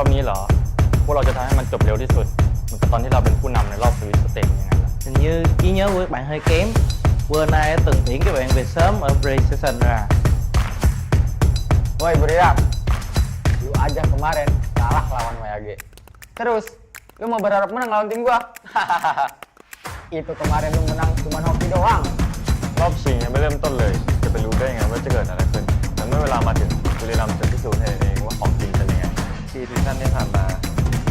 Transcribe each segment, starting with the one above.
อบนี้เหรอพวกเราจะทำให้มันจบเร็วที่สุดเหมือนกับตอนที่เราเป็นผู้นำในรอบสวิตสเตจอย่างนั้น Hình như trí nhớ của các bạn hơi kém. Vừa nay đã từng tiễn các bạn về sớm ở pre-session ra. Woi beriak, lu aja kemarin kalah lawan Mayage. Terus, lu mau berharap menang lawan tim gua? Itu kemarin lu menang cuma hoki doang. รอบชิงยังไม่เริ่มต้นเลยจะไปรู้ได้ยังไงว่าจะเกิดอะไรขึ้นแต่เมื่อเวลามาถึงบุรีรัมย์จะพิสูจน์ให้เองว่าของจริงเป็นยังไงซีซั่นที่ผ่านมา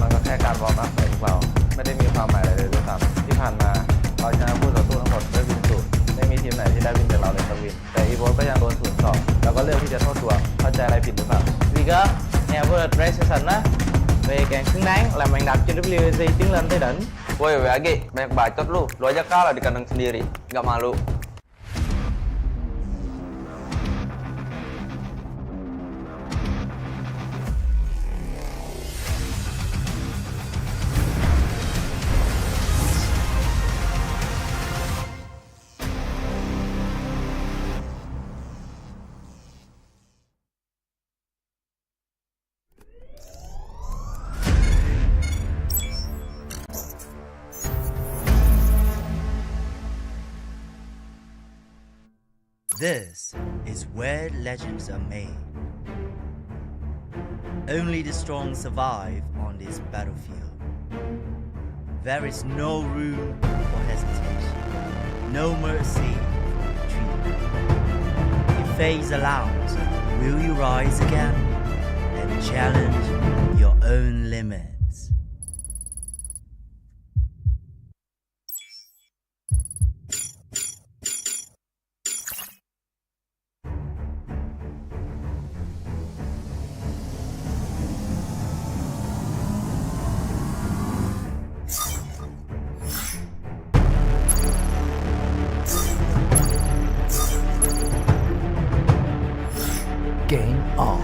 มันก็แค่การวอร์มอัพของพวกเราไม่ได้มีความหมายอะไรเลยด้วยซ้ำที่ผ่านมาเราชนะคู่ต่อสู้ทั้งหมดด้วยวินสูไม่มีทีมไหนที่ได้วินจากเราเลยสักวินแต่อีโบสก็ยังโดน0-2แล้วก็เลือกที่จะโทษตัวเข้าใจอะไรผิดหรือเปล่า Vì có, nhà vô địch pre-session á, về càng xứng đáng làm bạn đạp cho WSEA tiến lên tới đỉnh. Woi WAG, banyak bacot lu aja kalah di kandang sendiri, gak malu. This is where legends are made. Only the strong survive on this battlefield. There is no room for hesitation, no mercy for retreat. If fate allows, will you rise again and challenge your own limits? Game on.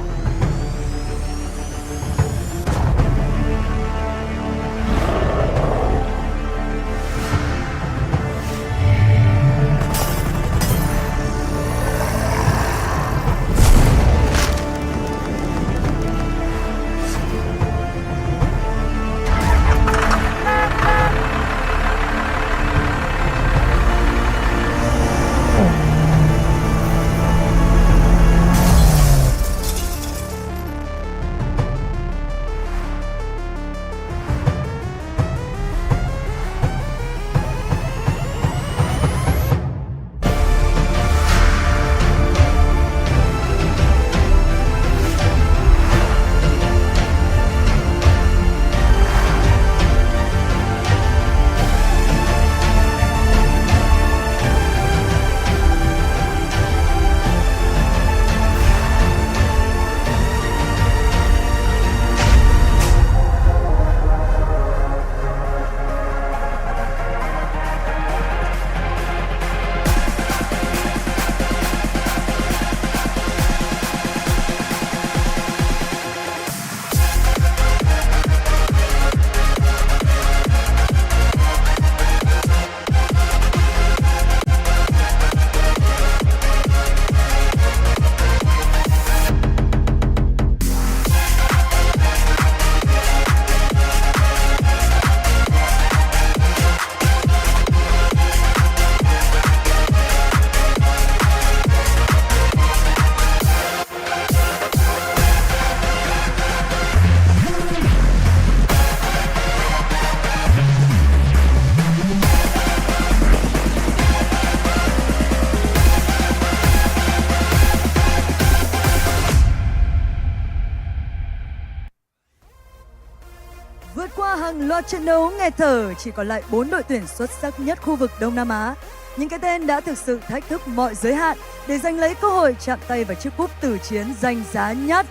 Vượt qua hàng loạt trận đấu nghẹt thở, chỉ còn lại 4 đội tuyển xuất sắc nhất khu vực Đông Nam Á. Những cái tên đã thực sự thách thức mọi giới hạn để giành lấy cơ hội chạm tay vào chiếc cúp tử chiến danh giá nhất.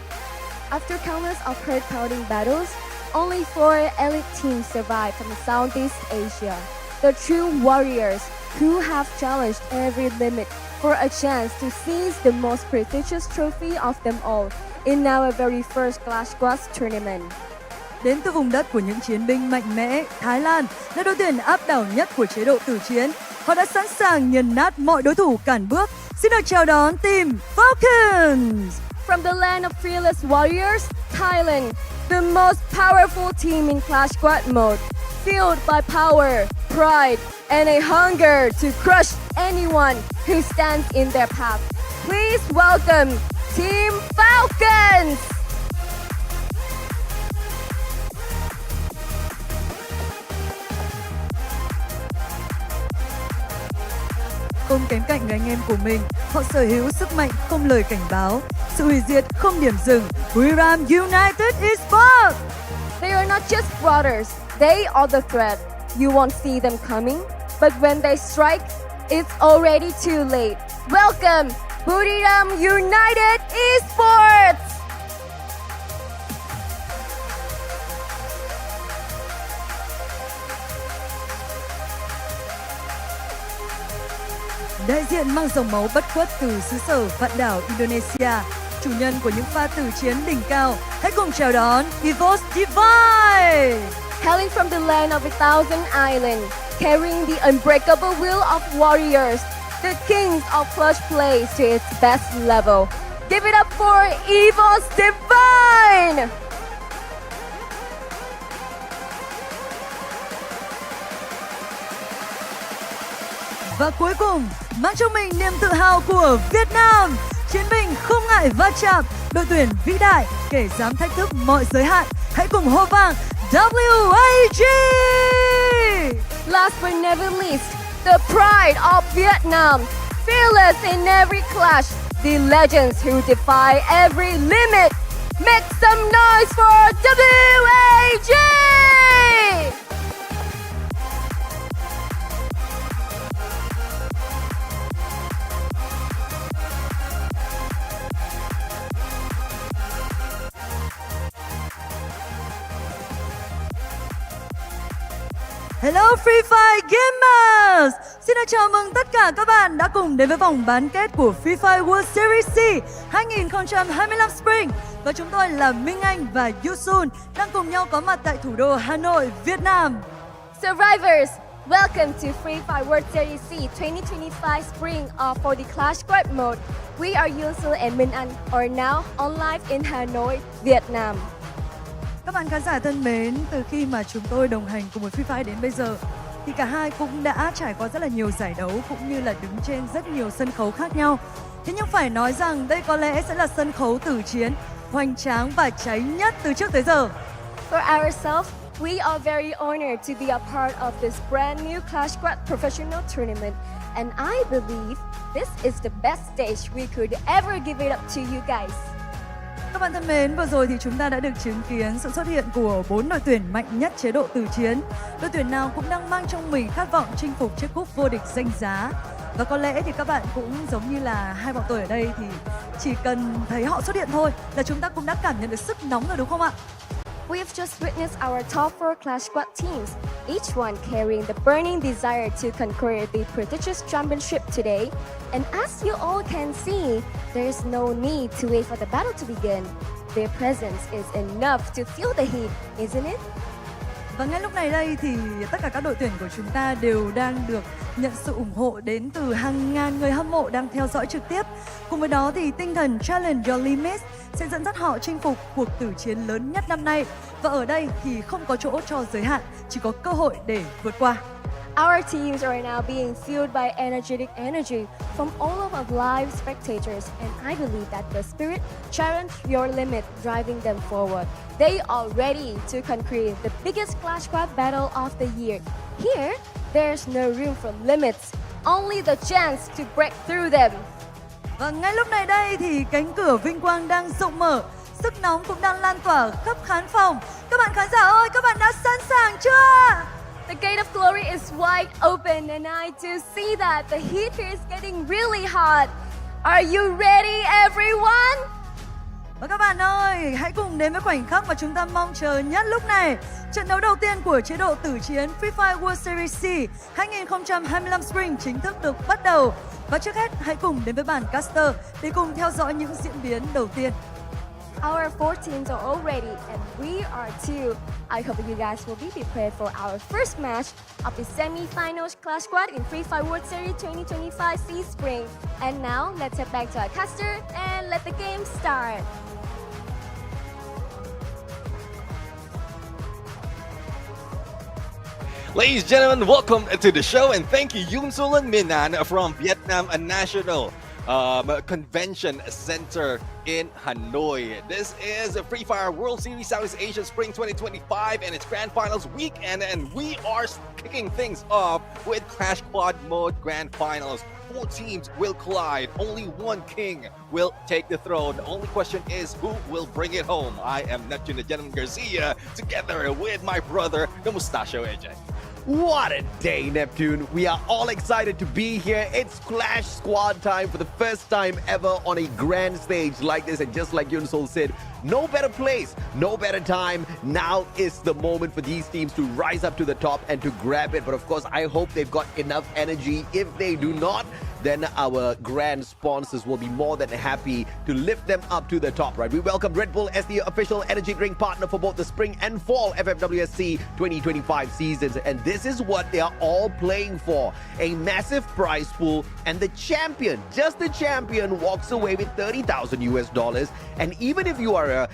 After countless of heart-pounding battles, only 4 elite teams survived from Southeast Asia. The true warriors who have challenged every limit for a chance to seize the most prestigious trophy of them all in our very first Clash Squad tournament. Đến từ vùng đất của những chiến binh mạnh mẽ, Thái Lan là đội tuyển áp đảo nhất của chế độ tử chiến. Họ đã sẵn sàng nghiền nát mọi đối thủ cản bước. Xin được chào đón team Falcons! From the land of fearless warriors, Thailand, the most powerful team in Clash Squad mode, fueled by power, pride, and a hunger to crush anyone who stands in their path. Please welcome Team Falcons! Không kém cạnh người anh em của mình, họ sở hữu sức mạnh không lời cảnh báo, sự hủy diệt không điểm dừng. Buriram United Esports! They are not just brothers, they are the threat. You won't see them coming, but when they strike, it's already too late. Welcome, Buriram United Esports! Đại diện mang dòng máu bất khuất từ xứ sở vạn đảo Indonesia, chủ nhân của những pha tử chiến đỉnh cao. Hãy cùng chào đón Esports Divine! Hailing from the land of 1,000 islands, carrying the unbreakable will of warriors, the kings of clutch plays to its best level. Give it up for Esports Divine! Và cuối cùng, mang trong mình niềm tự hào của Việt Nam, chiến binh không ngại va chạm, đội tuyển vĩ đại kẻ dám thách thức mọi giới hạn. Hãy cùng hô vang WAG! Last but never least, the pride of Vietnam, fearless in every clash, the legends who defy every limit. Make some noise for WAG! Hello Free Fire Gamers! Xin được chào mừng tất cả các bạn đã cùng đến với vòng bán kết của FFWS SEA 2025 Spring. Và chúng tôi là Minh Anh và Yusun đang cùng nhau có mặt tại thủ đô Hanoi, Việt Nam. Survivors, welcome to FFWS SEA 2025 Spring for the Clash Squad mode. We are Yusun and Minh Anh are now on live in Hanoi, Vietnam. Các bạn khán giả thân mến, từ khi mà chúng tôi đồng hành cùng với Free Fire đến bây giờ thì cả hai cũng đã trải qua rất là nhiều giải đấu cũng như là đứng trên rất nhiều sân khấu khác nhau. Thế nhưng phải nói rằng đây có lẽ sẽ là sân khấu tử chiến hoành tráng và cháy nhất từ trước tới giờ. For ourselves, we are very honored to be a part of this brand new Clash Squad professional tournament, and I believe this is the best stage we could ever give it up to you guys. Các bạn thân mến, vừa rồi thì chúng ta đã được chứng kiến sự xuất hiện của 4 đội tuyển mạnh nhất chế độ tử chiến. Đội tuyển nào cũng đang mang trong mình khát vọng chinh phục chiếc cúp vô địch danh giá. Và có lẽ thì các bạn cũng giống như là hai bọn tôi ở đây thì chỉ cần thấy họ xuất hiện thôi là chúng ta cũng đã cảm nhận được sức nóng rồi đúng không ạ? We have just witnessed our top 4 Clash Squad teams, each one carrying the burning desire to conquer the prestigious championship today. And as you all can see, there is no need to wait for the battle to begin. Their presence is enough to feel the heat, isn't it? Và ngay lúc này đây thì tất cả các đội tuyển của chúng ta đều đang được nhận sự ủng hộ đến từ hàng ngàn người hâm mộ đang theo dõi trực tiếp. Cùng với đó thì tinh thần Challenge Your Limits sẽ dẫn dắt họ chinh phục cuộc tử chiến lớn nhất năm nay. Và ở đây thì không có chỗ cho giới hạn, chỉ có cơ hội để vượt qua. Our teams are now being fueled by energetic energy from all of our live spectators, and I believe that the spirit challenge your limit, driving them forward. They are ready to conquer the biggest Clash Squad battle of the year. Here, there's no room for limits, only the chance to break through them. Và ngay lúc này đây thì cánh cửa vinh quang đang rộng mở, sức nóng cũng đang lan tỏa khắp khán phòng. Các bạn khán giả ơi, các bạn đã sẵn sàng chưa? The gate of glory is wide open, and I do see that the heat here is getting really hot. Are you ready, everyone? Và các bạn ơi, hãy cùng đến với khoảnh khắc mà chúng ta mong chờ nhất lúc này. Trận đấu đầu tiên của chế độ tử chiến FFWS SEA 2025 Spring chính thức được bắt đầu. Và trước hết, hãy cùng đến với bàn caster để cùng theo dõi những diễn biến đầu tiên. Our 4 teams are all ready, and we are too. I hope you guys will be prepared for our first match of the semi-finals Clash Squad in FFWS SEA 2025 Sea Spring. And now, let's head back to our caster and let the game start. Ladies and gentlemen, welcome to the show, and thank you, Yoon Sulan Minan from Vietnam National Convention Center in Hanoi. This is a Free Fire World Series Southeast Asia Spring 2025 and its Grand Finals weekend, and we are kicking things off with Clash Squad Mode Grand Finals. 4 teams will collide. Only one king will take the throne. The only question is who will bring it home. I am Neptune the Gentleman Garcia, together with my brother, the Mustachio AJ. What a day, Neptune. We are all excited to be here. It's Clash Squad time for the first time ever on a grand stage like this. And just like Yunsol said, no better place, no better time. Now is the moment for these teams to rise up to the top and to grab it. But of course, I hope they've got enough energy. If they do not, then our grand sponsors will be more than happy to lift them up to the top, right? We welcome Red Bull as the official energy drink partner for both the spring and fall FFWS SEA 2025 seasons. And this is what they are all playing for. A massive prize pool, and the champion, just the champion, walks away with $30,000. And even if you are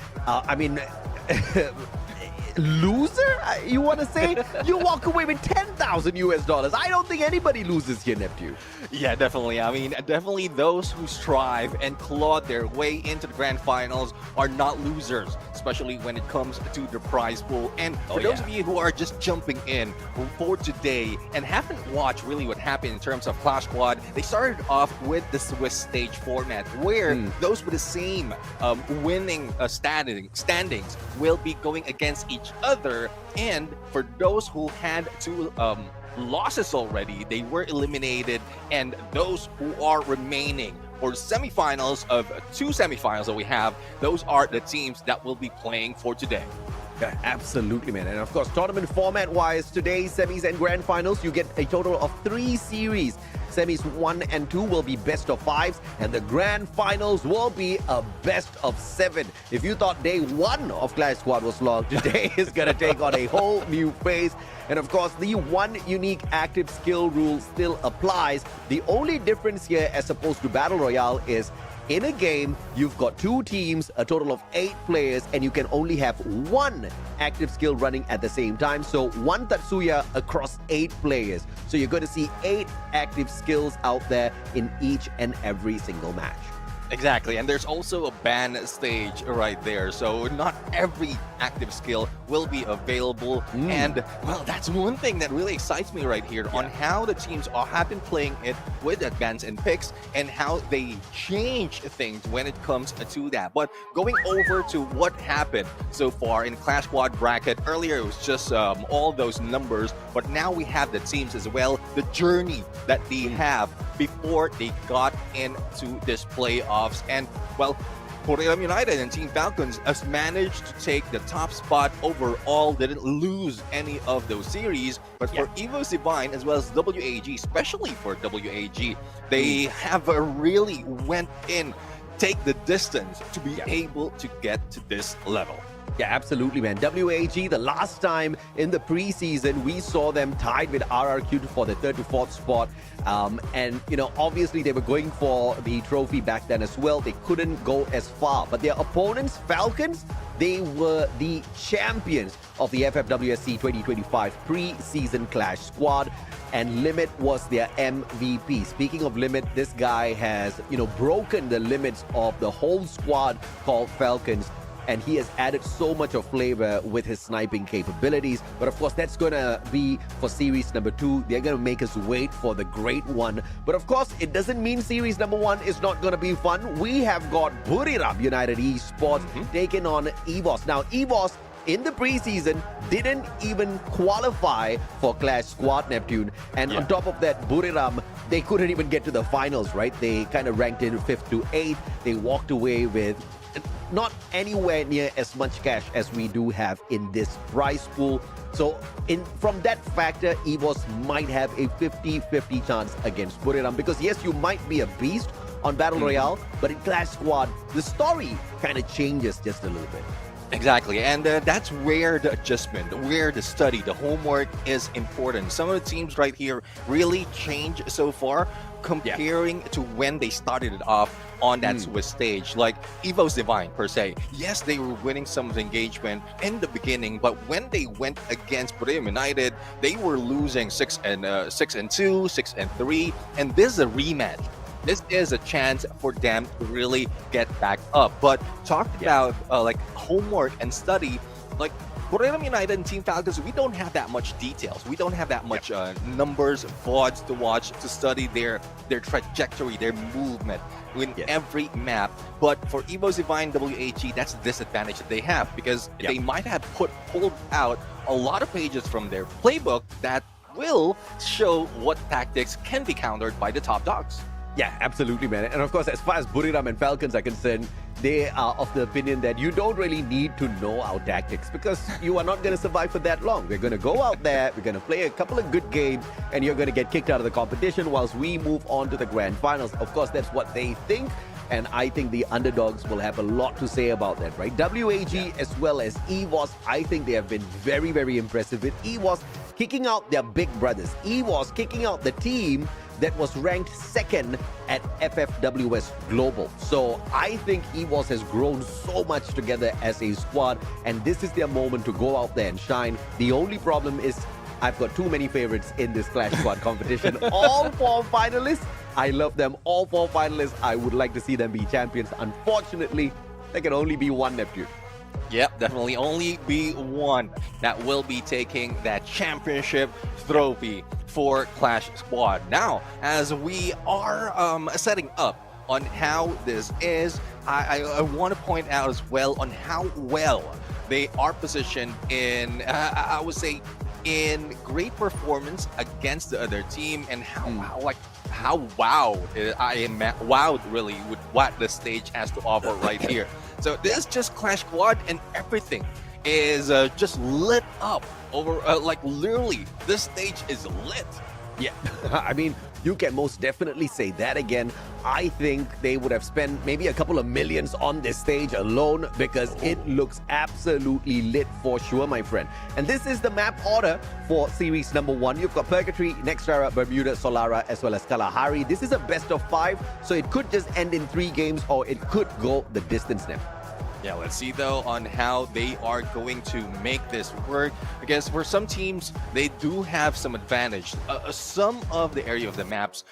loser, you want to say, you walk away with $10,000. I don't think anybody loses here, Neptune. Yeah, definitely. I mean, definitely those who strive and claw their way into the grand finals are not losers, especially when it comes to the prize pool. And for those of you who are just jumping in for today and haven't watched really what happened in terms of Clash Squad, they started off with the Swiss stage format, where those with the same winning standings will be going against each other. And for those who had two losses already, they were eliminated, and those who are remaining for the semifinals of 2 semifinals that we have, those are the teams that will be playing for today. Yeah, absolutely, man. And of course, tournament format-wise, today, semis and grand finals, you get a total of 3 series. Semis 1 and 2 will be best of 5s, and the grand finals will be a best of 7. If you thought day 1 of Clash Squad was long, today is going to take on a whole new phase. And of course, the one unique active skill rule still applies. The only difference here, as opposed to Battle Royale, is in a game, you've got 2 teams, a total of 8 players, and you can only have 1 active skill running at the same time. So 1 Tatsuya across 8 players. So you're going to see 8 active skills out there in each and every single match. Exactly, and there's also a ban stage right there, so not every active skill will be available. And well, that's one thing that really excites me right here on how the teams have been playing it with advance and picks, and how they change things when it comes to that. But going over to what happened so far in Clash Squad bracket, earlier it was just all those numbers, but now we have the teams as well, the journey that they have before they got into this playoffs. And well, Buriram United and Team Falcons has managed to take the top spot overall, didn't lose any of those series. But for Evo Divine as well as WAG, especially for WAG, they have really went in, take the distance to be able to get to this level. Yeah, absolutely, man. WAG, the last time in the preseason, we saw them tied with RRQ for the 3rd to 4th spot. And, you know, obviously they were going for the trophy back then as well. They couldn't go as far. But their opponents, Falcons, they were the champions of the FFWS SEA 2025 preseason Clash Squad. And Limit was their MVP. Speaking of Limit, this guy has, you know, broken the limits of the whole squad called Falcons. And he has added so much of flavor with his sniping capabilities. But of course, that's going to be for series number 2. They're going to make us wait for the great one. But of course, it doesn't mean series number 1 is not going to be fun. We have got Buriram United Esports taking on EVOS. Now, EVOS in the preseason didn't even qualify for Clash Squad, Neptune. And on top of that, Buriram, they couldn't even get to the finals, right? They kind of ranked in 5th to 8th. They walked away with not anywhere near as much cash as we do have in this prize pool. So from that factor, EVOS might have a 50-50 chance against Buriram, because yes, you might be a beast on Battle Royale, but in Clash Squad, the story kind of changes just a little bit. Exactly, and that's where the adjustment, where the study, the homework is important. Some of the teams right here really changed so far. comparing to when they started it off on that Swiss stage, like EVO's Divine per se. Yes, they were winning some of the engagement in the beginning, but when they went against Bermuda United, they were losing 6-2, 6-3, and this is a rematch. This is a chance for them to really get back up. But talked about like homework and study, like Bermuda United and Team Falcons, we don't have that much details. We don't have that much numbers, VODs to watch, to study their trajectory, their movement in every map. But for EVO's Divine WAG, that's the disadvantage that they have, because they might have pulled out a lot of pages from their playbook that will show what tactics can be countered by the top dogs. Yeah, absolutely, man. And of course, as far as Buriram and Falcons are concerned, they are of the opinion that you don't really need to know our tactics, because you are not going to survive for that long. We're going to go out there, we're going to play a couple of good games, and you're going to get kicked out of the competition whilst we move on to the grand finals. Of course, that's what they think. And I think the underdogs will have a lot to say about that, right? WAG as well as EVOS, I think they have been very, very impressive with EVOS kicking out their big brothers. EVOS kicking out the team that was ranked second at FFWS Global. So I think EVOS has grown so much together as a squad, and this is their moment to go out there and shine. The only problem is I've got too many favorites in this Clash Squad competition. All 4 finalists, I love them. All 4 finalists, I would like to see them be champions. Unfortunately, there can only be one Neptune. Yep, definitely only be one that will be taking that championship trophy for Clash Squad. Now, as we are setting up on how this is, I want to point out as well on how well they are positioned in, I would say, in great performance against the other team, and how wowed I am wowed really with what the stage has to offer right here. So this is just Clash Squad, and everything is just lit up over like literally this stage is lit. Yeah, I mean, you can most definitely say that again. I think they would have spent maybe a couple of millions on this stage alone, because it looks absolutely lit for sure, my friend. And this is the map order for series number 1. You've got Purgatory, Nexterra, Bermuda, Solara, as well as Kalahari. This is a best of 5, so it could just end in 3 games, or it could go the distance now. Yeah, let's see though on how they are going to make this work, because for some teams they do have some advantage. Some of the area of the maps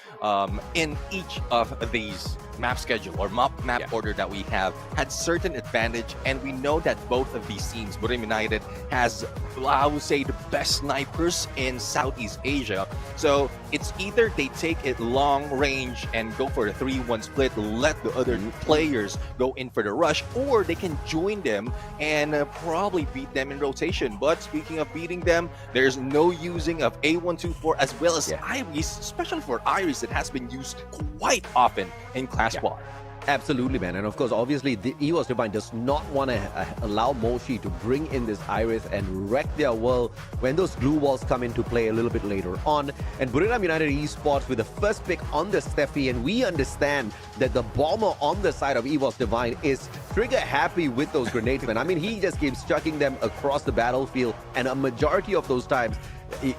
in each of these map schedule or map order that we have had certain advantage, and we know that both of these teams, Bermuda United has, I would say, the best snipers in Southeast Asia. So it's either they take it long range and go for the 3-1 split, let the other players go in for the rush, or they can join them and probably beat them in rotation. But speaking of beating them, there's no using of A124 as well as Iris, especially for Iris, it has been used quite often in Clash Squad. Absolutely, man. And of course, obviously, the EVOS Divine does not want to allow Moshi to bring in this Iris and wreck their world when those glue walls come into play a little bit later on. And Buriram United Esports with the first pick on the Steffi, and we understand that the bomber on the side of EVOS Divine is trigger happy with those grenades, man. I mean, he just keeps chucking them across the battlefield, and a majority of those times,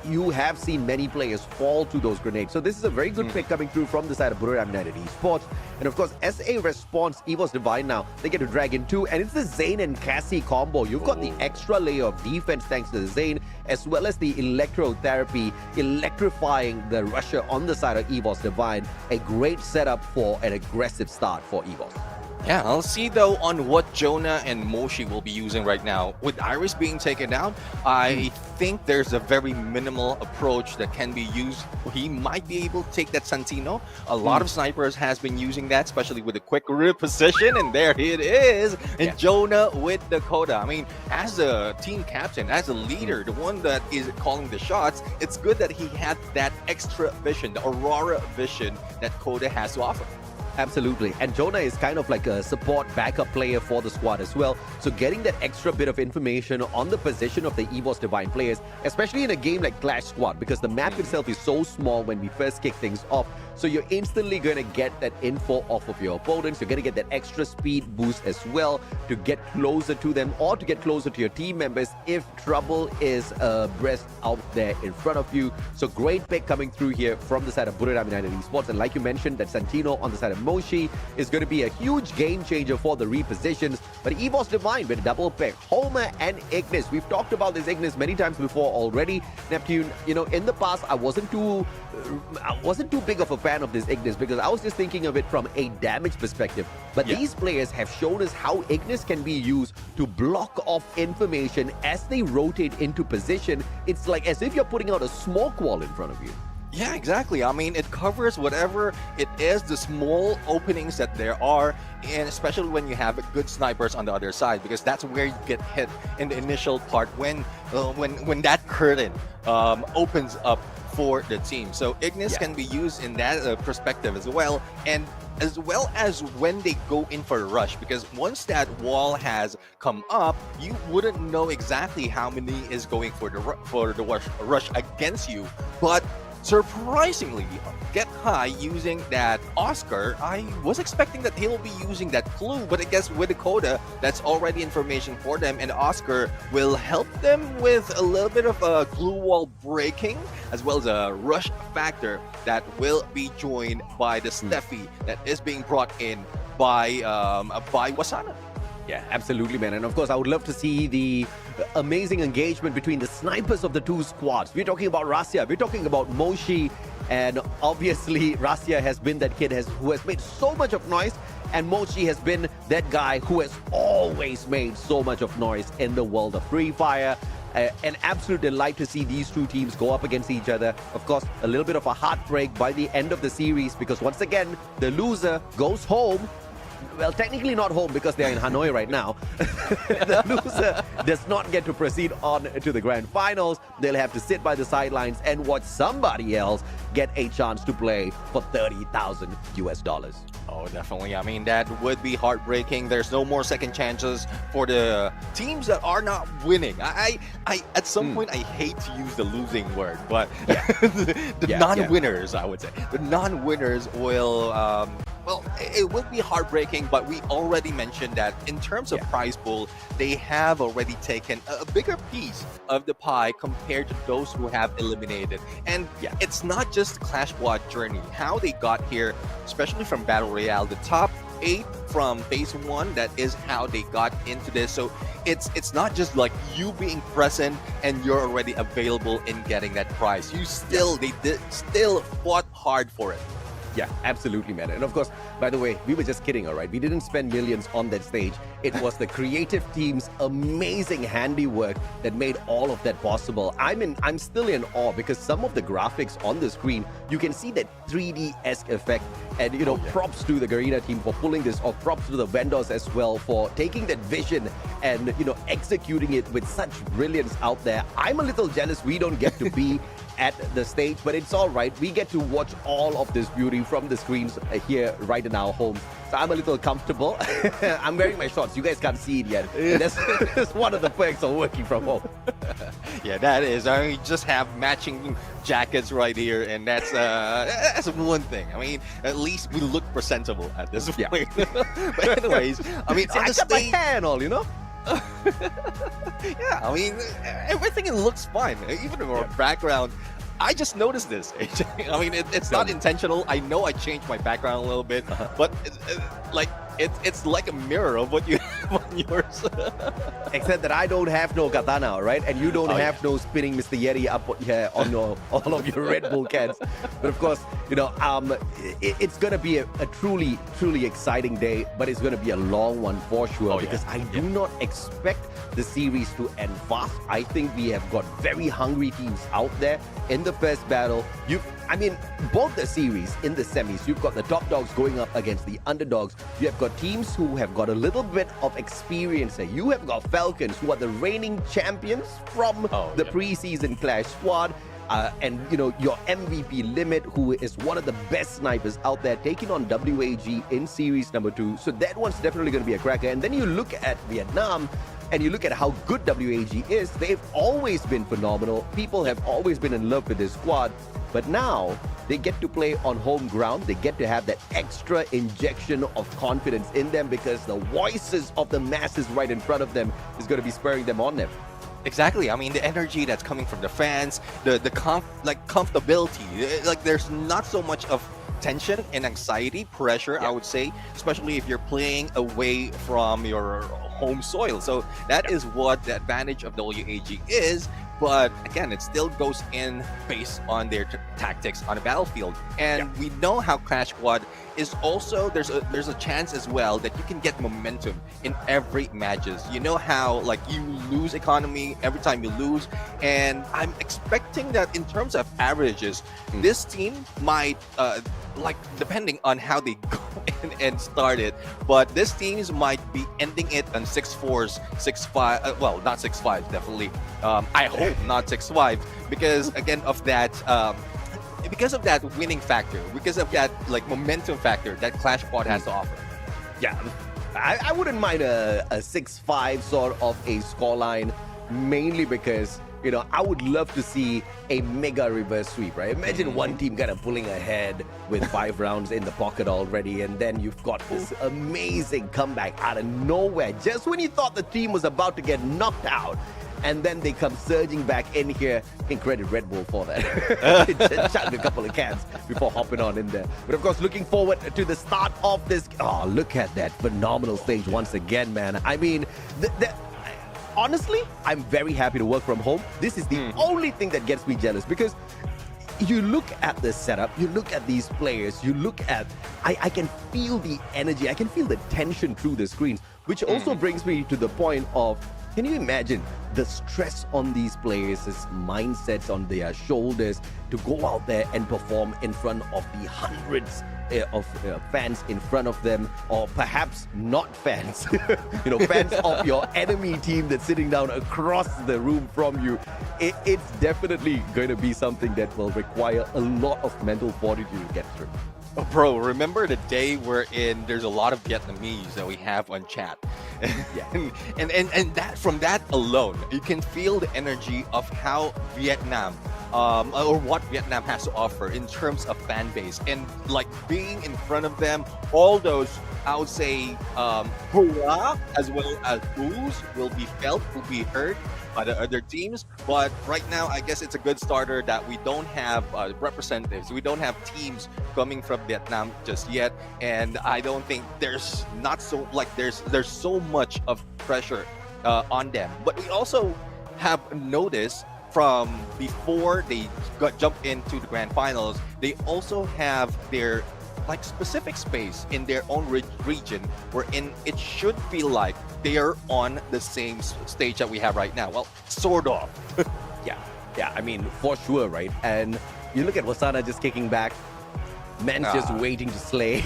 you have seen many players fall to those grenades. So this is a very good pick coming through from the side of Buriram United Esports. And of course, as a response, EVOS Divine now, they get to drag in 2, and it's the Zane and Cassie combo. You've got the extra layer of defense thanks to the Zane, as well as the electrotherapy, electrifying the rusher on the side of EVOS Divine. A great setup for an aggressive start for EVOS. Yeah, I'll see though on what Jonah and Moshi will be using right now. With Iris being taken out, I think there's a very minimal approach that can be used. He might be able to take that Santino. A lot of snipers has been using that, especially with a quick reposition, and there it is. And Jonah with Dakota. I mean, as a team captain, as a leader, the one that is calling the shots, it's good that he had that extra vision, the Aurora vision that Koda has to offer. Absolutely. And Jonah is kind of like a support backup player for the squad as well. So getting that extra bit of information on the position of the EVOS Divine players, especially in a game like Clash Squad, because the map itself is so small when we first kick things off. So you're instantly going to get that info off of your opponents. You're going to get that extra speed boost as well to get closer to them or to get closer to your team members if trouble is breast out there in front of you. So great pick coming through here from the side of Buriram United Esports. And like you mentioned, that Santino on the side of Moshi is going to be a huge game changer for the repositions. But Evos Divine with a double pick, Homer and Ignis. We've talked about this Ignis many times before already. Neptune, you know, in the past, I wasn't too big of a fan of this Ignis because I was just thinking of it from a damage perspective. But these players have shown us how Ignis can be used to block off information as they rotate into position. It's like as if you're putting out a smoke wall in front of you. Yeah, exactly. I mean, it covers whatever it is, the small openings that there are, and especially when you have good snipers on the other side, because that's where you get hit in the initial part when that curtain opens up for the team. So Ignis can be used in that perspective as well, and as well as when they go in for a rush, because once that wall has come up, you wouldn't know exactly how many is going for the rush against you, but surprisingly, Get High using that Oscar, I was expecting that he'll be using that clue, but I guess with the coda, that's already information for them, and Oscar will help them with a little bit of a glue wall breaking, as well as a rush factor that will be joined by the Steffi that is being brought in by Wasana. Yeah, absolutely, man. And of course, I would love to see the amazing engagement between the snipers of the two squads. We're talking about Rasya, we're talking about Moshi, and obviously Rasya has been that kid who has made so much of noise, and Moshi has been that guy who has always made so much of noise in the world of Free Fire. An absolute delight to see these two teams go up against each other. Of course, a little bit of a heartbreak by the end of the series, because once again, the loser goes home. Well, technically not home because they're in Hanoi right now. The loser does not get to proceed on to the grand finals. They'll have to sit by the sidelines and watch somebody else get a chance to play for $30,000 US. Oh, definitely. I mean, that would be heartbreaking. There's no more second chances for the teams that are not winning. I at some point, I hate to use the losing word, but the non-winners, I would say. The non-winners will, well, it will be heartbreaking, but we already mentioned that in terms of prize pool, they have already taken a bigger piece of the pie compared to those who have eliminated. And it's not just Clash Squad journey, how they got here, especially from Battle Royale, the top 8 from phase 1, that is how they got into this. So it's not just like you being present and you're already available in getting that prize. You still, they still fought hard for it. Yeah, absolutely, man. And of course, by the way, we were just kidding, all right? We didn't spend millions on that stage. It was the creative team's amazing handiwork that made all of that possible. I'm still in awe because some of the graphics on the screen, you can see that 3D-esque effect. And, you know, props to the Garena team for pulling this off. Props to the vendors as well for taking that vision and, you know, executing it with such brilliance out there. I'm a little jealous we don't get to be at the stage, but it's all right. We get to watch all of this beauty from the screens here right in our home. So I'm a little comfortable. I'm wearing my shorts. You guys can't see it yet. That's one of the perks of working from home. Yeah, that is. I mean, just have matching jackets right here, and that's one thing. I mean, at least we look presentable at this point. But anyways, I mean, I got my hair and all, you know? Yeah, I mean, everything looks fine. Even in our background, I just noticed this. I mean, it's not intentional. I know I changed my background a little bit, but it's like a mirror of what you have on yours. Except that I don't have no katana, right? And you don't have no spinning Mr. Yeti up on your, all of your Red Bull cans. But of course, you know, it's going to be a truly, truly exciting day, but it's going to be a long one for sure, because I do not expect the series to end fast. I think we have got very hungry teams out there in the first battle. I mean, both the series in the semis, you've got the top dogs going up against the underdogs. You have got teams who have got a little bit of experience there. You have got Falcons, who are the reigning champions from the preseason Clash Squad. And, you know, your MVP Limit, who is one of the best snipers out there, taking on WAG in series number 2. So that one's definitely going to be a cracker. And then you look at Vietnam, and you look at how good WAG is, they've always been phenomenal. People have always been in love with this squad. But now they get to play on home ground. They get to have that extra injection of confidence in them because the voices of the masses right in front of them is going to be spurring them on them. Exactly. I mean, the energy that's coming from the fans, the comfortability, like there's not so much of tension and anxiety, pressure, I would say, especially if you're playing away from your home soil. So that is what the advantage of WAG is. But again, it still goes in based on their tactics on the battlefield. And we know how Clash Squad is also, there's a chance as well that you can get momentum in every matches. You know how like you lose economy every time you lose. And I'm expecting that in terms of averages, this team might, like depending on how they go in and start it, but this teams might be ending it on 6-4s, 6-5, well, not 6-5 definitely. I hope not 6-5 because again of that winning factor, because of that like momentum factor that Clash Squad has to offer. Yeah, I wouldn't mind a 6-5 sort of a scoreline, mainly because, you know, I would love to see a mega reverse sweep, right? Imagine one team kind of pulling ahead with 5 rounds in the pocket already, and then you've got this amazing comeback out of nowhere, just when you thought the team was about to get knocked out. And then they come surging back in here. I can credit Red Bull for that. Just chugged a couple of cans before hopping on in there. But of course, looking forward to the start of this. Oh, look at that phenomenal stage once again, man. I mean, honestly, I'm very happy to work from home. This is the only thing that gets me jealous because you look at the setup, you look at these players, you look at, I can feel the energy, I can feel the tension through the screens, which also brings me to the point of, can you imagine the stress on these players' mindsets on their shoulders to go out there and perform in front of the hundreds of fans in front of them, or perhaps not fans, you know, fans of your enemy team that's sitting down across the room from you. It's definitely going to be something that will require a lot of mental fortitude to get through. Oh, bro, remember the day wherein there's a lot of Vietnamese that we have on chat. and that from that alone, you can feel the energy of how Vietnam or what Vietnam has to offer in terms of fan base, and like being in front of them, all those, I would say, hurrah as well as boos will be felt, will be heard by the other teams. But right now, I guess it's a good starter that we don't have representatives. We don't have teams coming from Vietnam just yet, and I don't think there's not so like there's so much of pressure on them. But we also have noticed from before they jump into the grand finals, they also have their like specific space in their own region wherein it should feel like they are on the same stage that we have right now. Well, sort of. Yeah, I mean, for sure, right? And you look at Wasana just kicking back, man's just waiting to slay.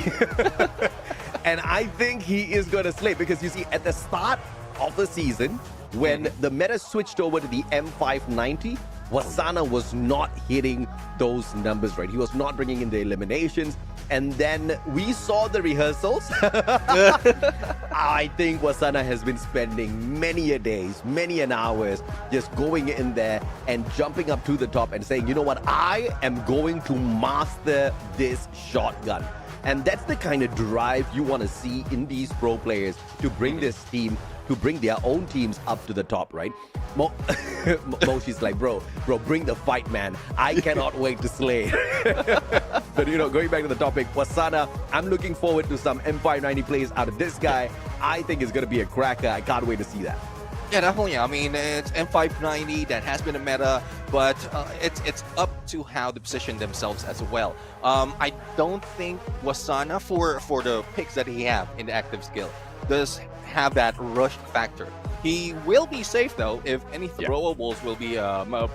And I think he is going to slay because you see, at the start of the season, when the meta switched over to the M590, Wasana was not hitting those numbers, right? He was not bringing in the eliminations. And then we saw the rehearsals. I think Wasana has been spending many a days, many an hours just going in there and jumping up to the top and saying, you know what, I am going to master this shotgun. And that's the kind of drive you want to see in these pro players to bring this team, to bring their own teams up to the top, right? Moshi's like, bro, bring the fight, man. I cannot wait to slay. But, you know, going back to the topic, Wasana, I'm looking forward to some M590 plays out of this guy. I think it's going to be a cracker. I can't wait to see that. Yeah, definitely. I mean, it's M590 that has been a meta, but it's up to how they position themselves as well. I don't think Wasana, for the picks that he have in the active skill, does have that rush factor. He will be safe though if any throwables will be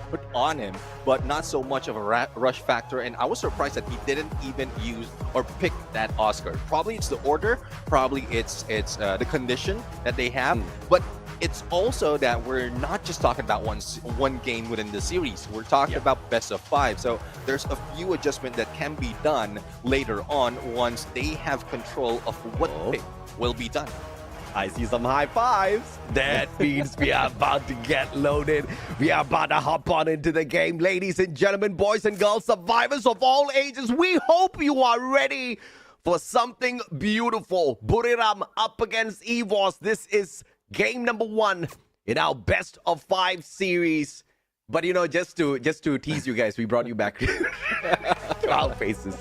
put on him, but not so much of a rush factor. And I was surprised that he didn't even use or pick that Oscar. Probably it's the order, probably it's the condition that they have, but it's also that we're not just talking about one game within the series. We're talking about best of 5. So there's a few adjustments that can be done later on once they have control of what pick will be done. I see some high fives. That means we are about to get loaded. We are about to hop on into the game. Ladies and gentlemen, boys and girls, survivors of all ages, we hope you are ready for something beautiful. Buriram up against EVOS. This is game number 1 in our best of 5 series. But you know, just to tease you guys, we brought you back to our faces.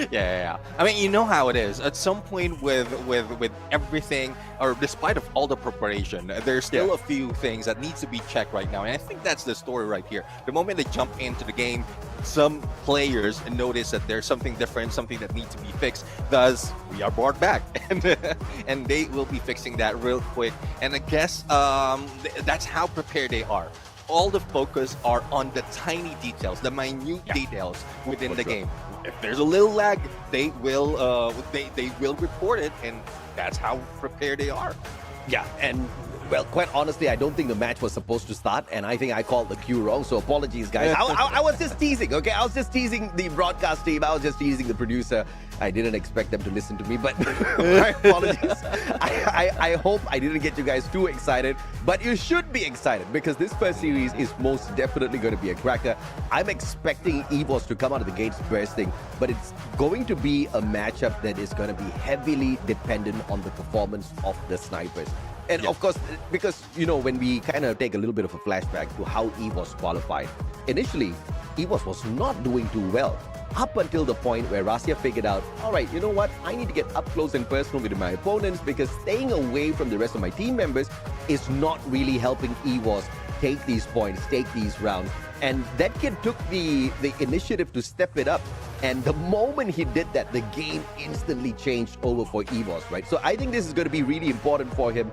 Yeah. I mean, you know how it is. At some point with everything, or despite of all the preparation, there's still a few things that needs to be checked right now. And I think that's the story right here. The moment they jump into the game, some players notice that there's something different, something that needs to be fixed. Thus, we are brought back, and they will be fixing that real quick. And I guess that's how prepared they are. All the focus are on the tiny details, the minute details within the game. If there's a little lag, they will they will report it, and that's how prepared they are. Yeah, and well, quite honestly, I don't think the match was supposed to start, and I think I called the cue wrong, so apologies, guys. I was just teasing, okay? I was just teasing the broadcast team. I was just teasing the producer. I didn't expect them to listen to me, but my apologies. I hope I didn't get you guys too excited, but you should be excited because this first series is most definitely going to be a cracker. I'm expecting EVOS to come out of the gates bursting, but it's going to be a matchup that is going to be heavily dependent on the performance of the snipers. And of course, because, you know, when we kind of take a little bit of a flashback to how EVOS qualified, initially, EVOS was not doing too well up until the point where Rasya figured out, all right, you know what? I need to get up close and personal with my opponents because staying away from the rest of my team members is not really helping EVOS take these points, take these rounds. And that kid took the initiative to step it up. And the moment he did that, the game instantly changed over for EVOS, right? So I think this is going to be really important for him,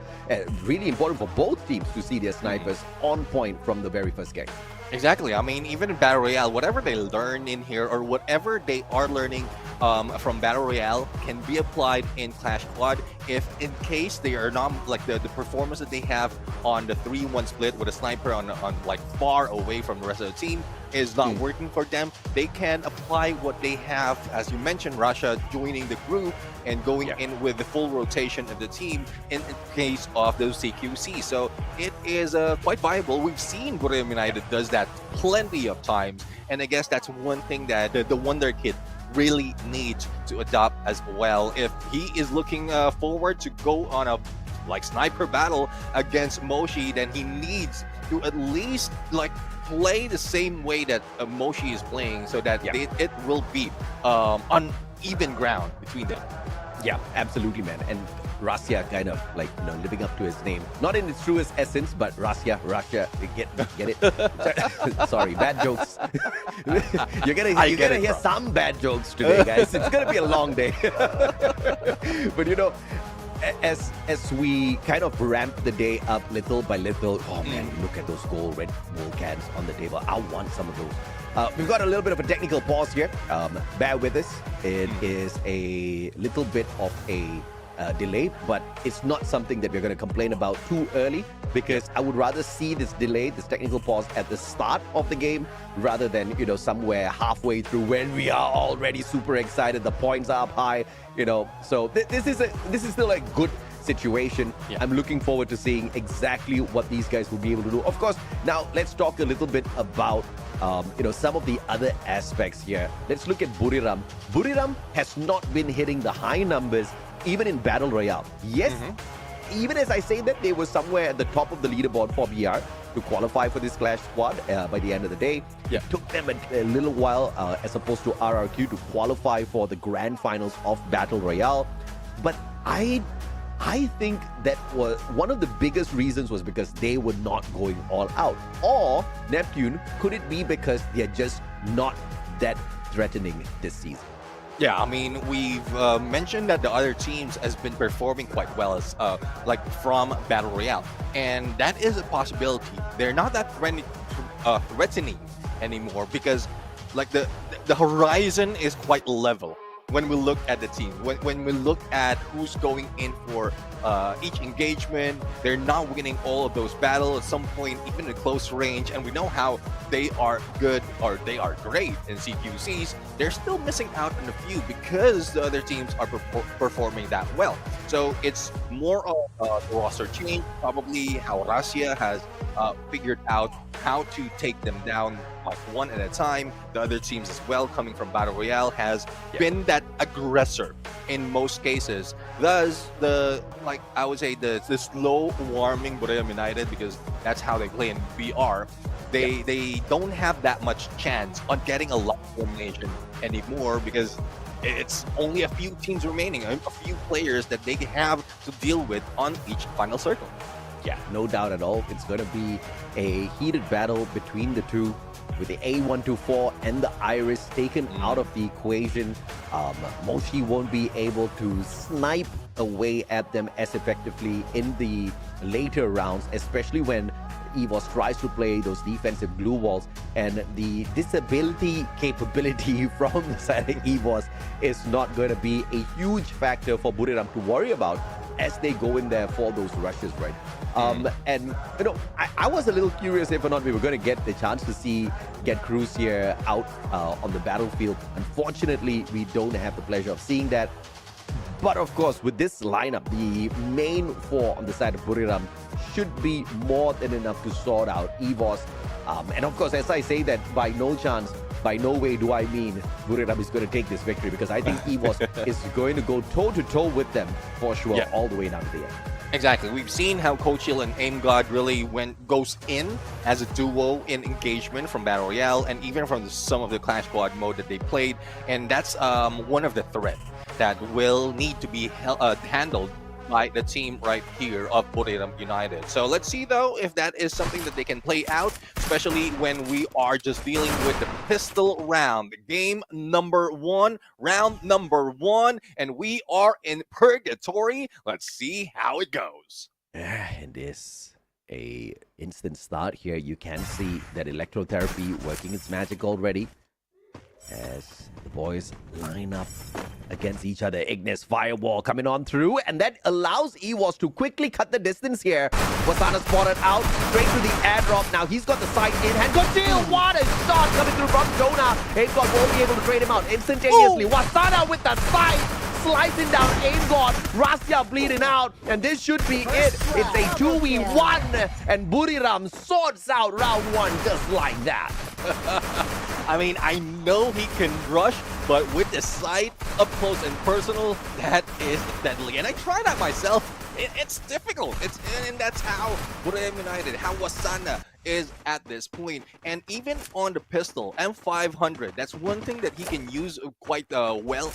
really important for both teams to see their snipers on point from the very first game. Exactly. I mean, even in Battle Royale, whatever they learn in here or whatever they are learning from Battle Royale can be applied in Clash Squad if in case they are not like the performance that they have on the 3-1 split with a sniper on like far away from the rest of the team is not working for them. They can apply what they have, as you mentioned, Russia joining the group and going in with the full rotation of the team in case of those CQC. So it is quite viable. We've seen Buriram United does that plenty of times, and I guess that's one thing that the Wonder Kid really needs to adopt as well. If he is looking forward to go on a sniper battle against Moshi, then he needs to at least play the same way that Moshi is playing, so that it will be on even ground between them. Yeah, absolutely, man. And Rasya kind of living up to his name, not in its truest essence, but Rasya, get it? Sorry, bad jokes. You're gonna hear some bad jokes today, guys. It's gonna be a long day. But you know, as we kind of ramp the day up little by little, oh man, look at those red gold cans on the table. I want some of those. We've got a little bit of a technical pause here. Bear with us. It is a little bit of a delay, but it's not something that we're going to complain about too early, because I would rather see this delay, this technical pause at the start of the game rather than, you know, somewhere halfway through when we are already super excited, the points are up high, you know. So this is still a good situation. I'm looking forward to seeing exactly what these guys will be able to do. Of course, now let's talk a little bit about some of the other aspects here. Let's look at Buriram. Buriram has not been hitting the high numbers even in Battle Royale. Yes, even as I say that, they were somewhere at the top of the leaderboard for BR to qualify for this Clash Squad by the end of the day. It took them a little while as opposed to RRQ to qualify for the grand finals of Battle Royale. But I think that was one of the biggest reasons was because they were not going all out. Or, Neptune, could it be because they're just not that threatening this season? Yeah, I mean, we've mentioned that the other teams has been performing quite well as from Battle Royale, and that is a possibility. They're not that threatening anymore because the horizon is quite level when we look at the team, when we look at who's going in for each engagement, they're not winning all of those battles at some point, even in close range. And we know how they are good or they are great in CQCs. They're still missing out on a few because the other teams are performing that well. So it's more of the roster change, probably how Russia has figured out how to take them down like one at a time. The other teams as well, coming from Battle Royale, has been that aggressor in most cases. Thus, I would say the slow warming Bordeaux United, because that's how they play in BR. They don't have that much chance on getting a lot of elimination anymore because it's only a few teams remaining, a few players that they have to deal with on each final circle. Yeah, no doubt at all. It's going to be a heated battle between the two, with the A124 and the Iris taken out of the equation. Moshi won't be able to snipe away at them as effectively in the later rounds, especially when EVOS tries to play those defensive glue walls, and the disability capability from the side of EVOS is not going to be a huge factor for Buriram to worry about as they go in there for those rushes, right? And you know, I was a little curious if or not we were going to get the chance to get Cruz here out on the battlefield. Unfortunately, we don't have the pleasure of seeing that. But of course, with this lineup, the main four on the side of Buriram should be more than enough to sort out EVOS. And of course, as I say that, by no chance, by no way do I mean Buriram is going to take this victory, because I think EVOS is going to go toe-to-toe with them for sure, all the way down to the end. Exactly. We've seen how Coachil and Aim God really goes in as a duo in engagement from Battle Royale and even from some of the Clash Squad mode that they played. And that's one of the threats that will need to be handled by the team right here of Buriram United. So let's see though if that is something that they can play out, especially when we are just dealing with the pistol round. Game number 1, round number 1, and we are in Purgatory. Let's see how it goes. And this a instant start here. You can see that electrotherapy working its magic already as the boys line up against each other. Ignis Firewall coming on through, and that allows EVOS to quickly cut the distance here. Wasana spotted out, straight to the airdrop. Now he's got the sight in hand. Good deal! What a shot coming through from Jonah. AimGod won't be able to trade him out instantaneously. Wasana with the sight, slicing down AimGod. Rasya bleeding out, and this should be it. It's a 2v1, and Buriram sorts out round 1 just like that. I mean, I know he can rush, but with the sight up close and personal, that is deadly. And I tried that myself. It's difficult. And that's how Buriram United, how Wasana is at this point. And even on the pistol, M500, that's one thing that he can use quite well,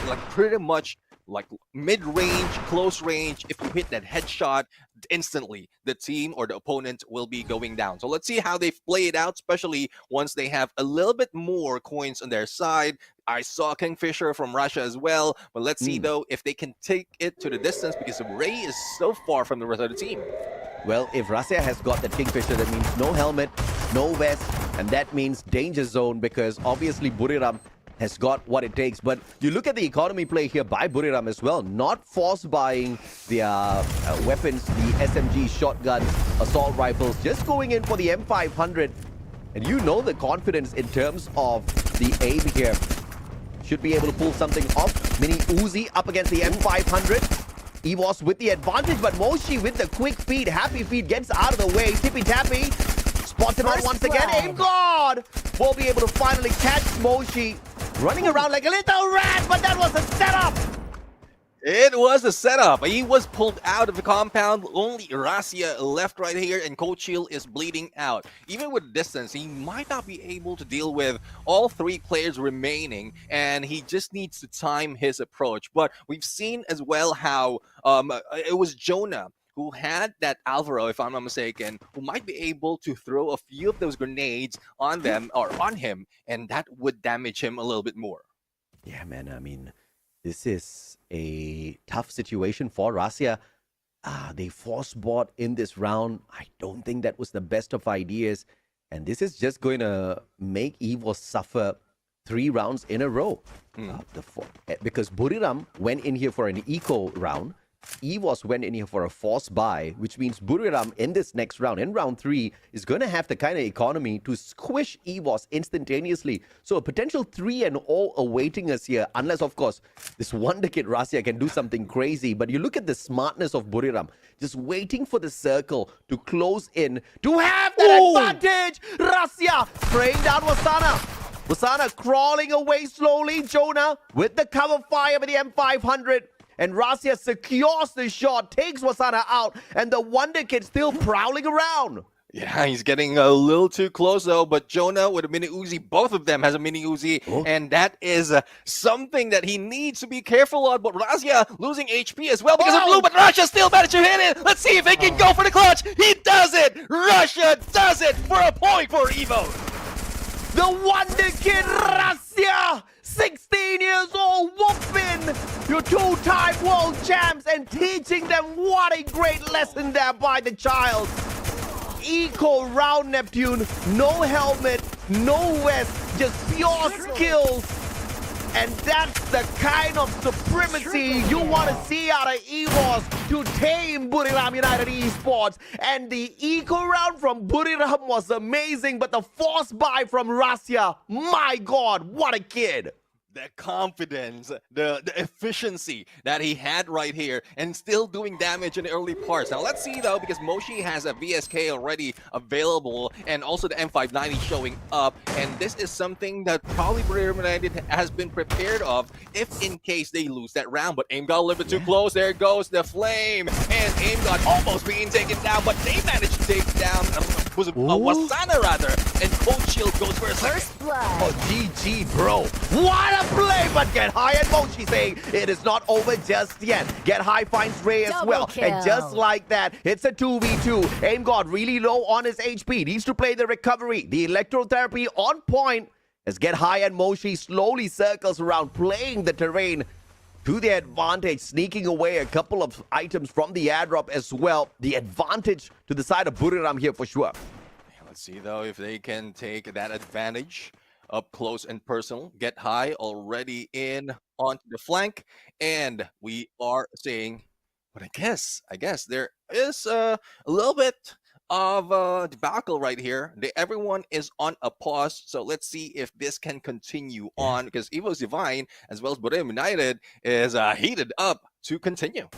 like pretty much like mid-range, close range. If you hit that headshot, instantly the team or the opponent will be going down. So let's see how they play it out, especially once they have a little bit more coins on their side. I saw Kingfisher from Russia as well, but let's see though if they can take it to the distance, because Ray is so far from the rest of the team. Well, if Russia has got that Kingfisher, that means no helmet, no vest, and that means danger zone, because obviously Buriram has got what it takes. But you look at the economy play here by Buriram as well, not force buying their weapons, the SMG, shotguns, assault rifles, just going in for the M500. And you know the confidence in terms of the aim here. Should be able to pull something off. Mini Uzi up against the M500. EVOS with the advantage, but Moshi with the quick feed. Happy feed gets out of the way. Tippy Tappy spots him out once again. AimGod will be able to finally catch Moshi. Running around like a little rat, but that was a setup! It was a setup. He was pulled out of the compound. Only Rasia left right here, and Coachil is bleeding out. Even with distance, he might not be able to deal with all 3 players remaining, and he just needs to time his approach. But we've seen as well how it was Jonah who had that Alvaro, if I'm not mistaken, who might be able to throw a few of those grenades on them or on him, and that would damage him a little bit more. Yeah, man, I mean, this is a tough situation for Russia. They force bought in this round. I don't think that was the best of ideas. And this is just going to make EVOS suffer 3 rounds in a row. Because Buriram went in here for an eco round. EVOS went in here for a force buy, which means Buriram in this next round, in round 3, is going to have the kind of economy to squish EVOS instantaneously. So a potential 3-0 awaiting us here, unless, of course, this wonder kid Rasia can do something crazy. But you look at the smartness of Buriram, just waiting for the circle to close in to have that advantage. Rasia spraying down Wasana. Wasana crawling away slowly. Jonah with the cover fire with the M500. And Rasia secures the shot, takes Wasana out, and the Wonder Kid still prowling around. Yeah, he's getting a little too close though, but Jonah with a mini Uzi, both of them has a mini Uzi, and that is something that he needs to be careful on. But Rasia losing HP as well because of blue, but Russia still managed to hit it. Let's see if he can go for the clutch. He does it! Russia does it for a point for Evo. The Wonder Kid Rasia, 16 years old, whooping your 2-time world champs and teaching them. What a great lesson there by the child. Eco round Neptune, no helmet, no vest, just pure skills. And that's the kind of supremacy you want to see out of EVOS to tame Buriram United Esports. And the eco round from Buriram was amazing, but the force buy from Rasia, my God, what a kid. The confidence, the efficiency that he had right here, and still doing damage in the early parts. Now let's see though, because Moshi has a VSK already available, and also the M590 showing up, and this is something that probably Buriram United has been prepared of if in case they lose that round. But AIM got a little bit too close. There goes the flame, and AIM got almost being taken down, but they managed to take down Wasana rather, and Cold Shield goes for a first blood. Oh, GG, bro. What a play, but Get High and Mochi saying it is not over just yet. Get High finds Ray as well. And just like that, it's a 2v2. AIM got really low on his HP. Needs to play the recovery. The electrotherapy on point as Get High and Mochi slowly circles around, playing the terrain to their advantage, sneaking away a couple of items from the airdrop as well. The advantage to the side of Buriram here for sure. Let's see though if they can take that advantage up close and personal. Get High already in onto the flank, and we are seeing, but I guess there is a little bit of debacle right here. Everyone is on a pause, so let's see if this can continue on, because Evo's Divine as well as Buriram United is heated up to continue.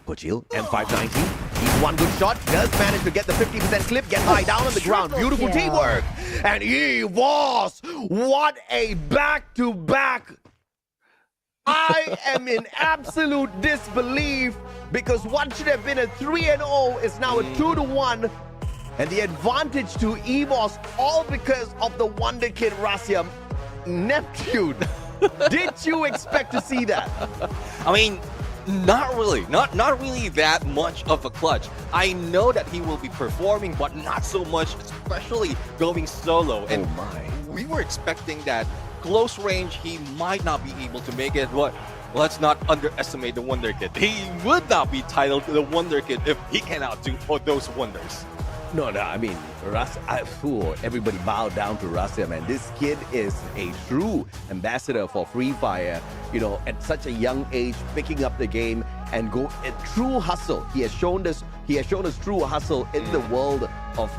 Kochil, M590, he's one good shot, does manage to get the 50% clip, Get High down on the ground, beautiful teamwork, and EVOS, what a back-to-back. I am in absolute disbelief, because what should have been a 3-0 is now a 2-1, and the advantage to EVOS, all because of the Wonder Kid Rasia. Neptune, did you expect to see that? I mean, not really, not really that much of a clutch. I know that he will be performing, but not so much, especially going solo. And we were expecting that close range, he might not be able to make it, but let's not underestimate the Wonder Kid. He would not be titled the Wonder Kid if he cannot do those wonders. No, I mean, everybody bowed down to Rasia, man. This kid is a true ambassador for Free Fire, you know, at such a young age, picking up the game and go a true hustle. He has shown us true hustle in the world of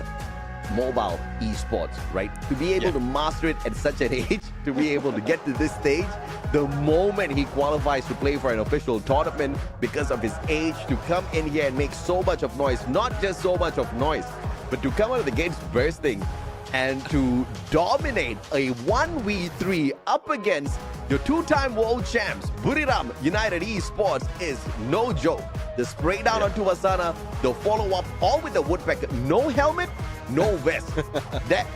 mobile esports, right? To be able to master it at such an age, to be able to get to this stage, the moment he qualifies to play for an official tournament because of his age, to come in here and make so much of noise, not just so much of noise, but to come out of the gates bursting and to dominate a 1v3 up against the 2-time world champs, Buriram United Esports, is no joke. The spray down onto Wasana, the follow-up, all with the woodpecker, no helmet, no vest. that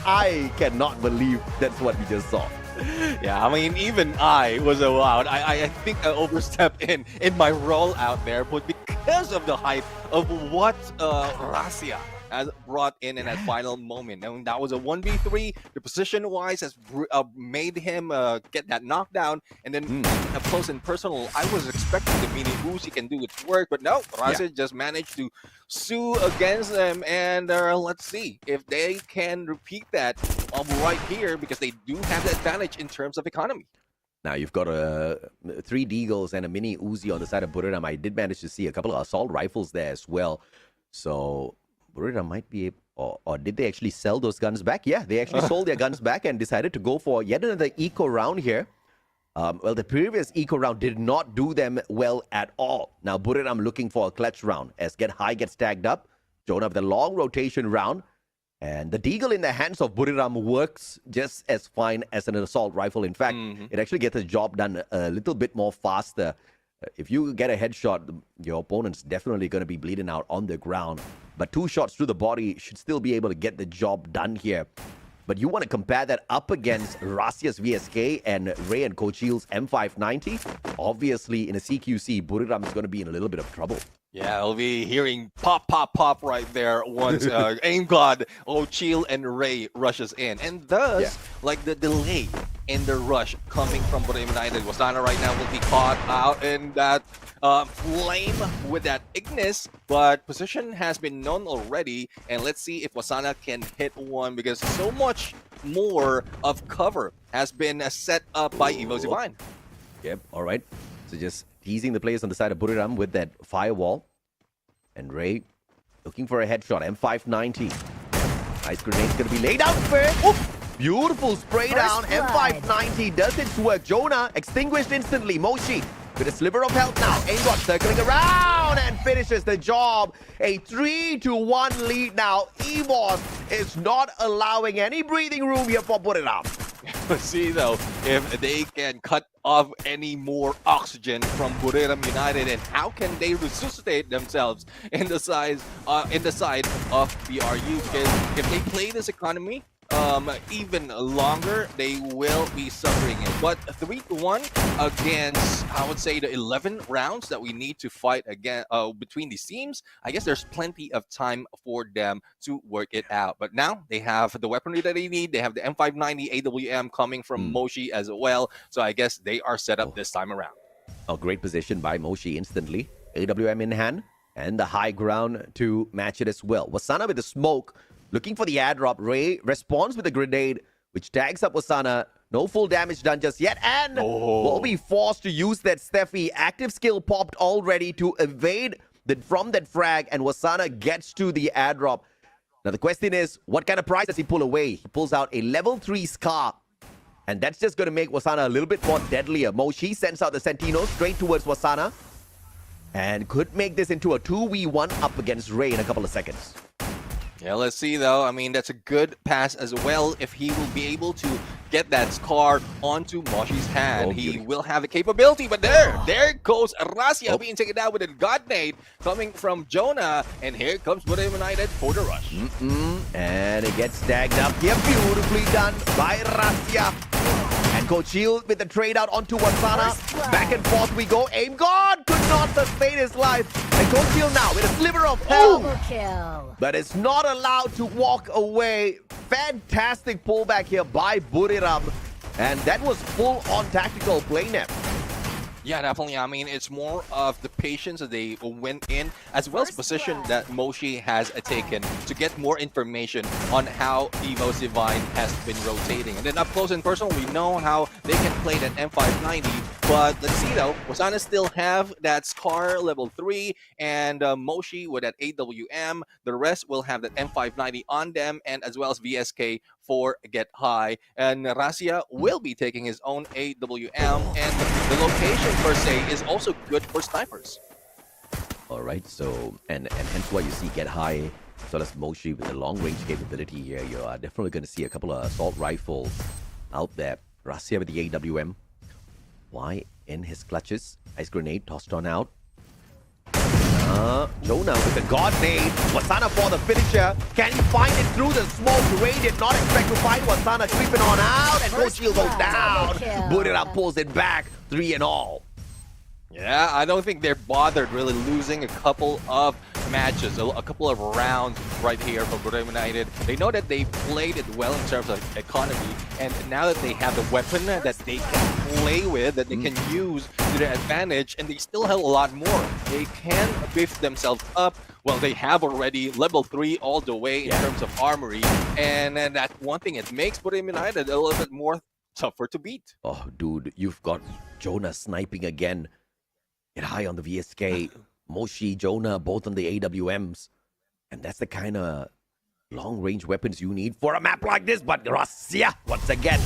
I cannot believe that's what we just saw. Yeah, I mean, even I was allowed. I think I overstepped in my role out there, but because of the hype of what Rasia has brought in that final moment. And that was a 1v3. The position-wise has made him get that knockdown. And then up close and personal, I was expecting the mini Uzi can do its work, but no, Rasia just managed to sue against them. And let's see if they can repeat that right here, because they do have the advantage in terms of economy. Now you've got 3 Deagles and a mini Uzi on the side of Buriram. I did manage to see a couple of assault rifles there as well. So Buriram might be, or did they actually sell those guns back? Yeah, they actually sold their guns back and decided to go for yet another eco round here. Well, the previous eco round did not do them well at all. Now Buriram looking for a clutch round as Get High gets tagged up. Jonah with a long rotation round. And the Deagle in the hands of Buriram works just as fine as an assault rifle. In fact, it actually gets the job done a little bit more faster. If you get a headshot, your opponent's definitely going to be bleeding out on the ground. But 2 shots to the body should still be able to get the job done here. But you want to compare that up against Rasia's VSK and Ray and Kochil's M590. Obviously, in a CQC, Buriram is going to be in a little bit of trouble. Yeah, I'll be hearing pop, pop, pop right there once Aim God, Ochil, and Ray rushes in. And thus, like the delay in the rush coming from Buriram United. Wasana right now will be caught out in that flame with that Ignis, but position has been known already. And let's see if Wasana can hit one, because so much more of cover has been set up by Evo Divine. Yep, all right. So just teasing the players on the side of Buriram with that firewall. And Ray looking for a headshot. M590. Nice grenade's going to be laid out first. Oof. Beautiful spray down. M590 does its work. Jonah extinguished instantly. Moshi with a sliver of health now. Aimbot circling around and finishes the job. A 3-1 lead now. EVOS is not allowing any breathing room here for Buriram. Let's see though if they can cut off any more oxygen from Buriram United, and how can they resuscitate themselves in the side of BRU, because if they play this economy even longer, they will be suffering it. But 3-1 against, I would say, the 11 rounds that we need to fight again between these teams. I guess there's plenty of time for them to work it out. But now they have the weaponry that they need. They have the M590 AWM coming from Moshi as well. So I guess they are set up this time around. A great position by Moshi instantly. AWM in hand and the high ground to match it as well. Wasana with the smoke. Looking for the airdrop. Ray responds with a grenade, which tags up Wasana. No full damage done just yet. And will be forced to use that Steffi. Active skill popped already to evade from that frag. And Wasana gets to the airdrop. Now the question is, what kind of prize does he pull away? He pulls out a level 3 Scar. And that's just going to make Wasana a little bit more deadlier. Moshi sends out the Sentinel straight towards Wasana. And could make this into a 2v1 up against Ray in a couple of seconds. Yeah, let's see though. I mean, that's a good pass as well if he will be able to get that Scar onto Moshi's hand. He will have the capability, but there goes Rasia being taken down with a God Nade coming from Jonah. And here comes Buriram United for the rush. And it gets tagged up here. Beautifully done by Rasia. And Kochil with the trade out onto Wasana. Back and forth we go. Aim God could not sustain his life. And Kochil now with a sliver of health. But it's not allowed to walk away. Fantastic pullback here by Buriram. And that was full on tactical play net. Yeah, definitely. I mean, it's more of the patience that they went in, as well as position that Moshi has taken to get more information on how Evo's Divine has been rotating. And then up close and personal, we know how they can play that M590. But let's see though, Wasana still have that Scar level 3 and Moshi with that AWM. The rest will have that M590 on them, and as well as VSK for Get High. And Rasia will be taking his own AWM, and the location per se is also good for snipers. All right, so and hence why you see Get High as well as Moshi with the long range capability here. You are definitely going to see a couple of assault rifles out there. Rasia with the AWM. Why in his clutches? Ice grenade tossed on out. Jonah with the God Nade. Wasana for the finisher. Can he find it through the smoke? Ray did not expect to find Wasana creeping on out. And Kochil goes down. Buriram pulls it back. 3 and all. Yeah, I don't think they're bothered really losing a couple of matches, a couple of rounds right here for Bermuda United. They know that they played it well in terms of economy, and now that they have the weapon that they can play with, that they can use to their advantage, and they still have a lot more. They can beef themselves up. Well, they have already level 3 all the way in terms of armory, and that's one thing. It makes Bermuda United a little bit more tougher to beat. Oh, dude, you've got Jonah sniping again. Get high on the VSK. Moshi, Jonah, both on the AWMs. And that's the kind of long-range weapons you need for a map like this. But Russia, once again,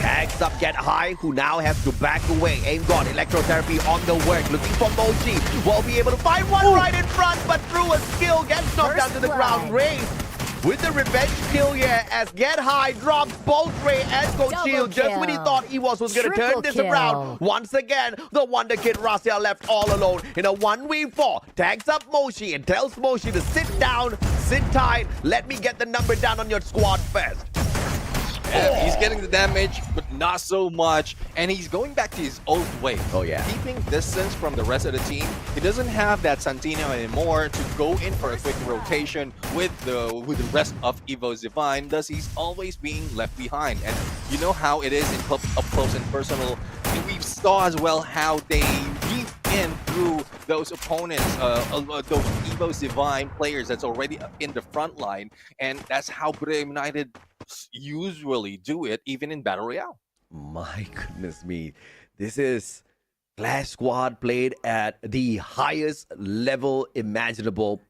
tags up Get High, who now has to back away. Aim God, electrotherapy on the work. Looking for Mochi. Will be able to find one right in front, but through a skill, gets knocked down to the ground. Ray with the revenge kill here as Get High drops both Ray and Cochil just when he thought EWOS was going to turn this around. Once again, the Wonder Kid Russia left all alone in a 1v4. Tags up Moshi and tells Moshi to sit down, sit tight. Let me get the number down on your squad first. Yeah, he's getting the damage, but not so much. And he's going back to his old way. Oh, yeah. Keeping distance from the rest of the team. He doesn't have that Santino anymore to go in for a quick rotation with the rest of Evo's Divine. Thus, he's always being left behind. And you know how it is in up close and personal. And we saw as well how they weave in through those opponents, those Evo's Divine players that's already in the front line. And that's how Bermuda United usually do it, even in Battle Royale. My goodness me. This is Clash Squad played at the highest level imaginable.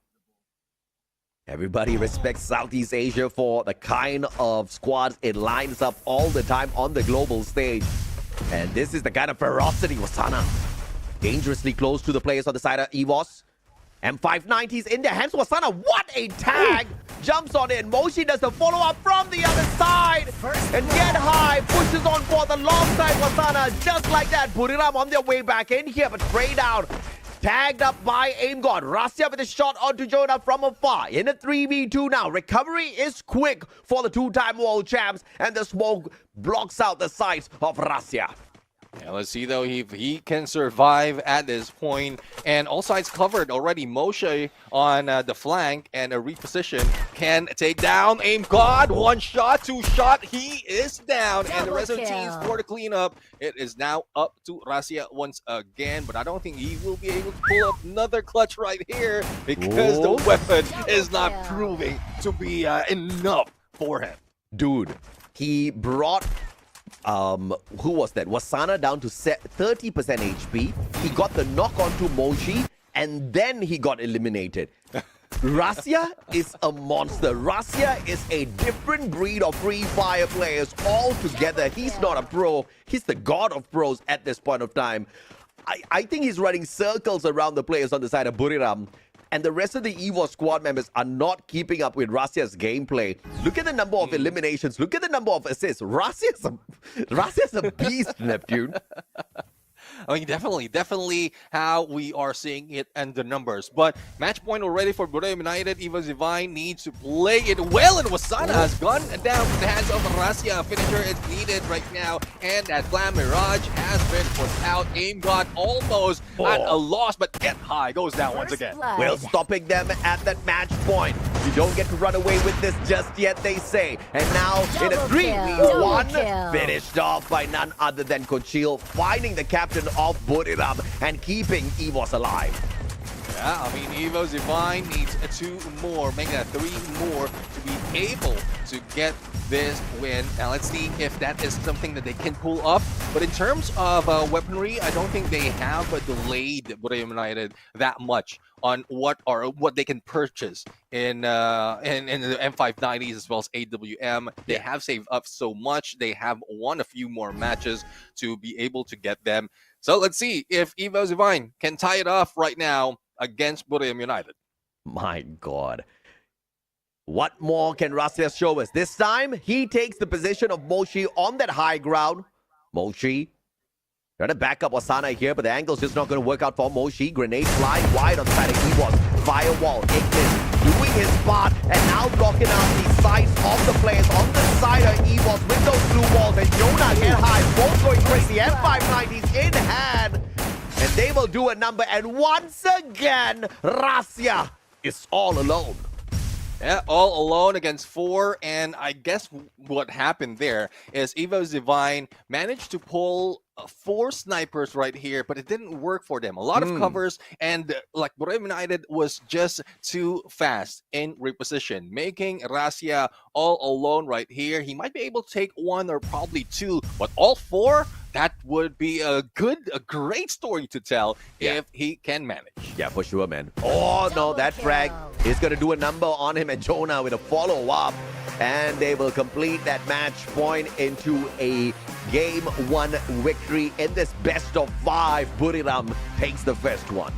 Everybody respects Southeast Asia for the kind of squads it lines up all the time on the global stage. And this is the kind of ferocity. Wasana dangerously close to the players on the side of EWOS. M590s in their hands. Wasana, what a tag! Jumps on in. Moshi does the follow-up from the other side. And Get High pushes on for the long side. Wasana, just like that. Buriram on their way back in here, but Trey down. Tagged up by Aim God. Russia with a shot onto Jonah from afar. In a 3v2 now. Recovery is quick for the two-time world champs. And the smoke blocks out the sights of Russia. Yeah, let's see though if he can survive at this point. And all sides covered already. Moshe on the flank and a reposition can take down Aim God. One shot, two shot. He is down. And the rest of the teams for the cleanup. It is now up to Russia once again. But I don't think he will be able to pull up another clutch right here because the weapon is not proving to be enough for him. Dude, he brought who was that? Wasana down to 30% HP. He got the knock onto Moshi, and then he got eliminated. Russia is a monster. Russia is a different breed of Free Fire players altogether. He's not a pro. He's the god of pros at this point of time. I think he's running circles around the players on the side of Buriram. And the rest of the EVO squad members are not keeping up with Russia's gameplay. Look at the number of eliminations. Look at the number of assists. Russia's a beast, Neptune. I mean, definitely how we are seeing it and the numbers. But match point already for Bermuda United. Evo Divine needs to play it well, and Wasana has gone down to the hands of Russia. Finisher is needed right now, and that Flam Mirage has been put out. Aim God almost at a loss, but Get High goes down once again. Well, stopping them at that match point. You don't get to run away with this just yet, they say. And now in a 3v1, finished off by none other than Cochil, finding the captain of Buriram and keeping EVOS alive. Yeah, I mean, Evo Divine needs 2 more, making it 3 more to be able to get this win. Now let's see if that is something that they can pull up. But in terms of weaponry, I don't think they have delayed Bermuda United that much on what they can purchase in the M590s as well as AWM. They have saved up so much. They have won a few more matches to be able to get them. So let's see if Evo Divine can tie it off right now against Bermuda United. My God. What more can Russia show us? This time, he takes the position of Moshi on that high ground. Moshi trying to back up Wasana here, but the angle's just not going to work out for Moshi. Grenade flying wide on the side of EWOS. Firewall, Ignis doing his part, and now blocking out the sights of the players on the side of EWOS with those blue walls. And Jonah Get High, both going crazy. M590s in hand. And they will do a number. And once again, Russia is all alone. Yeah, all alone against 4, and I guess what happened there is Evo Divine managed to pull 4 snipers right here, but it didn't work for them. A lot of covers, and like Borem United was just too fast in reposition, making Rasia all alone right here. He might be able to take 1 or probably 2, but all 4, that would be a great story to tell if he can manage. Yeah, for sure, man. Oh, no, that frag is going to do a number on him and Jonah with a follow-up. And they will complete that match point into a Game 1 victory in this best of 5. Buriram takes the first one.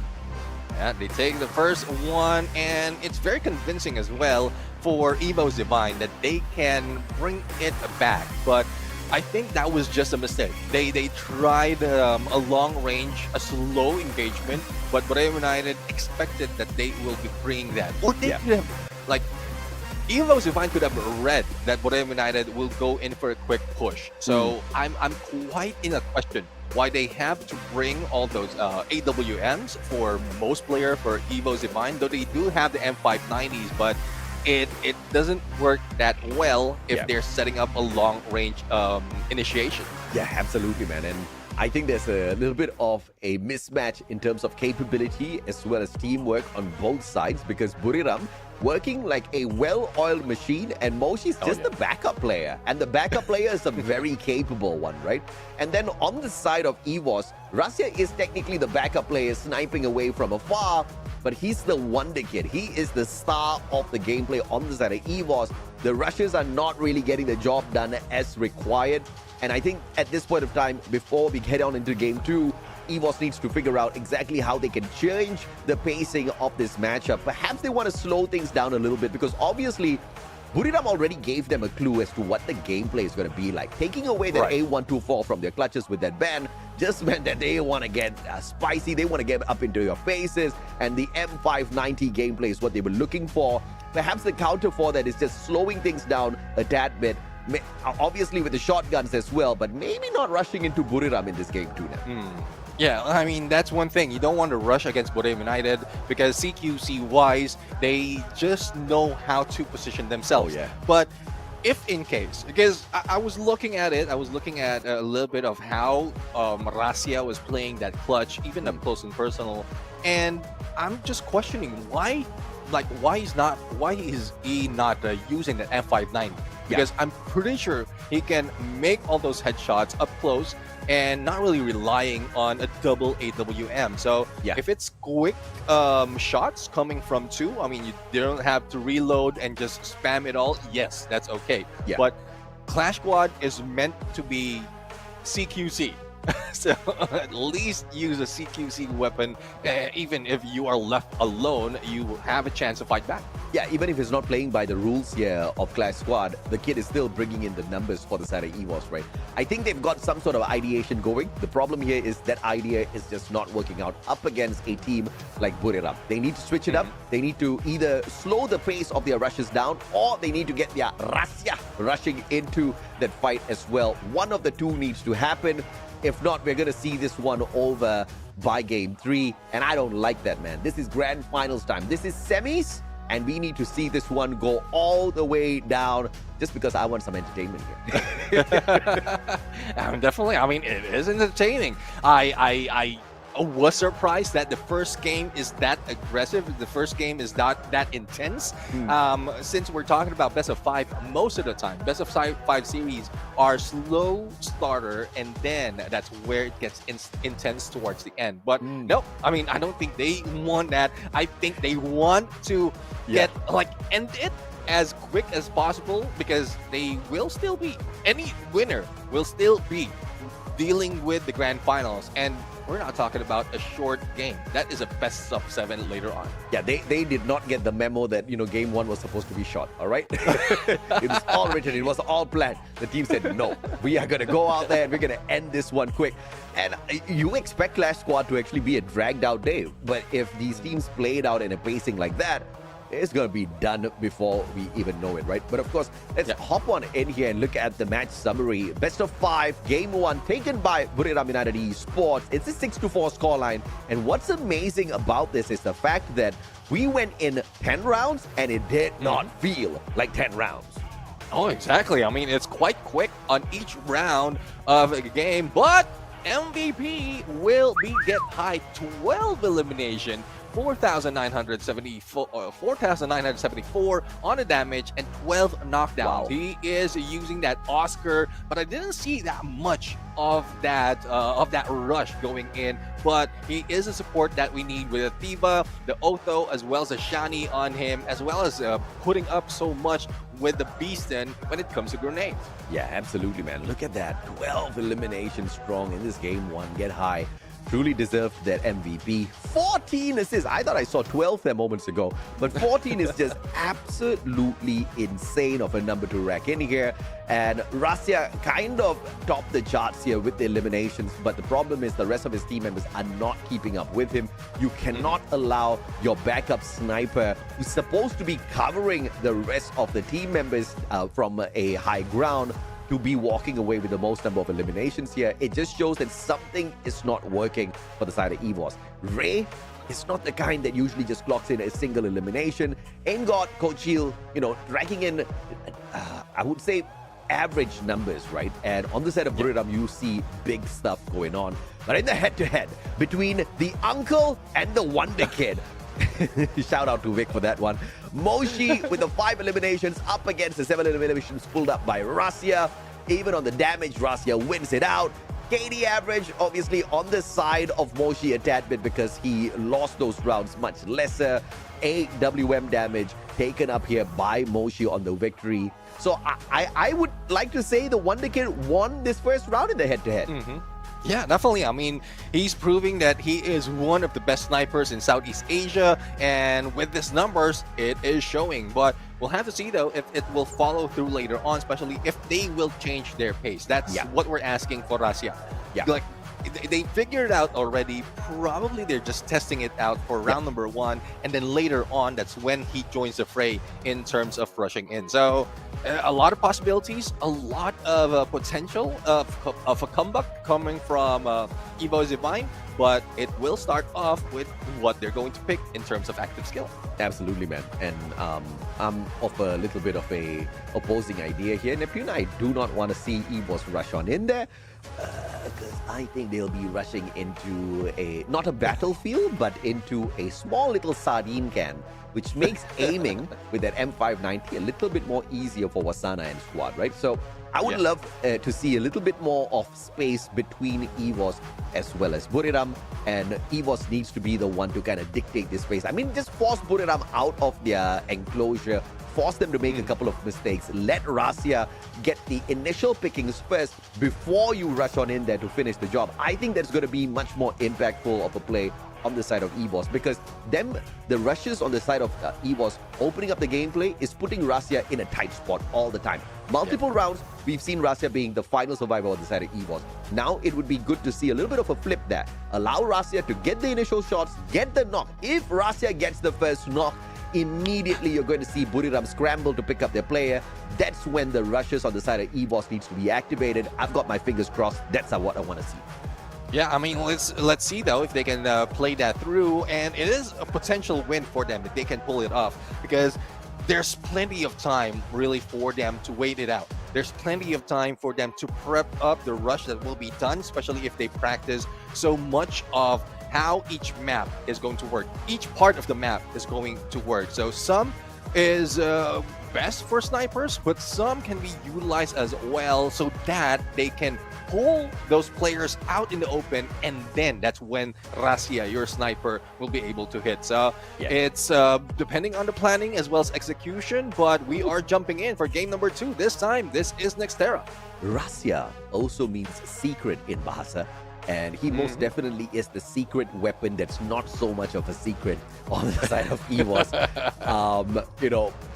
Yeah, they take the first one, and it's very convincing as well for Evo Divine that they can bring it back. But I think that was just a mistake. They tried a long range, a slow engagement, but Borem United expected that they will be bringing that. Or they could have, like, Evo Divine could have read that Borem United will go in for a quick push. So I'm quite in a question why they have to bring all those AWMs for most player for Evo Divine, though they do have the M590s, but it doesn't work that well if they're setting up a long range initiation. Yeah, absolutely, man. And I think there's a little bit of a mismatch in terms of capability as well as teamwork on both sides, because Buriram working like a well-oiled machine and Moshi's just the backup player, and the backup player is a very capable one, right? And then on the side of EVOS, Rasia is technically the backup player sniping away from afar, but he's the wonder kid. He is the star of the gameplay on the side of EVOS. The Russians are not really getting the job done as required, and I think at this point of time, before we head on into Game 2, EVOS needs to figure out exactly how they can change the pacing of this matchup. Perhaps they want to slow things down a little bit, because obviously Buriram already gave them a clue as to what the gameplay is going to be like. Taking away that A124 from their clutches with that ban just meant that they want to get spicy, they want to get up into your faces, and the M590 gameplay is what they were looking for. Perhaps the counter for that is just slowing things down a tad bit, obviously with the shotguns as well, but maybe not rushing into Buriram in this game too now. Yeah, I mean, that's one thing. You don't want to rush against Borem United because CQC-wise, they just know how to position themselves. But if in case, because I was looking at it, I was looking at a little bit of how Rasia was playing that clutch, even up close and personal, and I'm just questioning why is he not using the M590? Because I'm pretty sure he can make all those headshots up close and not really relying on a double AWM. So if it's quick shots coming from 2, I mean, you don't have to reload and just spam it all. Yes, that's okay. But Clash Squad is meant to be CQC. So at least use a CQC weapon. Even if you are left alone, you have a chance to fight back. Yeah, even if he's not playing by the rules here of Clash Squad, the kid is still bringing in the numbers for the side of EVOS, right? I think they've got some sort of ideation going. The problem here is that idea is just not working out up against a team like Buriram. They need to switch it up. They need to either slow the pace of their rushes down, or they need to get their Rasia rushing into that fight as well. One of the two needs to happen. If not, we're going to see this one over by Game 3. And I don't like that, man. This is grand finals time. This is semis. And we need to see this one go all the way down, just because I want some entertainment here. Definitely. I mean, it is entertaining. I was surprised that the first game is that aggressive. The first game is not that intense. Since we're talking about best of 5, most of the time, best of 5 series are slow starter, and then that's where it gets intense towards the end. But no, I mean, I don't think they want that. I think they want to get end it as quick as possible, because they will still be, any winner will still be dealing with the grand finals, and we're not talking about a short game. That is a best of 7 later on. Yeah, they did not get the memo that, Game 1 was supposed to be short, all right? It was all written. It was all planned. The team said, no, we are going to go out there and we're going to end this one quick. And you expect Clash Squad to actually be a dragged out day. But if these teams played out in a pacing like that, it's going to be done before we even know it, right? But of course, let's hop on in here and look at the match summary. Best of 5, game 1, taken by Buriram United Esports. It's a 6-4 scoreline. And what's amazing about this is the fact that we went in 10 rounds and it did not feel like 10 rounds. Oh, exactly. I mean, it's quite quick on each round of a game, but MVP will be get high 12 elimination, 4,974 on the damage and 12 knockdown. Wow. He is using that Oscar, but I didn't see that much of that rush going in. But he is a support that we need with the Thiva, the Otho, as well as the Shani on him, as well as putting up so much with the Beastin when it comes to grenades. Yeah, absolutely, man. Look at that. 12 eliminations strong in this game 1. Get high. Truly deserved that MVP. 14 assists. I thought I saw 12 there moments ago, but 14 is just absolutely insane of a number to rack in here. And Rasya kind of topped the charts here with the eliminations, but the problem is the rest of his team members are not keeping up with him. You cannot allow your backup sniper, who's supposed to be covering the rest of the team members from a high ground, to be walking away with the most number of eliminations here. It just shows that something is not working for the side of EVOS. Ray is not the kind that usually just clocks in a single elimination. Engot, Kochil, dragging in, I would say, average numbers, right? And on the side of Buriram, you see big stuff going on. But in the head-to-head between the uncle and the Wonder Kid, shout out to Vic for that one. Moshi with the 5 eliminations up against the 7 eliminations pulled up by Rasya. Even on the damage, Rasya wins it out. KD average, obviously, on the side of Moshi a tad bit because he lost those rounds much lesser. AWM damage taken up here by Moshi on the victory. So I would like to say the Wonder Kid won this first round in the head-to-head. Yeah, definitely. I mean, he's proving that he is one of the best snipers in Southeast Asia, and with these numbers, it is showing. But we'll have to see, though, if it will follow through later on, especially if they will change their pace. That's what we're asking for Rasya. Yeah. Like, they figured it out already. Probably they're just testing it out for round number 1, and then later on, that's when he joins the fray in terms of rushing in. So a lot of possibilities, a lot of potential of a comeback coming from Evo Zivine, but it will start off with what they're going to pick in terms of active skill. Absolutely, man. And I'm of a little bit of a opposing idea here. Neptune, I do not want to see EVOS rush on in there, because I think they'll be rushing into not a battlefield, but into a small little sardine can, which makes aiming with that M590 a little bit more easier for Wasana and squad, right? So I would love to see a little bit more of space between EVOS as well as Buriram, and EVOS needs to be the one to kind of dictate this space. I mean, just force Buriram out of their enclosure, force them to make a couple of mistakes, let Rasya get the initial pickings first before you rush on in there to finish the job. I think that's going to be much more impactful of a play on the side of EVOS, because the rushes on the side of EVOS opening up the gameplay is putting Rasya in a tight spot all the time. Multiple rounds, we've seen Rasya being the final survivor on the side of EVOS. Now it would be good to see a little bit of a flip there. Allow Rasya to get the initial shots, get the knock. If Rasya gets the first knock, immediately you're going to see Buriram scramble to pick up their player. That's when the rushes on the side of EVOS needs to be activated. I've got my fingers crossed. That's what I want to see. Yeah, I mean, let's see, though, if they can play that through. And it is a potential win for them if they can pull it off, because there's plenty of time, really, for them to wait it out. There's plenty of time for them to prep up the rush that will be done, especially if they practice so much of how each map is going to work. Each part of the map is going to work. So some is best for snipers, but some can be utilized as well so that they can pull those players out in the open, and then that's when Rasya, your sniper, will be able to hit. So it's depending on the planning as well as execution, but we are jumping in for game number 2. This time, this is Nexterra. Rasya also means secret in Bahasa. And he most definitely is the secret weapon that's not so much of a secret on the side of EVOS.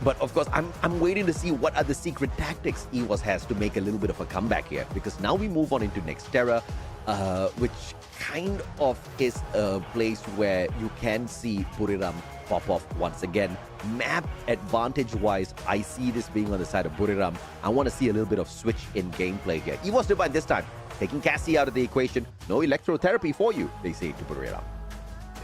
But of course, I'm waiting to see what are the secret tactics EVOS has to make a little bit of a comeback here. Because now we move on into Nexterra. which kind of is a place where you can see Buriram pop off once again. Map advantage-wise, I see this being on the side of Buriram. I want to see a little bit of switch in gameplay here. EVOS Divine this time, taking Cassie out of the equation. No electrotherapy for you, they say to Buriram.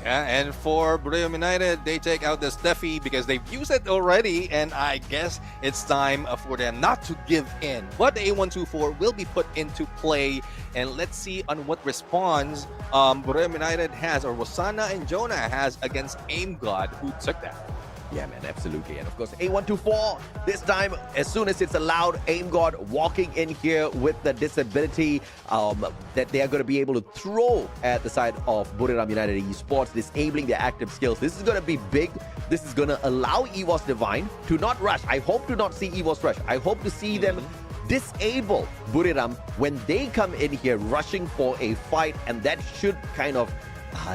Yeah, and for Buriram United, they take out the Steffi because they've used it already, and I guess it's time for them not to give in. But the A124 will be put into play, and let's see on what response Buriram United has, or Wasana and Jonah has against Aim God, who took that. Yeah, man, absolutely. And of course, A124, this time, as soon as it's allowed, Aim God walking in here with the disability that they are going to be able to throw at the side of Buriram United Esports, disabling their active skills. This is going to be big. This is going to allow EVOS Divine to not rush. I hope to not see EVOS rush. I hope to see them disable Buriram when they come in here rushing for a fight, and that should kind of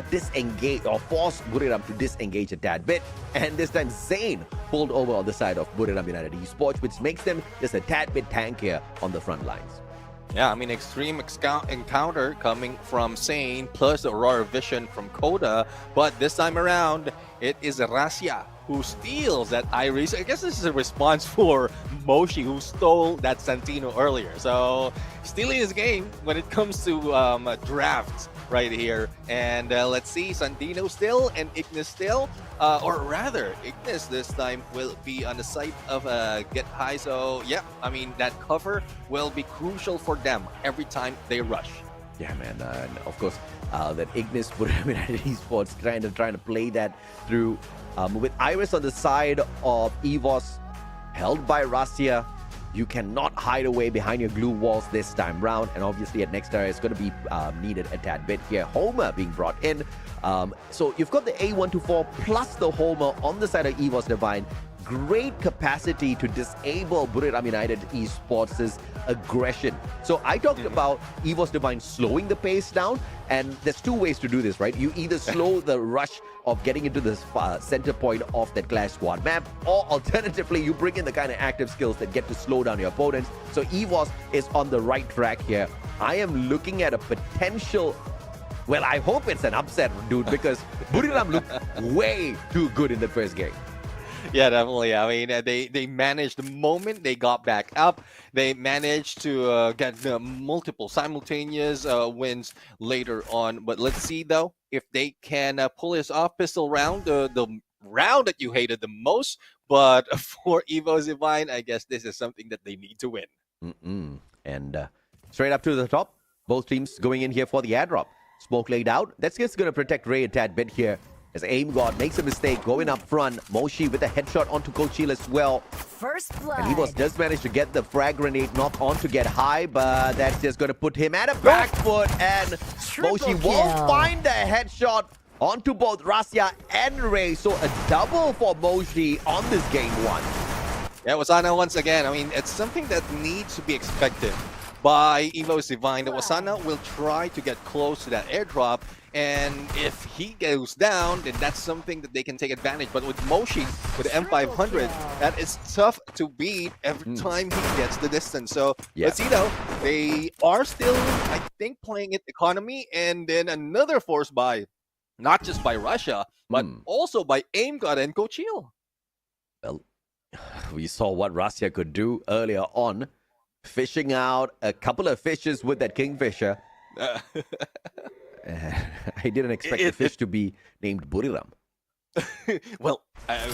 disengage or force Buriram to disengage a tad bit. And this time Zayn pulled over on the side of Buriram United Esports, which makes them just a tad bit tankier on the front lines. Yeah, I mean, extreme encounter coming from Sane plus the Aurora Vision from Koda, but this time around it is Rasia who steals that Iris. I guess this is a response for Moshi, who stole that Santino earlier. So stealing his game when it comes to drafts right here. And let's see, Santino still and Ignis still, or rather Ignis this time will be on the side of Get High. So yeah, I mean, that cover will be crucial for them every time they rush. Yeah, man, and of course that Ignis Buriram United Esports trying to play that through with Iris on the side of EVOS, held by Rasia. You cannot hide away behind your glue walls this time round, and obviously at Nexterra it's going to be needed a tad bit here. Homer being brought in, so you've got the A124 plus the Homer on the side of EVOS Divine. Great capacity to disable Buriram United Esports' aggression. So I talked about EVOS Divine slowing the pace down, and there's two ways to do this, right? You either slow the rush of getting into the center point of that Clash Squad map, or alternatively, you bring in the kind of active skills that get to slow down your opponents. So EVOS is on the right track here. I am looking at a potential, well, I hope it's an upset, dude, because Buriram looked way too good in the first game. Yeah, definitely. I mean, they managed the moment they got back up. They managed to get multiple simultaneous wins later on. But let's see, though, if they can pull this off. Pistol round, the round that you hated the most. But for EVOS Divine, I guess this is something that they need to win. And straight up to the top, both teams going in here for the airdrop. Smoke laid out. That's just going to protect Ray a tad bit here, as Aim God makes a mistake going up front. Moshi with a headshot onto Kochil as well. First blood. And EVOS does manage to get the frag grenade knock on to Get High, but that's just going to put him at a back foot, and Moshi won't find the headshot onto both Rasia and Ray. So a double for Moshi on this game one. Yeah, Wasana once again. I mean, it's something that needs to be expected by EVOS Divine. The Wasana will try to get close to that airdrop, and if he goes down, then that's something that they can take advantage. But with Moshi, with the M500, that is tough to beat every time he gets the distance. So let's see, though. They are still, I think, playing it economy, and then another force by, not just by Russia, but also by Aim God and Kochil. Well, we saw what Rasia could do earlier on, fishing out a couple of fishes with that Kingfisher. I didn't expect the fish to be named Buriram. Well,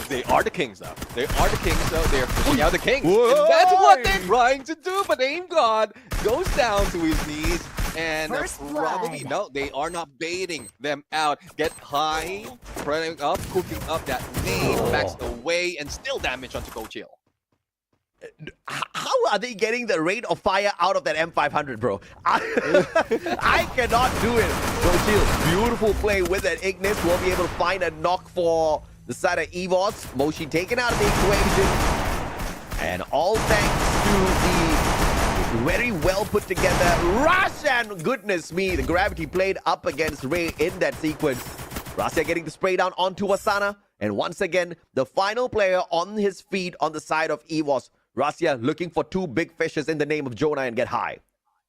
they are the kings, though. They are the kings, though. They're fishing out the kings. And that's what they're trying to do. But Aim God goes down to his knees. And probably, no, they are not baiting them out. Get High, spreading up, cooking up that nade, backs away, and still damage onto Kochil. How are they getting the rate of fire out of that M500, bro? I cannot do it. Kochil, beautiful play with that Ignis. Will be able to find a knock for the side of EVOS. Moshi taken out of the equation. And all thanks to the very well put together rush, and goodness me, the gravity played up against Ray in that sequence. Rasia getting the spray down onto Wasana. And once again, the final player on his feet on the side of EVOS. Rasia looking for two big fishes in the name of Jonah and Get High.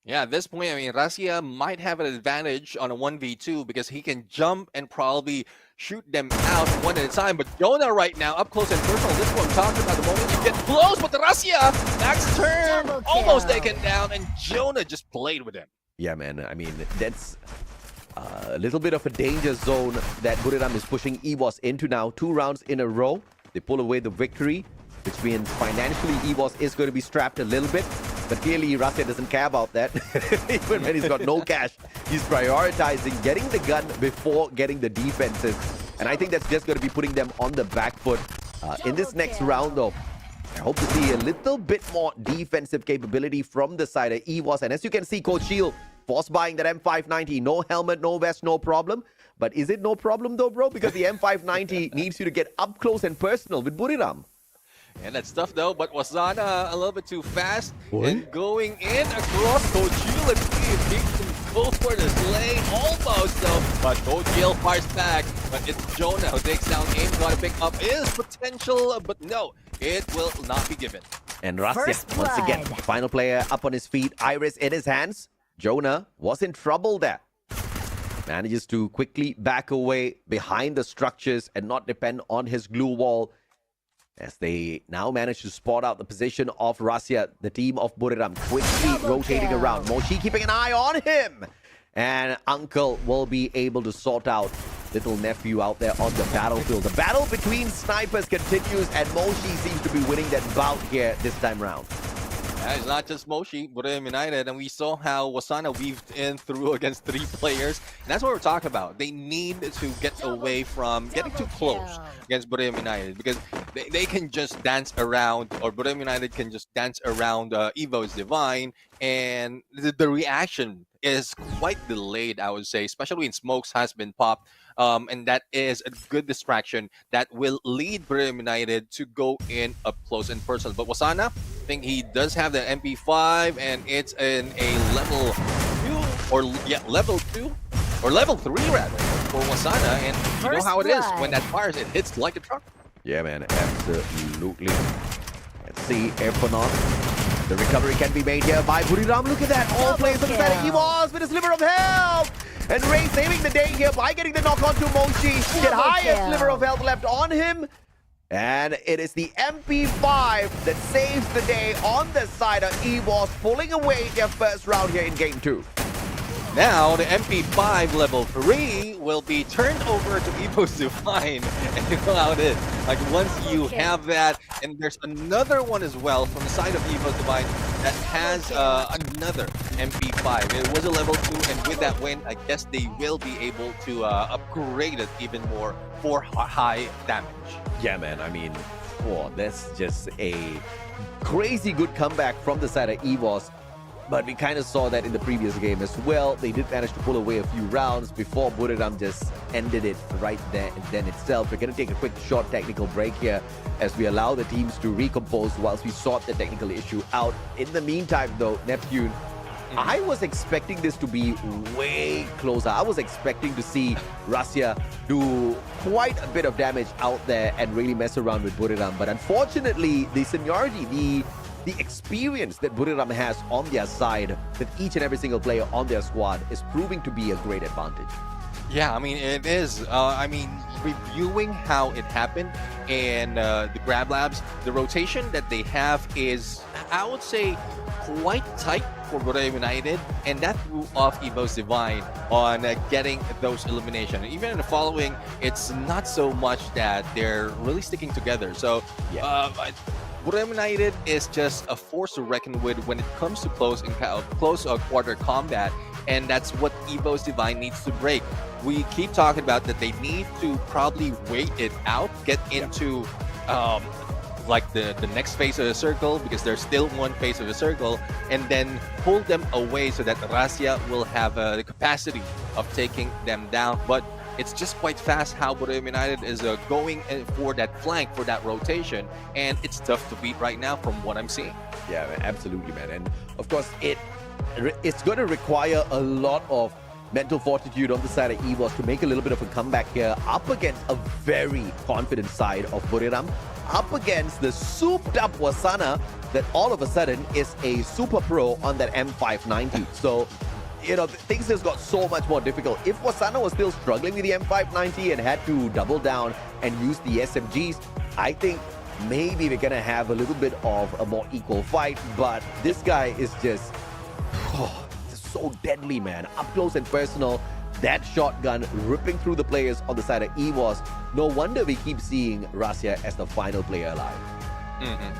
Yeah, at this point, I mean, Razia might have an advantage on a 1v2 because he can jump and probably shoot them out one at a time. But Jonah right now, up close and personal, this is what I'm talking about. The moment you get close, but the Razia, next turn, almost taken down, and Jonah just played with him. Yeah, man. I mean, that's a little bit of a danger zone that Buriram is pushing EVOS into now. 2 rounds in a row. They pull away the victory, which means financially EVOS is going to be strapped a little bit. But clearly, Razia doesn't care about that. Even when he's got no cash, he's prioritizing getting the gun before getting the defenses. And I think that's just going to be putting them on the back foot. In this next round, though, I hope to see a little bit more defensive capability from the side of EVOS. And as you can see, Coach Shield force buying that M590. No helmet, no vest, no problem. But is it no problem, though, bro? Because the M590 needs you to get up close and personal with Buriram. And that's tough though, but Wasana a little bit too fast. And going in across Kojil. Let's see if he can go for the slay. Almost though, but Kojil fires back. But it's Jonah who takes down aim. Gotta pick up his potential, but no, it will not be given. And Razia, once again, final player up on his feet. Iris in his hands. Jonah was in trouble there. Manages to quickly back away behind the structures and not depend on his glue wall. As they now manage to spot out the position of Razia, the team of Buriram quickly rotating around. Moshi keeping an eye on him. And Uncle will be able to sort out little nephew out there on the battlefield. The battle between snipers continues, and Moshi seems to be winning that bout here this time round. Yeah, it's not just Moshi, Buriram United, and we saw how Wasana weaved in through against 3 players. And that's what we're talking about. They need to get away from getting too close against Buriram United because they can just dance around, or Buriram United can just dance around Evo's Divine, and the reaction is quite delayed, I would say, especially when smokes has been popped. And that is a good distraction that will lead Buriram United to go in up close and personal. But Wasana, I think he does have the MP5, and it's in a level 2, or yeah, level 2, or level 3 rather, for Wasana. And you know how it is, when that fires, it hits like a truck. Yeah, man, absolutely. Let's see if or not the recovery can be made here by Buriram. Look at that, all players on the side of EVOS with a sliver of health. And Ray saving the day here by getting the knock on to Moshi. The highest sliver of health left on him. And it is the MP5 that saves the day on the side of EVOS, pulling away their first round here in Game 2. Now, the MP5 level 3 will be turned over to Evo's Divine. And you know how it is. Like, once you have that, and there's another one as well from the side of Evo's Divine that has another MP5. It was a level 2, and with that win, I guess they will be able to upgrade it even more for high damage. Yeah, man, I mean, that's just a crazy good comeback from the side of EVOS. But we kind of saw that in the previous game as well. They did manage to pull away a few rounds before Buriram just ended it right there and then itself. We're going to take a quick short technical break here as we allow the teams to recompose whilst we sort the technical issue out. In the meantime, though, Neptune, I was expecting this to be way closer. I was expecting to see Razia do quite a bit of damage out there and really mess around with Buriram. But unfortunately, the seniority, the experience that Buriram has on their side with each and every single player on their squad is proving to be a great advantage. Yeah, I mean, it is. I mean, reviewing how it happened in the Grab Labs, the rotation that they have is, I would say, quite tight for Buriram United, and that threw off Evo's Divine on getting those eliminations. Even in the following, it's not so much that they're really sticking together. So, Buriram United is just a force to reckon with when it comes to close quarter combat, and that's what Evo's Divine needs to break. We keep talking about that they need to probably wait it out, get into like the next phase of the circle, because there's still one phase of the circle, and then pull them away so that Razia will have the capacity of taking them down. But it's just quite fast how Buriram United is going for that flank, for that rotation, and it's tough to beat right now from what I'm seeing. Yeah, man, absolutely, man. And of course, it's going to require a lot of mental fortitude on the side of EVOS to make a little bit of a comeback here up against a very confident side of Buriram. up against the souped-up Wasana that all of a sudden is a super pro on that M590. So, you know, things just got so much more difficult. If Wasana was still struggling with the M590 and had to double down and use the SMGs, I think maybe we're gonna have a little bit of a more equal fight. But this guy is just so deadly, man. Up close and personal. That shotgun ripping through the players on the side of EVOS. No wonder we keep seeing Russia as the final player alive.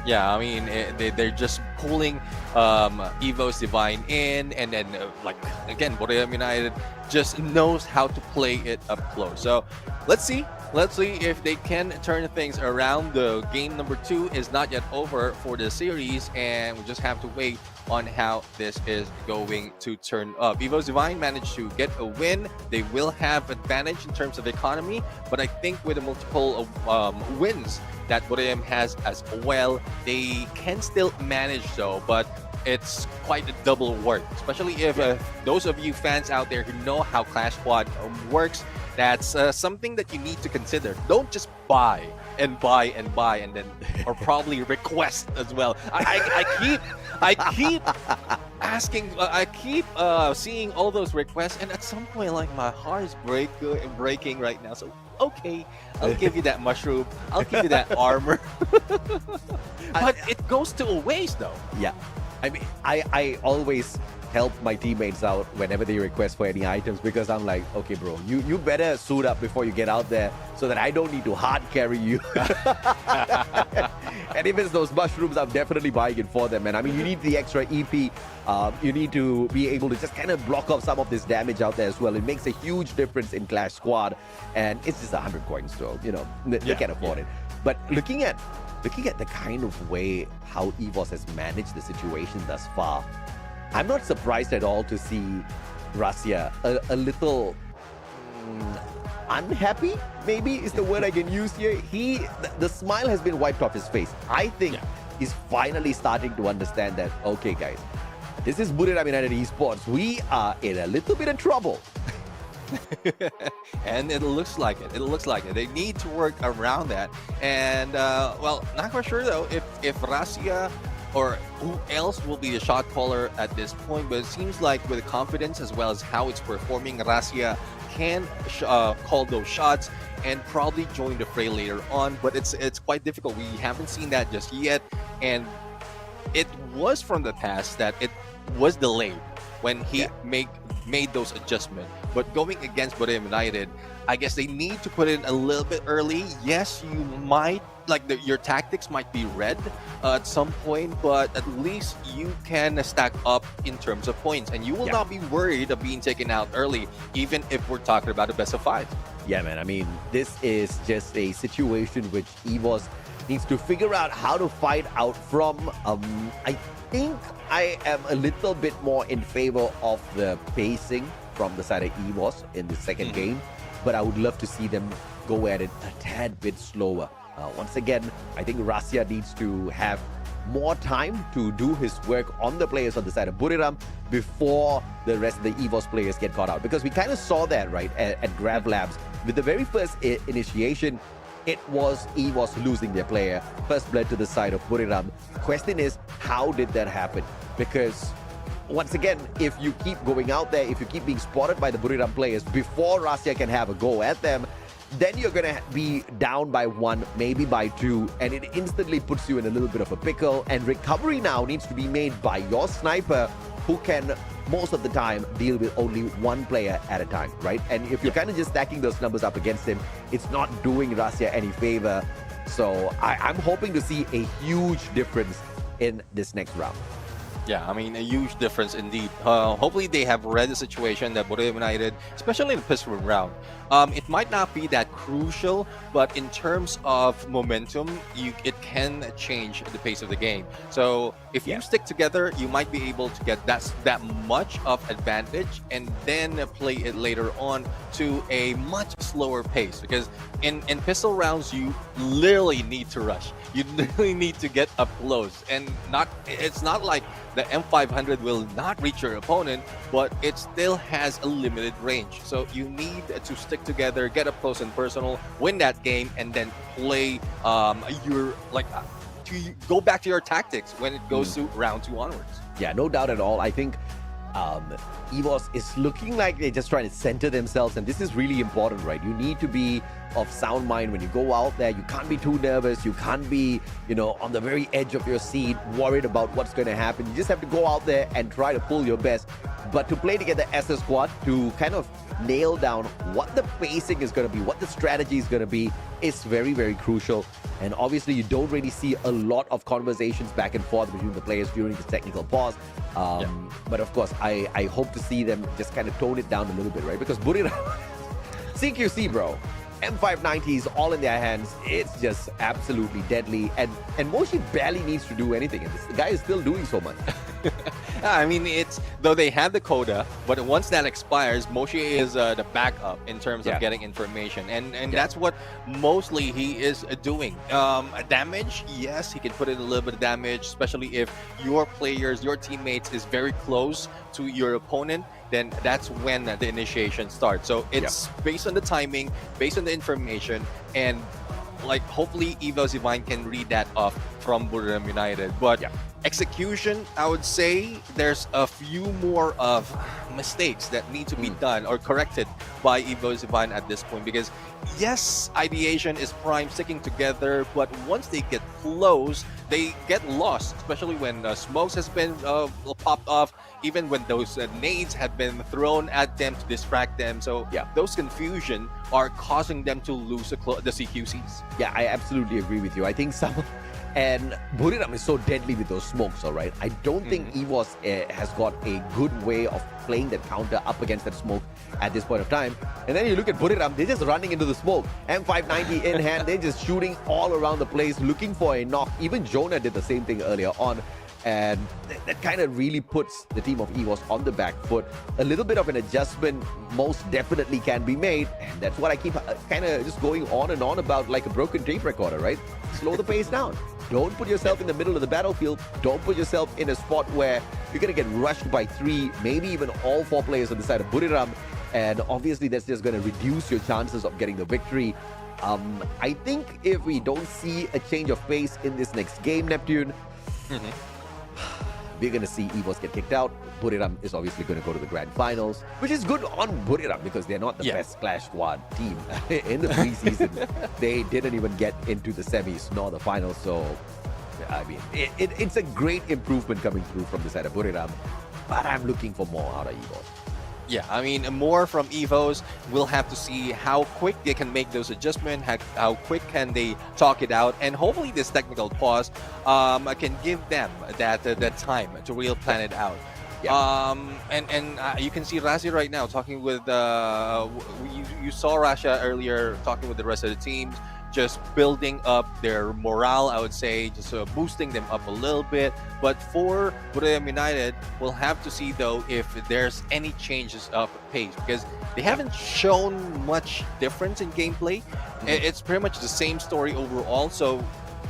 Yeah, I mean, they're just pulling Evo's Divine in, and then, like, again, Borneo United just knows how to play it up close. So, let's see. Let's see if they can turn things around. The game number 2 is not yet over for the series, and we just have to wait on how this is going to turn up. Evo's Divine managed to get a win. They will have advantage in terms of economy, but I think with the multiple wins that Borneo has as well, they can still manage though, but it's quite a double work, especially if those of you fans out there who know how Clash Squad works. That's something that you need to consider. Don't just buy and buy and buy, and then, or probably request as well. I keep asking, I keep seeing all those requests, and at some point, like, my heart is breaking right now. So okay, I'll give you that mushroom. I'll give you that armor. But it goes to a waste, though. Yeah, I mean, I always help my teammates out whenever they request for any items, because I'm like, okay, bro, you better suit up before you get out there so that I don't need to hard carry you. And if it's those mushrooms, I'm definitely buying it for them, man. I mean, you need the extra EP. You need to be able to just kind of block off some of this damage out there as well. It makes a huge difference in Clash Squad, and it's just 100 coins, so, you know, they can afford it. But looking at the kind of way how EVOS has managed the situation thus far, I'm not surprised at all to see Russia a little unhappy, maybe is the word I can use here. The smile has been wiped off his face. I think he's finally starting to understand that, okay, guys, this is Bermuda United Esports. We are in a little bit of trouble. And it looks like it. It looks like it. They need to work around that. And, well, not quite sure, though, if Russia or who else will be the shot caller at this point, but it seems like with the confidence as well as how it's performing, Russia can call those shots and probably join the fray later on. But it's quite difficult. We haven't seen that just yet, and it was from the past that it was delayed when he made those adjustments. But going against Borneo United, I guess they need to put in a little bit early. Yes, you might, like, your tactics might be read at some point, but at least you can stack up in terms of points, and you will not be worried of being taken out early, even if we're talking about a best of 5. Yeah, man. I mean, this is just a situation which EVOS needs to figure out how to fight out from. I think I am a little bit more in favor of the pacing from the side of EVOS in the second game, but I would love to see them go at it a tad bit slower. Once again, I think Russia needs to have more time to do his work on the players on the side of Buriram before the rest of the EVOS players get caught out. Because we kind of saw that, right, at Grav Labs. With the very first initiation, it was EVOS losing their player. First blood to the side of Buriram. Question is, how did that happen? Because once again, if you keep going out there, if you keep being spotted by the Buriram players before Russia can have a go at them, then you're going to be down by 1, maybe by 2, and it instantly puts you in a little bit of a pickle. And recovery now needs to be made by your sniper, who can most of the time deal with only 1 player at a time, right? And if you're kind of just stacking those numbers up against him, it's not doing Russia any favor. So I'm hoping to see a huge difference in this next round. Yeah, I mean, a huge difference indeed. Hopefully they have read the situation that Borneo United, especially in the pistol round. It might not be that crucial, but in terms of momentum, it can change the pace of the game. So if you stick together, you might be able to get that much of advantage, and then play it later on to a much slower pace. Because in pistol rounds, you literally need to rush. You literally need to get up close, and it's not like the M500 will not reach your opponent, but it still has a limited range. So you need to stick together, get up close and personal, win that game, and then play your to go back to your tactics when it goes to round 2 onwards. Yeah, no doubt at all. I think EVOS is looking like they're just trying to center themselves, and this is really important, right? You need to be of sound mind when you go out there. You can't be too nervous. You can't be, on the very edge of your seat, worried about what's going to happen. You just have to go out there and try to pull your best. But to play together as a squad, to kind of nail down what the pacing is going to be, what the strategy is going to be, is very, very crucial. And obviously, you don't really see a lot of conversations back and forth between the players during this technical pause. But of course, I hope to see them just kind of tone it down a little bit, right? Because Buriram, CQC, bro, M590s all in their hands. It's just absolutely deadly. And Moshi barely needs to do anything. And this guy is still doing so much. I mean, though they have the coda, but once that expires, Moshi is the backup in terms of getting information, and that's what mostly he is doing. Damage, yes, he can put in a little bit of damage, especially if your players, your teammates is very close to your opponent. Then that's when the initiation starts. So it's based on the timing, based on the information, and hopefully EVOS Divine can read that off from Buriram United. But execution, I would say there's a few more of mistakes that need to be done or corrected by EVOS Divine at this point, because yes, ideation is prime sticking together, but once they get close, they get lost, especially when smokes has been popped off, even when those nades have been thrown at them to distract them. So those confusion are causing them to lose the CQCs. Yeah, I absolutely agree with you. I think and Buriram is so deadly with those smokes, all right? I don't think EVOS has got a good way of playing that counter up against that smoke at this point of time. And then you look at Buriram, they're just running into the smoke. M590 in hand, they're just shooting all around the place, looking for a knock. Even Jonah did the same thing earlier on. And that kind of really puts the team of EVOS on the back foot. A little bit of an adjustment most definitely can be made. And that's what I keep kind of just going on and on about, like a broken tape recorder, right? Slow the pace down. Don't put yourself in the middle of the battlefield. Don't put yourself in a spot where you're going to get rushed by 3, maybe even all 4 players on the side of Buriram. And obviously, that's just going to reduce your chances of getting the victory. I think if we don't see a change of pace in this next game, Neptune, we're going to see EVOS get kicked out. Buriram is obviously going to go to the grand finals, which is good on Buriram because they're not the best Clash Squad team in the preseason. They didn't even get into the semis nor the finals. So, I mean, it's a great improvement coming through from the side of Buriram, but I'm looking for more out of EVOS. Yeah, I mean, more from EVOS. We'll have to see how quick they can make those adjustments, how quick can they talk it out, and hopefully this technical pause can give them that time to really plan it out. And you can see Razi right now talking with you saw Rasha earlier talking with the rest of the teams, just building up their morale, I would say, just boosting them up a little bit. But for Buriram United, we'll have to see though if there's any changes of pace, because they haven't shown much difference in gameplay. It's pretty much the same story overall. So,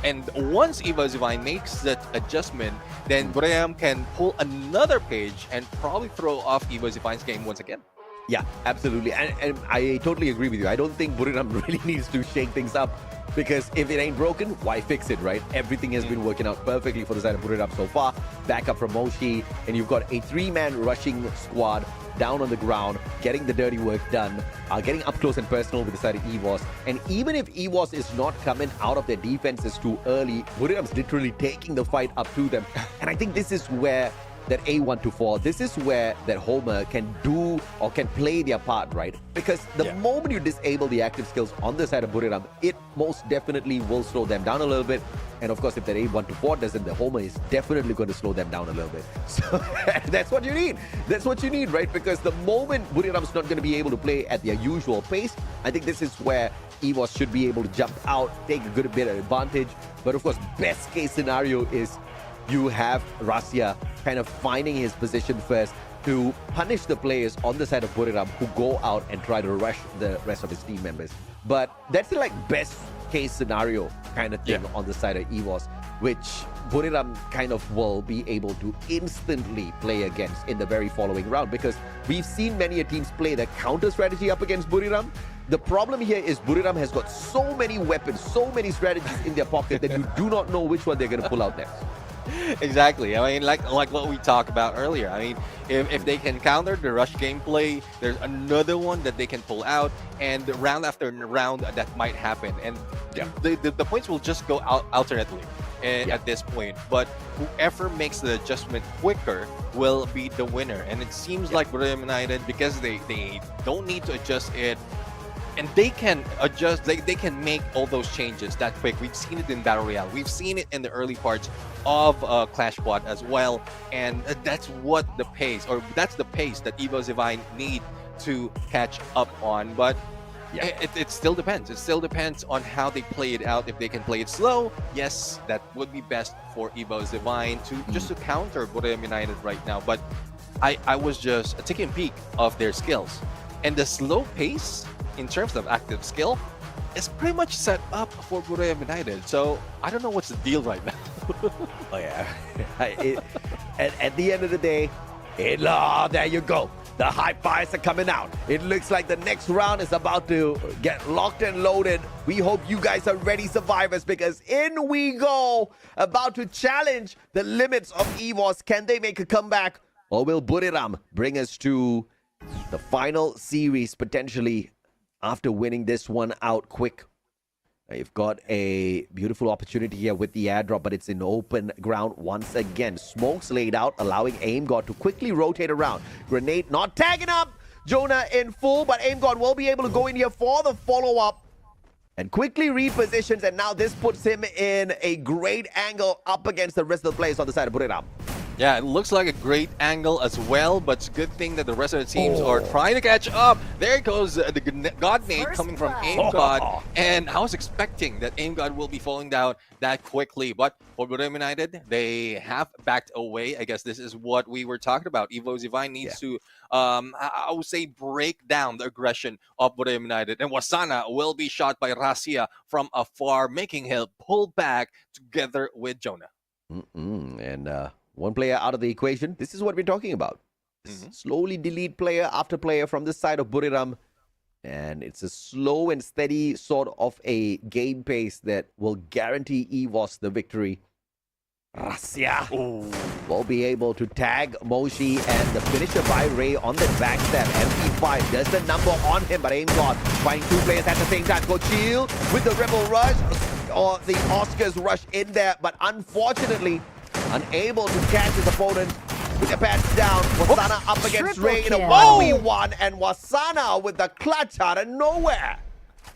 and once EVOS Divine makes that adjustment, then Buriram can pull another page and probably throw off EVOS Divine's game once again. Yeah, absolutely. And I totally agree with you. I don't think Buriram really needs to shake things up, because if it ain't broken, why fix it, right? Everything has been working out perfectly for the side of Buriram so far. Backup from Moshi, and you've got a 3-man rushing squad down on the ground, getting the dirty work done, getting up close and personal with the side of EVOS. And even if EVOS is not coming out of their defenses too early, Buriram's literally taking the fight up to them. And I think this is where that A124, this is where that Homer can do or can play their part, right? Because the moment you disable the active skills on the side of Buriram, it most definitely will slow them down a little bit. And of course, if that A124 doesn't, the Homer is definitely going to slow them down a little bit. So that's what you need. That's what you need, right? Because the moment Buriram's not going to be able to play at their usual pace, I think this is where EVOS should be able to jump out, take a good bit of advantage. But of course, best case scenario is you have Rasya kind of finding his position first to punish the players on the side of Buriram who go out and try to rush the rest of his team members. But that's the best case scenario kind of thing on the side of EVOS, which Buriram kind of will be able to instantly play against in the very following round, because we've seen many teams play the counter strategy up against Buriram. The problem here is Buriram has got so many weapons, so many strategies in their pocket that you do not know which one they're going to pull out next. Exactly. I mean, like what we talked about earlier. I mean, if they can counter the rush gameplay, there's another one that they can pull out, and round after round that might happen. And the points will just go out alternately at this point. But whoever makes the adjustment quicker will be the winner. And it seems like Buriram United, because they don't need to adjust it, and they can adjust, they can make all those changes that quick. We've seen it in Battle Royale. We've seen it in the early parts of Clash Squad as well. And that's what the pace, or that's the pace that Evo Zivine need to catch up on. But it still depends. It still depends on how they play it out. If they can play it slow, yes, that would be best for Evo Zivine to just to counter Buriram United right now. But I was just taking a peek of their skills. And the slow pace in terms of active skill is pretty much set up for Buriram United. So I don't know what's the deal right now. Oh yeah. At the end of the day, there you go. The high fives are coming out. It looks like the next round is about to get locked and loaded. We hope you guys are ready, survivors, because in we go. About to challenge the limits of EVOS. Can they make a comeback? Or will Buriram bring us to the final series potentially after winning this one out quick? You've got a beautiful opportunity here with the airdrop, but it's in open ground once again. Smokes laid out, allowing AimGod to quickly rotate around. Grenade not tagging up Jonah in full, but AimGod will be able to go in here for the follow-up and quickly repositions, and now this puts him in a great angle up against the rest of the players on the side of Buriram. Yeah, it looks like a great angle as well, but it's a good thing that the rest of the teams are trying to catch up. There goes the God Nade coming from AimGod, and I was expecting that AimGod will be falling down that quickly, but for Buriram United, they have backed away. I guess this is what we were talking about. Evo Zivine needs to, I would say, break down the aggression of Buriram United, and Wasana will be shot by Rasia from afar, making him pull back together with Jonah. One player out of the equation. This is what we're talking about. Slowly delete player after player from this side of Buriram. And it's a slow and steady sort of a game pace that will guarantee EVOS the victory. Rasia will be able to tag Moshi, and the finisher by Ray on the backstab. MP5 does the number on him, but AimGod finding two players at the same time. Go chill with the Rebel Rush, or the Oscars rush in there, but unfortunately unable to catch his opponent with the pants down. Wasana up against Ray in a 1v1, and Wasana with the clutch out of nowhere.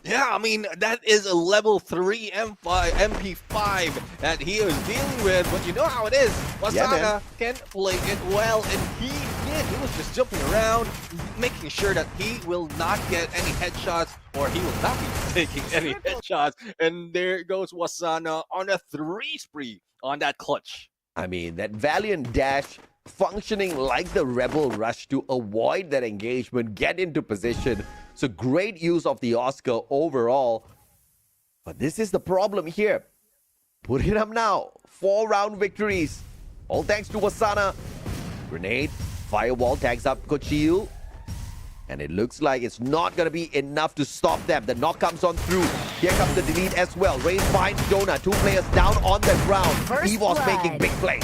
Yeah, I mean, that is a level 3 MP5 that he is dealing with, but you know how it is. Wasana can play it well, and he did. He was just jumping around, making sure that he will not get any headshots, or he will not be taking any headshots. And there goes Wasana on a 3 spree on that clutch. I mean, that valiant dash functioning like the Rebel Rush to avoid that engagement, get into position. So great use of the Oscar overall. But this is the problem here. Buriram now, 4-round victories. All thanks to Wasana. Grenade, firewall tags up Kochil. And it looks like it's not going to be enough to stop them. The knock comes on through. Here comes the delete as well. Ray finds Jonah. 2 players down on the ground. EVOS making big plays.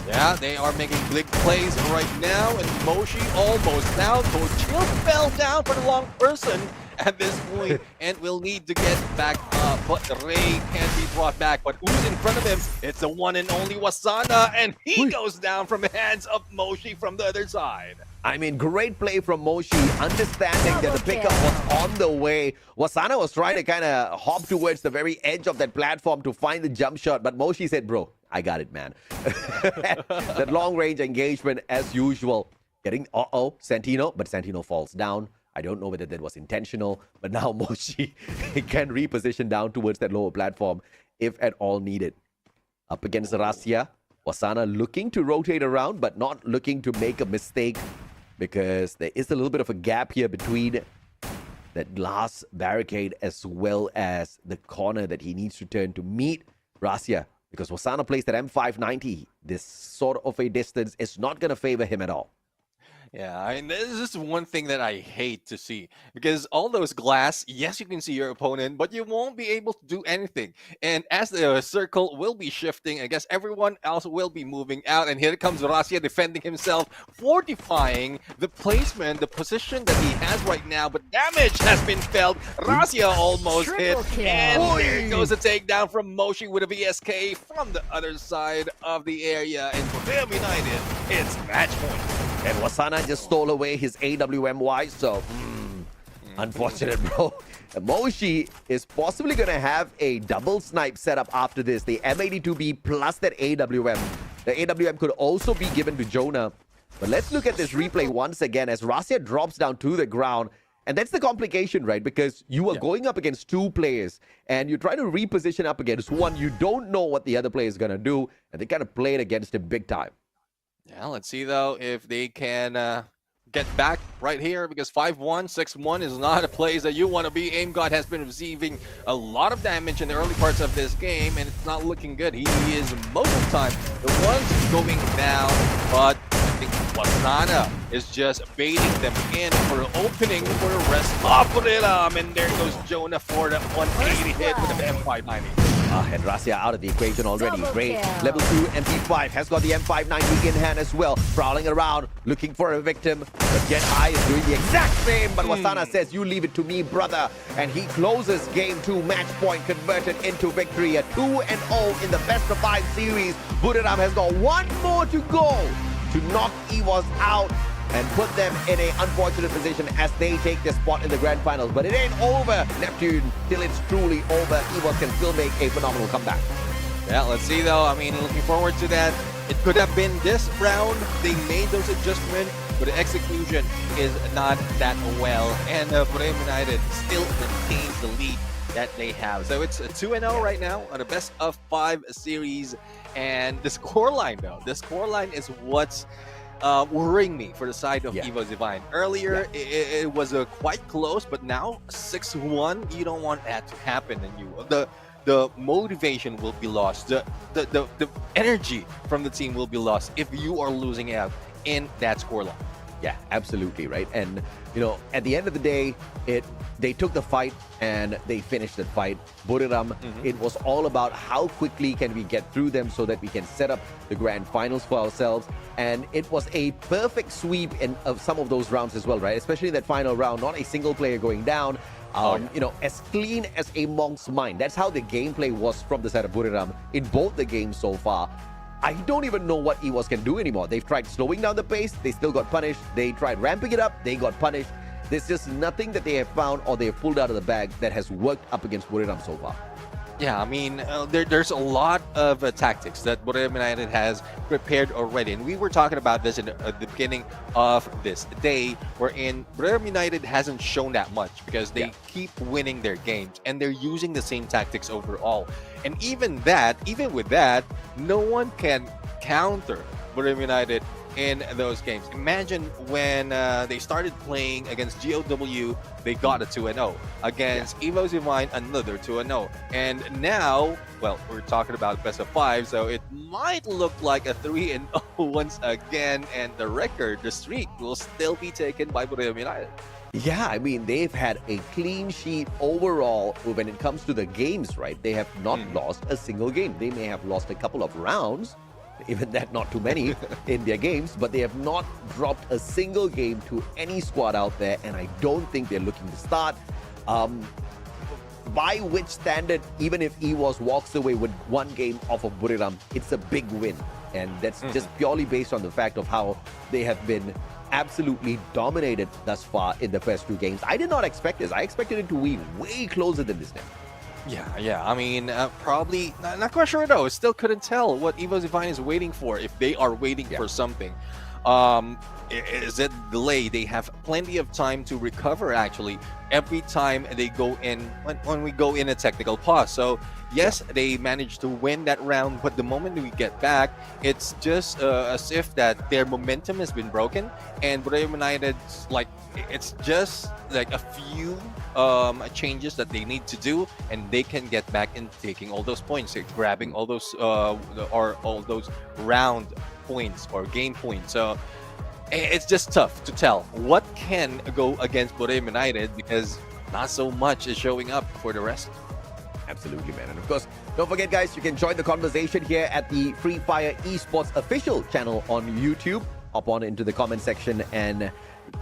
Yeah, they are making big plays right now. And Moshi almost down. Kochil fell down for the long person at this point and will need to get back up. But Ray can be brought back. But who's in front of him? It's the one and only Wasana. And he goes down from the hands of Moshi from the other side. I mean, great play from Moshi, understanding that the pickup was on the way. Wasana was trying to kind of hop towards the very edge of that platform to find the jump shot, but Moshi said, bro, I got it, man. That long-range engagement, as usual. Getting, Santino, but Santino falls down. I don't know whether that was intentional, but now Moshi can reposition down towards that lower platform if at all needed. Up against Rasia, Wasana looking to rotate around, but not looking to make a mistake, because there is a little bit of a gap here between that last barricade as well as the corner that he needs to turn to meet Rasia. because Wasana plays that M590. This sort of a distance is not going to favor him at all. Yeah, I mean, this is one thing that I hate to see because all those glass, yes, you can see your opponent, but you won't be able to do anything. And as the circle will be shifting, I guess everyone else will be moving out. And here comes Razia defending himself, fortifying the placement, the position that he has right now. But damage has been felt. Razia almost hit. And there goes a takedown from Moshi with a VSK from the other side of the area. And for them United, it's match point. And Wasana just stole away his AWMY, so unfortunate, bro. Moshi is possibly going to have a double snipe setup after this. The M82B plus that AWM. The AWM could also be given to Jonah. But let's look at this replay once again as Razia drops down to the ground. And that's the complication, right? Because you are going up against two players and you try to reposition up against one. You don't know what the other player is going to do. And they kind of played against him big time. Yeah, let's see though if they can get back right here, because 5-1, 6-1 is not a place that you want to be. Aim God has been receiving a lot of damage in the early parts of this game, and it's not looking good. He is most of the time the ones going down, but I think Wasana is just baiting them in for an opening for the rest of Buriram. And there goes Jonah for the 180 hit with the M590. And Razia out of the equation already. Great. Level 2 MP5 has got the M590 in hand as well. Prowling around, looking for a victim. But Get High is doing the exact same. But Wasana says, you leave it to me, brother. And he closes game 2. Match point converted into victory. A 2-0 in the best of 5 series. Buriram has got one more to go to knock EVOS out and put them in an unfortunate position as they take their spot in the grand finals. But it ain't over, Neptune, till it's truly over. EVOS can still make a phenomenal comeback. Yeah, let's see though. I mean, looking forward to that. It could have been this round. They made those adjustments, but the execution is not that well. And Buriram United still retains the lead that they have. So it's a 2-0 right now on the best of 5 series. And the scoreline though, the scoreline is what's worrying me for the side of EVOS Divine. Earlier, it was quite close, but now 6-1. You don't want that to happen, and the motivation will be lost. The energy from the team will be lost if you are losing out in that scoreline. Yeah, absolutely, right? And, you know, at the end of the day, they took the fight and they finished the fight. Buriram, it was all about how quickly can we get through them so that we can set up the grand finals for ourselves. And it was a perfect sweep of some of those rounds as well, right? Especially in that final round, not a single player going down. You know, as clean as a monk's mind. That's how the gameplay was from the side of Buriram in both the games so far. I don't even know what EVOS can do anymore. They've tried slowing down the pace, they still got punished. They tried ramping it up, they got punished. There's just nothing that they have found or they have pulled out of the bag that has worked up against Buriram so far. Yeah, I mean, there's a lot of tactics that Buriram United has prepared already. And we were talking about this in the beginning of this day, wherein Buriram United hasn't shown that much because they keep winning their games and they're using the same tactics overall. And even with that, no one can counter Buriram United in those games. Imagine when they started playing against GOW, they got a 2-0. Against EVOS Divine, another 2-0. And now, well, we're talking about best of 5, so it might look like a 3-0 once again, and the record, the streak, will still be taken by Buriram United. Yeah, I mean, they've had a clean sheet overall when it comes to the games, right? They have not lost a single game. They may have lost a couple of rounds, even that not too many in their games, but they have not dropped a single game to any squad out there, and I don't think they're looking to start. By which standard, even if EVOS walks away with one game off of Buriram, it's a big win. And that's just purely based on the fact of how they have been absolutely dominated thus far in the first 2 games. I did not expect this. I expected it to be way closer than this now. Yeah. I mean, probably not quite sure though. Still couldn't tell what EVOS Divine is waiting for, if they are waiting for something. Is it delay? They have plenty of time to recover actually every time they go in when we go in a technical pause. So yes, they managed to win that round, but the moment we get back, it's just as if that their momentum has been broken, and Buriram United's like it's just like a few changes that they need to do, and they can get back into taking all those points, grabbing all those or all those round points or game points. So it's just tough to tell what can go against Borem United because not so much is showing up for the rest. Absolutely, man. And of course, don't forget, guys, you can join the conversation here at the Free Fire Esports official channel on YouTube. Hop on into the comment section and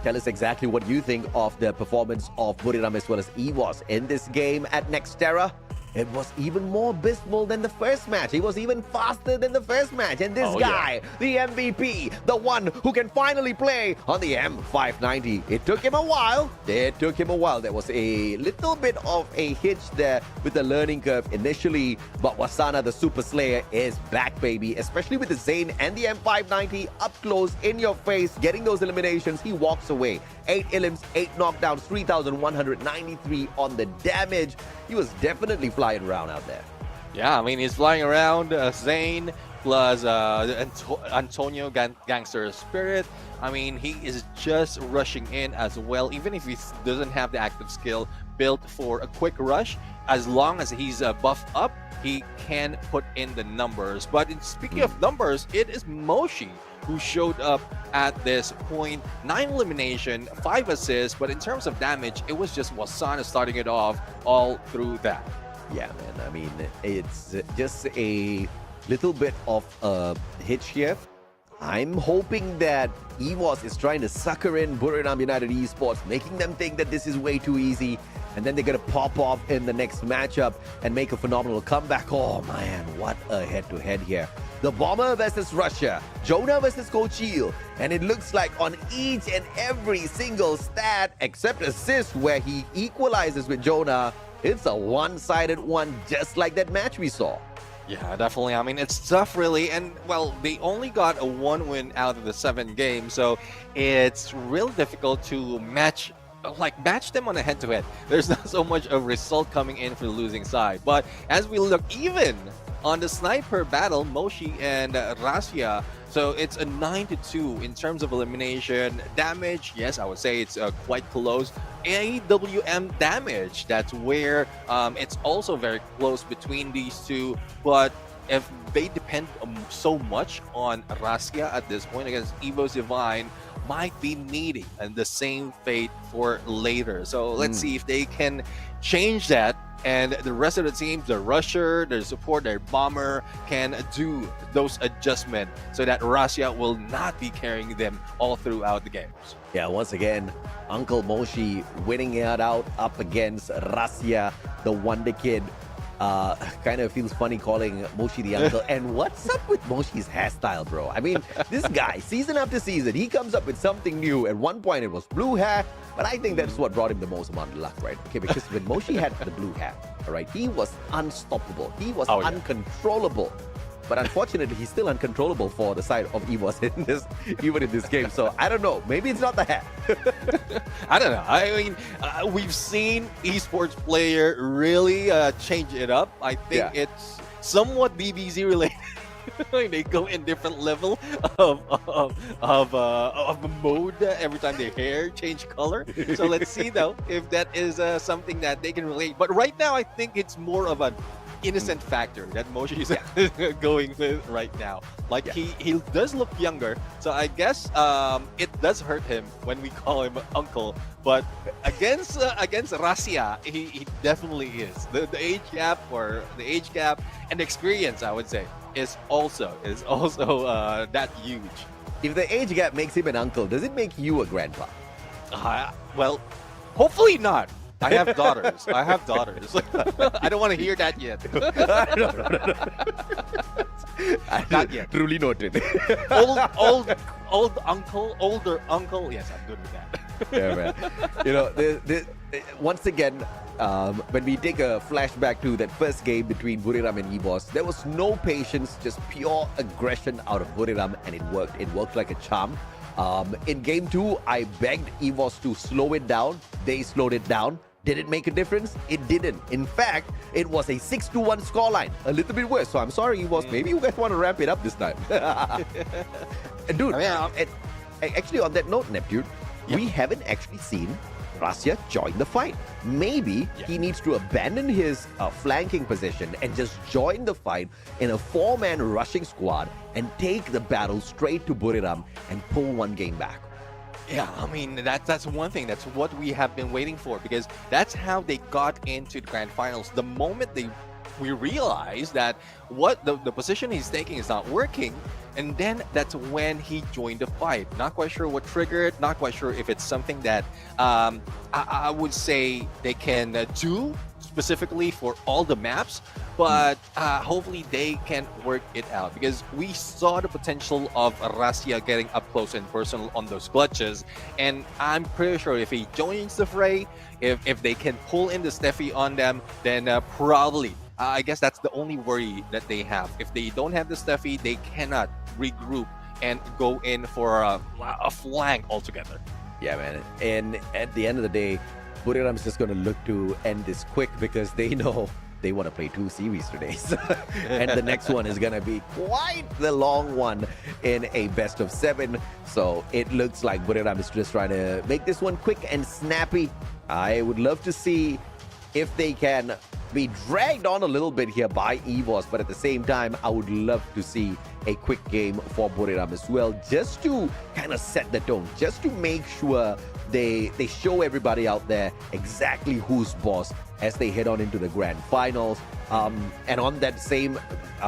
tell us exactly what you think of the performance of Buriram as well as EVOS in this game at Nexterra. It was even more abysmal than the first match. It was even faster than the first match. And this guy, the MVP, the one who can finally play on the M590. It took him a while. There was a little bit of a hitch there with the learning curve initially. But Wasana, the Super Slayer, is back, baby. Especially with the Zane and the M590 up close, in your face, getting those eliminations. He walks away. 8 elims, 8 knockdowns, 3,193 on the damage. He was definitely flying around out there. Yeah, I mean, he's flying around. Zane plus Antonio Gangster Spirit. I mean, he is just rushing in as well. Even if he doesn't have the active skill built for a quick rush, as long as he's buffed up, he can put in the numbers. But speaking of numbers, it is Moshi who showed up at this point. 9 elimination, 5 assists, but in terms of damage, it was just Wasana starting it off all through that. Yeah, man. I mean, it's just a little bit of a hitch here. I'm hoping that EVOS is trying to sucker in Buriram United Esports, making them think that this is way too easy, and then they're going to pop off in the next matchup and make a phenomenal comeback. Oh, man, what a head-to-head here. The Bomber versus Russia, Jonah versus Kochil, and it looks like on each and every single stat, except assist, where he equalizes with Jonah, it's a one-sided one, just like that match we saw. Yeah, definitely. I mean, it's tough, really. And, well, they only got a 1 win out of the 7 games, so it's real difficult to match them on a head-to-head. There's not so much of result coming in for the losing side. But as we look even on the sniper battle, Moshi and Rasia, so it's a 9-2 in terms of elimination. Damage, yes, I would say it's quite close. AWM damage, that's where it's also very close between these two. But if they depend so much on Rasia at this point against Evo's Divine, might be needing and the same fate for later. So let's see if they can change that, and the rest of the teams, the rusher, their support, their bomber, can do those adjustments so that Russia will not be carrying them all throughout the games. Yeah, once again, Uncle Moshi winning it out up against Russia, the Wonder Kid. Kind of feels funny calling Moshi the uncle. And what's up with Moshi's hairstyle, bro? I mean, this guy, season after season, he comes up with something new. At one point, it was blue hair, but I think that's what brought him the most amount of luck, right? Okay, because when Moshi had the blue hair, all right, he was unstoppable. He was uncontrollable. But unfortunately, he's still uncontrollable for the side of EVOS even in this game. So I don't know. Maybe it's not the hat. I don't know. I mean, we've seen esports player really change it up. I think it's somewhat DBZ related. They go in different level of mode every time their hair change color. So let's see though if that is something that they can relate. But right now, I think it's more of an innocent factor that Moshi is going with right now. Like he does look younger, so I guess it does hurt him when we call him uncle. But against Rasia, he definitely is. The age gap and experience, I would say, is also that huge. If the age gap makes him an uncle, does it make you a grandpa? Well, hopefully not. I have daughters. I don't want to hear that yet. Not yet. Truly noted. Older uncle. Yes, I'm good with that. Yeah, man. You know, once again, when we take a flashback to that first game between Buriram and EVOS, there was no patience, just pure aggression out of Buriram, and it worked. It worked like a charm. In game 2, I begged EVOS to slow it down. They slowed it down. Did it make a difference? It didn't. In fact, it was a 6-1 scoreline. A little bit worse. So I'm sorry, EVOS. Maybe you guys want to ramp it up this time. Dude, actually on that note, Neptune, we haven't actually seen Russia join the fight. Maybe he needs to abandon his flanking position and just join the fight in a 4-man rushing squad and take the battle straight to Buriram and pull one game back. Yeah, I mean, that's one thing. That's what we have been waiting for, because that's how they got into the grand finals. The moment we realized that what the position he's taking is not working, and then that's when he joined the fight. Not quite sure what triggered, not quite sure if it's something that I would say they can do specifically for all the maps, but hopefully they can work it out, because we saw the potential of Russia getting up close and personal on those clutches, and I'm pretty sure if he joins the fray, if they can pull in the Steffi on them, then probably I guess that's the only worry that they have. If they don't have the Steffi, they cannot regroup and go in for a flank altogether. Yeah, man. And at the end of the day, Buriram is just going to look to end this quick, because they know they want to play 2 series today. And the next one is going to be quite the long one in a best of 7. So it looks like Buriram is just trying to make this one quick and snappy. I would love to see if they can be dragged on a little bit here by EVOS, but at the same time, I would love to see a quick game for Buriram as well, just to kind of set the tone, just to make sure they show everybody out there exactly who's boss as they head on into the grand finals. And on that same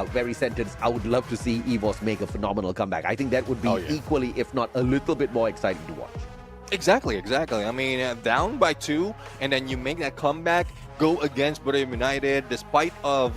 very sentence, I would love to see EVOS make a phenomenal comeback. I think that would be equally, if not a little bit more exciting to watch. Exactly. I mean, down by 2, and then you make that comeback, go against Buriram United, despite of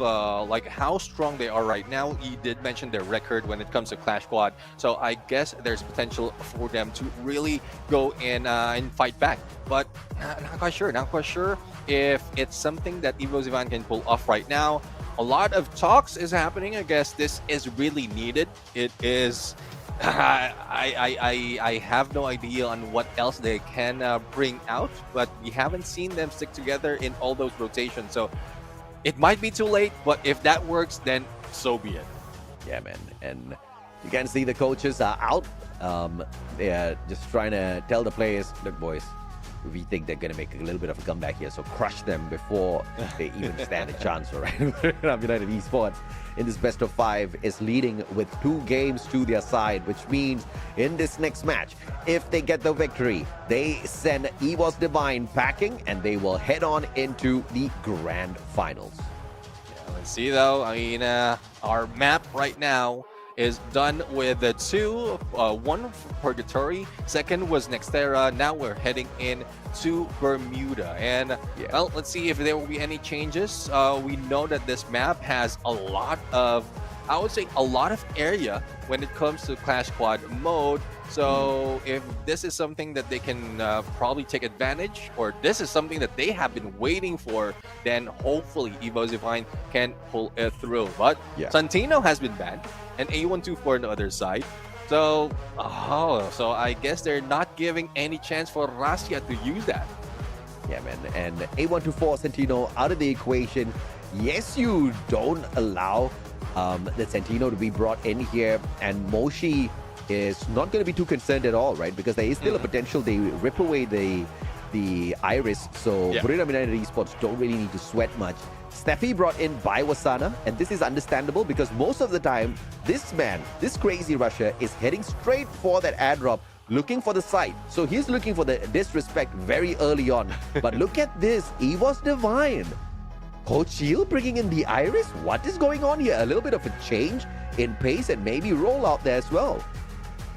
like how strong they are right now. You did mention their record when it comes to Clash Squad, so I guess there's potential for them to really go in and fight back. But not quite sure if it's something that Evo Zivan can pull off right now. A lot of talks is happening. I guess this is really needed. It is. I have no idea on what else they can bring out, but we haven't seen them stick together in all those rotations. So it might be too late, but if that works, then so be it. Yeah, man. And you can see the coaches are out. They're just trying to tell the players, look, boys, we think they're going to make a little bit of a comeback here, so crush them before they even stand a chance, all right? United Esports in this best of 5 is leading with 2 games to their side, which means in this next match, if they get the victory, they send EVOS Divine packing and they will head on into the grand finals. Yeah, let's see though. I mean, our map right now is done with the 2, one for Purgatory, second was Nexterra. Now we're heading in to Bermuda, and well, let's see if there will be any changes. We know that this map has a lot of, I would say, a lot of area when it comes to Clash Squad mode. So if this is something that they can probably take advantage, or this is something that they have been waiting for, then hopefully Evo Zivine can pull it through. But Santino has been banned, and A124 on the other side. So, so I guess they're not giving any chance for Russia to use that. Yeah, man. And A124 Santino out of the equation. Yes, you don't allow the Santino to be brought in here, and Moshi is not going to be too concerned at all, right? Because there is still a potential they rip away the Iris, so Buriram United Esports don't really need to sweat much. Steffi brought in by Wasana, and this is understandable because most of the time, this man, this crazy Russia, is heading straight for that airdrop, looking for the site. So he's looking for the disrespect very early on. But look at this, EVOS Divine. Coach Shield bringing in the Iris? What is going on here? A little bit of a change in pace and maybe roll out there as well.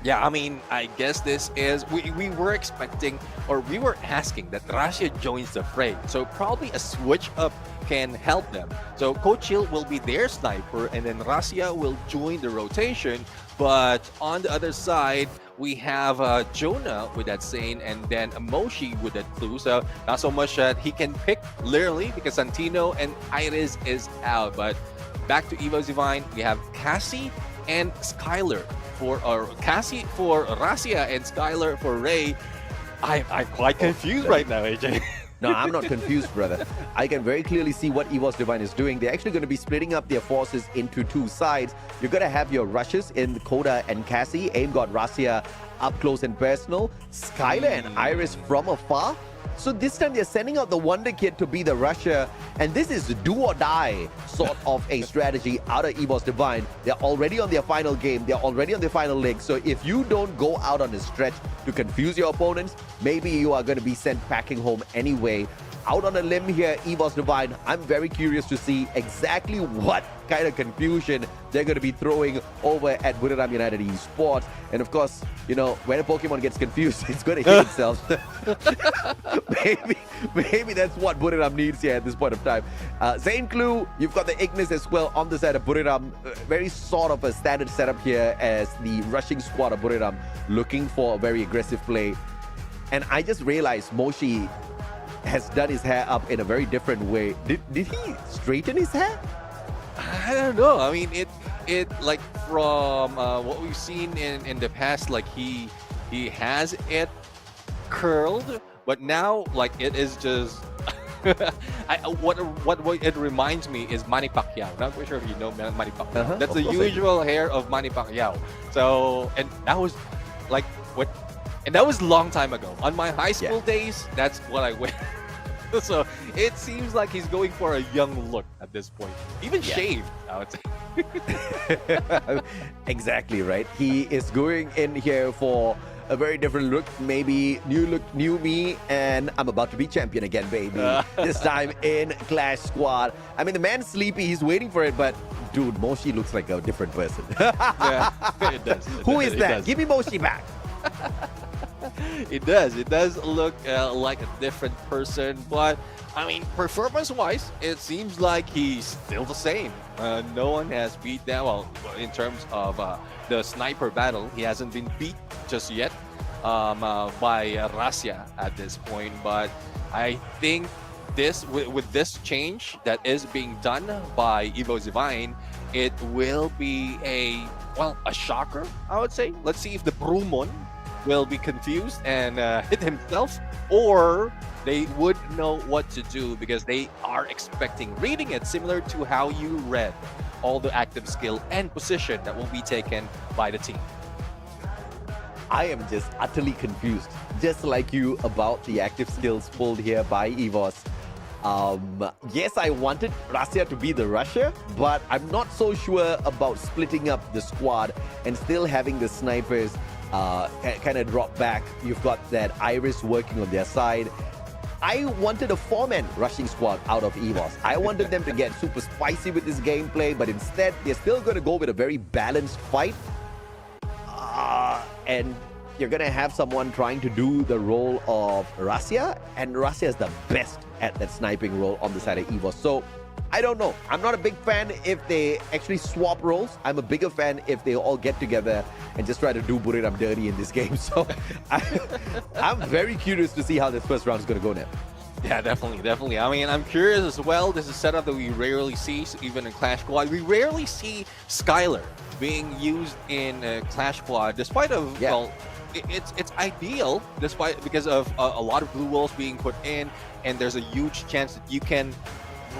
Yeah, I mean, I guess this is, we were expecting, or we were asking that Russia joins the fray. So probably a switch up can help them. So Coach Hill will be their sniper, and then Russia will join the rotation. But on the other side, we have Jonah with that Sane, and then Moshi with that Clue. So not so much that he can pick literally, because Santino and Iris is out. But back to Evo Zivine, we have Cassie and Skylar Cassie for Russia and Skylar for Ray. I'm quite confused right now, AJ. No, I'm not confused, brother. I can very clearly see what EVOS Divine is doing. They're actually going to be splitting up their forces into two sides. You're going to have your rushes in Koda and Cassie. AIM got Rasia up close and personal. Skylar and Iris from afar. So this time they're sending out the Wonder Kid to be the rusher, and this is do or die sort of a strategy out of EVOS Divine. They're already on their final game. They're already on their final leg. So if you don't go out on a stretch to confuse your opponents, maybe you are going to be sent packing home anyway. Out on a limb here, EVOS Divine, I'm very curious to see exactly what kind of confusion they're going to be throwing over at Buriram United Esports. And of course, you know, when a Pokemon gets confused, it's going to hit itself. maybe that's what Buriram needs here at this point of time. Zane Clue, you've got the Ignis as well on the side of Buriram. Very sort of a standard setup here as the rushing squad of Buriram looking for a very aggressive play. And I just realized Moshi has done his hair up in a very different way. Did he straighten his hair? I don't know. I mean, it like from what we've seen in the past, like he has it curled, but now like it is just. What it reminds me is Manny Pacquiao. Not quite sure if you know Manny Pacquiao. That's the usual hair of Manny Pacquiao. So, and that was like what. And that was a long time ago. On my high school days, that's what I wear. So it seems like he's going for a young look at this point. Even shaved, I would say. Exactly right. He is going in here for a very different look. Maybe new look, new me, and I'm about to be champion again, baby. This time in Clash Squad. I mean, the man's sleepy. He's waiting for it, but dude, Moshi looks like a different person. Yeah, it does. Who is that? Give me Moshi back. It does. It does look like a different person, but I mean, performance-wise, it seems like he's still the same. No one has beat that. Well, in terms of the sniper battle, he hasn't been beat just yet by Rasia at this point. But I think this, with this change that is being done by EVOS Divine, it will be a shocker, I would say. Let's see if the Brumon will be confused and hit himself, or they would know what to do because they are expecting, reading it similar to how you read all the active skill and position that will be taken by the team. I am just utterly confused, just like you, about the active skills pulled here by EVOS. Yes, I wanted Rasia to be the rusher, but I'm not so sure about splitting up the squad and still having the snipers kind of drop back. You've got that Iris working on their side. I wanted a 4-man rushing squad out of EVOS. I wanted them to get super spicy with this gameplay, but instead, they're still going to go with a very balanced fight. And you're going to have someone trying to do the role of Rasia, and Rasia is the best at that sniping role on the side of EVOS. So, I don't know. I'm not a big fan if they actually swap roles. I'm a bigger fan if they all get together and just try to do Buriram dirty in this game. So I'm very curious to see how this first round is going to go now. Yeah, definitely. I mean, I'm curious as well. This is a setup that we rarely see, even in Clash Squad. We rarely see Skylar being used in Clash Squad, despite of, well, it's ideal, because of a lot of blue walls being put in, and there's a huge chance that you can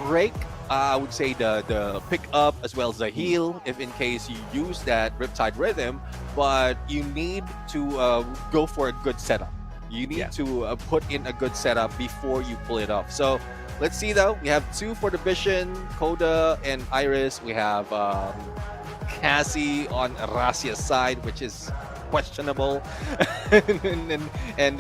break, I would say, the pick up as well as the heal, if in case you use that Riptide Rhythm, but you need to go for a good setup. You need to put in a good setup before you pull it off. So let's see though. We have 2 for the Vision, Koda and Iris. We have Cassie on Rasia's side, which is questionable, and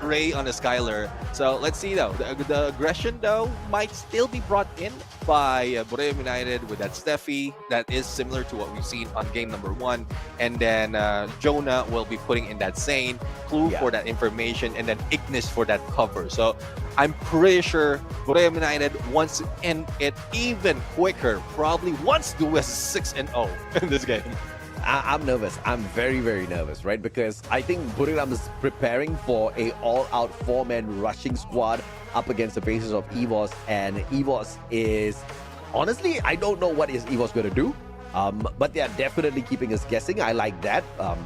Ray on the Skylar. So let's see though. The aggression though might still be brought in by Buriram United with that Steffi that is similar to what we've seen on game number 1, and then Jonah will be putting in that Zane, Clue for that information, and then Ignis for that cover. So I'm pretty sure Buriram United wants to end it even quicker, probably wants to do a 6-0 in this game. I'm nervous. I'm very, very nervous, right? Because I think Buriram is preparing for a all-out 4-man rushing squad up against the bases of EVOS. And EVOS is... Honestly, I don't know what is EVOS going to do. But they are definitely keeping us guessing. I like that.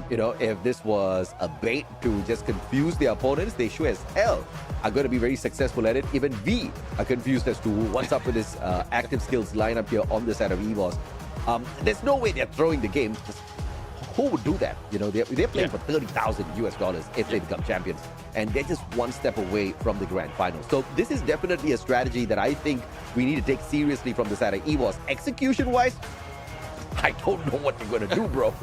If this was a bait to just confuse their opponents, they sure as hell are going to be very successful at it. Even we are confused as to what's up with this active skills lineup here on the side of EVOS. There's no way they're throwing the game. Who would do that? They're playing for $30,000 if they become champions, and they're just one step away from the grand final. So this is definitely a strategy that I think we need to take seriously from the side of EVOS. Execution-wise, I don't know what you're going to do, bro.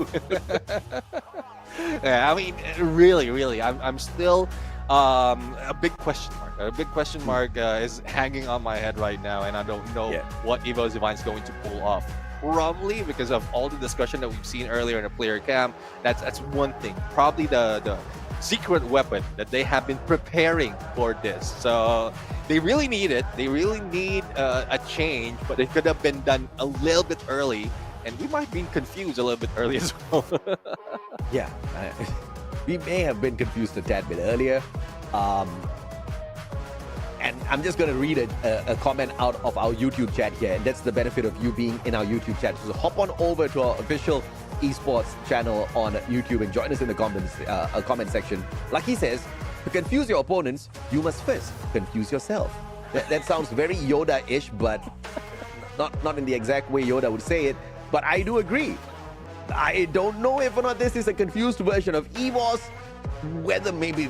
Yeah, I mean, really, I'm still a big question mark. A big question mark is hanging on my head right now, and I don't know what EVO's Divine is going to pull off. Probably because of all the discussion that we've seen earlier in the player camp. That's one thing. Probably the secret weapon that they have been preparing for this. So they really need it. They really need a change, but it could have been done a little bit early, and we might be confused a little bit early as well. Yeah, we may have been confused a tad bit earlier. And I'm just going to read a comment out of our YouTube chat here, and that's the benefit of you being in our YouTube chat. So hop on over to our official esports channel on YouTube and join us in the comment section. Lucky says, to confuse your opponents, you must first confuse yourself. That sounds very Yoda-ish, but not in the exact way Yoda would say it. But I do agree. I don't know if or not this is a confused version of EVOS. Whether maybe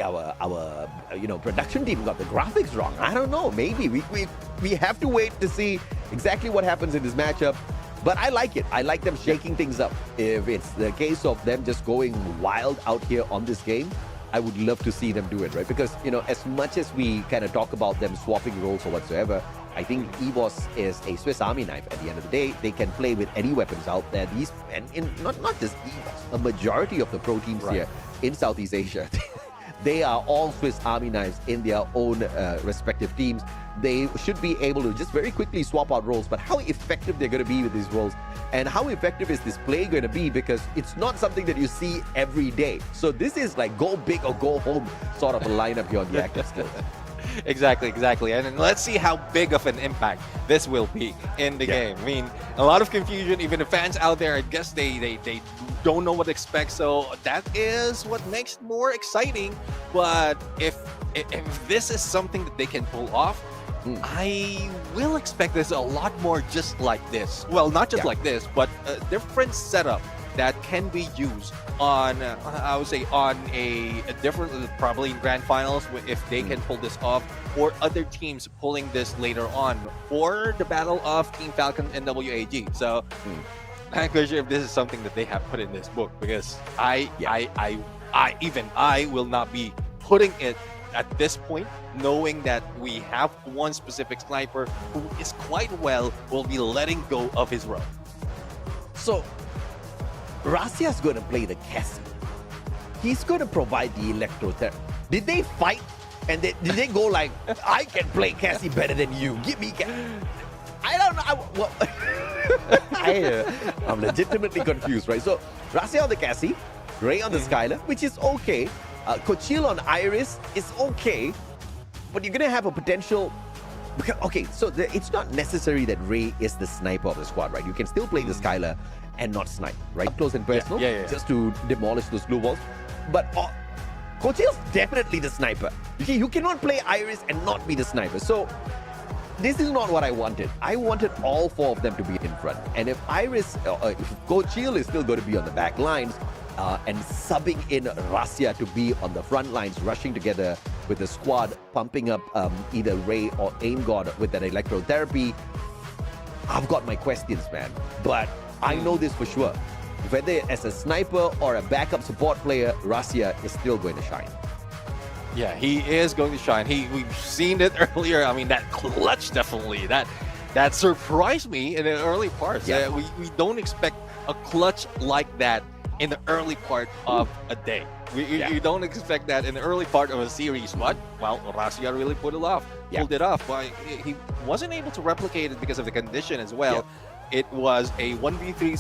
our production team got the graphics wrong. I don't know. Maybe we have to wait to see exactly what happens in this matchup. But I like it. I like them shaking things up. If it's the case of them just going wild out here on this game, I would love to see them do it, right? Because as much as we kind of talk about them swapping roles or whatsoever, I think EVOS is a Swiss Army knife. At the end of the day, they can play with any weapons out there. Not just EVOS, a majority of the pro teams here in Southeast Asia, they are all Swiss Army knives in their own respective teams. They should be able to just very quickly swap out roles, but how effective they're going to be with these roles, and how effective is this play going to be, because it's not something that you see every day. So this is like go big or go home sort of a lineup here on the active skills. Exactly. And let's see how big of an impact this will be in the game. I mean, a lot of confusion. Even the fans out there, I guess they don't know what to expect. So that is what makes it more exciting. But if this is something that they can pull off, I will expect there's a lot more just like this. Well, not just like this, but a different setup that can be used on, I would say, on a different, probably in grand finals, if they can pull this off, or other teams pulling this later on for the battle of Team Falcon and WAG. So I'm not sure if this is something that they have put in this book, because I will not be putting it at this point, knowing that we have one specific sniper who is quite well, will be letting go of his role. So Razia's going to play the Cassie. He's going to provide the electrotherapy. Did they fight? And did they go like, I can play Cassie better than you. Give me Cassie. I don't know. I'm legitimately confused, right? So Razia on the Cassie, Ray on the Skylar, which is okay. Kochil on Iris is okay. But you're going to have a potential... Okay, so it's not necessary that Ray is the sniper of the squad, right? You can still play the Skylar and not snipe, right? Close and personal, just to demolish those blue balls. But Kochil's definitely the sniper. You cannot play Iris and not be the sniper. So this is not what I wanted. I wanted all four of them to be in front. And if Iris, if Kochil is still going to be on the back lines, and subbing in Razia to be on the front lines, rushing together with the squad, pumping up either Ray or Aim God with that electrotherapy, I've got my questions, man. But I know this for sure. Whether as a sniper or a backup support player, Razia is still going to shine. Yeah, he is going to shine. We've seen it earlier. I mean, that clutch definitely. That surprised me in the early parts. Yeah. We don't expect a clutch like that in the early part of a day. You don't expect that in the early part of a series, but, well, Razia really pulled it off. Well, he wasn't able to replicate it because of the condition as well. Yep. It was a 1v3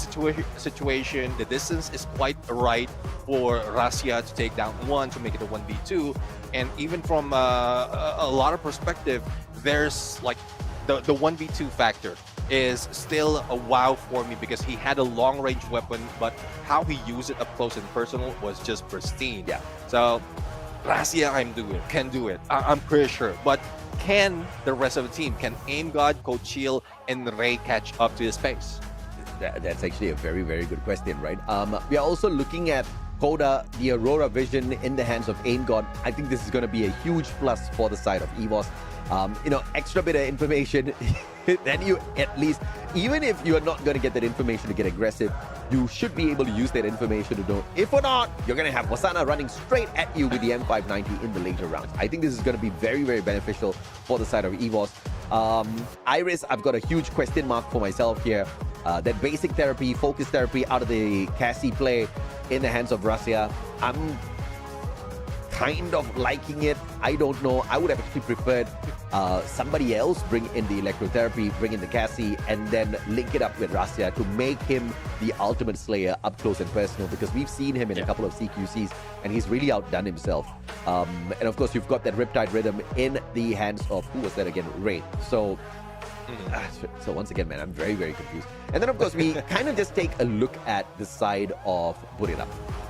situation. The distance is quite right for Razia to take down one, to make it a 1v2. And even from a lot of perspective, there's like the 1v2 factor is still a wow for me because he had a long-range weapon, but how he used it up close and personal was just pristine. Yeah. So, Razia can do it. I'm pretty sure. But can the rest of the team, can Aim God, Coach Chill, and Ray catch up to his pace? That's actually a very, very good question, right? We are also looking at Coda, the Aurora Vision in the hands of Aim God. I think this is going to be a huge plus for the side of EVOS. Extra bit of information, then you at least, even if you are not going to get that information to get aggressive, you should be able to use that information to know. If or not, you're going to have Wasana running straight at you with the M590 in the later rounds. I think this is going to be very, very beneficial for the side of EVOS. Iris, I've got a huge question mark for myself here. That basic therapy, focus therapy out of the Cassie play in the hands of Razia, I'm kind of liking it. I don't know. I would have actually preferred somebody else bring in the electrotherapy, bring in the Cassie, and then link it up with Razia to make him the ultimate slayer up close and personal, because we've seen him in a couple of CQCs and he's really outdone himself. And of course, you've got that Riptide Rhythm in the hands of, who was that again? Ray. So once again, man, I'm very, very confused. And then, of course, we kind of just take a look at the side of Burira.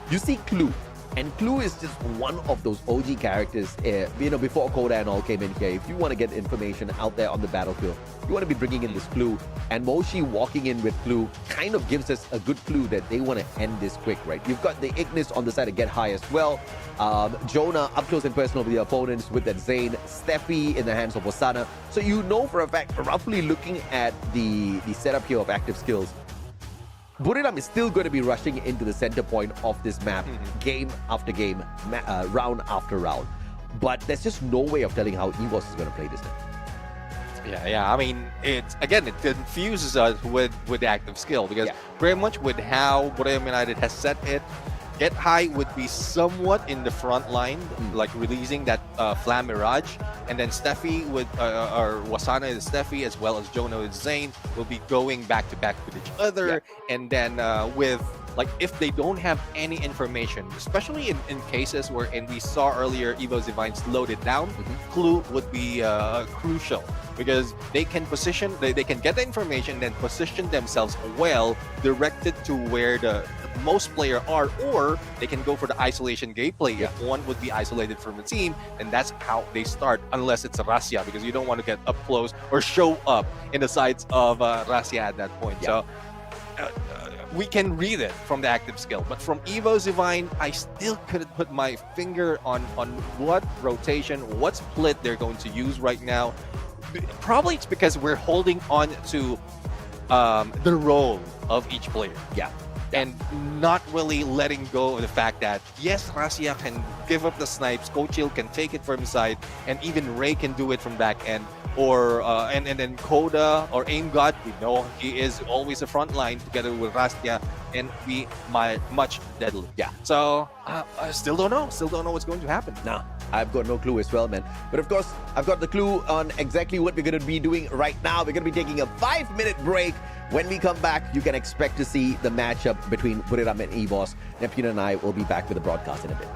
You see Clue. And Clue is just one of those OG characters, before Coda and all came in here. If you want to get information out there on the battlefield, you want to be bringing in this Clue. And Moshi walking in with Clue kind of gives us a good clue that they want to end this quick, right? You've got the Ignis on the side to get high as well. Jonah up close and personal with the opponents with that Zane. Steffi in the hands of Wasana. So you know for a fact, roughly looking at the setup here of active skills, Buriram is still going to be rushing into the center point of this map, game after game, round after round. But there's just no way of telling how EVOS is going to play this now. Yeah. I mean, it confuses us with the active skill, because very much with how Buriram United has set it, Get High would be somewhat in the front line, like releasing that Flam Mirage, and then Steffi with or Wasana and Steffi, as well as Jonah and Zane, will be going back to back with each other. And then with, like, if they don't have any information, especially in cases where, and we saw earlier Evo's Divine slowed it down, Clue would be crucial, because they can position, they can get the information and then position themselves well, directed to where the most player are, or they can go for the isolation gameplay. If one would be isolated from the team, and that's how they start, unless it's a Razia, because you don't want to get up close or show up in the sides of Razia at that point. So we can read it from the active skill, but from Evo's Divine, I still couldn't put my finger on what rotation, what split they're going to use right now. Probably it's because we're holding on to the role of each player. And not really letting go of the fact that, yes, Razia can give up the snipes, Coach Hill can take it from side, and even Ray can do it from back end. Or and then Coda or Aim God, we know he is always the front line together with Razia, and be much deadly. So I still don't know. Still don't know what's going to happen. Nah, I've got no clue as well, man. But of course, I've got the clue on exactly what we're going to be doing right now. We're going to be taking a 5-minute break. When we come back, you can expect to see the matchup between Buriram and EVOS. Neptune and I will be back with the broadcast in a bit.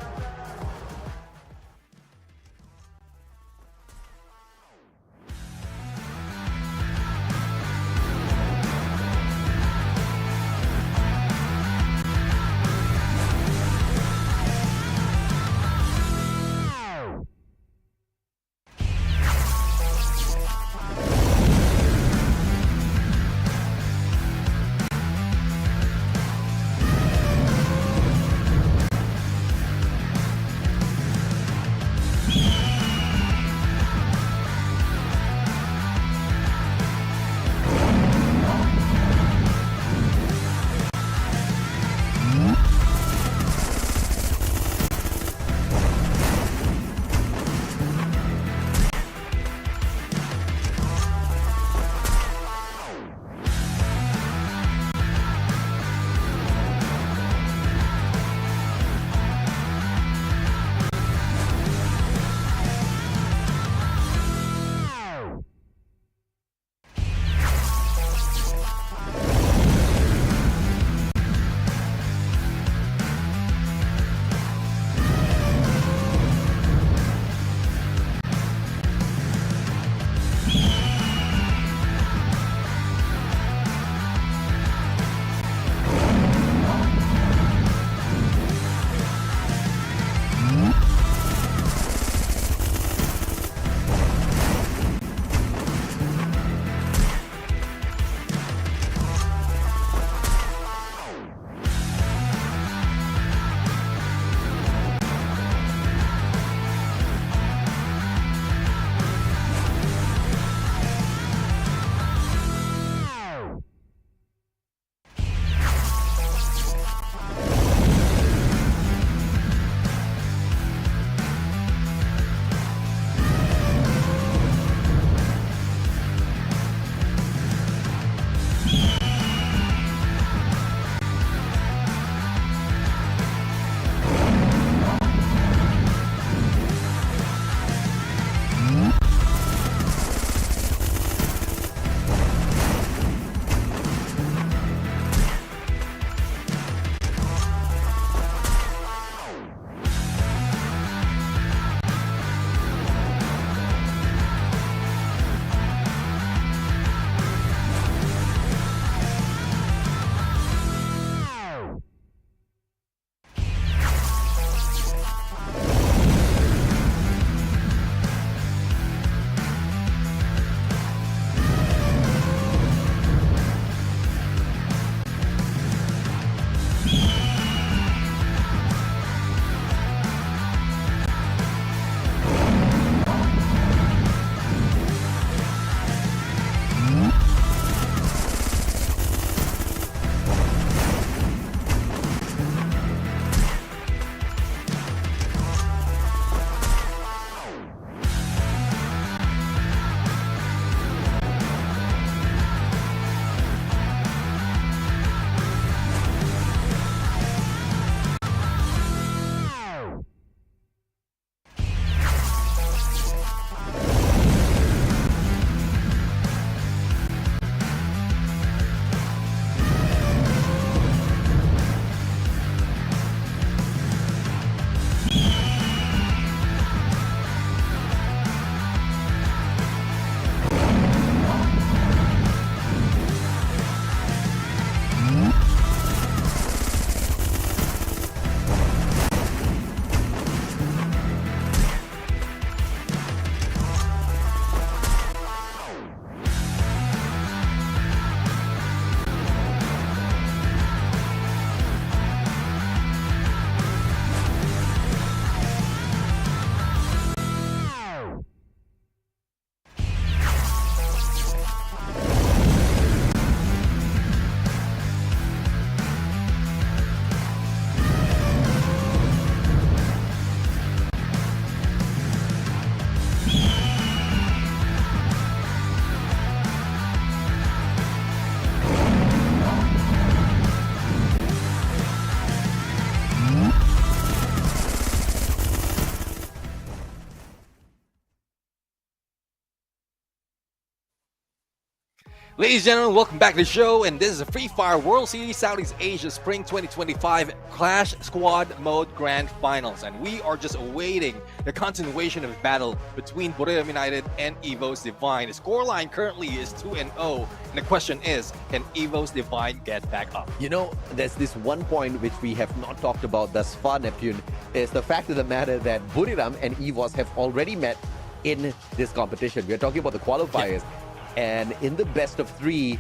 Ladies and gentlemen, welcome back to the show, and this is the Free Fire World Series Southeast Asia Spring 2025 Clash Squad Mode Grand Finals, and we are just awaiting the continuation of the battle between Buriram United and Evo's Divine. The scoreline currently is 2-0, and the question is, can Evo's Divine get back up? You know, there's this one point which we have not talked about thus far, Neptune, is the fact of the matter that Buriram and EVOS have already met in this competition. We are talking about the qualifiers. Yeah. And in the best of 3,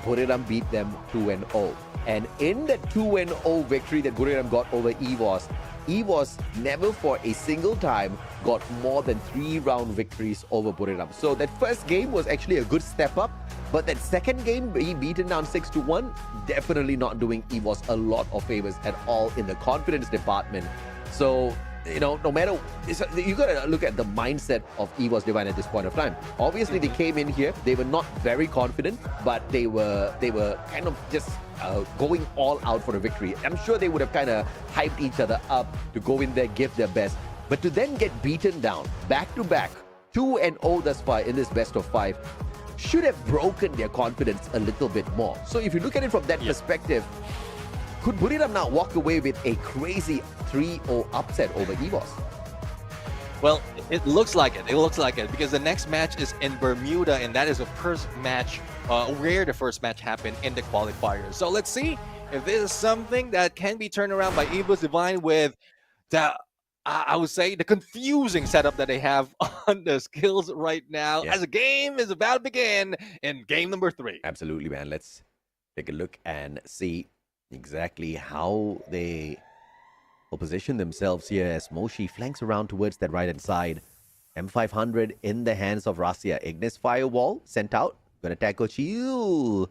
Buriram beat them 2-0. And in the 2-0 victory that Buriram got over EVOS, EVOS never for a single time got more than 3-round victories over Buriram. So that first game was actually a good step up, but that second game being beaten down 6-1, definitely not doing EVOS a lot of favors at all in the confidence department. So, you know, no matter, you got to look at the mindset of EVOS Divine at this point of time. Obviously, they came in here, they were not very confident, but they were kind of just going all out for a victory. I'm sure they would have kind of hyped each other up to go in there, give their best. But to then get beaten down back-to-back, 2-0 thus far in this best of 5, should have broken their confidence a little bit more. So if you look at it from that perspective, could Buriram now walk away with a crazy 3-0 upset over EVOS? Well, it looks like it. It looks like it because the next match is in Bermuda, and that is the first match where the first match happened in the qualifiers. So let's see if this is something that can be turned around by EVOS Divine with the, I would say, the confusing setup that they have on the skills right now as the game is about to begin in game number 3. Absolutely, man. Let's take a look and see exactly how they will position themselves here as Moshi flanks around towards that right-hand side. M500 in the hands of Rasia. Ignis Firewall sent out. Gonna tackle Chill.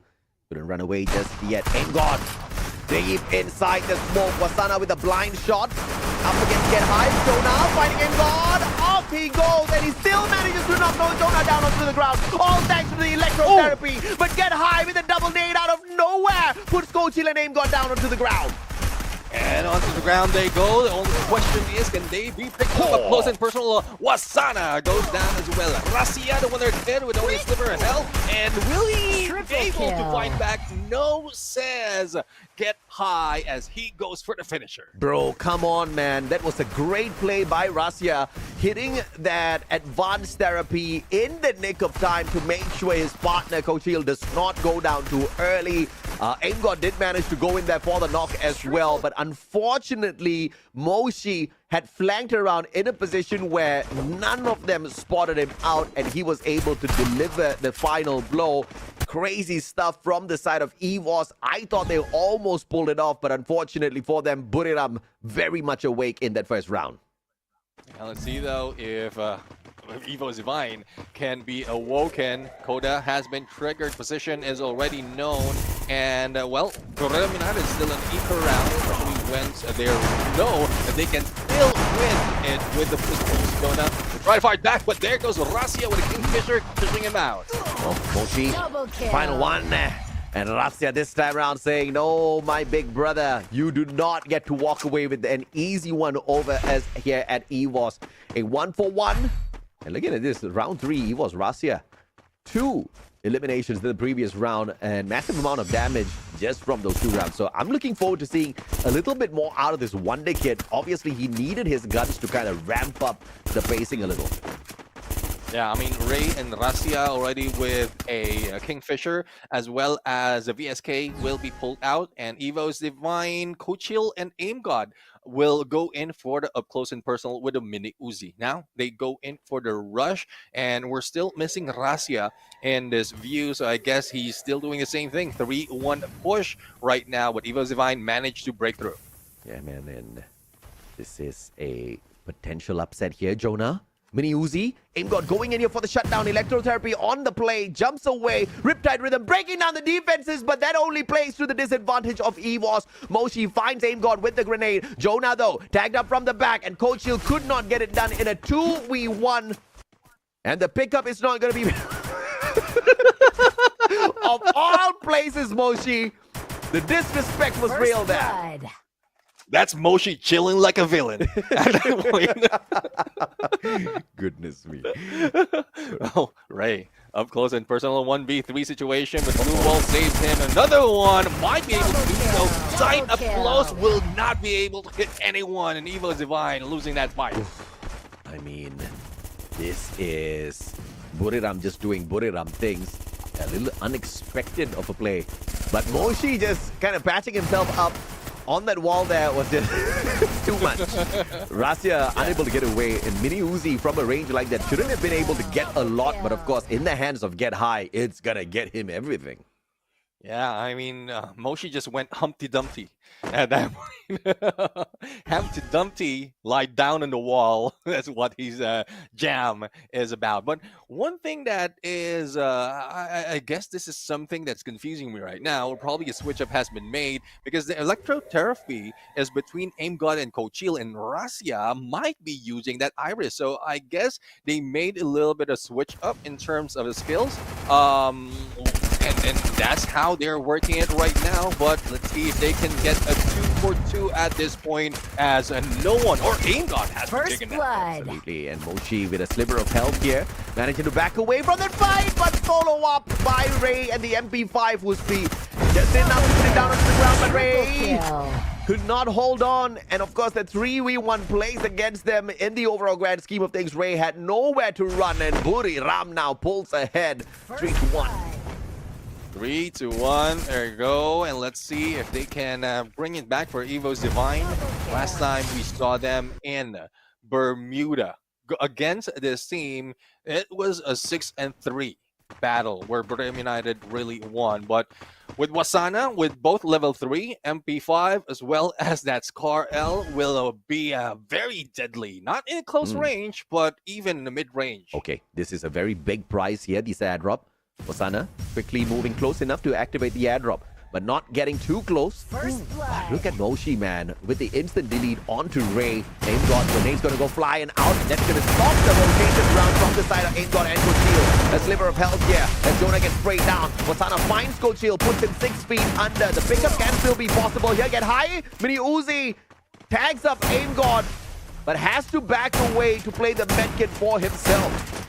Couldn't run away just yet. Thank God. Deep inside the smoke. Wasana with a blind shot. Up against Get High. Jonah fighting in God. Off he goes, and he still manages to knock Jonah down onto the ground. All thanks to the electrotherapy. But Get High with a double nade out of nowhere puts Kochil and Aim God down onto the ground. And onto the ground they go. The only question is, can they be picked up up close and personal? Wasana goes down as well. Rasia, the winner dead with only a sliver of health. And will he be able to fight back? No, says Get High as he goes for the finisher. Bro, come on, man. That was a great play by Rasia, hitting that advanced therapy in the nick of time to make sure his partner, Kochil, does not go down too early. Aim God did manage to go in there for the knock as well, but unfortunately, Moshi had flanked around in a position where none of them spotted him out, and he was able to deliver the final blow. Crazy stuff from the side of EVOS. I thought they almost pulled it off, but unfortunately for them, Buriram very much awake in that first round. Now let's see though if EVOS Divine can be awoken. Coda has been triggered. Position is already known. And well, Buriram United is still an equal round, especially when they know that they can still win it with the pistols. Coda try to fight back, but there goes Rasia with a Kingfisher pushing him out. Oh, Moshi, final one. And Rasia this time around saying, no, my big brother, you do not get to walk away with an easy one over us here at EVOS. A 1-for-1. And looking at this, round 3, EVOS Rasia. 2 eliminations in the previous round and massive amount of damage just from those 2 rounds. So I'm looking forward to seeing a little bit more out of this Wonder Kid. Obviously, he needed his guns to kind of ramp up the pacing a little. Yeah, I mean, Ray and Rasia already with a Kingfisher, as well as a VSK will be pulled out, and EVOS Divine, Kochil, and Aim God will go in for the up close and personal with a mini Uzi. Now they go in for the rush, and we're still missing Rasia in this view, so I guess he's still doing the same thing. 3-1 push right now, but EVOS Divine managed to break through. Yeah, man, and this is a potential upset here, Jonah. Mini Uzi, Aim God going in here for the shutdown. Electrotherapy on the play, jumps away. Riptide Rhythm breaking down the defenses, but that only plays to the disadvantage of EVOS. Moshi finds Aim God with the grenade. Jonah, though, tagged up from the back, and Coach Shield could not get it done in a 2v1. And the pickup is not going to be... Of all places, Moshi, the disrespect was real there. That's Moshi chilling like a villain at that point. Goodness me. Oh, Ray. Up close and personal 1v3 situation, but Blue Wall saves him. Another one might be able to do so. Sight up close will not be able to hit anyone, and Evo Divine losing that fight. I mean, this is Buriram just doing Buriram things. A little unexpected of a play. But Moshi just kind of patching himself up on that wall there was just too much. Rasia unable to get away, and Mini Uzi from a range like that shouldn't have been able to get a lot, but of course in the hands of Get High, it's gonna get him everything. Yeah, I mean, Moshi just went Humpty Dumpty at that point. Humpty Dumpty lie down on the wall. That's what his jam is about. But one thing that is, I guess this is something that's confusing me right now. Probably a switch up has been made because the electrotherapy is between Aim God and Coachil, and Rasia might be using that Iris. So I guess they made a little bit of switch up in terms of the skills. And that's how they're working it right now. But let's see if they can get a 2-for-2 at this point, as no one, or Aim God, has been taken down. Absolutely, and Mochi with a sliver of health here, managing to back away from that fight, but follow up by Ray and the MP5 who's free. Just enough to put it down onto the ground, but Ray could not hold on. And of course, the 3v1 plays against them in the overall grand scheme of things. Ray had nowhere to run, and Buriram now pulls ahead 3-1. 3-1, there you go, and let's see if they can bring it back for Evo's Divine. Last time we saw them in Bermuda against this team, it was a 6-3 battle where Bermuda United really won. But with Wasana, with both level 3, MP5, as well as that Scar L, will be very deadly. Not in close range, but even in the mid-range. Okay, this is a very big prize here, this airdrop. Wasana quickly moving close enough to activate the airdrop, but not getting too close. Look at Moshi, man, with the instant delete onto Ray. Aim God, Renee's gonna go flying out. That's gonna stop the rotation round from the side of Aim God and Coachil. A sliver of health here as Jonah gets sprayed down. Wasana finds Coachil, puts him 6 feet under. The pickup can still be possible here. Get High, Mini Uzi tags up Aim God, but has to back away to play the medkit for himself.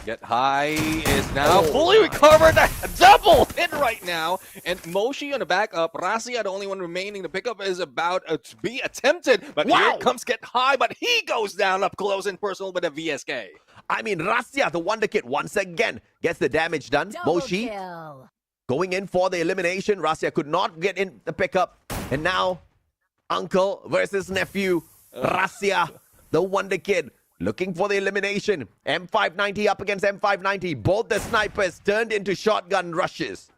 Get High is now fully recovered. A double hit right now. And Moshi on the backup. Rasia, the only one remaining. The pickup is about to be attempted. But here comes Get High. But he goes down up close and personal with a VSK. I mean, Rasia, the Wonder Kid, once again gets the damage done. Moshi going in for the elimination. Rasia could not get in the pickup. And now, uncle versus nephew. Rasia, the Wonder Kid, looking for the elimination. M590 up against M590. Both the snipers turned into shotgun rushes.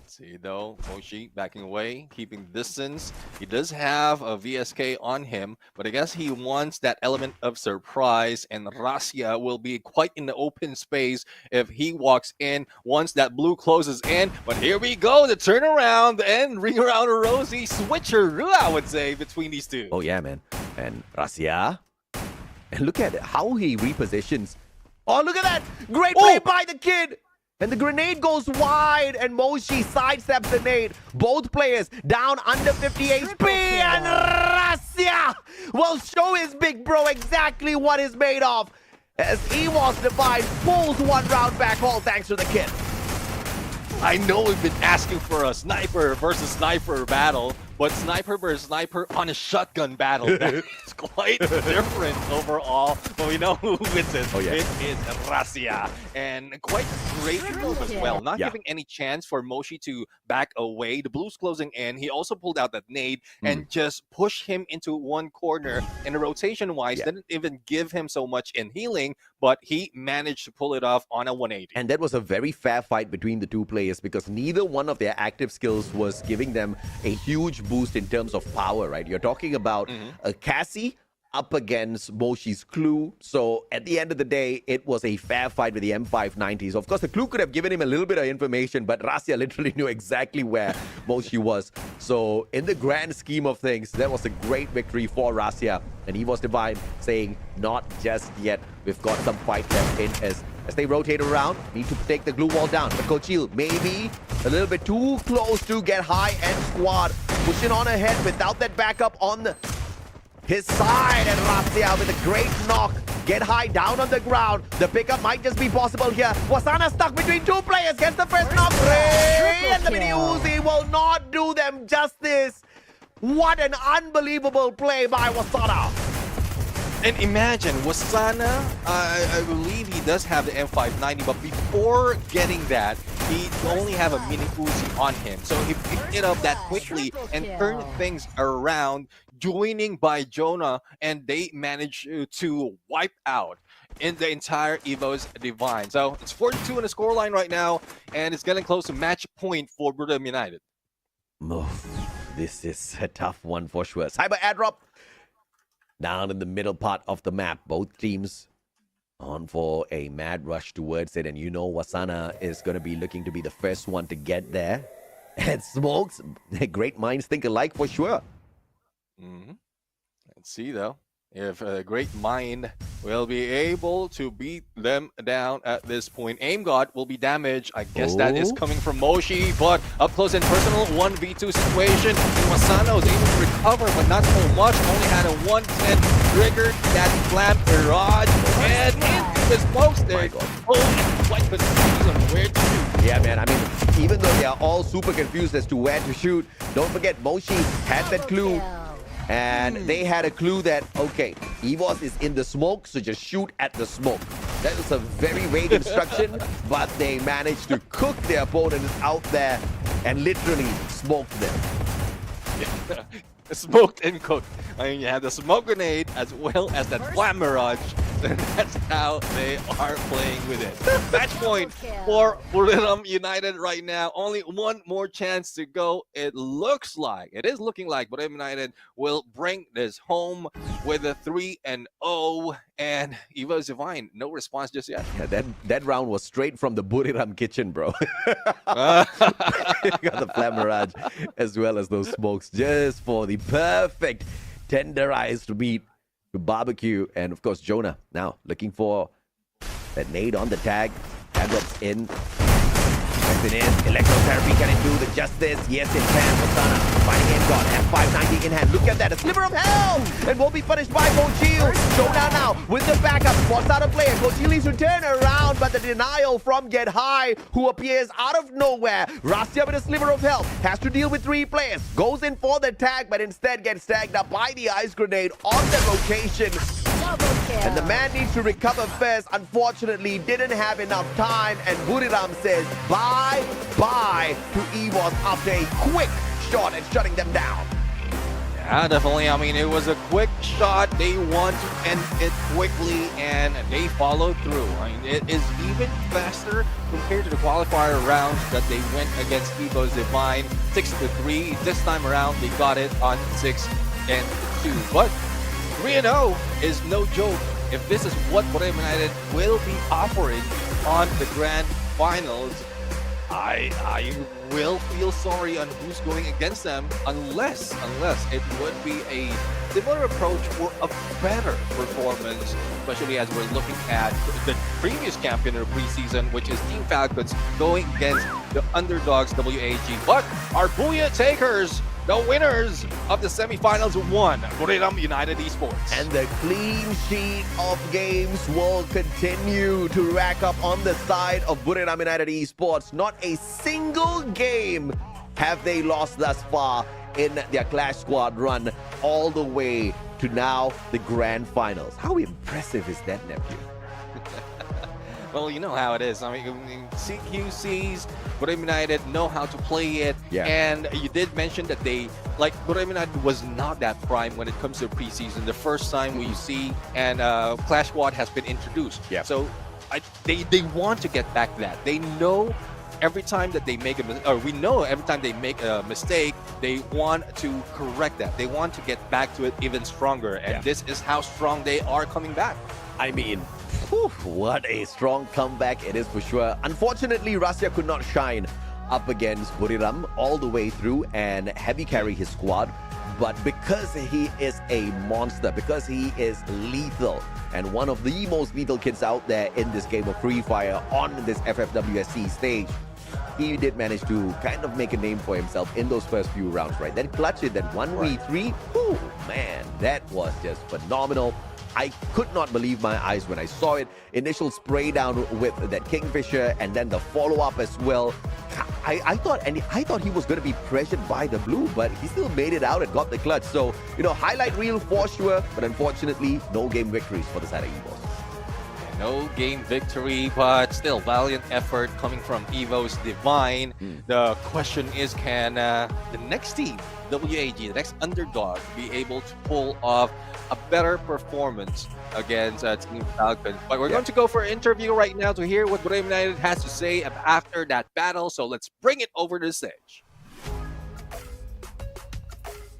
See though, Moshi backing away, keeping distance. He does have a VSK on him, but I guess he wants that element of surprise, and Rasia will be quite in the open space if he walks in once that blue closes in. But here we go, the turnaround and ring around a rosy switcheroo, I would say, between these two. Oh yeah, man. And Rasia, and look at how he repositions. Oh, look at that! Great play by the kid! And the grenade goes wide, and Moshi sidesteps the nade. Both players down under 50 HP, and Rasia will show his big bro exactly what he's made of, as Evo's Divine pulls one round back, all thanks to the kid. I know we've been asking for a sniper versus sniper battle, but sniper versus sniper on a shotgun battle, that's quite different overall. But we know who wins it. Oh, yeah. It is Rasia. And quite a great move as well. Not giving any chance for Moshi to back away. The blue's closing in. He also pulled out that nade and just pushed him into one corner. And the rotation-wise, didn't even give him so much in healing, but he managed to pull it off on a 180. And that was a very fair fight between the two players, because neither one of their active skills was giving them a huge boost in terms of power, right? You're talking about a Cassie up against Moshi's Clue. So at the end of the day, it was a fair fight with the M590s. Of course, the Clue could have given him a little bit of information, but Rasia literally knew exactly where Moshi was. So in the grand scheme of things, that was a great victory for Rasia. And he was Divine saying, not just yet. We've got some fight left in as they rotate around, need to take the glue wall down. But Coachil maybe a little bit too close to Get High and squad. Pushing on ahead without that backup on his side. And Rasia with a great knock Get high down on the ground. The pickup might just be possible here. Wasana stuck between two players. Gets the first knock. Ray and the mini Uzi will not do them justice. What an unbelievable play by Wasana. And imagine, Wasana, I believe he does have the M590, but before getting that, he only have a mini Uzi on him. So he picked it up that quickly and turned things around, joining by Jonah, and they managed to wipe out in the entire Evo's Divine. So it's 4-2 in the scoreline right now, and it's getting close to match point for Bermuda United. Oh, this is a tough one for sure. Cyber airdrop down in the middle part of the map. Both teams on for a mad rush towards it, and you know Wasana is going to be looking to be the first one to get there. And Smokes, great minds think alike for sure. Let's see though if a great mind will be able to beat them down at this point. Aim God will be damaged. I guess that is coming from Moshi, but up close and personal 1v2 situation. Masano was able to recover, but not so much. Only had a 110, triggered that flam barrage, and into the smokestick. Holy, quite confused on where to shoot. Yeah, man. I mean, even though they are all super confused as to where to shoot, don't forget Moshi had that clue. And they had a clue that, okay, EVOS is in the smoke, so just shoot at the smoke. That was a very vague instruction, but they managed to cook their opponents out there and literally smoked them. Smoked and cooked. I mean, you have the smoke grenade as well as that flam mirage. And that's how they are playing with it. Match point for Bermuda United right now. Only one more chance to go. It is looking like Bermuda United will bring this home with a 3-0. And Evo's Divine, no response just yet. Yeah, that round was straight from the Buriram kitchen, bro. Got the flam mirage as well as those smokes just for the perfect tenderized meat to barbecue. And of course, Jonah now looking for that nade on the tag. Tag drops in. It in. Electrotherapy, can it do the justice? Yes, it can. Wasana finding in God. M590 in hand. Look at that. A sliver of hell. And will be punished by Mochil. Showdown now with the backup. Wasana player. Mochil needs to turn around, but the denial from Get High, who appears out of nowhere. Rastia with a sliver of health. Has to deal with 3 players. Goes in for the tag, but instead gets tagged up by the ice grenade on the location. And the man needs to recover first. Unfortunately, didn't have enough time. And Buriram says bye-bye to EVOS after a quick shot and shutting them down. Yeah, definitely. I mean, it was a quick shot. They want to end it quickly, and they followed through. I mean, it is even faster compared to the qualifier rounds that they went against EVO's Divine. 6-3. This time around, they got it on 6-2. But 3-0 is no joke. If this is what Bermuda United will be offering on the grand finals, I will feel sorry on who's going against them unless it would be a similar approach or a better performance, especially as we're looking at the previous champion of the preseason, which is Team Falcons, going against the underdogs WAG. But our Booyah takers, the winners of the semifinals, won Bermuda United Esports. And the clean sheet of games will continue to rack up on the side of Bermuda United Esports. Not a single game have they lost thus far in their Clash Squad run all the way to now the grand finals. How impressive is that, nephew? Well, you know how it is. I mean, CQCs, Bermuda United know how to play it. Yeah. And you did mention that Bermuda United was not that prime when it comes to preseason. The first time we see, and Clash Squad has been introduced. Yeah. So they want to get back to that. They know every time that they make we know every time they make a mistake, they want to correct that. They want to get back to it even stronger. And this is how strong they are coming back. I mean, what a strong comeback it is for sure. Unfortunately, Rasya could not shine up against Buriram all the way through and heavy carry his squad. But because he is a monster, because he is lethal, and one of the most lethal kids out there in this game of Free Fire on this FFWS SEA stage, he did manage to kind of make a name for himself in those first few rounds, right? Then clutch it, that 1v3, oh man, that was just phenomenal. I could not believe my eyes when I saw it. Initial spray down with that Kingfisher and then the follow-up as well. I thought he was going to be pressured by the blue, but he still made it out and got the clutch. So, highlight reel for sure, but unfortunately, no game victories for the side of Esports. No game victory, but still valiant effort coming from Evo's Divine. The question is, can the next team, WAG, the next underdog, be able to pull off a better performance against Team Falcons? But we're going to go for an interview right now to hear what Bermuda United has to say after that battle. So let's bring it over to the stage.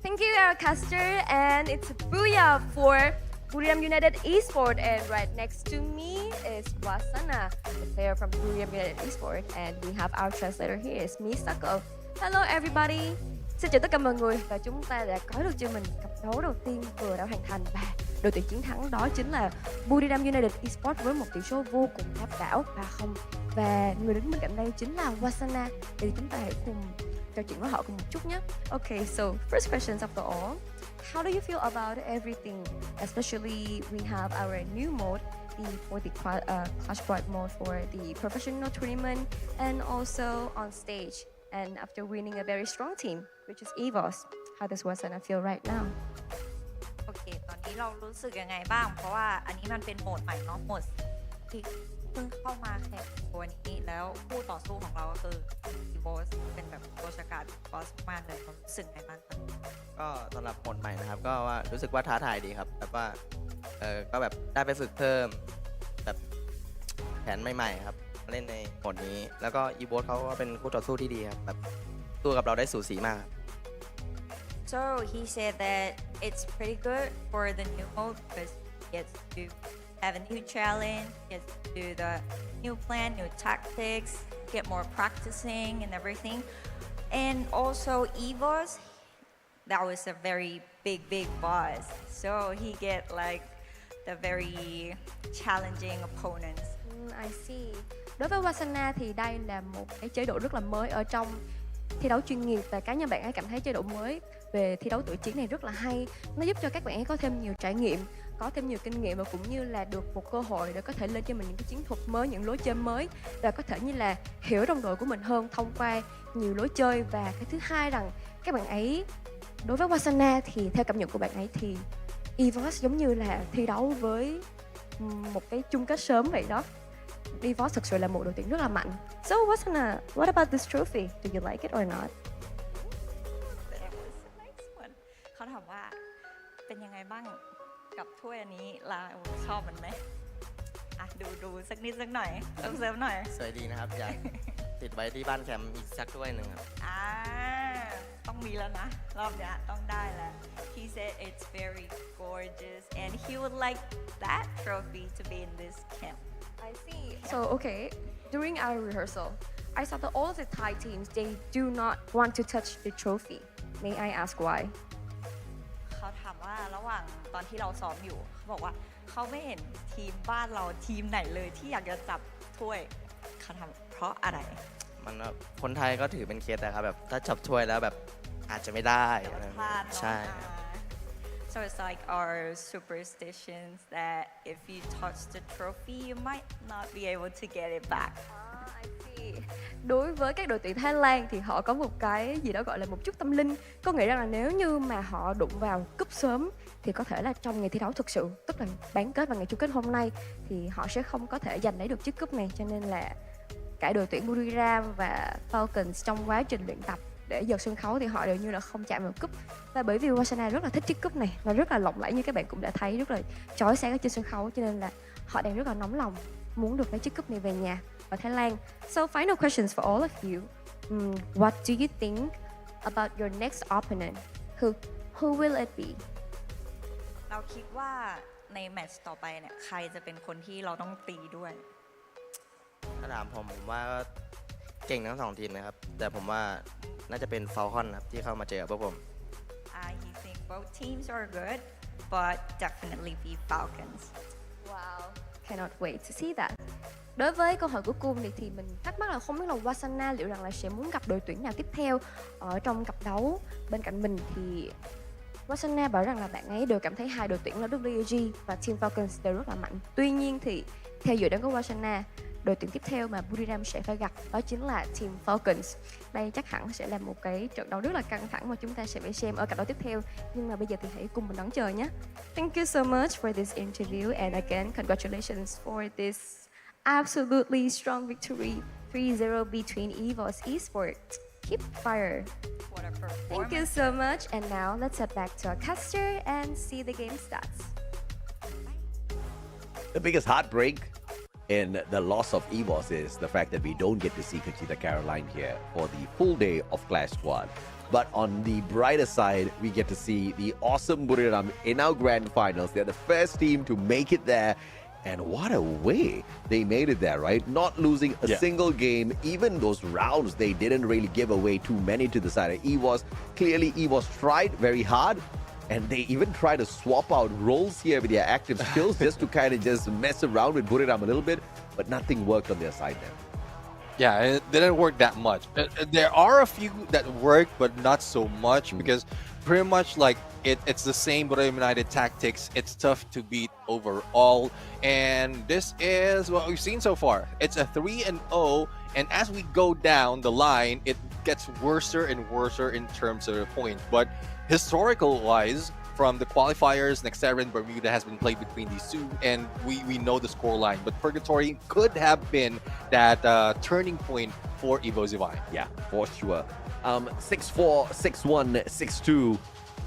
Thank you, Caster, and it's a booyah for Buriram United Esports, and right next to me is Wasana, the player from Buriram United Esports, and we have our translator here is Misako. Hello everybody. Xin chào tất cả mọi người, và chúng ta đã có được cho mình cặp đấu đầu tiên vừa đã hoàn thành, và đội tuyển chiến thắng đó chính là Buriram United Esports với một tỷ số vô cùng áp đảo 3-0, và người đứng bên cạnh đây chính là Wasana. Thì chúng ta hãy cùng trò chuyện với họ cùng một chút nhé. Okay, so first questions after all. How do you feel about everything? Especially we have our new mode, for the Clash Royale mode for the professional tournament, and also on stage. And after winning a very strong team, which is EVOS, how does Wasana feel right now? โอเค ตอนนี้เรารู้สึกยังไงบ้าง เพราะว่าอันนี้มันเป็นโหมดใหม่เนาะ โหมดที่เพิ่งเข้ามาแข่งตัวนี้ แล้วคู่ต่อสู้ของเราก็คือ EVOS เป็นแบบตัวฉกาจบอสมากเลยรู้สึกไงบ้าง ก็สำหรับโหมดใหม่นะครับก็ว่ารู้สึกว่าท้าทายดีครับแบบว่าก็แบบได้ไปฝึกเพิ่มแบบแผนใหม่ๆครับเล่นในโหมดนี้แล้วก็อีโบสเขาก็เป็นคู่ต่อสู้ที่ดีครับแบบสู้กับเราได้สูสีมากครับ So he said that it's pretty good for the new mode because he gets to have a new challenge, gets to do the new plan, new tactics, get more practicing and everything. And also EVOS, that was a very big boss. So he get like the very challenging opponents. I see. Đối với Wasana thì đây là một cái chế độ rất là mới ở trong thi đấu chuyên nghiệp, và cá nhân bạn ấy cảm thấy chế độ mới về thi đấu tuổi chiến này rất là hay. Nó giúp cho các bạn ấy có thêm nhiều trải nghiệm, có thêm nhiều kinh nghiệm, và cũng như là được một cơ hội để có thể lên cho mình những cái chiến thuật mới, những lối chơi mới, và có thể như là hiểu đồng đội của mình hơn thông qua nhiều lối chơi. Và cái thứ hai rằng các bạn ấy, đối với Wasana thì theo cảm nhận của bạn ấy thì EVOS giống như là thi đấu với một cái chung kết sớm vậy đó. EVOS thực sự là một đội tuyển rất là mạnh. So Wasana, what about this trophy? Do you like it or not? That was a nice one. เขาถามว่าเป็นยังไงบ้างกับถ้วยอันนี้เราชอบมันไหมอ่ะดูสักนิดสักหน่อยเซิร์ฟหน่อย สวยดีนะครับอยากติดไว้ที่บ้านแคมป์อีกสักถ้วยหนึ่งครับ ต้องมีแล้วนะรอบเนี้ยต้องได้แล้ว He said it's very gorgeous and he would like that trophy to be in this camp. I see. So okay, during our rehearsal, I saw that all the Thai teams they do not want to touch the trophy. May I ask why? เขาถามว่าระหว่างตอนที่เราซ้อมอยู่เขาบอกว่าเขาไม่เห็นทีมบ้านเราทีมไหนเลยที่อยากจะจับถ้วยเขาทำเพราะอะไร มันคนไทยก็ถือเป็นเคสแต่ครับแบบถ้าจับถ้วยแล้วแบบอาจจะไม่ได้ใช่ So it's like our superstitions that if you touch the trophy you might not be able to get it back. I see. Đối với các đội tuyển Thái Lan thì họ có một cái gì đó gọi là một chút tâm linh. Có nghĩa rằng là nếu như mà họ đụng vào cúp sớm thì có thể là trong ngày thi đấu thực sự, tức là bán kết và ngày chung kết hôm nay, thì họ sẽ không có thể giành lấy được chiếc cúp này. Cho nên là cả đội tuyển Buriram và Falcons trong quá trình luyện tập để dợt sân khấu thì họ đều như là không chạm vào cúp. Và bởi vì Wasana rất là thích chiếc cúp này, và rất là lộng lẫy như các bạn cũng đã thấy, rất là chói sáng ở trên sân khấu, cho nên là họ đang rất là nóng lòng muốn được lấy chiếc cúp này về nhà ở Thái Lan. So final questions for all of you. What do you think about your next opponent? Who will it be? เราคิดว่าในแมตช์ต่อไปเนี่ยใครจะเป็นคนที่เราต้องตีด้วย ถ้าถามผมว่าก็เก่งทั้งสองทีมนะครับแต่ผมว่าน่าจะเป็น Falcons ครับที่เข้ามาเจอพวกผม He think both teams are good but definitely be Falcons. Wow, cannot wait to see that. Đối với câu hỏi cuối cùng thì mình thắc mắc là không biết là Wasana liệu rằng là sẽ muốn gặp đội tuyển nào tiếp theo ở trong cặp đấu. Bên cạnh mình thì Wasana bảo rằng là bạn ấy đều cảm thấy hai đội tuyển là WAG và Team Falcons đều rất là mạnh. Tuy nhiên thì theo dự đoán của Wasana, đội tuyển tiếp theo mà Buriram sẽ phải gặp đó chính là Team Falcons. Đây chắc hẳn sẽ là một cái trận đấu rất là căng thẳng mà chúng ta sẽ phải xem ở cặp đấu tiếp theo. Nhưng mà bây giờ thì hãy cùng mình đón chờ nhé. Thank you so much for this interview and again congratulations for this absolutely strong victory 3-0 between EVOS Esports. Keep fire. What a performance. Thank you so much. And now let's head back to our caster and see the game stats. The biggest heartbreak in the loss of EVOS is the fact that we don't get to see Conchita Caroline here for the full day of Clash Squad. But on the brighter side, we get to see the awesome Buriram in our grand finals. They're the first team to make it there. And what a way they made it there, right? Not losing a single game. Even those rounds, they didn't really give away too many to the side of EVOS. Clearly, EVOS tried very hard. And they even try to swap out roles here with their active skills just to kind of just mess around with Buriram a little bit. But nothing worked on their side there. Yeah, it didn't work that much. There are a few that worked, but not so much because pretty much like it's the same Buriram United tactics. It's tough to beat overall. And this is what we've seen so far. It's a 3-0. And as we go down the line, it gets worse and worse in terms of the points. But historical-wise, from the qualifiers, Nexterra and Bermuda has been played between these two, and we know the scoreline. But Purgatory could have been that turning point for Evo Zivai. Yeah, for sure. 6-4, 6-1, 6-2.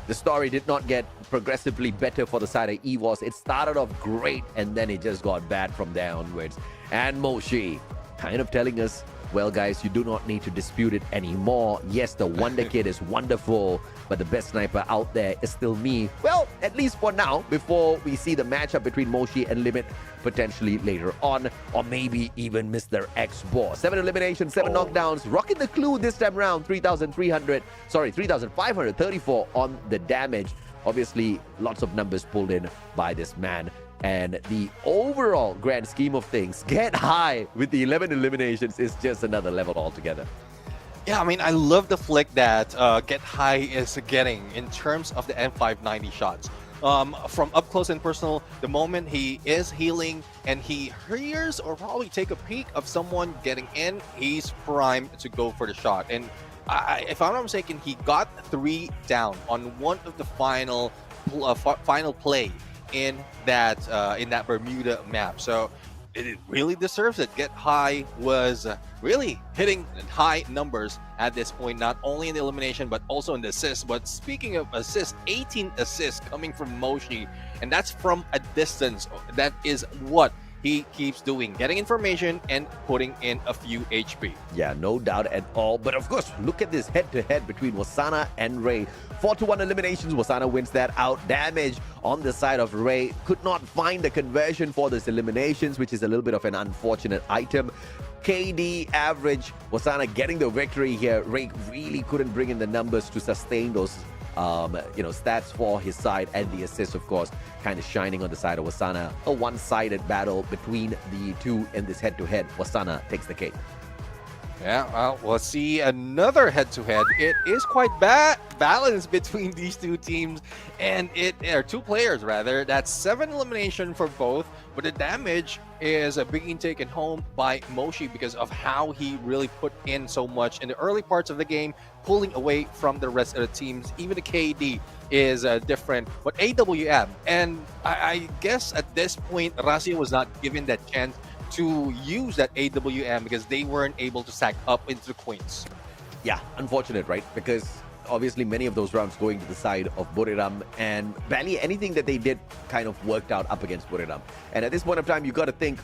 The story did not get progressively better for the side of EVOS. It started off great, and then it just got bad from there onwards. And Moshi kind of telling us, well, guys, you do not need to dispute it anymore. Yes, the Wonder Kid is wonderful, but the best sniper out there is still me. Well, at least for now, before we see the matchup between Moshi and Limit potentially later on, or maybe even Mr. X-Boss. 7 eliminations, 7 knockdowns, rocking the clue this time around. 3,534 on the damage. Obviously, lots of numbers pulled in by this man. And the overall grand scheme of things, Get High with the 11 eliminations is just another level altogether. Yeah, I mean, I love the flick that Get High is getting in terms of the M590 shots. From up close and personal, the moment he is healing and he hears or probably take a peek of someone getting in, he's primed to go for the shot. And if I'm not mistaken, he got 3 down on one of the final play in that Bermuda map. So it really deserves it. Get High was really hitting high numbers at this point, not only in the elimination but also in the assists. But speaking of assists, 18 assists coming from Moshi, and that's from a distance. That is what he keeps doing, getting information and putting in a few HP. Yeah, no doubt at all. But of course, look at this head-to-head between Wasana and Ray. 4-1 eliminations. Wasana wins that out. Damage on the side of Ray. Could not find the conversion for those eliminations, which is a little bit of an unfortunate item. KD average. Wasana getting the victory here. Ray really couldn't bring in the numbers to sustain those stats for his side, and the assist, of course, kind of shining on the side of Wasana. A one-sided battle between the two in this head-to-head. Wasana takes the cake. Yeah, well, we'll see another head-to-head. It is quite balanced between these two teams, and two players rather. That's 7 elimination for both, but the damage is being taken home by Moshi because of how he really put in so much in the early parts of the game, pulling away from the rest of the teams. Even the KD is different, but AWM, and I guess at this point, Razia was not given that chance to use that AWM because they weren't able to stack up into the coins. Yeah, unfortunate, right? Because obviously many of those rounds going to the side of Buriram, and barely anything that they did kind of worked out up against Buriram. And at this point of time, you got to think,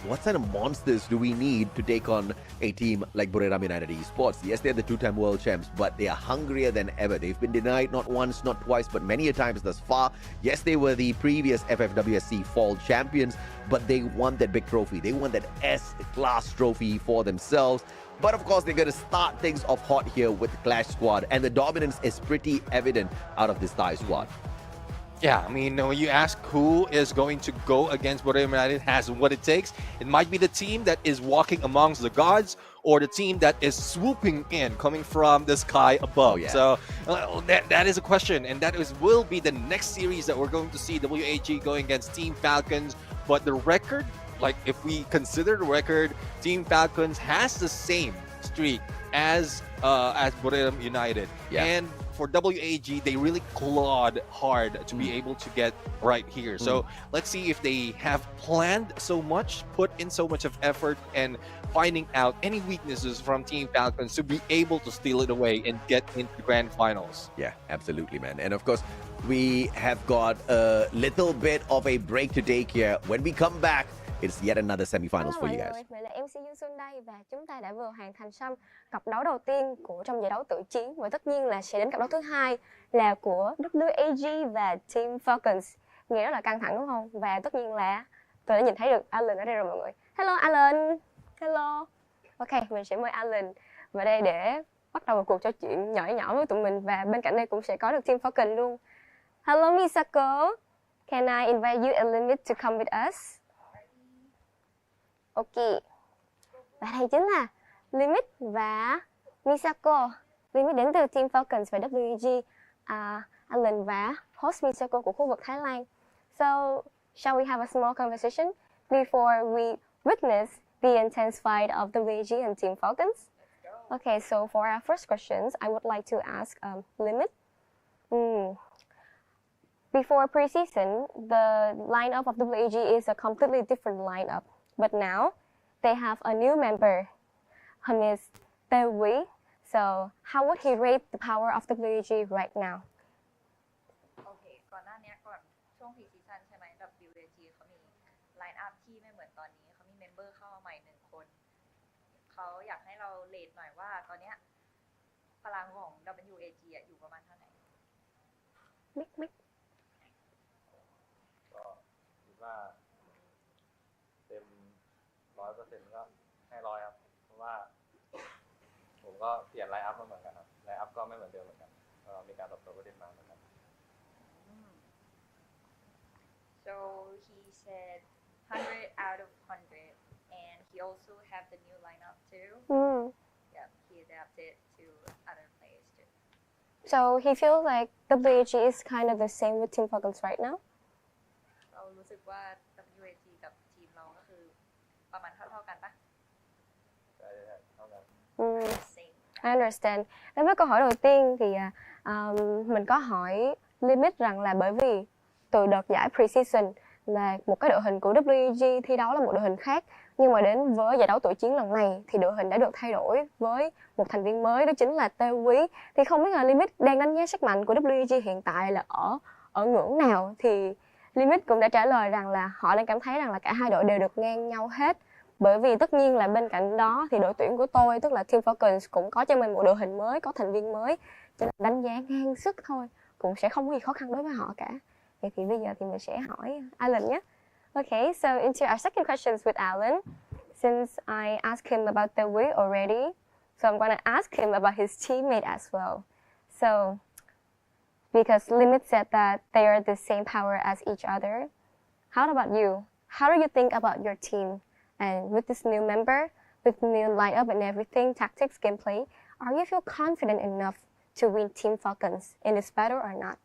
what kind of monsters do we need to take on a team like Buriram United Esports? Yes, they're the 2-time world champs, but they are hungrier than ever. They've been denied not once, not twice, but many a times thus far. Yes, they were the previous FFWS SEA fall champions, but they won that big trophy. They won that S-class trophy for themselves. But of course, they're going to start things off hot here with the Clash squad, and the dominance is pretty evident out of this Thai squad. Yeah, I mean, when you ask who is going to go against Borneo United has what it takes, it might be the team that is walking amongst the gods or the team that is swooping in, coming from the sky above. Oh, yeah. So that is a question, and will be the next series that we're going to see WAG going against Team Falcons. But the record, like if we consider the record, Team Falcons has the same streak as Borneo United. Yeah. And for WAG, they really clawed hard to be able to get right here. So let's see if they have planned so much, put in so much of effort, and finding out any weaknesses from Team Falcons to be able to steal it away and get into the grand finals. Yeah, absolutely, man. And of course, we have got a little bit of a break to take here. When we come back, it's yet another semifinals for you guys. Mình là MC Dương Xuân đây và chúng ta đã vừa hoàn thành xong cặp đấu đầu tiên của trong giải đấu tự chiến và tất nhiên là sẽ đến cặp đấu thứ hai là của WAG và Team Falcons. Nghe rất là căng thẳng đúng không? Và tất nhiên là tôi đã nhìn thấy được Alan ở đây rồi mọi người. Hello Alan. Hello. Ok, mình sẽ mời Alan vào đây để bắt đầu một cuộc trò chuyện nhỏ nhỏ với tụi mình và bên cạnh đây cũng sẽ có được Team Falcons luôn. Hello Misako. Can I invite you and Limit to come with us? Ok. Và đây chính là Limit và Misako. Limit đến từ Team Falcons và WG, Alan và host Misako của khu vực Thái Lan. So, shall we have a small conversation before we witness the intense fight of WG and Team Falcons? Okay, so for our first questions, I would like to ask Limit. Before preseason, the lineup of WAG is a completely different lineup. But now, they have a new member. Her name is Teo Wee. So, how would he rate the power of WAG right now? โอเคก่อนหน้านี้ก่อนช่วงพรีซีซั่นใช่ไหม WAG เขามีไลน์อัพที่ไม่เหมือนตอนนี้เขามีเมมเบอร์เข้ามาใหม่1 คนเขาอยากให้เราเรทหน่อยว่าตอนเนี้ยพลังของ WAG อยู่ประมาณเท่าไหร่ Mic. ก็คิดว่าเต็ม 100% ก็ให้100ครับเพราะว่าผมก็เปลี่ยนไลน์อัพมาเหมือนกันครับไลน์อัพก็ไม่เหมือนเดิมเหมือนกันมีการปรับตัวก็เด่นมาเหมือนกัน So he said 100 out of 100 and he also have the new lineup too. Yeah, he adapted to other players too. So, he feels like WAG is kind of the same with Team Falcons right now? เรารู้สึกว่า WAG กับทีมเราก็คือประมาณเท่ากันปะ ใช่เท่ากัน Same. I understand. Đến với câu hỏi đầu tiên thì mình có hỏi Limit rằng là bởi vì từ đợt giải preseason là một cái đội hình của WG thi đấu là một đội hình khác, nhưng mà đến với giải đấu tuổi chiến lần này thì đội hình đã được thay đổi với một thành viên mới, đó chính là Teo Quý. Thì không biết là Limit đang đánh giá sức mạnh của WG hiện tại là ở ngưỡng nào, thì Limit cũng đã trả lời rằng là họ đang cảm thấy rằng là cả hai đội đều được ngang nhau hết. Bởi vì tất nhiên là bên cạnh đó thì đội tuyển của tôi, tức là Team Falcons, cũng có cho mình một đội hình mới, có thành viên mới, cho nên đánh giá ngang sức thôi, cũng sẽ không có gì khó khăn đối với họ cả. Vậy thì bây giờ thì mình sẽ hỏi Alan nhé. Okay, so into our second questions with Alan. Since I asked him about the way already, so I'm gonna ask him about his teammate as well. So, because Limit said that they are the same power as each other, how about you? How do you think about your team? And with this new member, with new lineup and everything, tactics, gameplay, are you feel confident enough to win Team Falcons in this battle or not?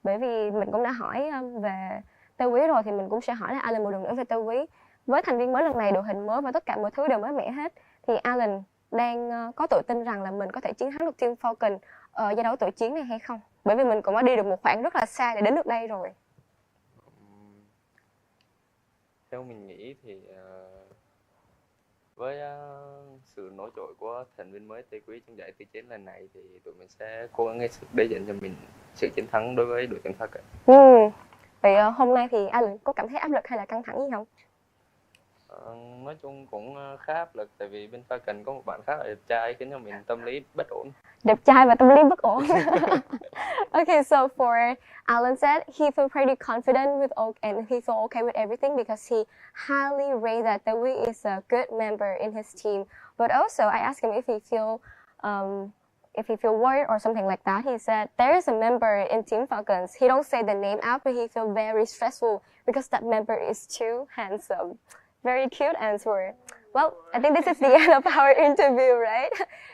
Bởi vì mình cũng đã hỏi về Teo Quý rồi thì mình cũng sẽ hỏi là Alan một lần nữa về Teo Quý. Với thành viên mới lần này, đội hình mới và tất cả mọi thứ đều mới mẻ hết, thì Alan đang có tự tin rằng là mình có thể chiến thắng được Team Falcon ở giải đấu tự chiến này hay không? Bởi vì mình cũng đã đi được một khoảng rất là xa để đến được đây rồi. Theo mình nghĩ thì với sự nổi trội của thành viên mới Teo Quý trong giải tự chiến lần này thì tụi mình sẽ cố gắng hết sức để dành cho mình sự chiến thắng đối với đội tuyển Falcons. Vậy hôm nay thì Alan có cảm thấy áp lực hay là căng thẳng gì không? Nói chung cũng khá áp lực, tại vì bên Falcons có một bạn khá là đẹp trai khiến cho mình tâm lý bất ổn. Đẹp trai và tâm lý bất ổn. Okay, so for Alan said he felt pretty confident with and he felt okay with everything because he highly rated that Teo Quý is a good member in his team. But also I asked him if he feel if he feel worried or something like that, he said there is a member in Team Falcons. He don't say the name out, but he feel very stressful because that member is too handsome. Very cute answer. Well, I think this is the end of our interview, right?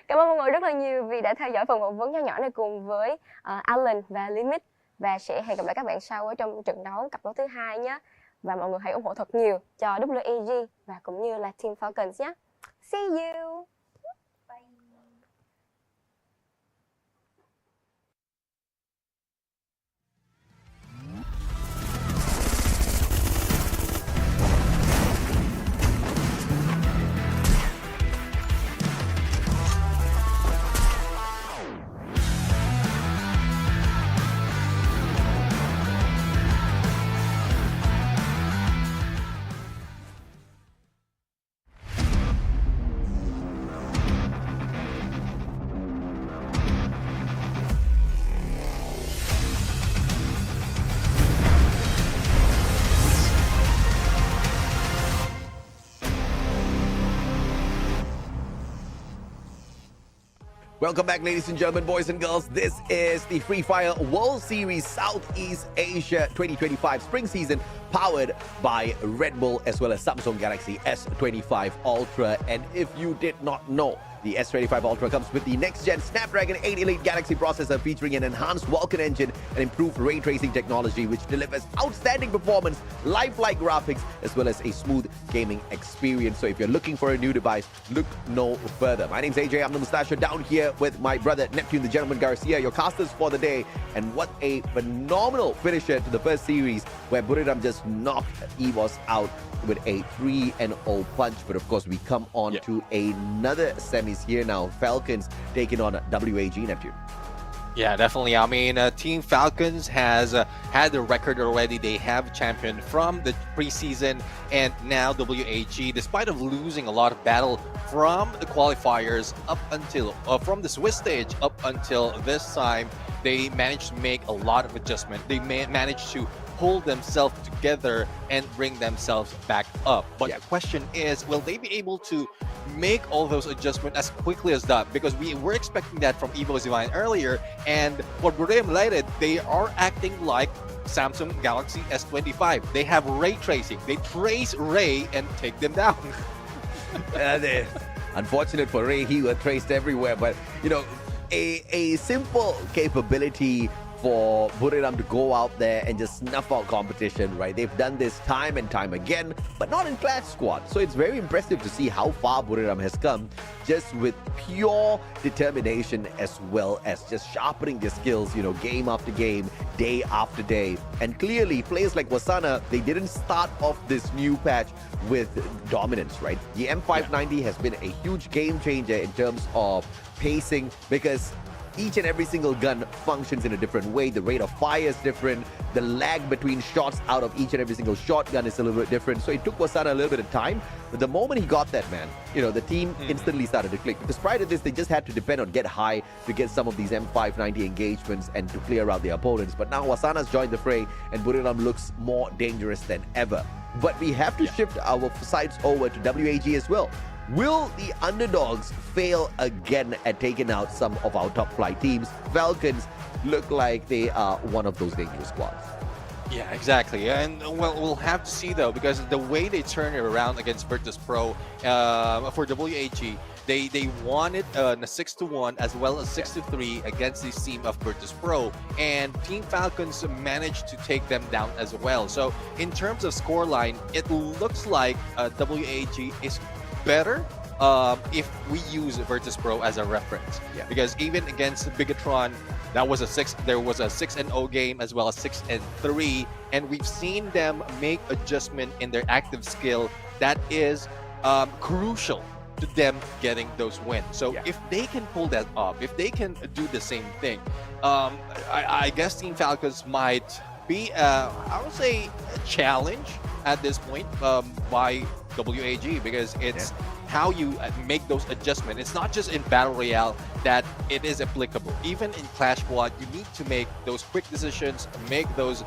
Cảm ơn mọi người rất là nhiều vì đã theo dõi phần phỏng vấn nhỏ nhỏ này cùng với Alan và Limit. Và sẽ hẹn gặp lại các bạn sau ở trong trận đấu cặp đấu thứ hai nhé. Và mọi người hãy ủng hộ thật nhiều cho WAG và cũng như là Team Falcons nhé. See you! Welcome back, ladies and gentlemen, boys and girls. This is the Free Fire World Series Southeast Asia 2025 spring season, powered by Red Bull as well as Samsung Galaxy S25 Ultra. And if you did not know, the S25 Ultra comes with the next-gen Snapdragon 8 Elite Galaxy processor featuring an enhanced Vulkan engine and improved ray tracing technology, which delivers outstanding performance, lifelike graphics, as well as a smooth gaming experience. So if you're looking for a new device, look no further. My name's AJ, I'm the Mustache, down here with my brother Neptune, the Gentleman Garcia, your casters for the day. And what a phenomenal finisher to the first series, where Buriram just knocked EVOS out with a 3-0 punch. But of course, we come on to another semis here now. Falcons taking on WAG, Neptune. Yeah, definitely. I mean, Team Falcons has had the record already. They have championed from the preseason, and now WAG, despite of losing a lot of battle from the qualifiers up until from the Swiss stage up until this time, they managed to make a lot of adjustment. They managed to pull themselves together and bring themselves back up. But the question is, will they be able to make all those adjustments as quickly as that? Because we were expecting that from Evo Divine earlier, and what Buriram related, they are acting like Samsung Galaxy S25. They have ray tracing. They trace Ray and take them down. Unfortunate for Ray, he was traced everywhere. But, you know, a simple capability for Buriram to go out there and just snuff out competition, right? They've done this time and time again, but not in Clash Squad. So it's very impressive to see how far Buriram has come just with pure determination, as well as just sharpening their skills, you know, game after game, day after day. And clearly, players like Wasana, they didn't start off this new patch with dominance, right? The M590 has been a huge game changer in terms of pacing, because each and every single gun functions in a different way. The rate of fire is different. The lag between shots out of each and every single shotgun is a little bit different. So it took Wasana a little bit of time. But the moment he got that, man, you know, the team instantly started to click. Because prior to this, they just had to depend on get high to get some of these M590 engagements and to clear out their opponents. But now Wasana's joined the fray, and Buriram looks more dangerous than ever. But we have to shift our sights over to WAG as well. Will the underdogs fail again at taking out some of our top flight teams? Falcons look like they are one of those dangerous squads. Yeah, exactly. And well, we'll have to see though, because the way they turn it around against Virtus Pro for WAG, they won it a 6-1 as well as 6-3 against the team of Virtus Pro, and Team Falcons managed to take them down as well. So in terms of scoreline, it looks like WAG is better if we use Virtus Pro as a reference, because even against Bigatron, that was there was a 6-0 game as well as 6-3, and we've seen them make adjustment in their active skill that is crucial to them getting those wins. So if they can pull that up, if they can do the same thing, I guess Team Falcons might be I would say a challenge at this point by WAG, because it's how you make those adjustments. It's not just in Battle Royale that it is applicable. Even in Clash Squad, you need to make those quick decisions, make those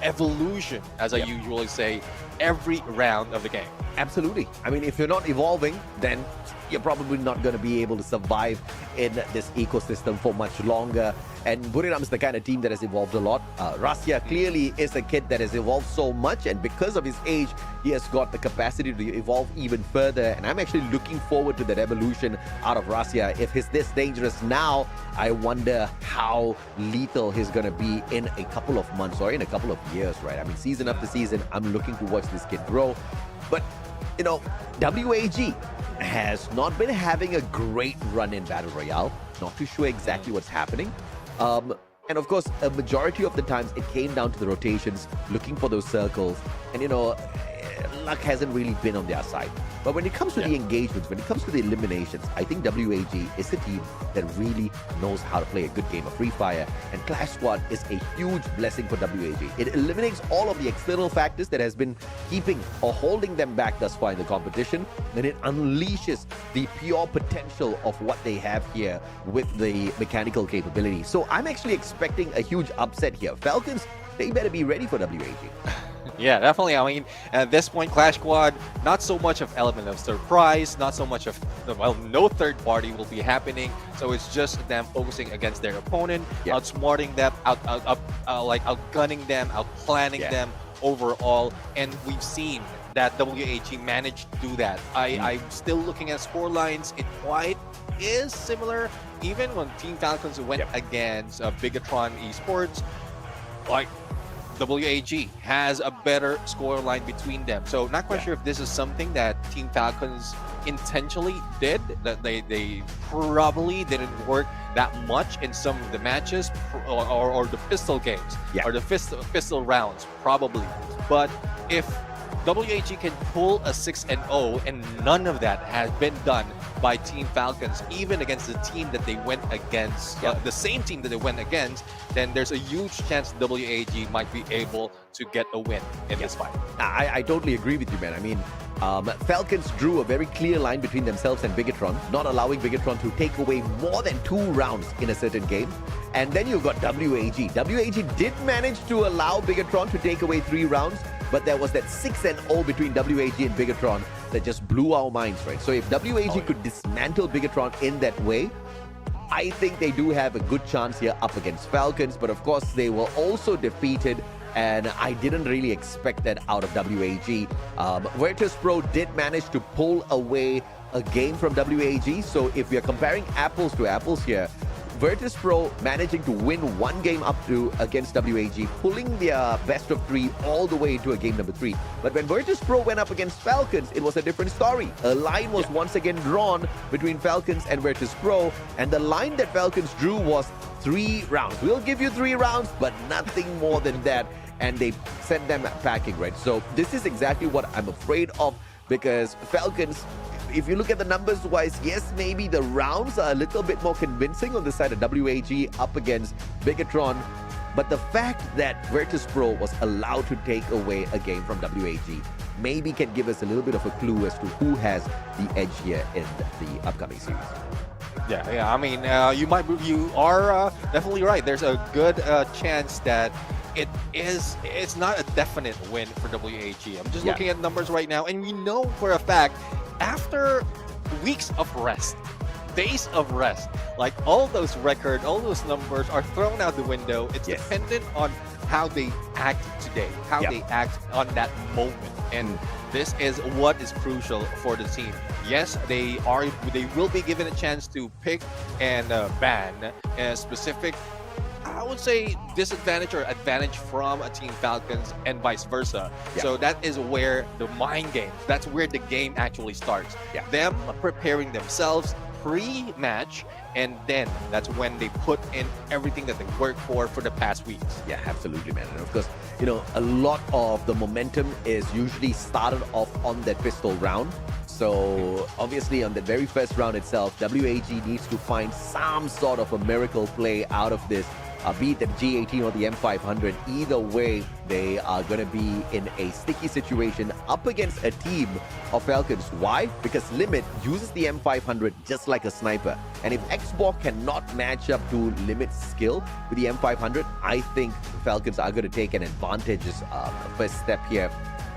evolution, as I usually say, every round of the game. Absolutely. I mean, if you're not evolving, then you're probably not going to be able to survive in this ecosystem for much longer. And Buriram is the kind of team that has evolved a lot. Rasya clearly is a kid that has evolved so much, and because of his age, he has got the capacity to evolve even further. And I'm actually looking forward to that evolution out of Rasya. If he's this dangerous now, I wonder how lethal he's going to be in a couple of months or in a couple of years, right? I mean, season after season, I'm looking to watch this kid grow. But, you know, WAG has not been having a great run in Battle Royale. Not too sure exactly what's happening. And of course, a majority of the times it came down to the rotations, looking for those circles. And, you know, luck hasn't really been on their side. But when it comes to the engagements, when it comes to the eliminations, I think WAG is a team that really knows how to play a good game of Free Fire. And Clash Squad is a huge blessing for WAG. It eliminates all of the external factors that has been keeping or holding them back thus far in the competition. Then it unleashes the pure potential of what they have here with the mechanical capability. So I'm actually expecting a huge upset here. Falcons, they better be ready for WAG. Yeah, definitely. I mean, at this point, Clash Squad, not so much of element of surprise, not so much of, well, no third party will be happening. So it's just them focusing against their opponent, outsmarting them, outgunning them, outplanning them overall. And we've seen that WAG managed to do that. I'm still looking at score lines. It quite is similar. Even when Team Falcons went against Bigatron Esports, like, WAG has a better scoreline between them. So not quite sure if this is something that Team Falcons intentionally did, that they probably didn't work that much in some of the matches or the pistol games or the pistol rounds, probably. But if WAG can pull a 6-0 and none of that has been done by Team Falcons, even against the team that they went against, the same team that they went against, then there's a huge chance WAG might be able to get a win in this fight. I totally agree with you, man. I mean, Falcons drew a very clear line between themselves and Bigatron, not allowing Bigatron to take away more than 2 rounds in a certain game. And then you've got WAG. WAG did manage to allow Bigatron to take away 3 rounds, but there was that 6-0 between WAG and Bigatron that just blew our minds, right? So if WAG could dismantle Bigatron in that way, I think they do have a good chance here up against Falcons. But of course, they were also defeated, and I didn't really expect that out of WAG. Virtus Pro did manage to pull away a game from WAG. So if we are comparing apples to apples here, Virtus Pro managing to win 1 game up to against WAG, pulling their best of 3 all the way to a game number 3. But when Virtus Pro went up against Falcons, it was a different story. A line was once again drawn between Falcons and Virtus Pro, and the line that Falcons drew was 3 rounds. We'll give you 3 rounds, but nothing more than that. And they sent them packing, right? So this is exactly what I'm afraid of, because Falcons, if you look at the numbers wise, yes, maybe the rounds are a little bit more convincing on the side of WAG up against Bigatron. But the fact that Virtus Pro was allowed to take away a game from WAG maybe can give us a little bit of a clue as to who has the edge here in the upcoming series. Yeah. I mean, you are definitely right. There's a good chance that it's not a definite win for WAG. I'm just looking at numbers right now, and we know for a fact, after weeks of rest, days of rest, like all those records, all those numbers are thrown out the window. It's dependent on how they act today, how they act on that moment. And this is what is crucial for the team. Yes, they will be given a chance to pick and ban a specific, I would say, disadvantage or advantage from a Team Falcons and vice versa. So that is where the mind games, that's where the game actually starts. Them preparing themselves pre-match, and then that's when they put in everything that they worked for the past weeks. Yeah, absolutely, man. And of course, you know, a lot of the momentum is usually started off on that pistol round. So obviously on the very first round itself, WAG needs to find some sort of a miracle play out of this. Be it the G18 or the M500, either way, they are going to be in a sticky situation up against a team of Falcons. Why? Because Limit uses the M500 just like a sniper. And if Xbox cannot match up to Limit's skill with the M500, I think Falcons are going to take an advantageous first step here.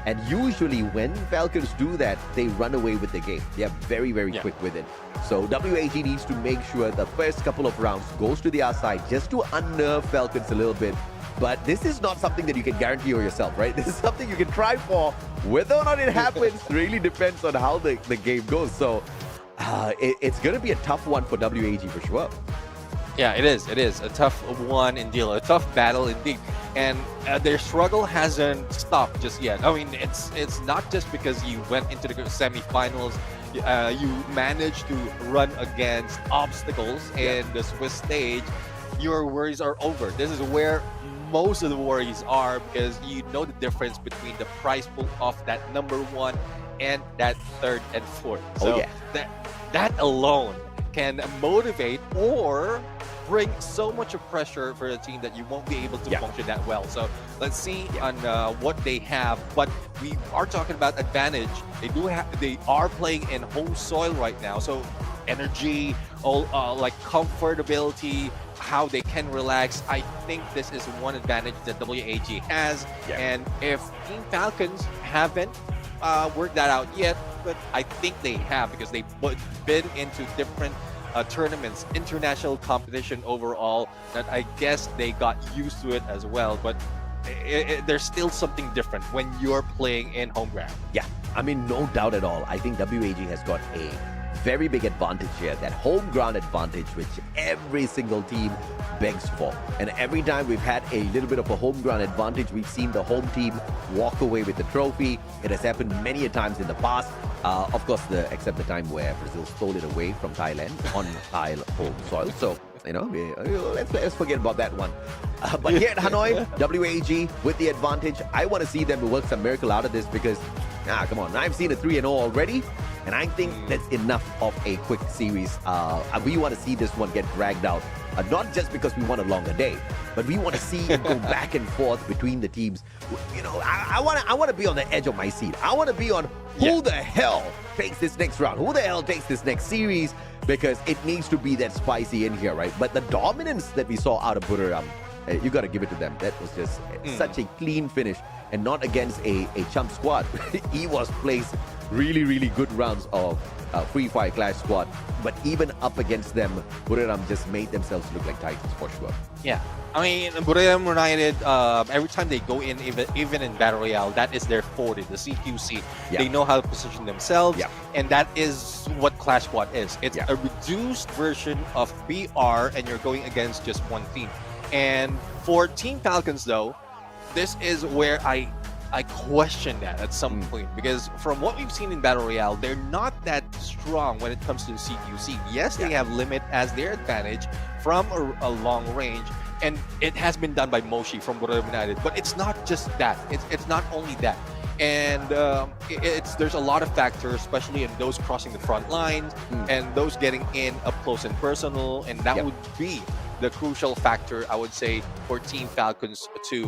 And usually when Falcons do that, they run away with the game. They are very, very quick with it. So WAG needs to make sure the first couple of rounds goes to their side just to unnerve Falcons a little bit. But this is not something that you can guarantee yourself, right? This is something you can try for. Whether or not it happens really depends on how the game goes. So it's going to be a tough one for WAG for sure. Yeah, it is. It is a tough one indeed, a tough battle indeed, and their struggle hasn't stopped just yet. I mean, it's not just because you went into the semifinals, you managed to run against obstacles in the Swiss stage. Your worries are over. This is where most of the worries are, because you know the difference between the prize pool of that number 1 and that 3rd and 4th. So that alone can motivate or bring so much of pressure for the team that you won't be able to function that well. So let's see on what they have. But we are talking about advantage. They are playing in home soil right now. So energy, like comfortability, how they can relax. I think this is one advantage that WAG has. And if Team Falcons haven't worked that out yet, but I think they have, because they've been into different tournaments, international competition overall, that I guess they got used to it as well. But there's still something different when you're playing in home ground. Yeah, I mean, no doubt at all. I think WAG has got a very big advantage here, that home ground advantage, which every single team begs for. And every time we've had a little bit of a home ground advantage, we've seen the home team walk away with the trophy. It has happened many a times in the past. Of course, except the time where Brazil stole it away from Thailand on Thai home soil. So, you know, let's forget about that one. But here at Hanoi, WAG with the advantage. I want to see them work some miracle out of this, because, come on, I've seen a 3-0 already, and I think that's enough of a quick series. We want to see this one get dragged out. Not just because we want a longer day, but we want to see it go back and forth between the teams. You know, I want to be on the edge of my seat. I want to be on who the hell takes this next round, who the hell takes this next series, because it needs to be that spicy in here, right? But the dominance that we saw out of Buriram, you got to give it to them. That was just such a clean finish, and not against a chump squad. EWAS plays really, really good rounds of Free Fire Clash squad, but even up against them, Buriram just made themselves look like titans for sure. Yeah, I mean, Buriram United, every time they go in, even in Battle Royale, that is their forte, the CQC. They know how to position themselves, and that is what Clash Squad is. It's a reduced version of BR, and you're going against just one team. And for Team Falcons, though, this is where I question that at some point, because from what we've seen in Battle Royale, they're not that strong when it comes to CQC. Yes, they have limit as their advantage from a long range, and it has been done by Moshi from Buriram United. But it's not just that. It's not only that. And there's a lot of factors, especially in those crossing the front lines and those getting in up close and personal, and that would be the crucial factor, I would say, for Team Falcons to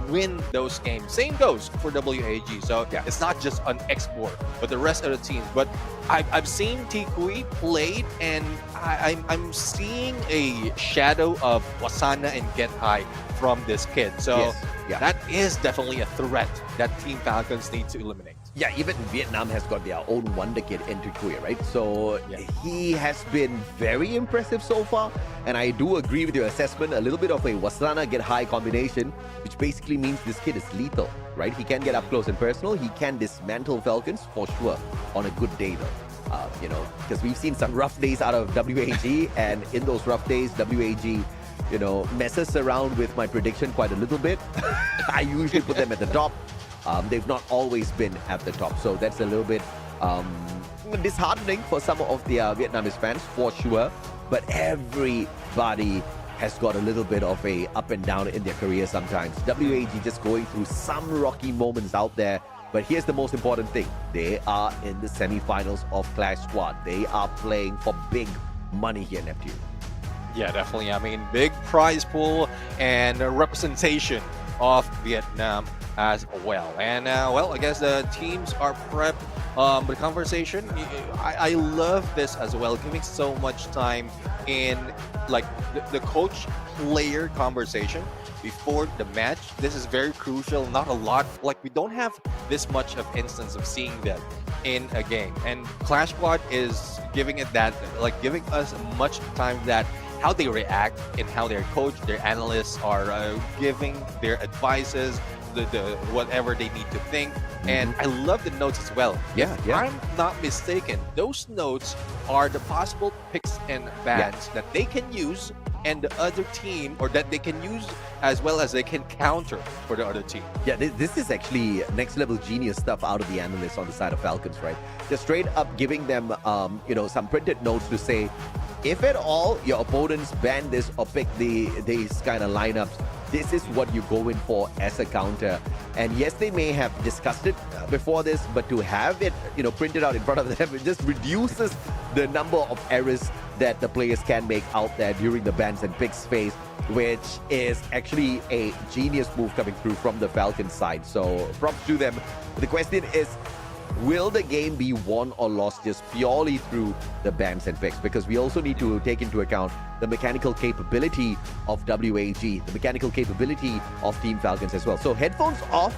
win those games. Same goes for WAG. So it's not just an export, but the rest of the teams. But I've seen Tikui played, and I'm seeing a shadow of Wasana and Get High from this kid. So that is definitely a threat that Team Falcons need to eliminate. Yeah, even Vietnam has got their own wonder kid into Korea, right? So he has been very impressive so far. And I do agree with your assessment, a little bit of a Wasana Get High combination, which basically means this kid is lethal, right? He can get up close and personal. He can dismantle Falcons for sure on a good day, though. You know, because we've seen some rough days out of WAG, and in those rough days, WAG, you know, messes around with my prediction quite a little bit. I usually put them at the top. They've not always been at the top, so that's a little bit disheartening for some of the Vietnamese fans, for sure. But everybody has got a little bit of a up and down in their career sometimes. WAG just going through some rocky moments out there. But here's the most important thing. They are in the semifinals of Clash Squad. They are playing for big money here, Neptune. Yeah, definitely. I mean, big prize pool and representation of Vietnam as well. And well, I guess the teams are prepped. The conversation, I love this as well, giving so much time in, like, the coach player conversation before the match. This is very crucial. Not a lot, like we don't have this much of instance of seeing them in a game, and Clash Squad is giving it that, like giving us much time that how they react and how their coach, their analysts are giving their advices, the whatever they need to think. And I love the notes as well. Yeah, If yeah. I'm not mistaken, those notes are the possible picks and bans that they can use, and the other team, or that they can use as well as they can counter for the other team. Yeah, this is actually next level genius stuff out of the analysts on the side of Falcons, right? Just straight up giving them, some printed notes to say, if at all your opponents ban this or pick these kind of lineups, this is what you go in for as a counter. And yes, they may have discussed it before this, but to have it, printed out in front of them, it just reduces the number of errors that the players can make out there during the bans and picks phase, which is actually a genius move coming through from the Falcons side. So props to them. The question is, will the game be won or lost just purely through the bans and picks? Because we also need to take into account the mechanical capability of WAG, the mechanical capability of Team Falcons as well. So headphones off.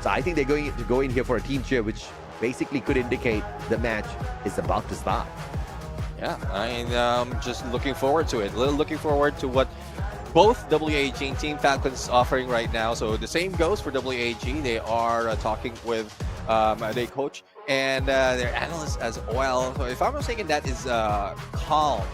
So I think they're going to go in here for a team cheer, which basically could indicate the match is about to start. Yeah, I'm just looking forward to it. Looking forward to what both WAG and Team Falcons offering right now. So the same goes for WAG. They are talking with their coach and their analysts as well. So if I'm not mistaken, that is calm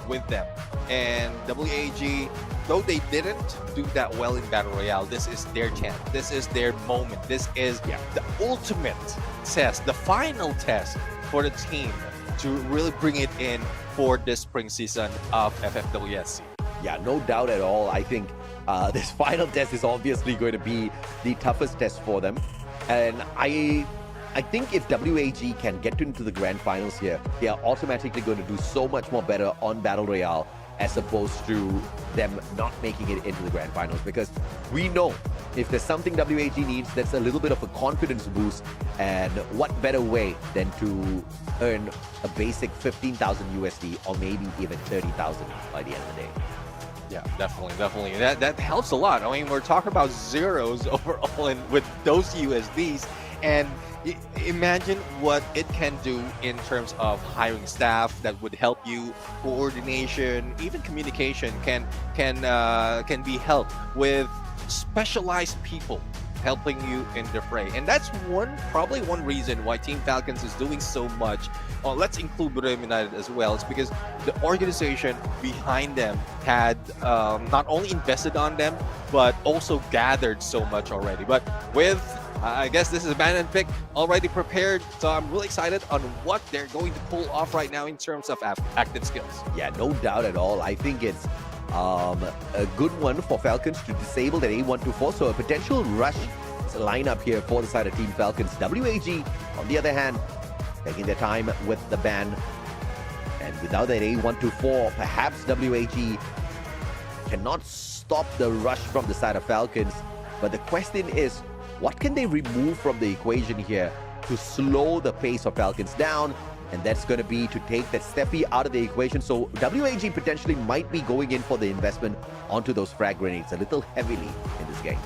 with them. And WAG, though they didn't do that well in Battle Royale, this is their chance. This is their moment. This is the ultimate test, the final test for the team to really bring it in for this spring season of FFWS SEA. Yeah, no doubt at all. I think this final test is obviously going to be the toughest test for them. And I think if WAG can get into the grand finals here, they are automatically going to do so much more better on Battle Royale as opposed to them not making it into the grand finals. Because we know if there's something WAG needs, that's a little bit of a confidence boost. And what better way than to earn a basic 15,000 USD or maybe even 30,000 by the end of the day. Yeah, definitely. That helps a lot. I mean, we're talking about zeros overall and with those USDs, and imagine what it can do in terms of hiring staff that would help you. Coordination, even communication can be helped with specialized people helping you in the fray. And that's probably one reason why Team Falcons is doing so much. Let's include Bermuda United as well. It's because the organization behind them had not only invested on them, but also gathered so much already. But with, I guess this is a ban and pick already prepared. So I'm really excited on what they're going to pull off right now in terms of active skills. Yeah, no doubt at all. I think it's a good one for Falcons to disable that A124. So a potential rush lineup here for the side of Team Falcons. WAG, on the other hand, taking their time with the ban. And without that A124, perhaps WAG cannot stop the rush from the side of Falcons. But the question is, what can they remove from the equation here to slow the pace of Falcons down? And that's going to be to take that Steffi out of the equation. So WAG potentially might be going in for the investment onto those frag grenades a little heavily in this game.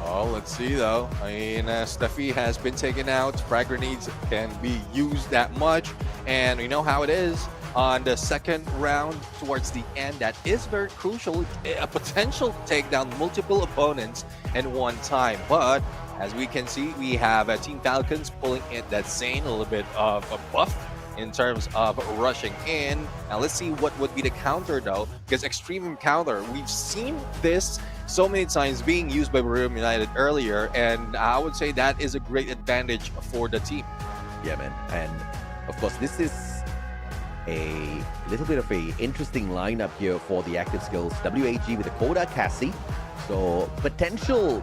Oh, let's see though. I mean, Steffi has been taken out. Frag grenades can be used that much. And we know how it is on the second round towards the end. That is very crucial. A potential to take down multiple opponents in one time. But as we can see, we have Team Falcons pulling in that Zane, a little bit of a buff in terms of rushing in. Now let's see what would be the counter though, because extreme counter, we've seen this so many times being used by Bermuda United earlier, and I would say that is a great advantage for the team. Yeah, man. And of course, this is a little bit of a interesting lineup here for the active skills. WAG with a Koda Cassie. So potential,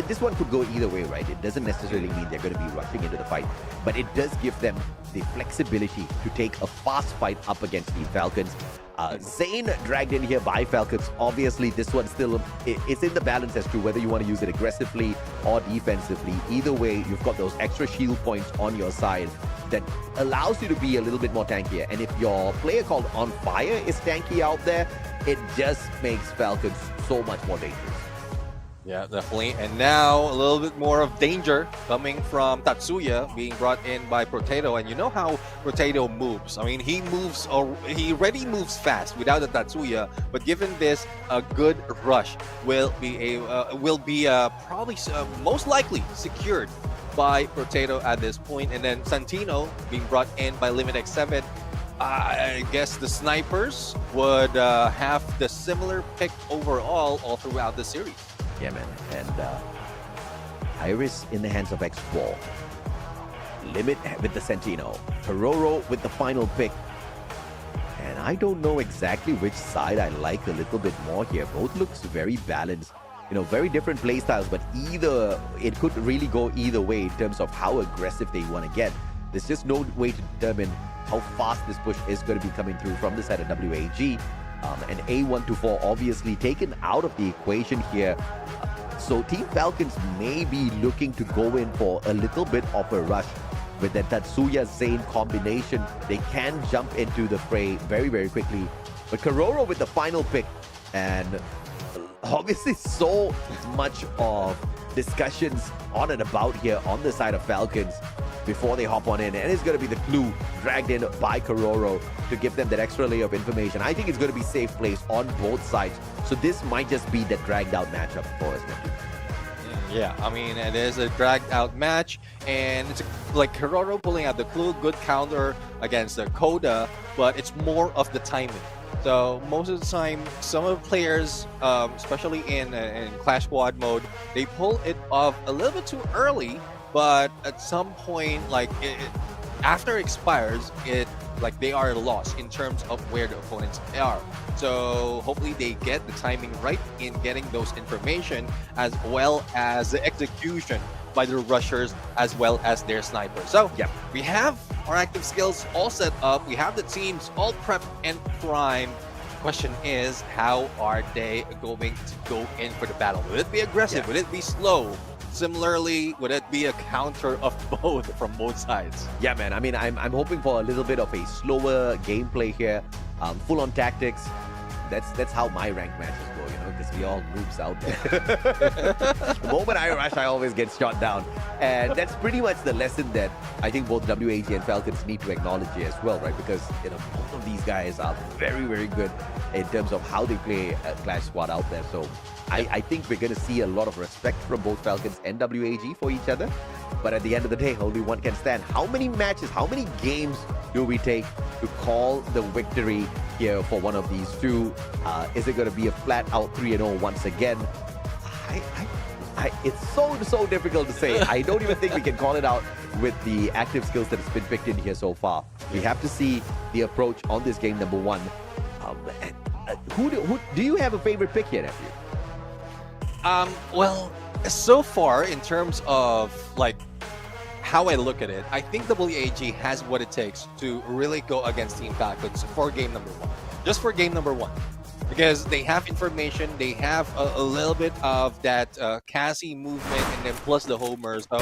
this one could go either way, right? It doesn't necessarily mean they're going to be rushing into the fight, but it does give them the flexibility to take a fast fight up against the Falcons. Zane dragged in here by Falcons. Obviously, this one still, it's in the balance as to whether you want to use it aggressively or defensively. Either way, you've got those extra shield points on your side. that allows you to be a little bit more tankier. And if your player called On Fire is tanky out there, it just makes Falcons so much more dangerous. Yeah, definitely. And now a little bit more of danger coming from Tatsuya being brought in by Potato. And you know how Potato moves. I mean, he already moves fast without the Tatsuya. But given this, a good rush will be probably most likely secured by Potato at this point. And then Santino being brought in by Limit X7. I guess the snipers would have the similar pick overall all throughout the series. Yeah, man. And Iris in the hands of X4. Limit with the Sentino. Tororo with the final pick. And I don't know exactly which side I like a little bit more here. Both looks very balanced. You know, very different play styles, but it could really go either way in terms of how aggressive they want to get. There's just no way to determine how fast this push is going to be coming through from the side of WAG. And A124 obviously taken out of the equation here. So Team Falcons may be looking to go in for a little bit of a rush. With the Tatsuya Zane combination, they can jump into the fray very, very quickly. But Kororo with the final pick, and obviously so much of discussions on and about here on the side of Falcons before they hop on in, and it's going to be the clue dragged in by Kororo to give them that extra layer of information. I think it's going to be safe place on both sides, so this might just be the dragged out matchup for us. Yeah, I mean, it is a dragged out match, and it's like Kororo pulling out the clue, good counter against the Coda, but it's more of the timing. So most of the time, some of the players, especially in Clash Squad mode, they pull it off a little bit too early. But at some point, like after it expires, they are lost in terms of where the opponents are. So hopefully they get the timing right in getting those information, as well as the execution by the rushers, as well as their snipers. So yeah, we have our active skills all set up. We have the teams all prepped and primed. Question is, how are they going to go in for the battle? Will it be aggressive? Yeah. Will it be slow? Similarly, would it be a counter of both from both sides? Yeah, man. I mean, I'm hoping for a little bit of a slower gameplay here, full on tactics. That's how my ranked matches go, you know, because we all noobs out there. The moment I rush, I always get shot down. And that's pretty much the lesson that I think both WAG and Falcons need to acknowledge here as well, right? Because, you know, both of these guys are very, very good in terms of how they play Clash Squad out there. So I think we're going to see a lot of respect from both Falcons and WAG for each other. But at the end of the day, only one can stand. How many matches, how many games do we take to call the victory here for one of these two? Is it going to be a flat-out 3-0 once again? It's so difficult to say. I don't even think we can call it out with the active skills that has been picked in here so far. We have to see the approach on this game, number one. Who do you have a favorite pick here, nephew? Well, so far, in terms of like how I look at it, I think WAG has what it takes to really go against Team Falcons for game number one. Just for game number one. Because they have information, they have a little bit of that Cassie movement, and then plus the homers. So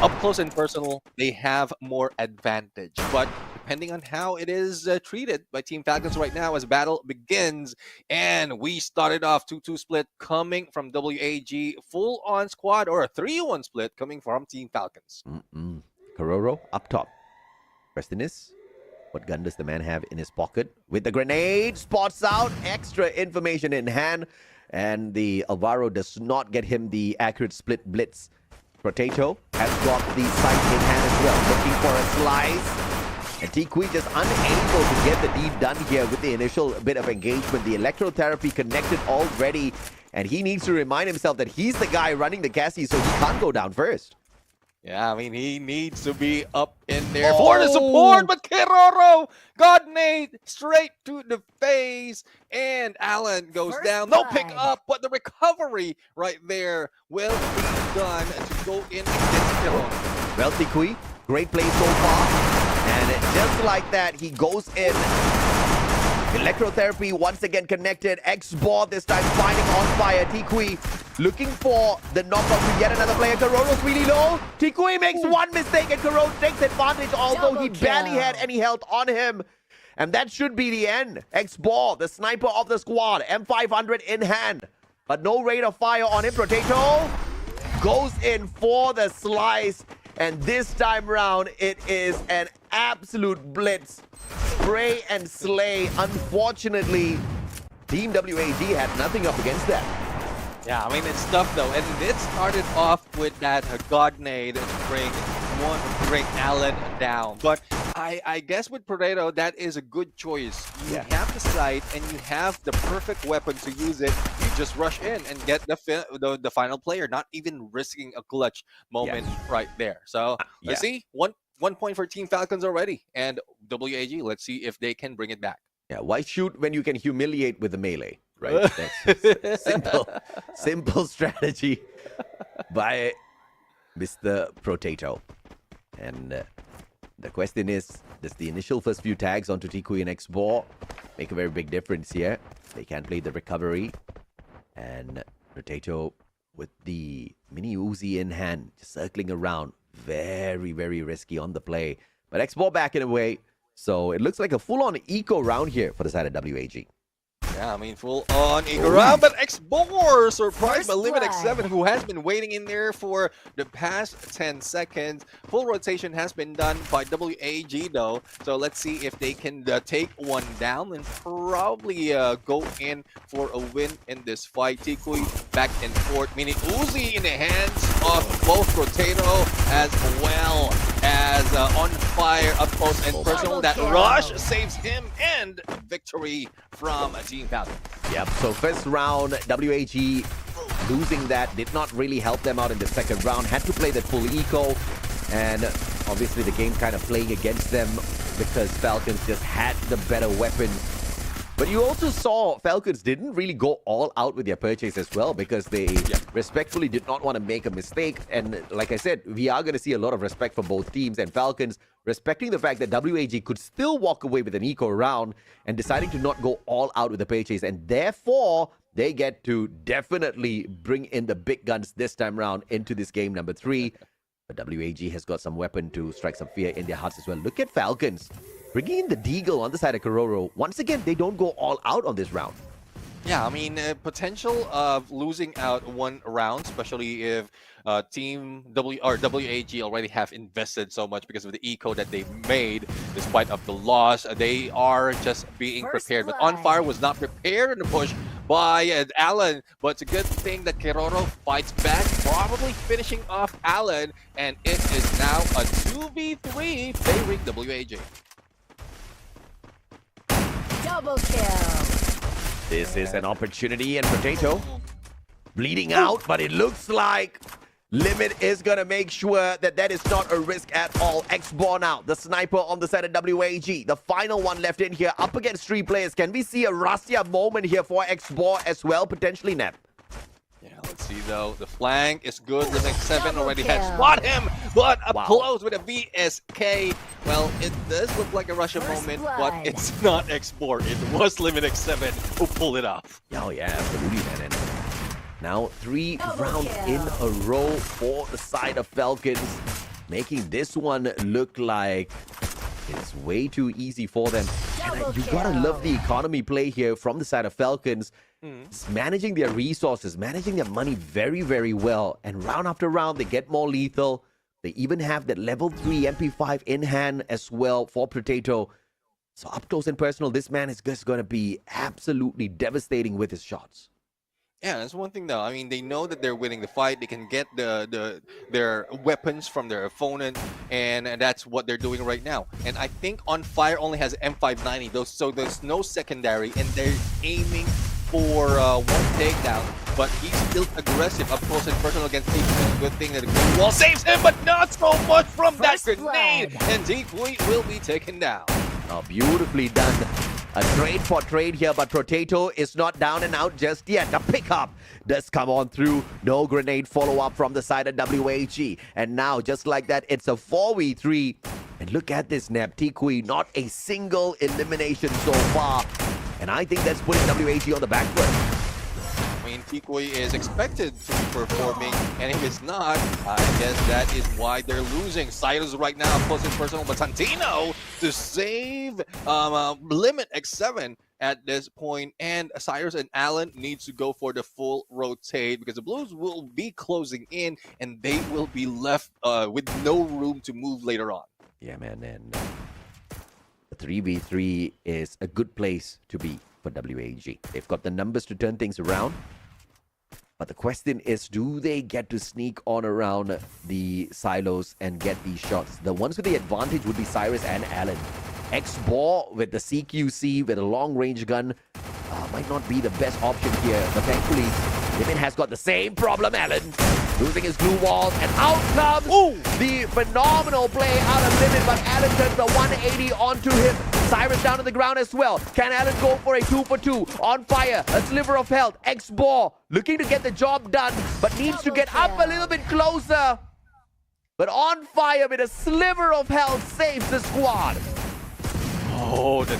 up close and personal, they have more advantage. But depending on how it is treated by Team Falcons right now as battle begins, and we started off 2-2 split coming from WAG, full-on squad, or a 3-1 split coming from Team Falcons. Kororo up top. Question is, what gun does the man have in his pocket? With the grenade, spots out, extra information in hand, and the Alvaro does not get him the accurate split blitz. Potato has got the sight in hand as well, looking for a slice. And Tikui just unable to get the deed done here with the initial bit of engagement. The electrotherapy connected already, and he needs to remind himself that he's the guy running the Cassie, so he can't go down first. Yeah, I mean, he needs to be up in there for the support, but Kororo got nade straight to the face, and Alan goes down. No pick up, but the recovery right there will be done to go in against him. Well, Tikui, great play so far, and just like that, he goes in. Electrotherapy once again connected. X-Ball this time finding on fire. Tikui looking for the knockout to yet another player. Karoro's really low. Tikui makes one mistake and Karoro takes advantage, although he barely had any health on him. And that should be the end. X-Ball, the sniper of the squad, M500 in hand. But no rate of fire on him. Potato goes in for the slice. And this time round, it is an absolute blitz. Spray and slay. Unfortunately, Team WAG had nothing up against that. Yeah, I mean, it's tough though. And it started off with that God nade to bring Allen down. But I guess with Purgatory, that is a good choice. You have the sight and you have the perfect weapon to use it. You just rush in and get the final player, not even risking a clutch moment right there. So let's see. One point for Team Falcons already. And WAG, let's see if they can bring it back. Yeah, why shoot when you can humiliate with the melee, right? That's simple strategy by Mr. Potato. And the question is, does the initial first few tags onto Tikui and X-Ball make a very big difference here? They can play the recovery. And Potato with the mini Uzi in hand, just circling around. Very, very risky on the play. But X-Ball back in a way. So it looks like a full-on eco round here for the side of WAG. Yeah, I mean, full-on eagle round, but X-Bore surprised by Limit X7, who has been waiting in there for the past 10 seconds. Full rotation has been done by WAG, though, so let's see if they can take one down and probably go in for a win in this fight. Tikui back and forth, meaning Uzi in the hands of both Potato as well as on fire up close and personal. That rush saves him and victory from Team Falcons. Yep, so first round, WAG losing that did not really help them out in the second round. Had to play that full eco, and obviously the game kind of playing against them because Falcons just had the better weapons. But you also saw Falcons didn't really go all out with their purchase as well because they respectfully did not want to make a mistake. And like I said, we are going to see a lot of respect for both teams, and Falcons respecting the fact that WAG could still walk away with an eco round and deciding to not go all out with the purchase. And therefore, they get to definitely bring in the big guns this time round into this game number 3. But WAG has got some weapon to strike some fear in their hearts as well. Look at Falcons bringing in the Deagle on the side of Karoro. Once again, they don't go all out on this round. Yeah, I mean, potential of losing out one round, especially if Team WAG already have invested so much because of the eco that they made, despite of the loss. They are just being prepared. But On Fire was not prepared in the push by Allen. But it's a good thing that Karoro fights back, probably finishing off Allen. And it is now a 2v3 favoring WAG. Double kill. This is an opportunity, and Potato bleeding out, but it looks like Limit is going to make sure that that is not a risk at all. X-Ball now, the sniper on the side of WAG. The final one left in here, up against 3 players. Can we see a Rastia moment here for X-Ball as well, potentially, Nep? Yeah, let's see though. The flank is good. The next 7 already has spot him, but up close with a VSK. Well, it does look like a Russian moment, but it's not X-Bore. It was Limit X7 who pulled it off. Oh yeah, absolutely, man. And now 3 rounds in a row for the side of Falcons, making this one look like it's way too easy for them. And you gotta love the economy play here from the side of Falcons. It's managing their resources, managing their money very, very well. And round after round, they get more lethal. They even have that level 3 MP5 in hand as well for Potato. So up close and personal, this man is just going to be absolutely devastating with his shots. Yeah, that's one thing though. I mean, they know that they're winning the fight. They can get their weapons from their opponent, and that's what they're doing right now. And I think On Fire only has M590, so there's no secondary, and they're aiming for one takedown. But he's still aggressive up close and personal against Tikui. Good thing that the green wall saves him, but not so much from that grenade. And Tikui will be taken down. Oh, beautifully done. A trade for trade here, but Potato is not down and out just yet. The pickup does come on through. No grenade follow-up from the side of WAG. And now, just like that, it's a 4v3. And look at this, Nep. Tikui, not a single elimination so far. And I think that's putting WAG on the back foot. I mean, Tikoy is expected to be performing, and if it's not, I guess that is why they're losing. Cyrus right now puts his personal, but Santino to save Limit X7 at this point, and Cyrus and Allen needs to go for the full rotate because the Blues will be closing in, and they will be left with no room to move later on. Yeah, man, and the 3v3 is a good place to be for WAG. They've got the numbers to turn things around, but the question is, do they get to sneak on around the silos and get these shots? The ones with the advantage would be Cyrus and Allen. X-Ball with the CQC with a long-range gun might not be the best option here, but thankfully, Limit has got the same problem, Allen. Losing his glue walls, and out comes the phenomenal play out of Limit, but Allen turns the 180 onto him. Cyrus down to the ground as well. Can Allen go for a 2-for-2? On fire, a sliver of health. X-Ball looking to get the job done, but needs to get up a little bit closer. But on fire with a sliver of health saves the squad. Oh, the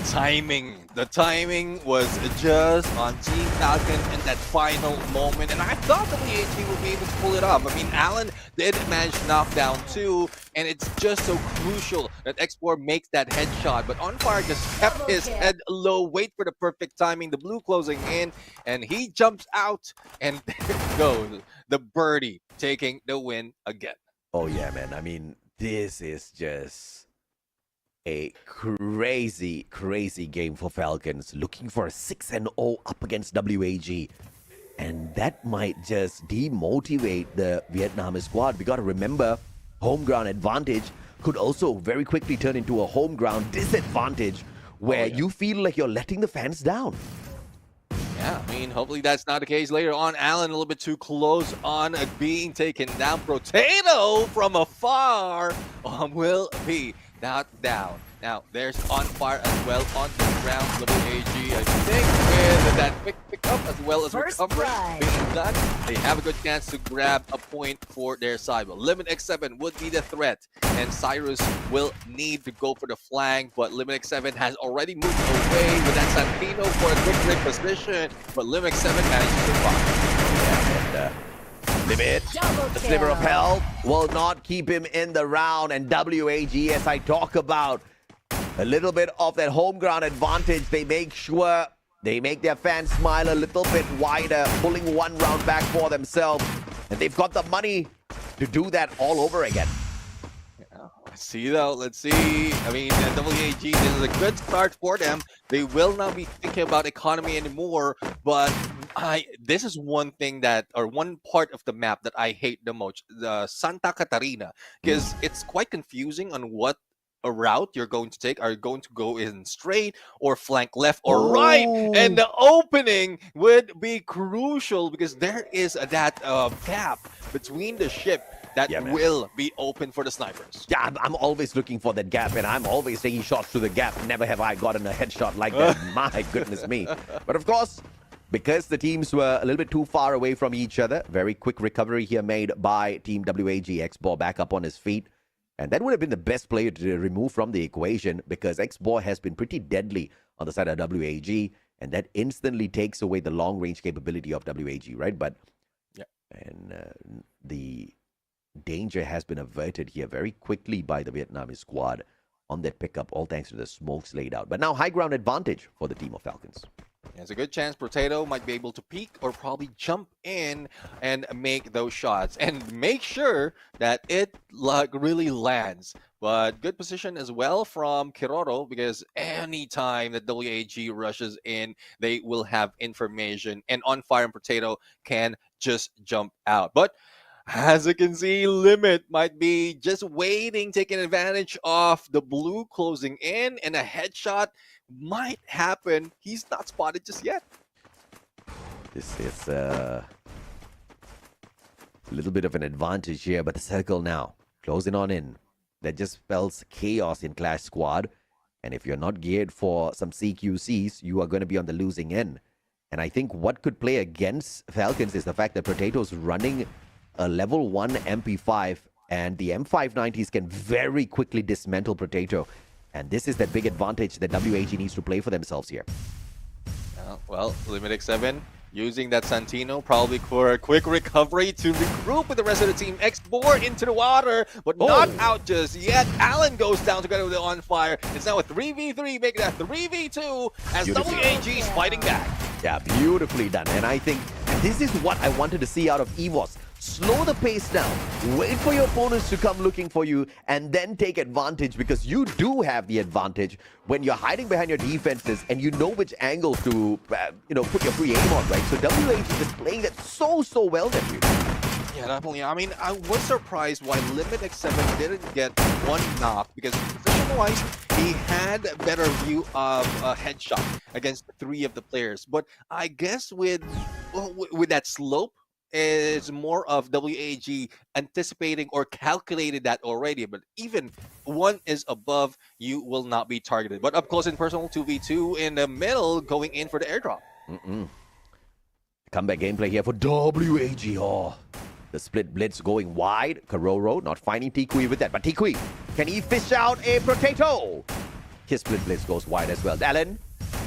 timing was just on Team Falcon in that final moment, and I thought WAG would be able to pull it off. I mean, Allen did manage to knock down 2, and it's just so crucial that X4 makes that headshot, but On Fire just kept his head low, wait for the perfect timing, the blue closing in, and he jumps out, and there goes the birdie, taking the win again. Oh yeah, man. I mean, this is just a crazy game for Falcons, looking for a 6-0 up against WAG. And that might just demotivate the Vietnamese squad. We got to remember, home ground advantage could also very quickly turn into a home ground disadvantage where you feel like you're letting the fans down. Yeah, I mean, hopefully that's not the case later on. Allen a little bit too close on being taken down. Potato from afar will be knocked down. Now, there's On Fire as well on the ground. WAG, I think, with that quick pickup as well as recovery being done, they have a good chance to grab a point for their side. But Limit X7 would be the threat, and Cyrus will need to go for the flank, but Limit X7 has already moved away with that Santino for a quick break position, but Limit X7 managed to survive. Limit, the sliver of health will not keep him in the round, and WAG, as I talk about, a little bit of that home ground advantage. They make sure they make their fans smile a little bit wider, pulling one round back for themselves. And they've got the money to do that all over again. Yeah, let's see though. Let's see. I mean, WAG, this is a good start for them. They will not be thinking about economy anymore, but this is one thing that, or one part of the map that I hate the most, the Santa Catarina, because it's quite confusing on what a route you're going to take. Are you going to go in straight or flank left or right? And the opening would be crucial because there is that gap between the ship that will be open for the snipers. Yeah, I'm always looking for that gap, and I'm always taking shots to the gap. Never have I gotten a headshot like that. My goodness me. But of course, because the teams were a little bit too far away from each other, very quick recovery here made by Team WAG. X-Ball back up on his feet. And that would have been the best player to remove from the equation because X-Ball has been pretty deadly on the side of WAG, and that instantly takes away the long-range capability of WAG, right? But the danger has been averted here very quickly by the Vietnamese squad on that pickup, all thanks to the smokes laid out. But now high ground advantage for the team of Falcons. There's a good chance Potato might be able to peek or probably jump in and make those shots and make sure that it really lands. But good position as well from Kiroro because anytime that WAG rushes in, they will have information, and On Fire and Potato can just jump out. But as you can see, Limit might be just waiting, taking advantage of the blue closing in, and a headshot might happen. He's not spotted just yet. This is a little bit of an advantage here, but the circle now closing on in. That just spells chaos in Clash Squad. And if you're not geared for some CQCs, you are going to be on the losing end. And I think what could play against Falcons is the fact that Potato's running a level 1 MP5, and the M590s can very quickly dismantle Potato. And this is that big advantage that WAG needs to play for themselves here. Well, Limit X7 Using that Santino probably for a quick recovery to regroup with the rest of the team. X4 into the water, but not out just yet. Allen goes down together with the On Fire. It's now a 3v3, making that 3v2 as WAG is fighting back. Yeah, beautifully done. And I think this is what I wanted to see out of EVOS. Slow the pace down, wait for your opponents to come looking for you, and then take advantage, because you do have the advantage when you're hiding behind your defenses and you know which angles to, put your free aim on, right? So WH is playing that so well, W. Yeah, definitely. I mean, I was surprised why Limit X7 didn't get one knock, because position-wise, he had a better view of a headshot against 3 of the players. But I guess with that slope, it's more of WAG anticipating or calculated that already. But even one is above, you will not be targeted. But up close and personal, 2v2 in the middle, going in for the airdrop. Comeback gameplay here for WAG. Oh, the split blitz going wide. Karoro not finding Tikui with that. But Tikui, can he fish out a potato? His split blitz goes wide as well. Allen,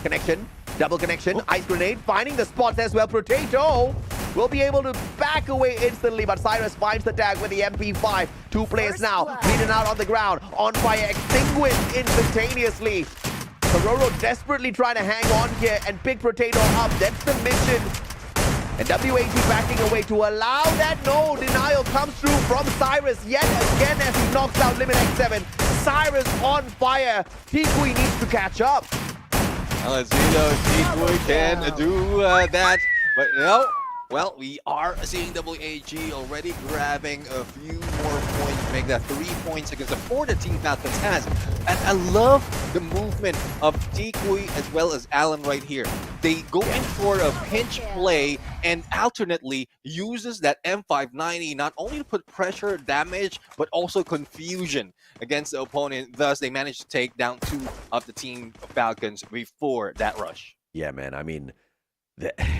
connection, double connection, ice grenade, finding the spots as well. Potato will be able to back away instantly, but Cyrus finds the tag with the MP5. 2 players now bleeding out on the ground. On Fire extinguished instantaneously. Karoro desperately trying to hang on here and pick Potato up. That's the mission. And WAG backing away to allow that. No, denial comes through from Cyrus yet again as he knocks out Limit X7. Cyrus on fire. Tikui needs to catch up. Well, let's see though if Tikui can do that. But no. Well, we are seeing WAG already grabbing a few more points to make that 3 points against the 4 the Team Falcons has. And I love the movement of Tikui as well as Allen right here. They go in for a pinch play and alternately uses that M590 not only to put pressure, damage, but also confusion against the opponent. Thus, they managed to take down 2 of the Team Falcons before that rush. Yeah, man. I mean,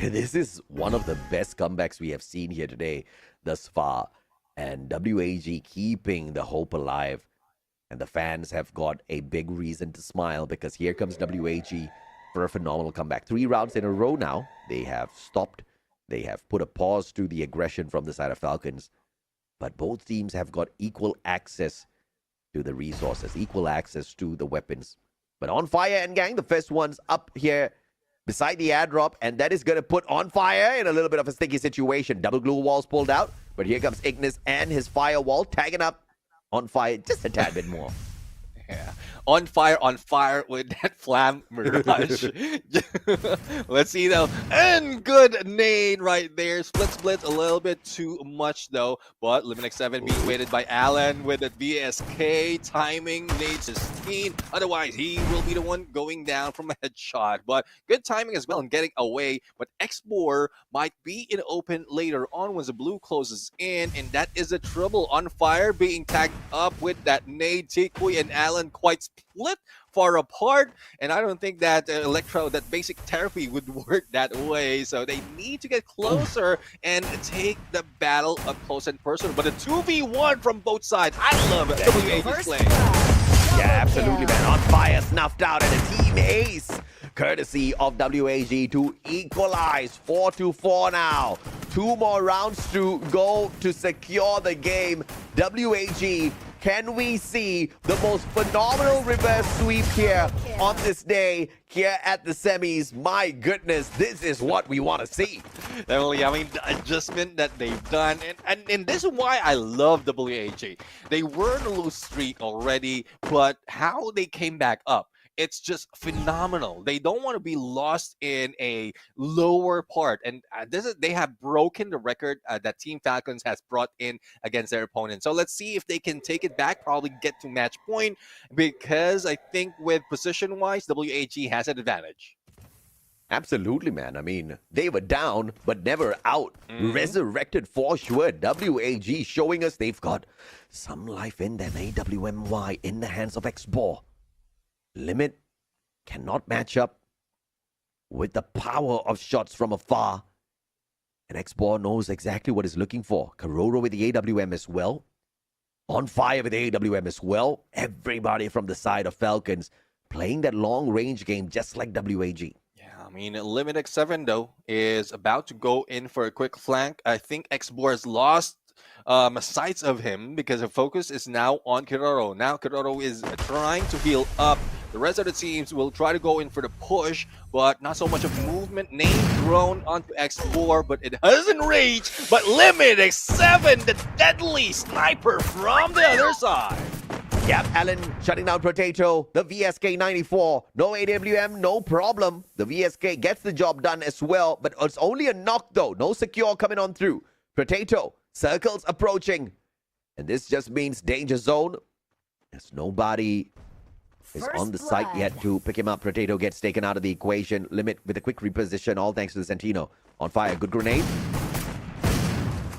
this is one of the best comebacks we have seen here today thus far. And WAG keeping the hope alive. And the fans have got a big reason to smile, because here comes WAG for a phenomenal comeback. 3 rounds in a row now. They have stopped. They have put a pause to the aggression from the side of Falcons. But both teams have got equal access to the resources, equal access to the weapons. But On Fire and gang, the first ones up here beside the airdrop, and that is going to put On Fire in a little bit of a sticky situation. Double glue walls pulled out, but here comes Ignis and his firewall, tagging up On Fire just a tad bit more. Yeah, on fire with that Flam Mirage. Let's see though, and good nade right there. Split a little bit too much though, but Limit X7 being weighted by Allen with the VSK timing, nade 16. Otherwise, he will be the one going down from a headshot. But good timing as well and getting away. But X4 might be in open later on once the blue closes in, and that is a trouble. On Fire being tagged up with that nade. Tikui and Allen quite split far apart, and I don't think that that basic therapy would work that way, so they need to get closer and take the battle up close and personal. But a 2v1 from both sides, I love it. WAG's play. Yeah, absolutely, man. On Fire snuffed out, and a team ace courtesy of WAG to equalize. 4-4 now. 2 more rounds to go to secure the game. WAG, can we see the most phenomenal reverse sweep here on this day here at the semis? My goodness, this is what we want to see. Definitely, I mean, the adjustment that they've done, and this is why I love WAG. They were in a loose streak already, but how they came back up, it's just phenomenal. They don't want to be lost in a lower part, and they have broken the record that Team Falcons has brought in against their opponent. So let's see if they can take it back, probably get to match point, because I think with position-wise, WAG has an advantage. Absolutely, man. I mean, they were down, but never out. Resurrected for sure. WAG showing us they've got some life in them. AWMY in the hands of X-Ball. Limit cannot match up with the power of shots from afar. And X-Ball knows exactly what he's looking for. Karoro with the AWM as well. On Fire with the AWM as well. Everybody from the side of Falcons playing that long-range game just like WAG. Yeah, I mean, Limit X7 though is about to go in for a quick flank. I think Xbor has lost sights of him because the focus is now on Kiroro. Now Kiroro is trying to heal up. The rest of the teams will try to go in for the push, but not so much of movement. Name thrown onto X4, but it doesn't reach. But Limit X7, the deadly sniper from the other side. Yep, Allen shutting down Potato. The VSK 94. No AWM, no problem. The VSK gets the job done as well, but it's only a knock though. No secure coming on through. Potato, circles approaching. And this just means danger zone. As nobody is on the site yet to pick him up. Potato gets taken out of the equation. Limit with a quick reposition, all thanks to the Sentino. On fire, good grenade.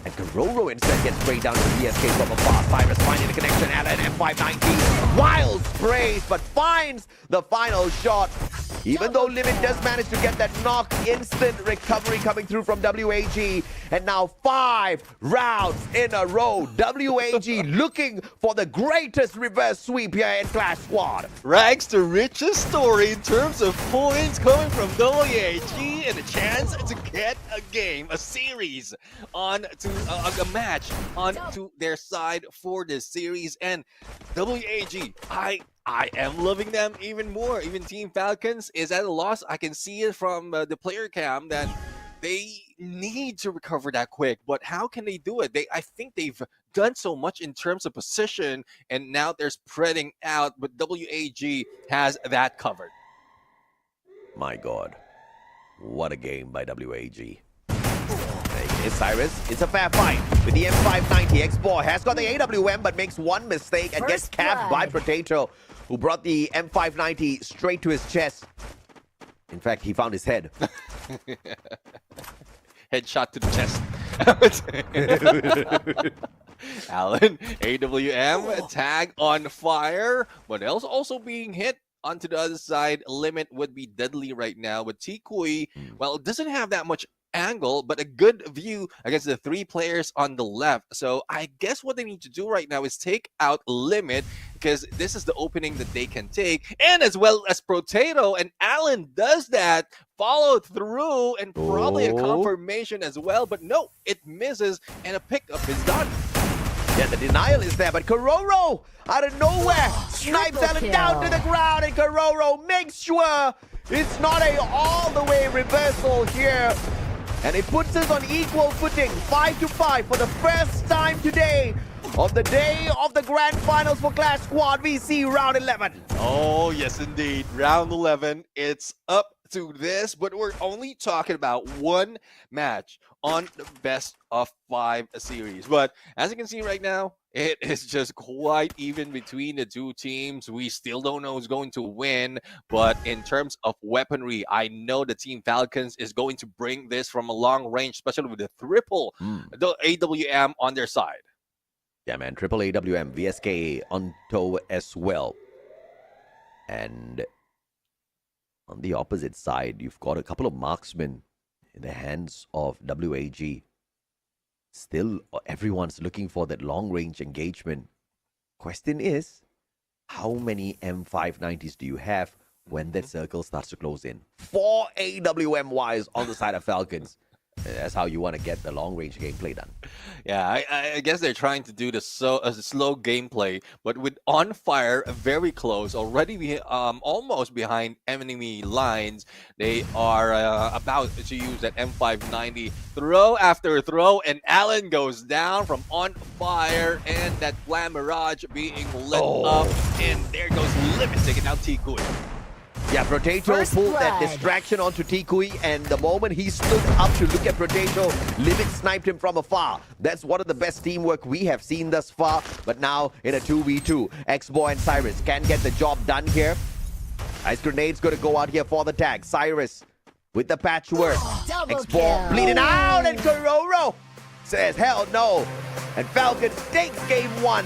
And Karoro instead gets sprayed down to the VSK from afar. Cyrus finding the connection. Allen M590. Wild sprays, but finds the final shot. Even though Limit does manage to get that knock, instant recovery coming through from WAG. And now 5 rounds in a row. WAG looking for the greatest reverse sweep here in Clash Squad. Rags to riches story in terms of points coming from WAG and a chance to get a game, a series on to a match onto their side for this series. And WAG, I am loving them even more. Even Team Falcons is at a loss. I can see it from the player cam that they need to recover that quick. But how can they do it? I think they've done so much in terms of position, and now they're spreading out. But WAG has that covered. My God, what a game by WAG. It's Cyrus. It's a fair fight with the M590. Xbor has got the AWM but makes one mistake and gets capped by Potato, who brought the M590 straight to his chest. In fact, he found his head. Headshot to the chest. Allen, AWM, tag on fire, but else also being hit. Onto the other side, Limit would be deadly right now, but Tikui, well, it doesn't have that much angle, but a good view against the 3 players on the left. So I guess what they need to do right now is take out Limit, because this is the opening that they can take, and as well as Potato, and Allen does that, followed through, and probably a confirmation as well, but no, it misses, and a pickup is done. Yeah, the denial is there, but Karoro, out of nowhere, snipes Allen down to the ground, and Karoro makes sure it's not a all-the-way reversal here. And it puts us on equal footing, 5-5 for the first time today of the day of the grand finals for Clash Squad VC round 11. Oh, yes, indeed. Round 11, it's up to this, but we're only talking about one match on the best of 5 series. But as you can see right now, it is just quite even between the 2 teams. We still don't know who's going to win, but in terms of weaponry, I know the Team Falcons is going to bring this from a long range, especially with the triple the AWM on their side. Yeah, man, triple AWM, VSK on toe as well. And on the opposite side, you've got a couple of marksmen in the hands of WAG. Still, everyone's looking for that long-range engagement. Question is, how many M590s do you have when that circle starts to close in? 4 AWM-wise on the side of Falcons. That's how you want to get the long-range gameplay done. Yeah, I guess they're trying to do the slow gameplay, but with on fire, very close, already almost behind enemy lines. They are about to use that M590, throw after throw, and Allen goes down from on fire, and that Flam Mirage being lit up, and there goes Limit taking out Tikui. Yeah, Potato pulled that distraction onto Tikui, and the moment he stood up to look at Potato, Limit sniped him from afar. That's one of the best teamwork we have seen thus far, but now in a 2v2, Xboy and Cyrus can get the job done here. Ice Grenade's going to go out here for the tag. Cyrus with the patchwork. Xboy bleeding out, and Karoro says, hell no. And Falcons takes game 1.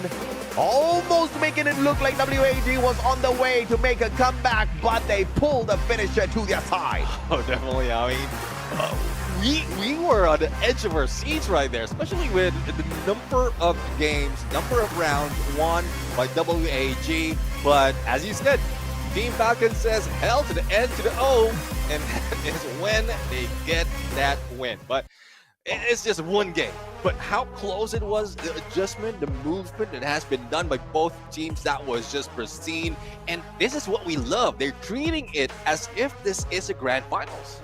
Almost making it look like WAG was on the way to make a comeback, but they pulled the finisher to their side. Oh, definitely. I mean, we were on the edge of our seats right there, especially with the number of games, number of rounds won by WAG. But as you said, Team Falcons says hell to the N to the O, and that is when they get that win. But it's just one game. But how close it was, the adjustment, the movement that has been done by both teams, that was just pristine. And this is what we love. They're treating it as if this is a grand finals.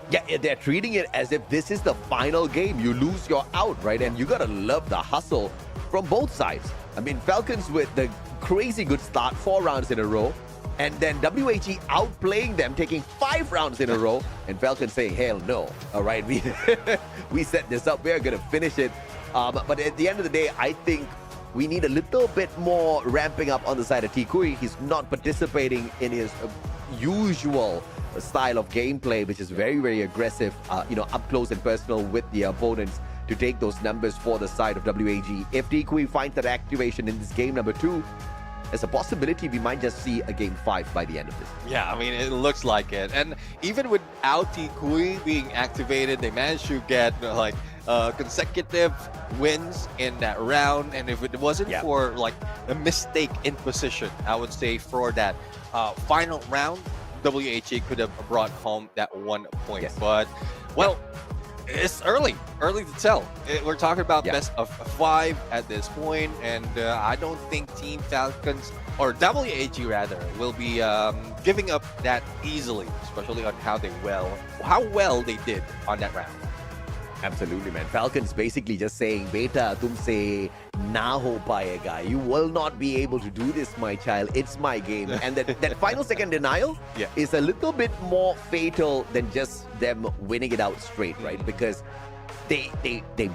Yeah, they're treating it as if this is the final game. You lose, you're out, right? And you gotta love the hustle from both sides. I mean, Falcons with the crazy good start, 4 rounds in a row, and then WAG outplaying them, taking 5 rounds in a row, and Falcons saying, hell no. All right, we set this up, we're gonna finish it. But at the end of the day, I think we need a little bit more ramping up on the side of Tikui. He's not participating in his usual style of gameplay, which is very, very aggressive, up close and personal with the opponents to take those numbers for the side of WAG. If Tikui finds that activation in this game number 2, there's a possibility we might just see a game 5 by the end of this. Yeah, I mean, it looks like it. And even without Tikui being activated, they managed to get consecutive wins in that round. And if it wasn't for like a mistake in position, I would say for that final round, WHA could have brought home that 1 point. Yes. But, well, it's early to tell. We're talking about best of 5 at this point, and I don't think Team Falcons, or WAG rather, will be giving up that easily, especially on how well they did on that round. Absolutely, man. Falcons basically just saying, Beta, tumse na ho payega. You will not be able to do this, my child. It's my game. And that final second denial is a little bit more fatal than just them winning it out straight, right? Because they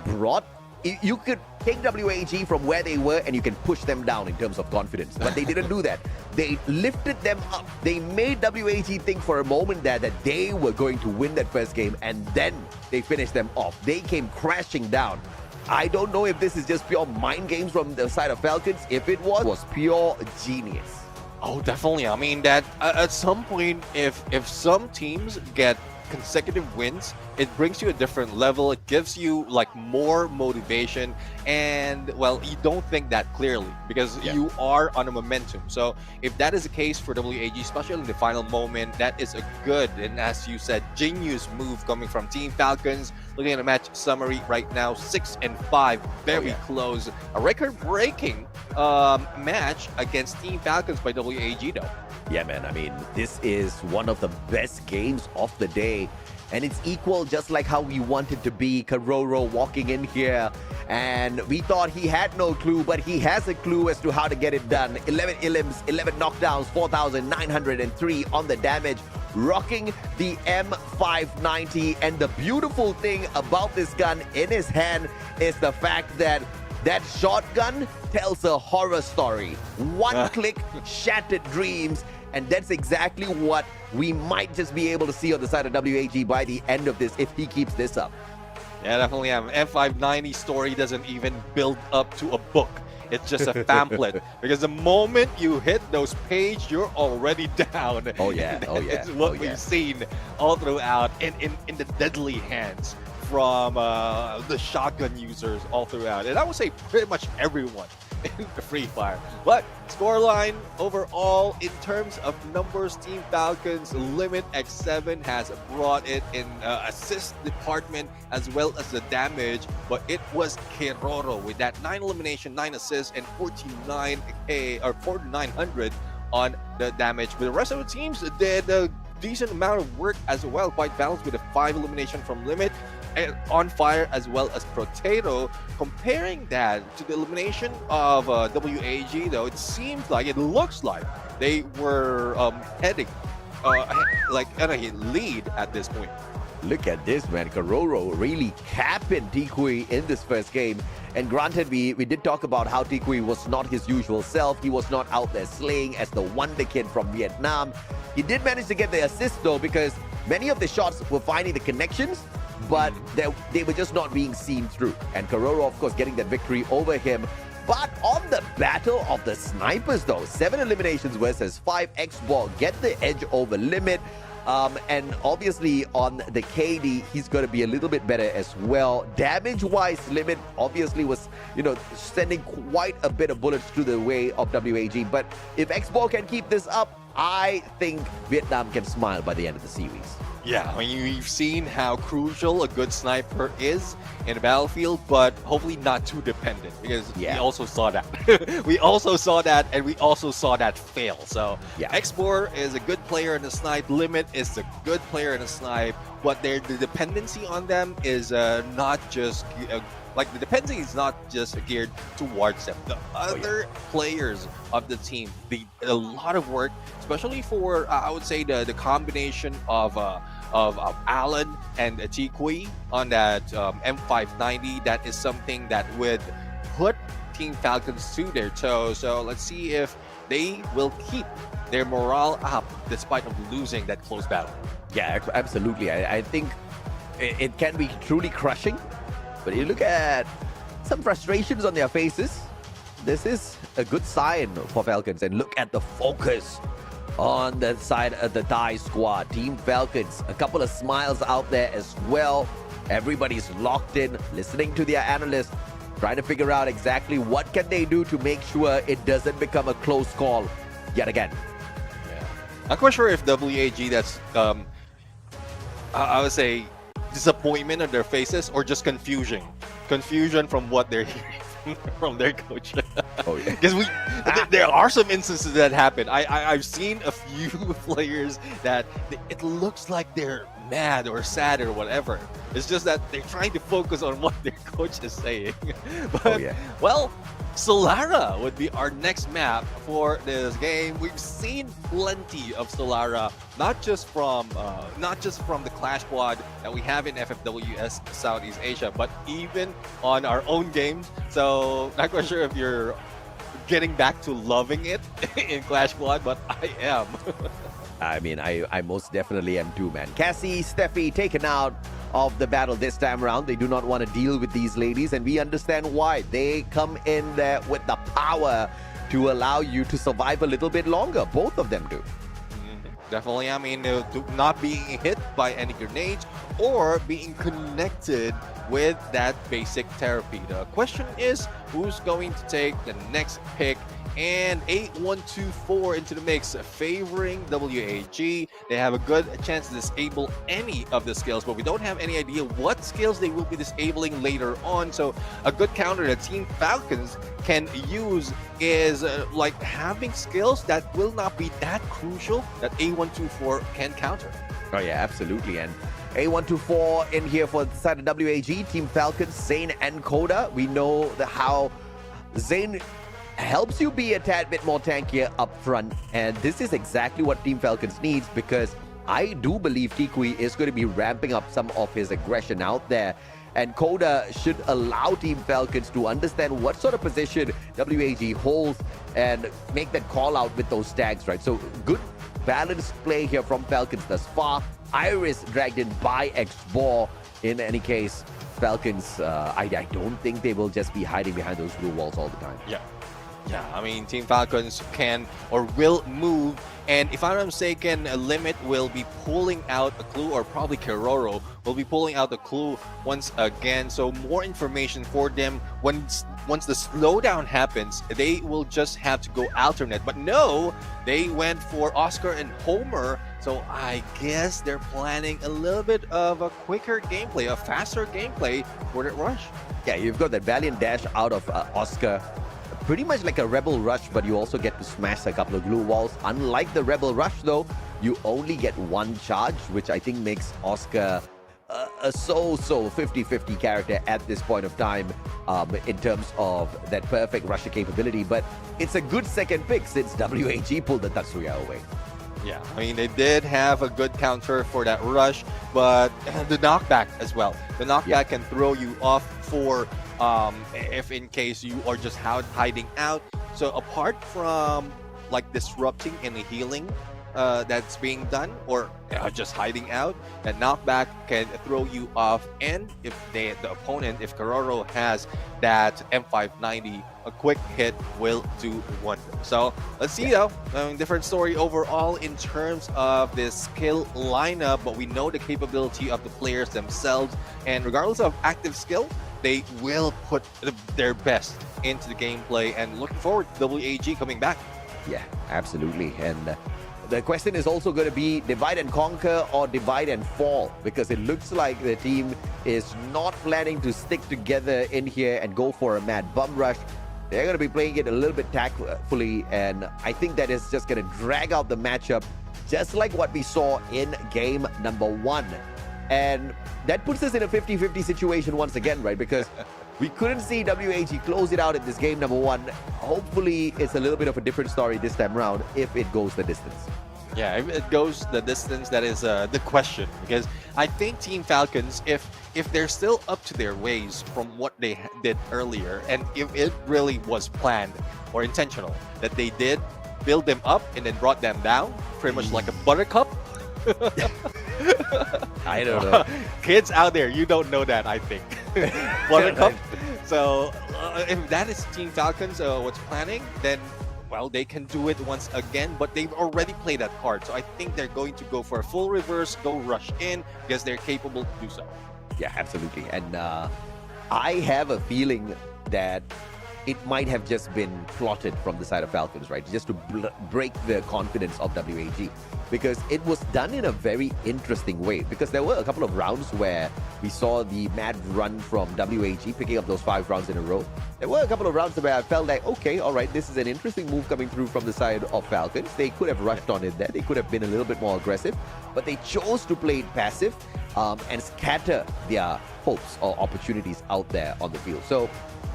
brought... You could take WAG from where they were and you can push them down in terms of confidence. But they didn't do that. They lifted them up. They made WAG think for a moment that they were going to win that first game, and then they finished them off. They came crashing down. I don't know if this is just pure mind games from the side of Falcons. If it was pure genius. Oh, definitely. I mean, that at some point, if some teams get consecutive wins, it brings you a different level. It gives you like more motivation, and well, you don't think that clearly because you are on a momentum. So if that is the case for WAG, especially in the final moment, that is a good and, as you said, genius move coming from Team Falcons. Looking at the match summary right now, 6-5, very close, a record-breaking match against Team Falcons by WAG though. Yeah, man. I mean, this is one of the best games of the day. And it's equal just like how we wanted to be. Karoro walking in here. And we thought he had no clue, but he has a clue as to how to get it done. 11 illims, 11 knockdowns, 4,903 on the damage. Rocking the M590. And the beautiful thing about this gun in his hand is the fact that that shotgun tells a horror story. One click, shattered dreams. And that's exactly what we might just be able to see on the side of WAG by the end of this if he keeps this up. Yeah, definitely. M590 story doesn't even build up to a book. It's just a pamphlet. Because the moment you hit those pages, you're already down. Oh, yeah. Oh, yeah. It's what we've seen all throughout in the deadly hands from the shotgun users all throughout. And I would say pretty much everyone in the Free Fire. But scoreline overall, in terms of numbers, Team Falcons limit X7 has brought it in assist department as well as the damage, but it was Keroro with that 9 elimination, 9 assists, and 4,900 on the damage. But the rest of the teams did a decent amount of work as well, quite balanced with a 5 elimination from limit, and On Fire as well as Potato. Comparing that to the elimination of WAG though, it seems like, it looks like they were heading like at a lead at this point. Look at this, man. Karoro really capping Tikui in this first game. And granted, we did talk about how Tikui was not his usual self. He was not out there slaying as the wonder kid from Vietnam. He did manage to get the assist though, because many of the shots were finding the connections, but they were just not being seen through. And Karoro, of course, getting that victory over him. But on the battle of the snipers though, 7 eliminations versus 5, X-Ball get the edge over limit. And obviously on the KD, he's going to be a little bit better as well. Damage-wise, Limit obviously was, sending quite a bit of bullets to the way of WAG. But if X-Ball can keep this up, I think Vietnam can smile by the end of the series. Yeah, I mean, we've seen how crucial a good sniper is in a battlefield, but hopefully not too dependent, because we also saw that. We also saw that, and we also saw that fail. So X4 is a good player in the snipe, Limit is a good player in the snipe, but the dependency on them is not just... the dependency is not just geared towards them. The other players of the team, a lot of work, especially for I would say the combination of Alan and Tikui on that M590. That is something that would put Team Falcons to their toes. So let's see if they will keep their morale up despite of losing that close battle. Yeah, absolutely. I think it can be truly crushing. But you look at some frustrations on their faces. This is a good sign for Falcons. And look at the focus on the side of the Thai squad. Team Falcons, a couple of smiles out there as well. Everybody's locked in, listening to their analysts, trying to figure out exactly what can they do to make sure it doesn't become a close call yet again. Yeah. I'm quite sure if WAG, that's, I would say, disappointment on their faces or just confusion from what they're hearing from their coach. Oh yeah, because there are some instances that happen. I've seen a few players that it looks like they're mad or sad or whatever. It's just that they're trying to focus on what their coach is saying. But well, Solara would be our next map for this game. We've seen plenty of Solara, not just from the Clash Squad that we have in FFWS Southeast Asia, but even on our own games. So not quite sure if you're getting back to loving it in Clash Squad, but I am. I mean, I most definitely am too, man. Cassie, Steffi taken out of the battle this time around. They do not want to deal with these ladies, and we understand why. They come in there with the power to allow you to survive a little bit longer. Both of them do. Definitely. I mean, not being hit by any grenades or being connected with that basic therapy. The question is, who's going to take the next pick? And 8124 into the mix, favoring WAG. They have a good chance to disable any of the skills, but we don't have any idea what skills they will be disabling later on. So a good counter that Team Falcons can use is like having skills that will not be that crucial that A124 can counter. Oh yeah, absolutely. And A124 in here for the side of WAG, Team Falcons, Zane and Koda. We know how Zane helps you be a tad bit more tankier up front, and this is exactly what Team Falcons needs, because I do believe Tikui is going to be ramping up some of his aggression out there, and Koda should allow Team Falcons to understand what sort of position WAG holds and make that call out with those tags, right? So good balanced play here from Falcons thus far. Iris dragged in by X-Ball. In any case, Falcons, I don't think they will just be hiding behind those blue walls all the time. Yeah, I mean, Team Falcons can or will move, and if I'm not mistaken, Limit will be pulling out a clue, or probably Keroro will be pulling out the clue once again. So more information for them. Once the slowdown happens, they will just have to go alternate. But no, they went for Oscar and Homer. So I guess they're planning a little bit of a quicker gameplay, a faster gameplay for that rush. Yeah, you've got that valiant dash out of Oscar. Pretty much like a Rebel Rush, but you also get to smash a couple of glue walls. Unlike the Rebel Rush, though, you only get one charge, which I think makes Oscar a so 50-50 character at this point of time in terms of that perfect rusher capability. But it's a good second pick since WAG pulled the Tatsuya away. Yeah, I mean, they did have a good counter for that rush, but the knockback as well. The knockback can throw you off for if in case you are just hiding out. So apart from like disrupting and healing that's being done, or just hiding out. That knockback can throw you off, and if the opponent, if Karoro has that M590, a quick hit will do wonders. So let's see though. Different story overall in terms of this skill lineup, but we know the capability of the players themselves, and regardless of active skill, they will put their best into the gameplay, and looking forward to WAG coming back. Yeah, absolutely. And the question is also going to be divide and conquer or divide and fall, because it looks like the team is not planning to stick together in here and go for a mad bum rush. They're going to be playing it a little bit tactfully, and I think that is just going to drag out the matchup, just like what we saw in game number 1. And that puts us in a 50-50 situation once again, right? Because we couldn't see WAG close it out in this game number 1. Hopefully, it's a little bit of a different story this time around if it goes the distance. Yeah, if it goes the distance, that is the question. Because I think Team Falcons, if they're still up to their ways from what they did earlier, and if it really was planned or intentional, that they did build them up and then brought them down, pretty much like a buttercup. I don't know. Kids out there, you don't know that, I think. Buttercup. So if that is Team Falcons what's planning, then well, they can do it once again, but they've already played that card. So I think they're going to go for a full reverse, go rush in, because they're capable to do so. Yeah, absolutely. And I have a feeling that it might have just been plotted from the side of Falcons, right? Just to break the confidence of WAG. Because it was done in a very interesting way. Because there were a couple of rounds where we saw the mad run from WAG, picking up those 5 rounds in a row. There were a couple of rounds where I felt like, okay, all right, this is an interesting move coming through from the side of Falcons. They could have rushed on it there. They could have been a little bit more aggressive. But they chose to play it passive and scatter their hopes or opportunities out there on the field. So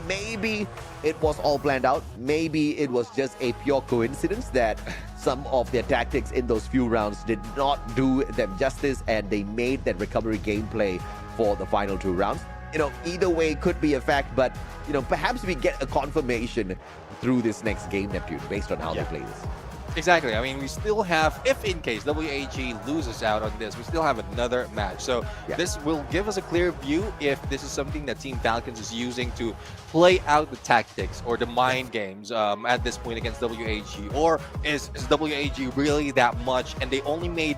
maybe it was all planned out. Maybe it was just a pure coincidence that some of their tactics in those few rounds did not do them justice, and they made that recovery gameplay for the final 2 rounds. You know, either way could be a fact, but, you know, perhaps we get a confirmation through this next game, Neptune, based on how they play this. Exactly. I mean, we still have, if in case WAG loses out on this, we still have another match. So this will give us a clear view if this is something that Team Falcons is using to play out the tactics or the mind games at this point against WAG. Or is WAG really that much, and they only made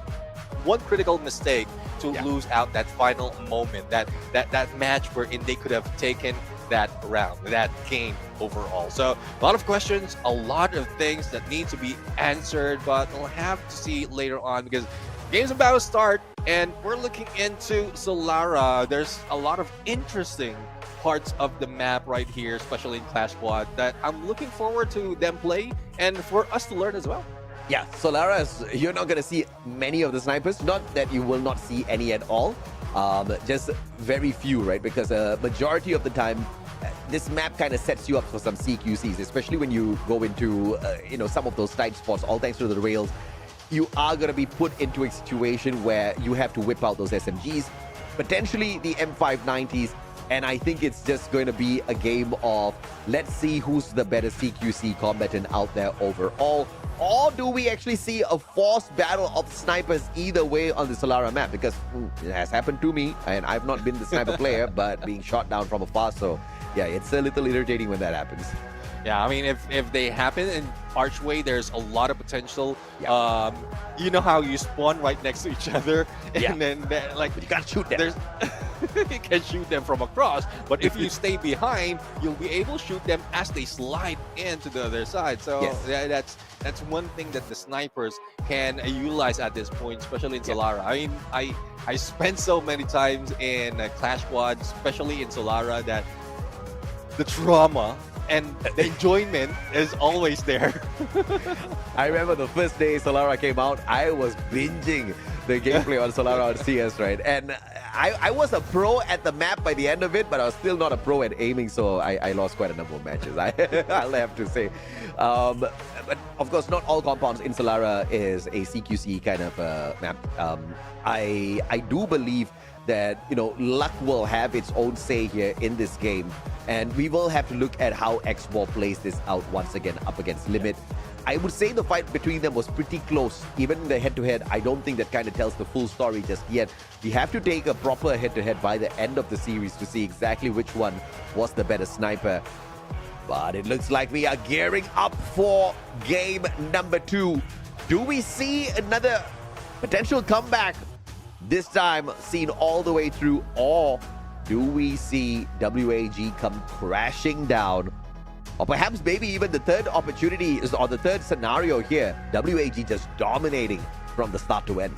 one critical mistake to lose out that final moment, that match wherein they could have taken that round, that game overall. So a lot of questions, a lot of things that need to be answered, but we'll have to see later on, because game's about to start and we're looking into Solara. There's a lot of interesting parts of the map right here, especially in Clash Squad, that I'm looking forward to them play and for us to learn as well. Yeah, Solara, you're not going to see many of the snipers. Not that you will not see any at all. Just very few, right? Because majority of the time, this map kind of sets you up for some CQCs, especially when you go into, you know, some of those tight spots, all thanks to the rails. You are going to be put into a situation where you have to whip out those SMGs, potentially the M590s, and I think it's just going to be a game of let's see who's the better CQC combatant out there overall. Or do we actually see a forced battle of snipers either way on the Solara map? Because it has happened to me, and I've not been the sniper player, but being shot down from afar. So yeah, it's a little irritating when that happens. Yeah, I mean, if they happen in Archway, there's a lot of potential. You know how you spawn right next to each other, and then like you gotta shoot them. You can shoot them from across, but if you stay behind, you'll be able to shoot them as they slide into the other side. So yeah, that's one thing that the snipers can utilize at this point, especially in Solara. I mean, I spent so many times in Clash Squad, especially in Solara, that the trauma and the enjoyment is always there. I remember the first day Solara came out, I was binging the gameplay on Solara on CS, right? And I was a pro at the map by the end of it, but I was still not a pro at aiming, so I lost quite a number of matches, I'll have to say. But of course, not all compounds in Solara is a CQC kind of map. I do believe that, you know, luck will have its own say here in this game, and we will have to look at how Xball plays this out once again up against Limit. I would say the fight between them was pretty close. Even in the head-to-head, I don't think that kind of tells the full story just yet. We have to take a proper head-to-head by the end of the series to see exactly which one was the better sniper. But it looks like we are gearing up for game number 2. Do we see another potential comeback? This time seen all the way through, or do we see WAG come crashing down? Or perhaps maybe even the third opportunity is, or the third scenario here, WAG just dominating from the start to end.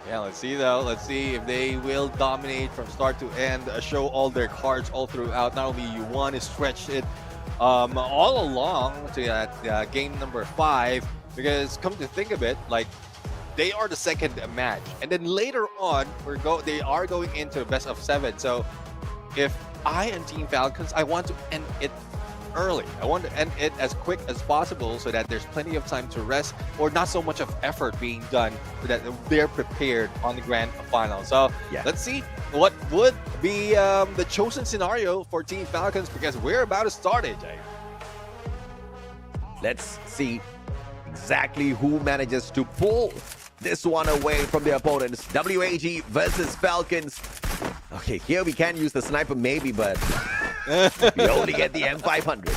Yeah, let's see though. Let's see if they will dominate from start to end, show all their cards all throughout. Not only you want to stretch it all along to that game number 5, because come to think of it, like, they are the second match, and then later on they are going into the best of 7. So if I am Team Falcons, I want to end it early. I want to end it as quick as possible so that there's plenty of time to rest, or not so much of effort being done, so that they're prepared on the grand final. So let's see what would be the chosen scenario for Team Falcons, because we're about to start it, Jay. Let's see exactly who manages to pull this one away from the opponents. WAG versus Falcons. Okay, here we can use the sniper maybe, but we only get the M500.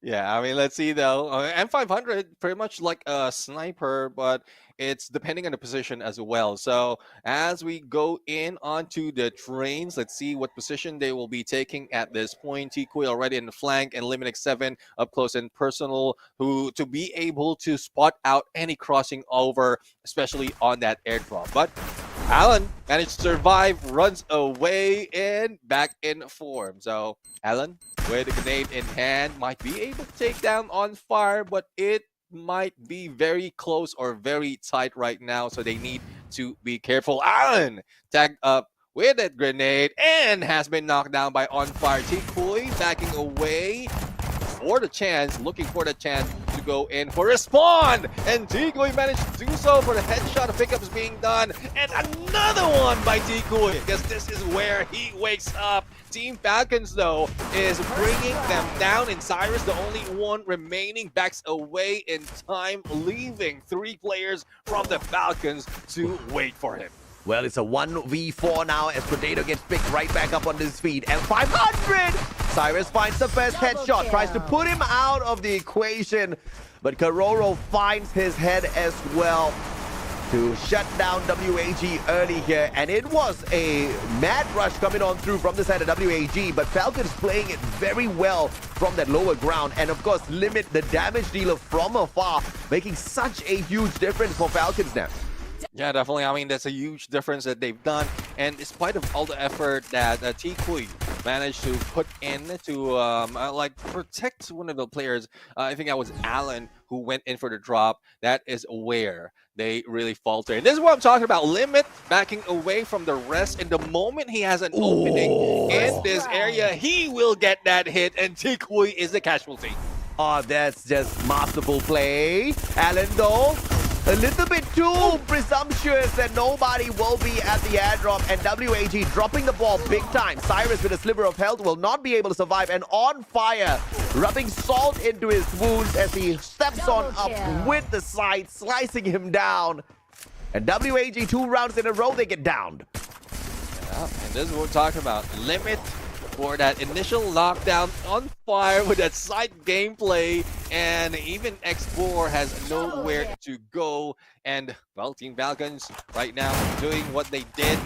Yeah, I mean, let's see though. M500, pretty much like a sniper, but it's depending on the position as well. So as we go in onto the trains, let's see what position they will be taking at this point. Tikui already in the flank, and Limit 7 up close and personal, who to be able to spot out any crossing over, especially on that airdrop. But Alan managed to survive, runs away, and back in form. So Alan, with a grenade in hand, might be able to take down On Fire, but it might be very close or very tight right now, so they need to be careful. Alan tagged up with that grenade and has been knocked down by On Fire. Tikui backing away for the chance, looking for the chance to go in for a spawn, and Tikui managed to do so for the headshot. The pickup is being done, and another one by Tikui, because this is where he wakes up. Team Falcons, though, is bringing them down, and Cyrus, the only one remaining, backs away in time, leaving 3 players from the Falcons to wait for him. Well, it's a 1v4 now as Potato gets picked right back up on his feet. And 500! Cyrus finds the first headshot, tries to put him out of the equation. But Karoro finds his head as well to shut down WAG early here. And it was a mad rush coming on through from the side of WAG. But Falcons playing it very well from that lower ground. And of course, Limit, the damage dealer from afar, making such a huge difference for Falcons now. Yeah, definitely. I mean, that's a huge difference that they've done. And in spite of all the effort that Tikui managed to put in to like protect one of the players, I think that was Alan who went in for the drop. That is where they really falter. And this is what I'm talking about. Limit backing away from the rest. And the moment he has an opening in this area, he will get that hit. And Tikui is the casualty. Oh, that's just masterful play. Alan, though, a little bit too presumptuous that nobody will be at the airdrop, and WAG dropping the ball big time. Cyrus with a sliver of health will not be able to survive, and On Fire rubbing salt into his wounds as he steps on up with the side, slicing him down. And WAG 2 rounds in a row, they get downed. Yeah, and this is what we're talking about. Limit for that initial lockdown. On Fire with that side gameplay, and even X4 has nowhere to go. And well, Team Falcons right now doing what they did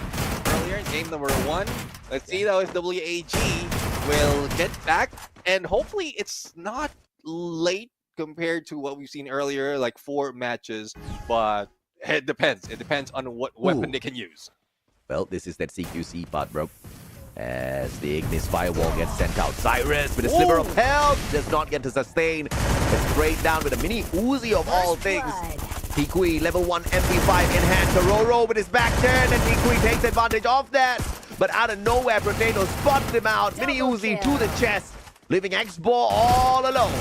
earlier in game number 1. Let's see though if WAG will get back, and hopefully it's not late compared to what we've seen earlier, like 4 matches, but it depends. It depends on what weapon they can use. Well, this is that CQC part, bro. As the Ignis Firewall gets sent out. Cyrus with a sliver of health does not get to sustain. It's straight down with a mini Uzi of all things. Tikui level 1 MP5 in hand. Karoro with his back turn, and Tikui takes advantage of that. But out of nowhere, Potato spots him out. Mini Uzi to the chest, leaving X-Ball all alone.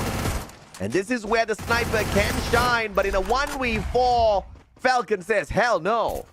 And this is where the sniper can shine, but in a 1v4, Falcon says, hell no.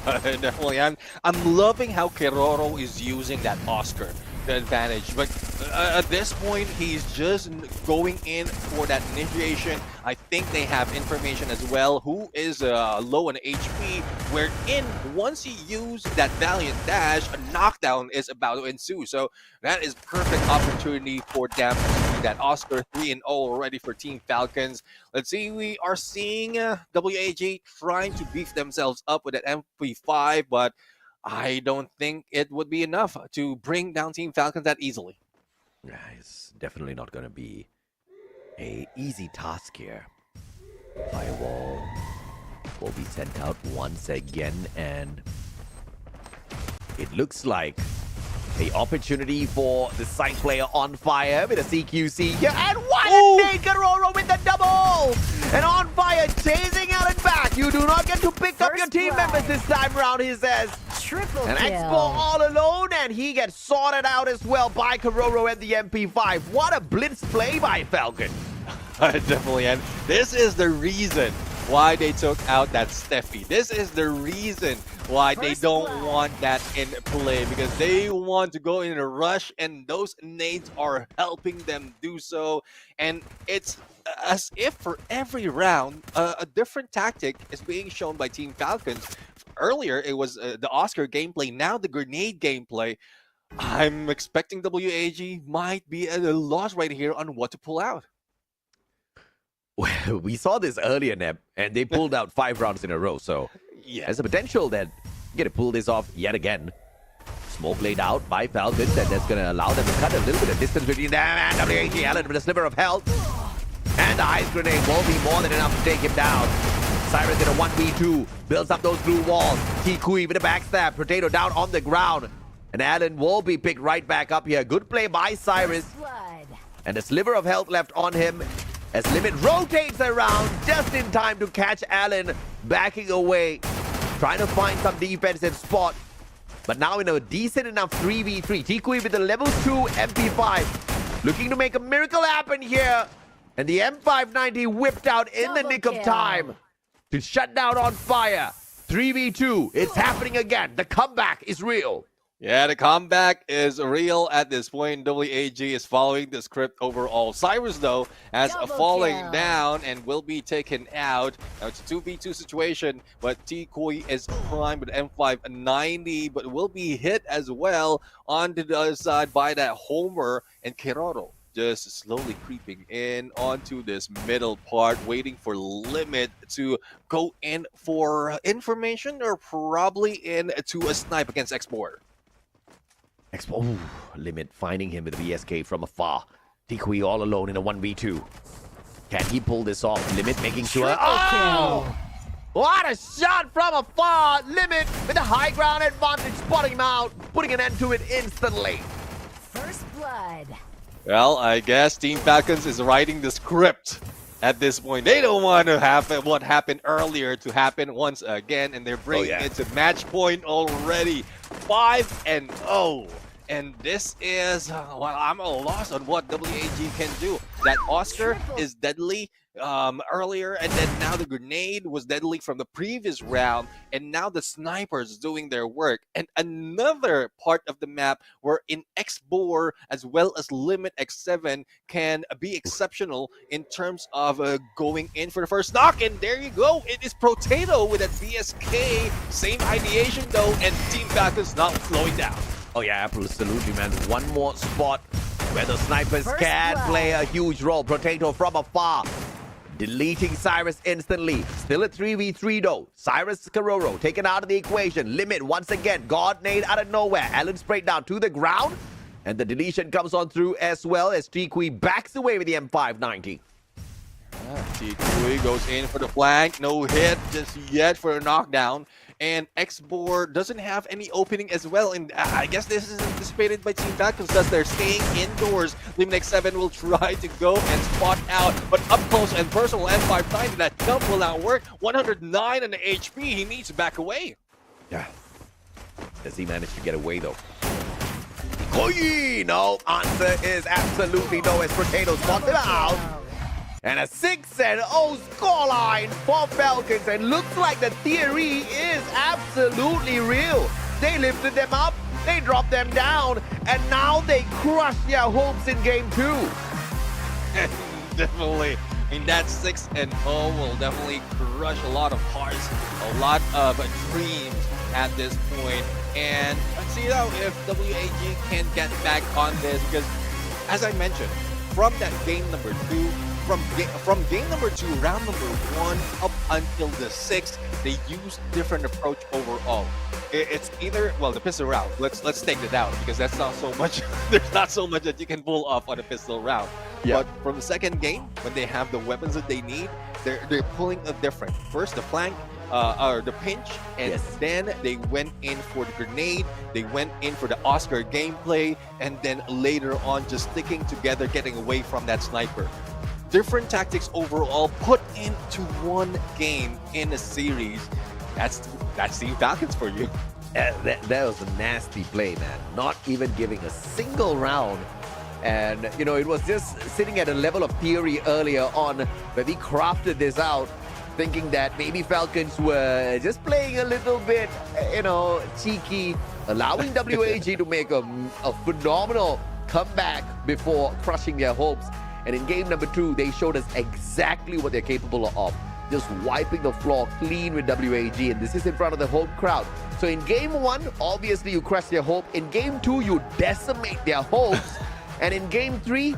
Definitely. I'm loving how Keroro is using that Oscar. the advantage. But at this point, he's just going in for that initiation. I think they have information as well who is low on HP, wherein once he used that Valiant Dash, a knockdown is about to ensue. So that is perfect opportunity for them to do that. Oscar 3-0 already for Team Falcons. Let's see, we are seeing WAG trying to beef themselves up with that MP5, but I don't think it would be enough to bring down Team Falcons that easily. Yeah, it's definitely not going to be a easy task here. Firewall will be sent out once again, and it looks like the opportunity for the side player on fire with a CQC here, and what a Nate Carroro with the double! And on fire chasing Allen back. You do not get to pick up your team members this time around, he says. Triple And kill. Expo all alone, and he gets sorted out as well by Carroro and the MP5. What a blitz play by Falcon. Definitely, and this is the reason why they took out that Steffi. This is the reason why they don't want that in play, because they want to go in a rush, and those nades are helping them do so. And it's as if for every round, a different tactic is being shown by Team Falcons. Earlier, it was the Oscar gameplay, now the grenade gameplay. I'm expecting WAG might be at a loss right here on what to pull out. Well, we saw this earlier, Neb, and they pulled out 5 rounds in a row, so yeah, there's a potential that you're going to pull this off yet again. Smoke laid out by Falcons, and that's going to allow them to cut a little bit of distance between them and WAG Allen with a sliver of health. And the ice grenade will be more than enough to take him down. Cyrus in a 1v2, builds up those blue walls. T-Kui with a backstab, Potato down on the ground. And Allen will be picked right back up here. Good play by Cyrus. And a sliver of health left on him as Limit rotates around just in time to catch Allen backing away, trying to find some defensive spot. But now in a decent enough 3v3. T-Kui with the level 2 MP5, looking to make a miracle happen here. And the M590 whipped out in the nick of time to shut down on fire. 3v2, it's happening again. The comeback is real. Yeah, the comeback is real at this point. WAG is following the script overall. Cyrus, though, has falling down and will be taken out. Now, it's a 2v2 situation, but T-Koi is primed with M590, but will be hit as well onto the other side by that Homer, and Keroro just slowly creeping in onto this middle part, waiting for Limit to go in for information or probably into a snipe against Export. Ooh, Limit finding him with a VSK from afar. T-Kui all alone in a 1v2. Can he pull this off? Limit making sure. Oh! What a shot from afar! Limit with a high ground advantage, spotting him out, putting an end to it instantly. First blood. Well, I guess Team Falcons is writing the script at this point. They don't want to happen what happened earlier to happen once again, and they're bringing it to match point already. 5-0. And this is, well, I'm a loss on what WAG can do. That Oscar is deadly earlier, and then now the grenade was deadly from the previous round, and now the snipers doing their work. And another part of the map where in X-Bore as well as Limit X7 can be exceptional in terms of going in for the first knock. And there you go, it is Potato with that VSK. Same ideation though, and Team Falcons not slowing down. Oh yeah, absolutely, man. One more spot where the snipers can play a huge role. Potato from afar, deleting Cyrus instantly. Still a 3v3 though. Cyrus Carroro taken out of the equation. Limit once again. God nade out of nowhere. Allen sprayed down to the ground. And the deletion comes on through as well as T-Kui backs away with the M590. T-Kui goes in for the flank. No hit just yet for a knockdown. And X-Bore doesn't have any opening as well. And I guess this is anticipated by Team Falcons as they're staying indoors. Limit X7 will try to go and spot out, but up close and personal M590, that jump will not work. 109 on the HP, he needs to back away. Yeah. Does he manage to get away though? No, answer is absolutely no as Potato spots him out. And a 6-0 scoreline for Falcons, and looks like the theory is absolutely real. They lifted them up They dropped them down, and now they crush their hopes in game 2. Definitely. I mean, that 6-0 will definitely crush a lot of hearts, a lot of dreams at this point. And let's see now if WAG can get back on this, because as I mentioned, from that game number 2, from game number 2, round number 1 up until the 6th, they used different approach overall. It's either, well, the pistol round. Let's take it out, because that's not so much. There's not so much that you can pull off on a pistol round. Yeah. But from the second game, when they have the weapons that they need, they're pulling a different. First the flank, or the pinch, and then they went in for the grenade. They went in for the Oscar gameplay, and then later on just sticking together, getting away from that sniper. Different tactics overall put into one game in a series. That's Team Falcons for you. That was a nasty play, man. Not even giving a single round. And, you know, it was just sitting at a level of theory earlier on where we crafted this out, thinking that maybe Falcons were just playing a little bit, you know, cheeky, allowing WAG to make a phenomenal comeback before crushing their hopes. And in game number 2, they showed us exactly what they're capable of. Just wiping the floor clean with WAG, and this is in front of the home crowd. So in game 1, obviously you crush their hope. In game 2, you decimate their hopes. And in game 3,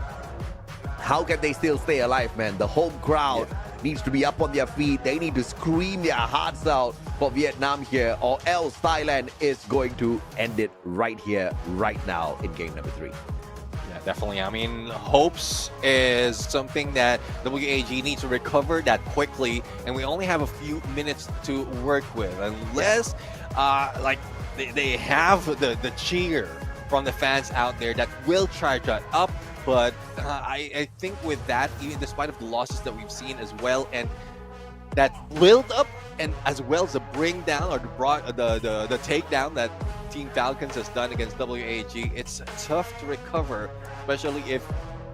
how can they still stay alive, man? The home crowd needs to be up on their feet. They need to scream their hearts out for Vietnam here, or else Thailand is going to end it right here, right now in game number 3. Yeah, definitely. I mean, hopes is something that WAG needs to recover that quickly, and we only have a few minutes to work with, unless like they have the cheer from the fans out there that will charge that up. But I think with that, even despite of the losses that we've seen as well, and that build up, and as well as the bring down or the takedown that Team Falcons has done against WAG, it's tough to recover, especially if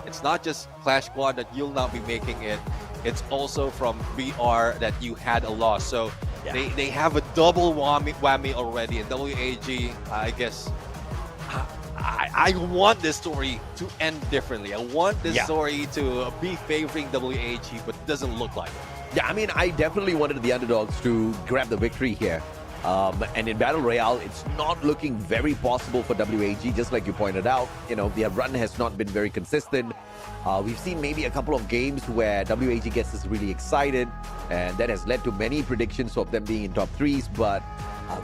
it's not just Clash Squad that you'll not be making it. It's also from VR that you had a loss. So they have a double whammy already. And WAG, I guess, I want this story to end differently. I want this story to be favoring WAG, but it doesn't look like it. Yeah, I mean, I definitely wanted the underdogs to grab the victory here. And in Battle Royale, it's not looking very possible for WAG, just like you pointed out. You know, their run has not been very consistent. We've seen maybe a couple of games where WAG gets us really excited, and that has led to many predictions of them being in top 3s, but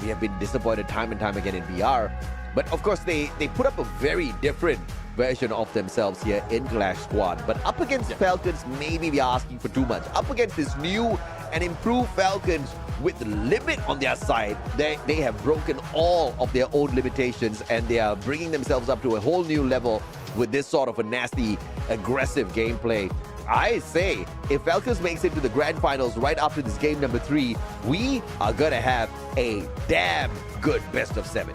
we have been disappointed time and time again in VR. But of course, they put up a very different version of themselves here in Clash Squad. But up against Falcons, maybe we are asking for too much. Up against this new and improved Falcons with the limit on their side, they have broken all of their own limitations, and they are bringing themselves up to a whole new level with this sort of a nasty, aggressive gameplay. I say, if Falcons makes it to the grand finals right after this game number 3, we are going to have a damn good best of 7.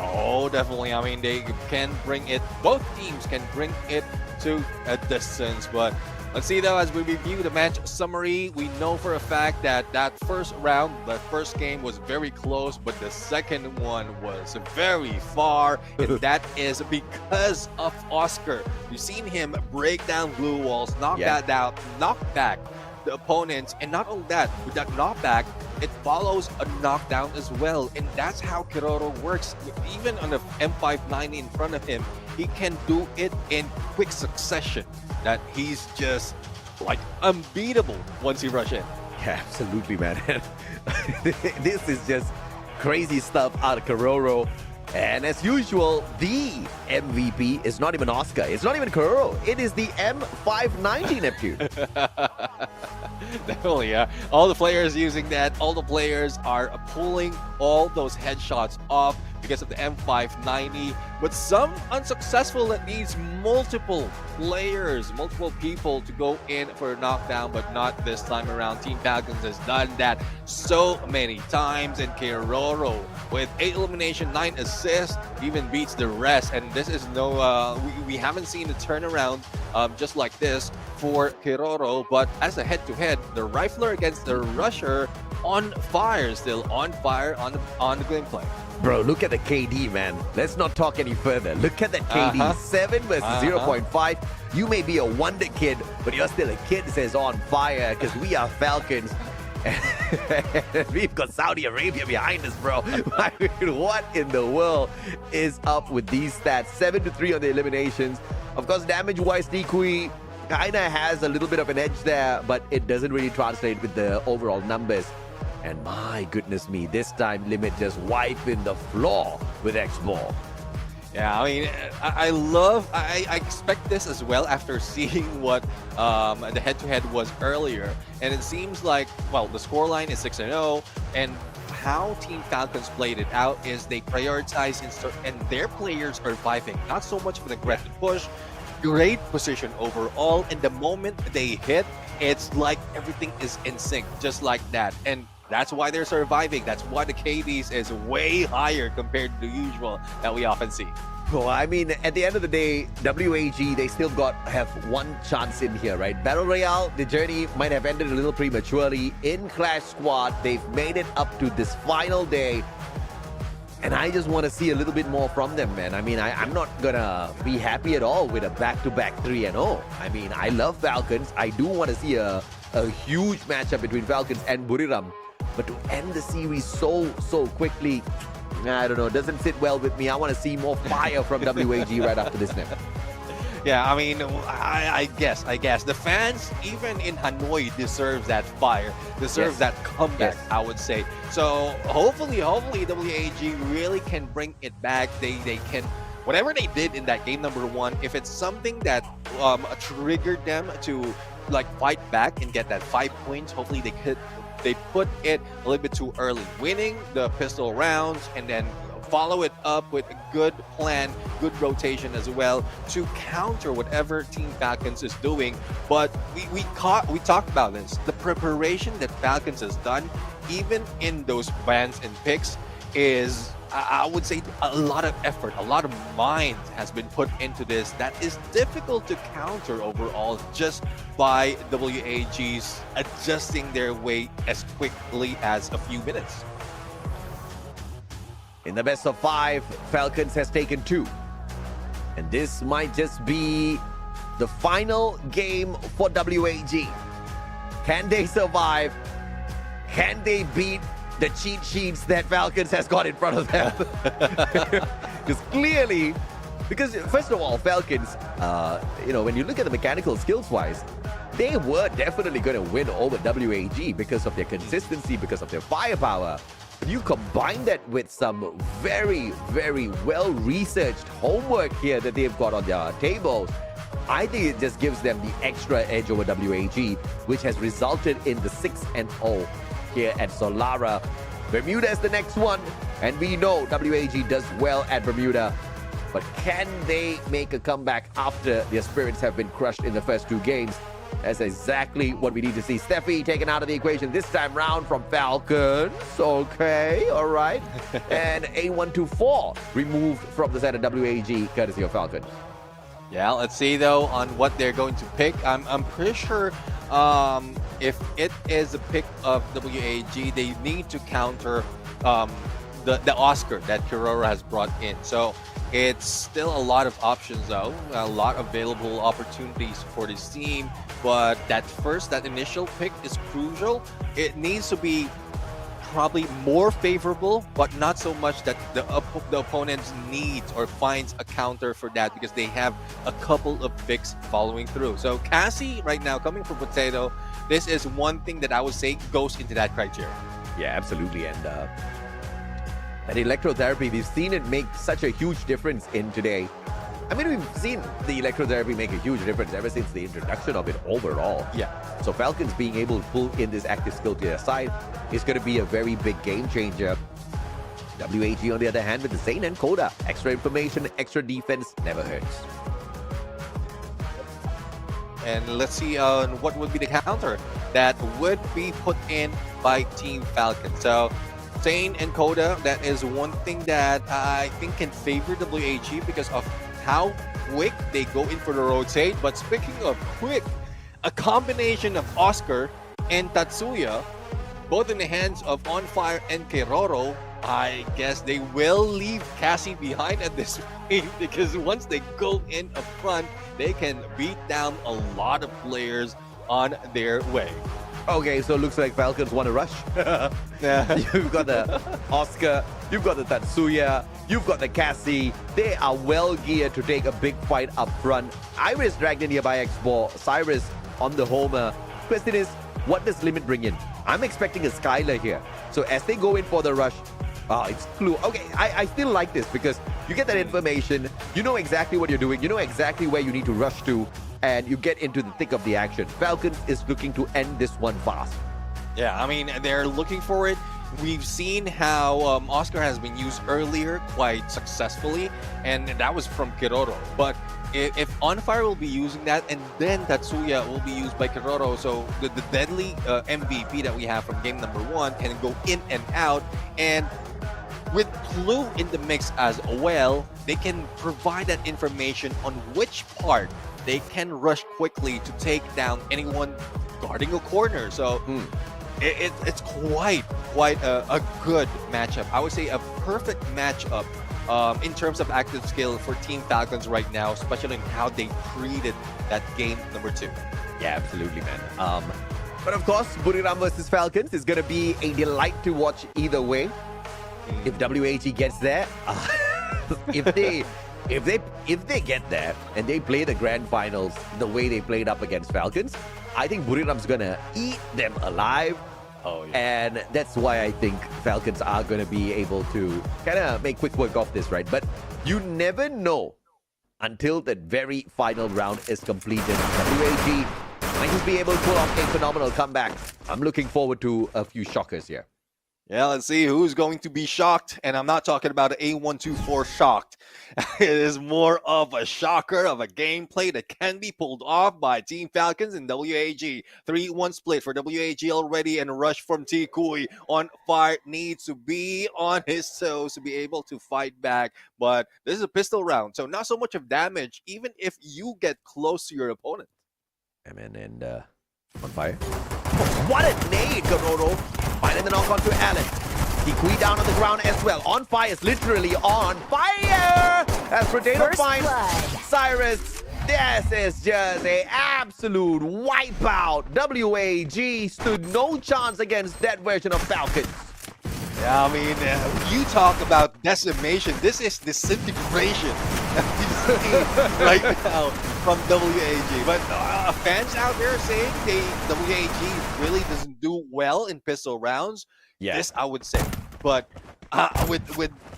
Oh, definitely. I mean, they can bring it, both teams can bring it to a distance. But let's see, though, as we review the match summary, we know for a fact that that first round, the first game was very close, but the second one was very far. And that is because of Oscar. You've seen him break down blue walls, knock that out, knock back the opponents, and not only that, with that knockback, it follows a knockdown as well, and that's how Kiroro works. Even on the M590 in front of him, he can do it in quick succession. That he's just like unbeatable once he rushes in. Yeah, absolutely, man. This is just crazy stuff out of Kiroro. And as usual, the MVP is not even Oscar. It's not even Kiroro. It is the M590 Neptune. Definitely, yeah. All the players using that. All the players are pulling all those headshots off because of the M590. But some unsuccessful that needs multiple players, multiple people to go in for a knockdown, but not this time around. Team Falcons has done that so many times, and Kiroro with 8 elimination, 9 assists, even beats the rest. And this is no, we haven't seen a turnaround just like this for Kiroro. But as a head-to-head, the Rifler against the Rusher on fire, still on fire on the gameplay. Bro, look at the KD, man. Let's not talk any further. Look at that KD. 7 versus 0.5. You may be a wonder kid, but you're still a kid that says on fire because we are Falcons. We've got Saudi Arabia behind us, bro. I mean, what in the world is up with these stats? 7-3 on the eliminations. Of course, damage-wise, Nikui kinda has a little bit of an edge there, but it doesn't really translate with the overall numbers. And my goodness me, this time Limit just wiping the floor with X-Ball. Yeah, I mean, I expect this as well after seeing what the head-to-head was earlier. And it seems like, well, the scoreline is 6-0, and how Team Falcons played it out is they prioritize and their players are surviving. Not so much of an aggressive push, great position overall, and the moment they hit, it's like everything is in sync, just like that. And that's why they're surviving. That's why the KDs is way higher compared to the usual that we often see. Well, I mean, at the end of the day, WAG, they still have one chance in here, right? Battle Royale, the journey might have ended a little prematurely. In Clash Squad, they've made it up to this final day. And I just want to see a little bit more from them, man. I mean, I'm not going to be happy at all with a back-to-back 3-0. I mean, I love Falcons. I do want to see a huge matchup between Falcons and Buriram. But to end the series so quickly, I don't know, it doesn't sit well with me. I want to see more fire from WAG right after this now. Yeah, I mean, I guess the fans, even in Hanoi, deserves that fire, deserves that comeback, I would say. So hopefully WAG really can bring it back. They can, whatever they did in that game number 1, if it's something that triggered them to like fight back and get that 5 points, hopefully they put it a little bit too early, winning the pistol rounds and then follow it up with a good plan, good rotation as well to counter whatever Team Falcons is doing. But we talked about this. The preparation that Falcons has done, even in those bans and picks, is, I would say, a lot of effort, a lot of mind has been put into this that is difficult to counter overall just by WAGs adjusting their way as quickly as a few minutes. In the best of 5, Falcons has taken 2. And this might just be the final game for WAG. Can they survive? Can they beat the cheat sheets that Falcons has got in front of them? Because clearly, first of all, Falcons, when you look at the mechanical skills-wise, they were definitely going to win over WAG because of their consistency, because of their firepower. But you combine that with some very, very well-researched homework here that they've got on their tables, I think it just gives them the extra edge over WAG, which has resulted in the 6-0 here at Solara. Bermuda is the next one, and we know WAG does well at Bermuda. But can they make a comeback after their spirits have been crushed in the first 2 games? That's exactly what we need to see. Steffi taken out of the equation this time round from Falcons. Okay, all right. And A124 removed from the set of WAG, courtesy of Falcons. Yeah, let's see though on what they're going to pick. I'm pretty sure if it is a pick of WAG, they need to counter the Oscar that Kirora has brought in. So it's still a lot of options though, a lot of available opportunities for this team. But that initial pick is crucial. It needs to be probably more favorable, but not so much that the opponents needs or finds a counter for that, because they have a couple of picks following through. So Cassie right now coming from Potato, this is one thing that I would say goes into that criteria. Yeah, absolutely. And that electrotherapy, we've seen it make such a huge difference in today. I mean, we've seen the electrotherapy make a huge difference ever since the introduction of it overall. Yeah. So Falcons being able to pull in this active skill to their side is going to be a very big game changer. WAG, on the other hand, with the Zane and Koda. Extra information, extra defense, never hurts. And let's see what would be the counter that would be put in by Team Falcon. So Zane and Koda, that is one thing that I think can favor WAG because of how quick they go in for the rotate. But speaking of quick, a combination of Oscar and Tatsuya, both in the hands of On Fire and Keroro, I guess they will leave Cassie behind at this point because once they go in up front, they can beat down a lot of players on their way. Okay, so it looks like Falcons want to rush. Yeah. You've got the Oscar, you've got the Tatsuya, you've got the Cassie. They are well geared to take a big fight up front. Iris dragged in here by X-Ball. Cyrus on the homer. Question is, what does Limit bring in? I'm expecting a Skylar here. So as they go in for the rush, it's Clue. Okay, I still like this because you get that information, you know exactly what you're doing, you know exactly where you need to rush to, and you get into the thick of the action. Falcons is looking to end this one fast. Yeah, I mean, they're looking for it. We've seen how Oscar has been used earlier quite successfully, and that was from Kiroro. But if On Fire will be using that, and then Tatsuya will be used by Kiroro, so the deadly MVP that we have from game number 1 can go in and out, and with Clue in the mix as well, they can provide that information on which part they can rush quickly to take down anyone guarding a corner. So it's quite a good matchup. I would say a perfect matchup in terms of active skill for Team Falcons right now, especially in how they treated that game number 2. Yeah, absolutely, man. But of course, Buriram versus Falcons is going to be a delight to watch either way. If WAG gets there, if they get there and they play the grand finals the way they played up against Falcons, I think Buriram's gonna eat them alive. Oh, yeah. And that's why I think Falcons are gonna be able to kind of make quick work of this, right? But you never know until the very final round is completed. WAG might just be able to pull off a phenomenal comeback. I'm looking forward to a few shockers here. Yeah, let's see who's going to be shocked. And I'm not talking about A124 shocked. It is more of a shocker of a gameplay that can be pulled off by Team Falcons and WAG. 3-1 split for WAG already, and rush from T Kui. On Fire needs to be on his toes to be able to fight back. But this is a pistol round, so not so much of damage, even if you get close to your opponent. And On Fire. Oh, what a nade, Garoro. Finding the knock on to Allen. Tikui down on the ground as well. On Fire is literally on fire! As Potato finds Cyrus. This is just an absolute wipeout. WAG stood no chance against that version of Falcons. Yeah, I mean, you talk about decimation. This is disintegration right now from WAG. But fans out there saying WAG really doesn't do well in pistol rounds. Yeah. This I would say. But with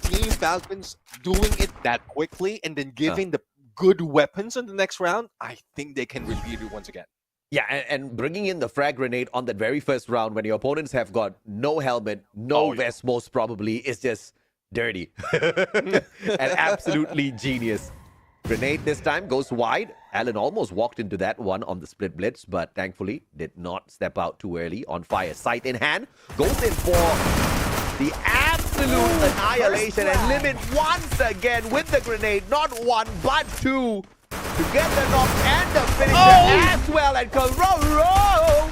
Team Falcons doing it that quickly and then giving the good weapons in the next round, I think they can repeat it once again. Yeah, and bringing in the frag grenade on that very first round when your opponents have got no helmet, no vest most probably, is just dirty. And absolutely genius. Grenade this time goes wide. Allen almost walked into that one on the split blitz, but thankfully did not step out too early. On Fire, sight in hand, goes in for the absolute annihilation, and Limit once again with the grenade, not one but two, to get the knock and the finisher as well. And Kororo!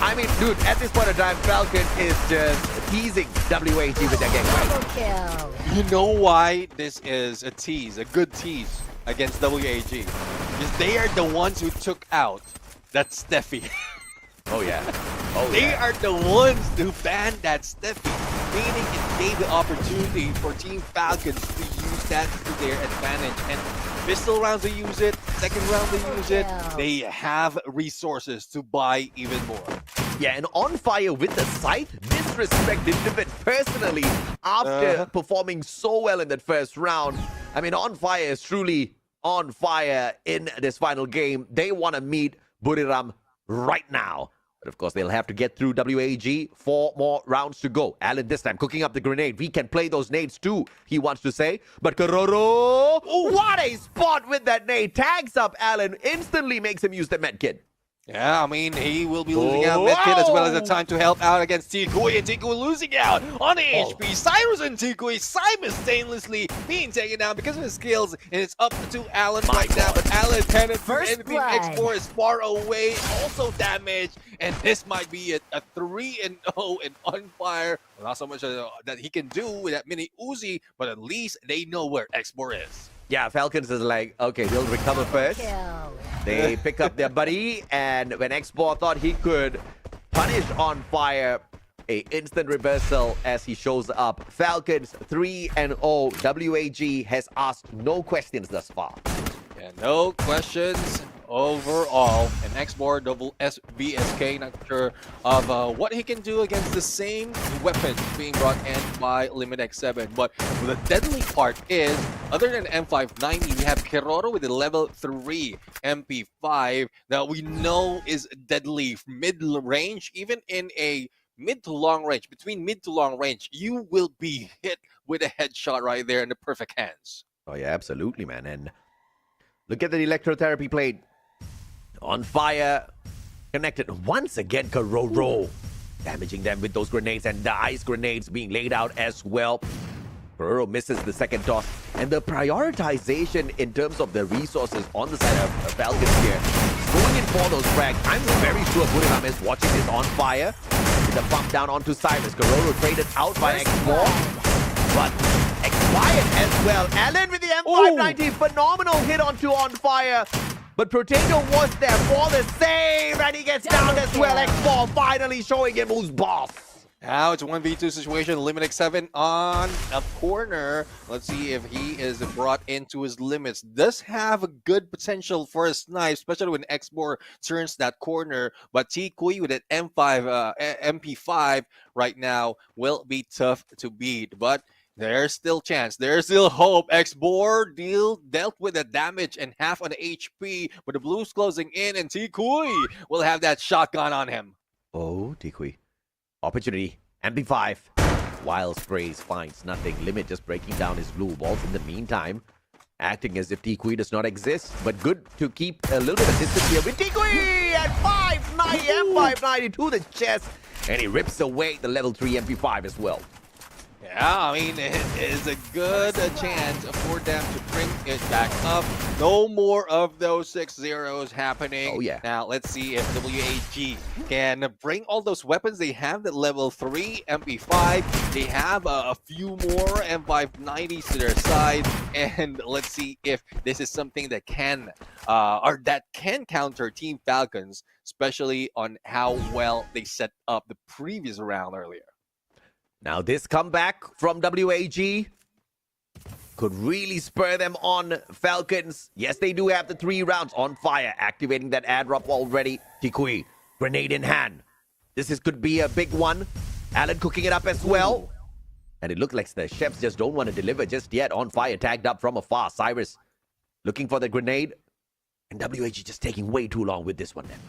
I mean, dude, at this point in time, Falcon is just teasing WAG with their gameplay. You know why this is a tease, a good tease against WAG? Because they are the ones who took out that Steffi. Oh, yeah. They are the ones who banned that Steffi, meaning it gave the opportunity for Team Falcons to use that to their advantage. And pistol rounds they use it, second round they use it, they have resources to buy even more. Yeah, and On Fire with the sight disrespected Divid personally after performing so well in that first round. I mean, On Fire is truly on fire in this final game. They want to meet Buriram right now. But of course, they'll have to get through WAG. 4 more rounds to go. Allen this time cooking up the grenade. We can play those nades too, he wants to say. But Kororo, what a spot with that nade. Tags up Allen, instantly makes him use the medkit. Yeah, I mean, he will be losing out Medkit as well as the time to help out against Tikui, and Tikui losing out on HP. Cyrus and Tikui simultaneously being taken down because of his skills, and it's up to Alan right now, but Alan can't do anything. X4 is far away, also damaged, and this might be a 3-0 and on fire. Well, not so much that he can do with that mini Uzi, but at least they know where X4 is. Yeah, Falcons is like, okay, we'll recover first. They pick up their buddy, and when X4 thought he could punish On Fire, a instant reversal as he shows up. Falcons 3-0. WAG has asked no questions thus far. Yeah, no questions overall. And X-Bar double SBSK, not sure of what he can do against the same weapons being brought in by Limit X7. But the deadly part is, other than M590, we have Kiroro with a level 3 MP5 that we know is deadly mid-range, even in a mid to long range. Between mid to long range, you will be hit with a headshot right there in the perfect hands. Oh yeah, absolutely, man. And look at the electrotherapy plate. On Fire, connected once again. Kororo damaging them with those grenades, and the ice grenades being laid out as well. Kororo misses the second toss, and the prioritization in terms of the resources on the side of Falcons here, going in for those frags. I'm very sure Buriram is watching this. On Fire with the bump down onto Cyrus. Kororo traded out by X4, but expired as well. Allen with the M590, phenomenal hit onto On Fire. But Potato was there for the save, and he gets down as well. X4 finally showing him who's boss. Now it's a 1v2 situation. Limit X7 on a corner. Let's see if he is brought into his limits. Does have a good potential for a snipe, especially when X4 turns that corner. But T Kui with an MP5 right now will be tough to beat. But there's still chance. There's still hope. X-Bor dealt with the damage and half on HP, but the Blues closing in, and Tikui will have that shotgun on him. Oh, Tikui. Opportunity. MP5. Wild sprays, finds nothing. Limit just breaking down his blue balls in the meantime. Acting as if Tikui does not exist, but good to keep a little bit of distance here with Tikui at 590, M590 to the chest, and he rips away the level 3 MP5 as well. Yeah, I mean, it is a good chance for them to bring it back up. No more of those 6-0s happening. Oh, yeah. Now, let's see if WAG can bring all those weapons. They have the level 3 MP5. They have a few more M590s to their side. And let's see if this is something that can, counter Team Falcons, especially on how well they set up the previous round earlier. Now this comeback from WAG could really spur them on. Falcons. Yes, they do have the 3 rounds. On Fire, activating that air drop already. Tikui, grenade in hand. This could be a big one. Allen cooking it up as well. And it looks like the chefs just don't want to deliver just yet. On Fire tagged up from afar. Cyrus looking for the grenade. And WAG just taking way too long with this one then.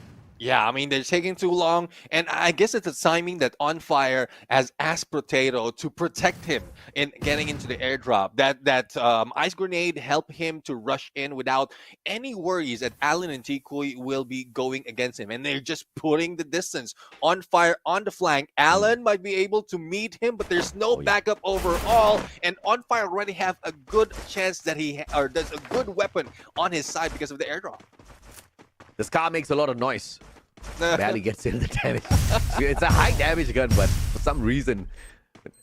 Yeah, I mean, they're taking too long, and I guess it's a timing that On Fire has asked Potato to protect him in getting into the airdrop. That ice grenade helped him to rush in without any worries that Allen and Tikui will be going against him, and they're just putting the distance. On Fire on the flank. Allen might be able to meet him, but there's no backup overall, and On Fire already have a good chance that there's a good weapon on his side because of the airdrop. This car makes a lot of noise. Barely gets in the damage. It's a high damage gun, but for some reason,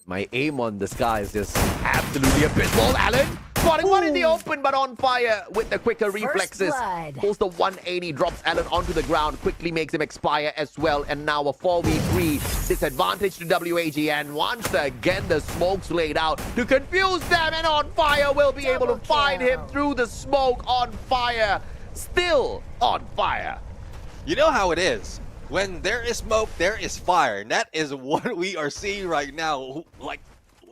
my aim on this car is just absolutely abysmal. Allen spotting one in the open, but On Fire with the quicker reflexes. Pulls the 180, drops Allen onto the ground, quickly makes him expire as well. And now a 4v3 disadvantage to WAG. And once again, the smoke's laid out to confuse them. And On Fire will be able to find him through the smoke. On Fire. Still on fire. You know how it is. When there is smoke, there is fire. And that is what we are seeing right now. Like,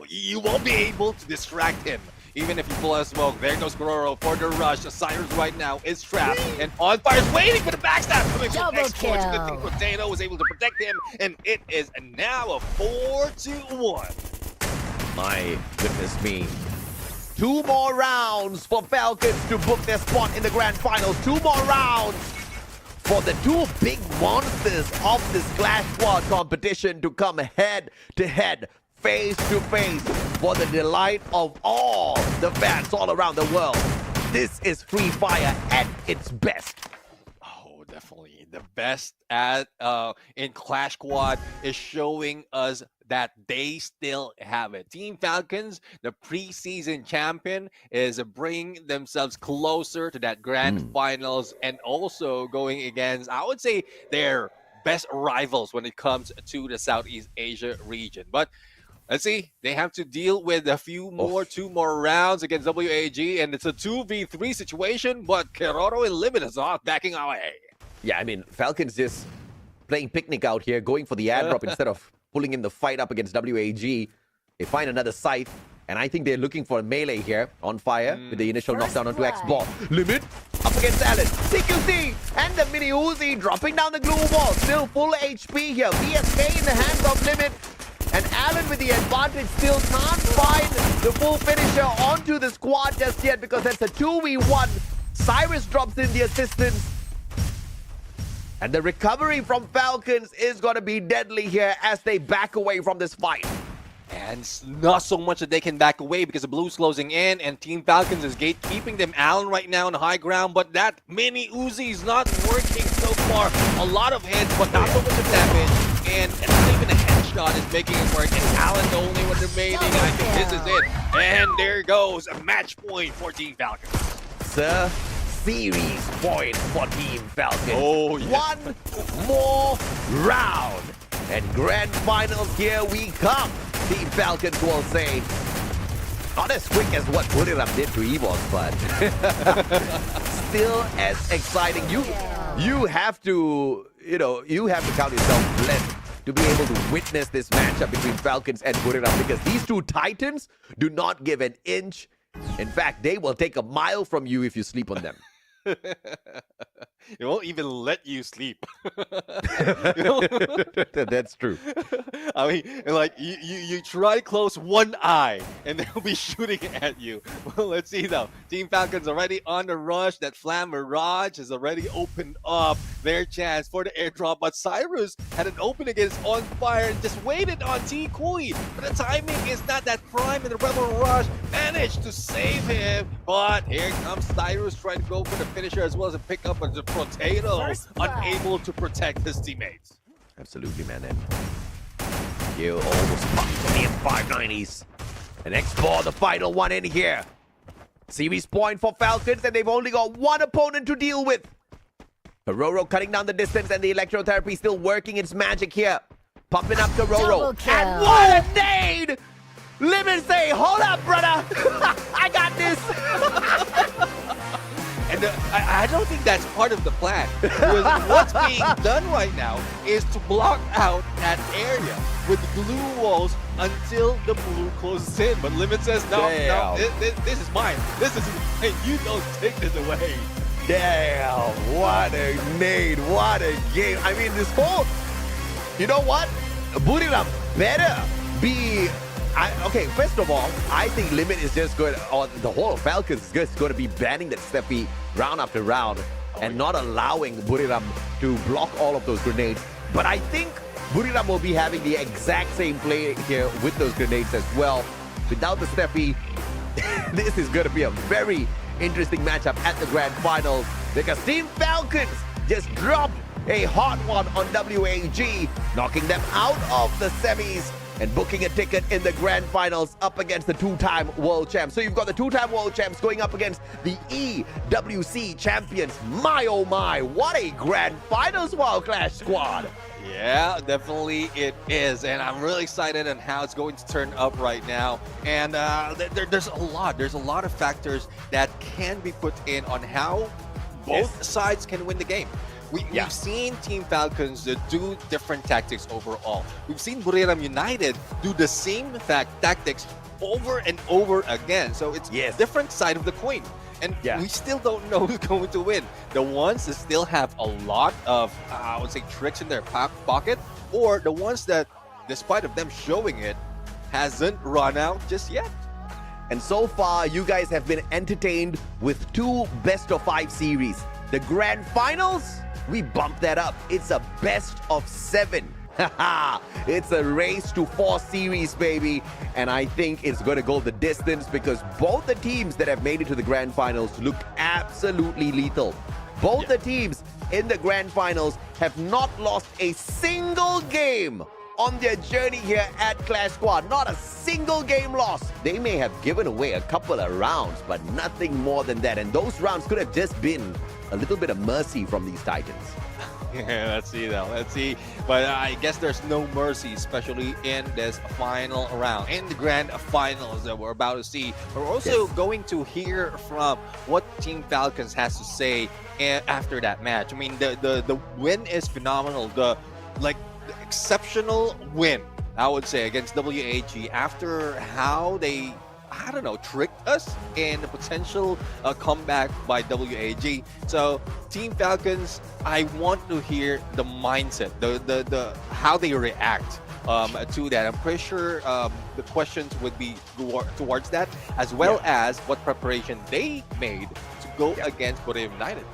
you won't be able to distract him. Even if you pull out smoke, there goes Kororo for the rush. Cyrus right now is trapped. And On Fire's waiting for the backstab. Coming from Esports. Good thing Potato was able to protect him. And it is now a 4-1. My goodness me. 2 more rounds for Falcons to book their spot in the grand finals. 2 more rounds for the two big monsters of this Clash Squad competition to come head to head, face to face, for the delight of all the fans all around the world. This is Free Fire at its best. Oh, definitely. The best at in Clash Squad is showing us that they still have it. Team Falcons, the preseason champion, is bringing themselves closer to that grand finals and also going against, I would say, their best rivals when it comes to the Southeast Asia region. But let's see, they have to deal with a few more, 2 more rounds against WAG, and it's a 2v3 situation, but Keroro and Limited are backing away. Yeah, I mean, Falcons just playing picnic out here, going for the airdrop instead of pulling in the fight up against WAG. They find another site, and I think they're looking for a melee here. On fire with the initial knockdown onto X-Ball. Limit up against Allen. CQC and the Mini Uzi dropping down the glue wall. Still full HP here. BSK in the hands of Limit. And Allen with the advantage still can't find the full finisher onto the squad just yet because that's a 2v1. Cyrus drops in the assistance. And the recovery from Falcons is going to be deadly here as they back away from this fight. And it's not so much that they can back away because the Blues closing in and Team Falcons is gatekeeping them. Allen right now on the high ground, but that Mini Uzi is not working so far. A lot of hits, but not so much of damage. And not even a headshot is making it work. And Allen the only one remaining. I think this is it. And there goes a match point for Team Falcons. Sir, series point for Team Falcons. Oh, yes. One more round. And grand finals, here we come. Team Falcons will say, not as quick as what Buriram did to Esports, but still as exciting. You have to, you have to count yourself blessed to be able to witness this matchup between Falcons and Buriram, because these two titans do not give an inch. In fact, they will take a mile from you if you sleep on them. It won't even let you sleep. That's true. I mean, like, you try to close one eye and they'll be shooting at you. Well, let's see though. Team Falcons already on the rush. That Flam Mirage has already opened up their chance for the airdrop, but Cyrus had an open against On Fire and just waited on T Kui. But the timing is not that prime, and the Rebel Rush managed to save him. But here comes Cyrus trying to go for the finisher as well as a pick up of the potato, unable to protect his teammates. Absolutely, man. And you almost popped me in 590s. And X4, the final one in here. Series point for Falcons, and they've only got one opponent to deal with. Keroro cutting down the distance, and the electrotherapy still working its magic here. Pumping up Keroro. And what a nade! Limit say, hold up, brother! I got this! And I don't think that's part of the plan. Because what's being done right now is to block out that area with glue walls until the blue closes in. But Limit says, no, this is mine. This is mine. You don't take this away. Damn, what a nade, what a game. I mean, this whole, you know what? Buriram better be... okay, first of all, I think Limit is just going to, or the whole Falcons is just going to be banning that Steffi round after round and not allowing Buriram to block all of those grenades. But I think Buriram will be having the exact same play here with those grenades as well. Without the Steffi, this is going to be a very interesting matchup at the grand finals, because Team Falcons just dropped a hot one on WAG, knocking them out of the semis and booking a ticket in the grand finals up against the two-time world champs. So you've got the two-time world champs going up against the EWC champions. My oh my, what a grand finals for our Clash Squad. Yeah, definitely it is, and I'm really excited on how it's going to turn up right now. And there's a lot of factors that can be put in on how both sides can win the game. We've seen Team Falcons do different tactics overall. We've seen Buriram United do the same tactics over and over again. So it's a different side of the coin. And we still don't know who's going to win. The ones that still have a lot of, I would say, tricks in their pocket, or the ones that, despite of them showing it, hasn't run out just yet. And so far, you guys have been entertained with two best-of-5 series. The grand finals we bump that up. It's a best of 7. It's a race to 4 series, baby. And I think it's going to go the distance because both the teams that have made it to the grand finals looked absolutely lethal. Both the teams in the grand finals have not lost a single game on their journey here at Clash Squad. Not a single game lost. They may have given away a couple of rounds, but nothing more than that. And those rounds could have just been a little bit of mercy from these Titans. Yeah, let's see though. Let's see. But I guess there's no mercy, especially in this final round, in the grand finals that we're about to see. We're also going to hear from what Team Falcons has to say after that match. I mean, the win is phenomenal. The exceptional win, I would say, against WAG after how they, I don't know, tricked us in a potential comeback by WAG. So Team Falcons, I want to hear the mindset, the how they react to that. I'm pretty sure the questions would be towards that, as well as what preparation they made to go against Korea United.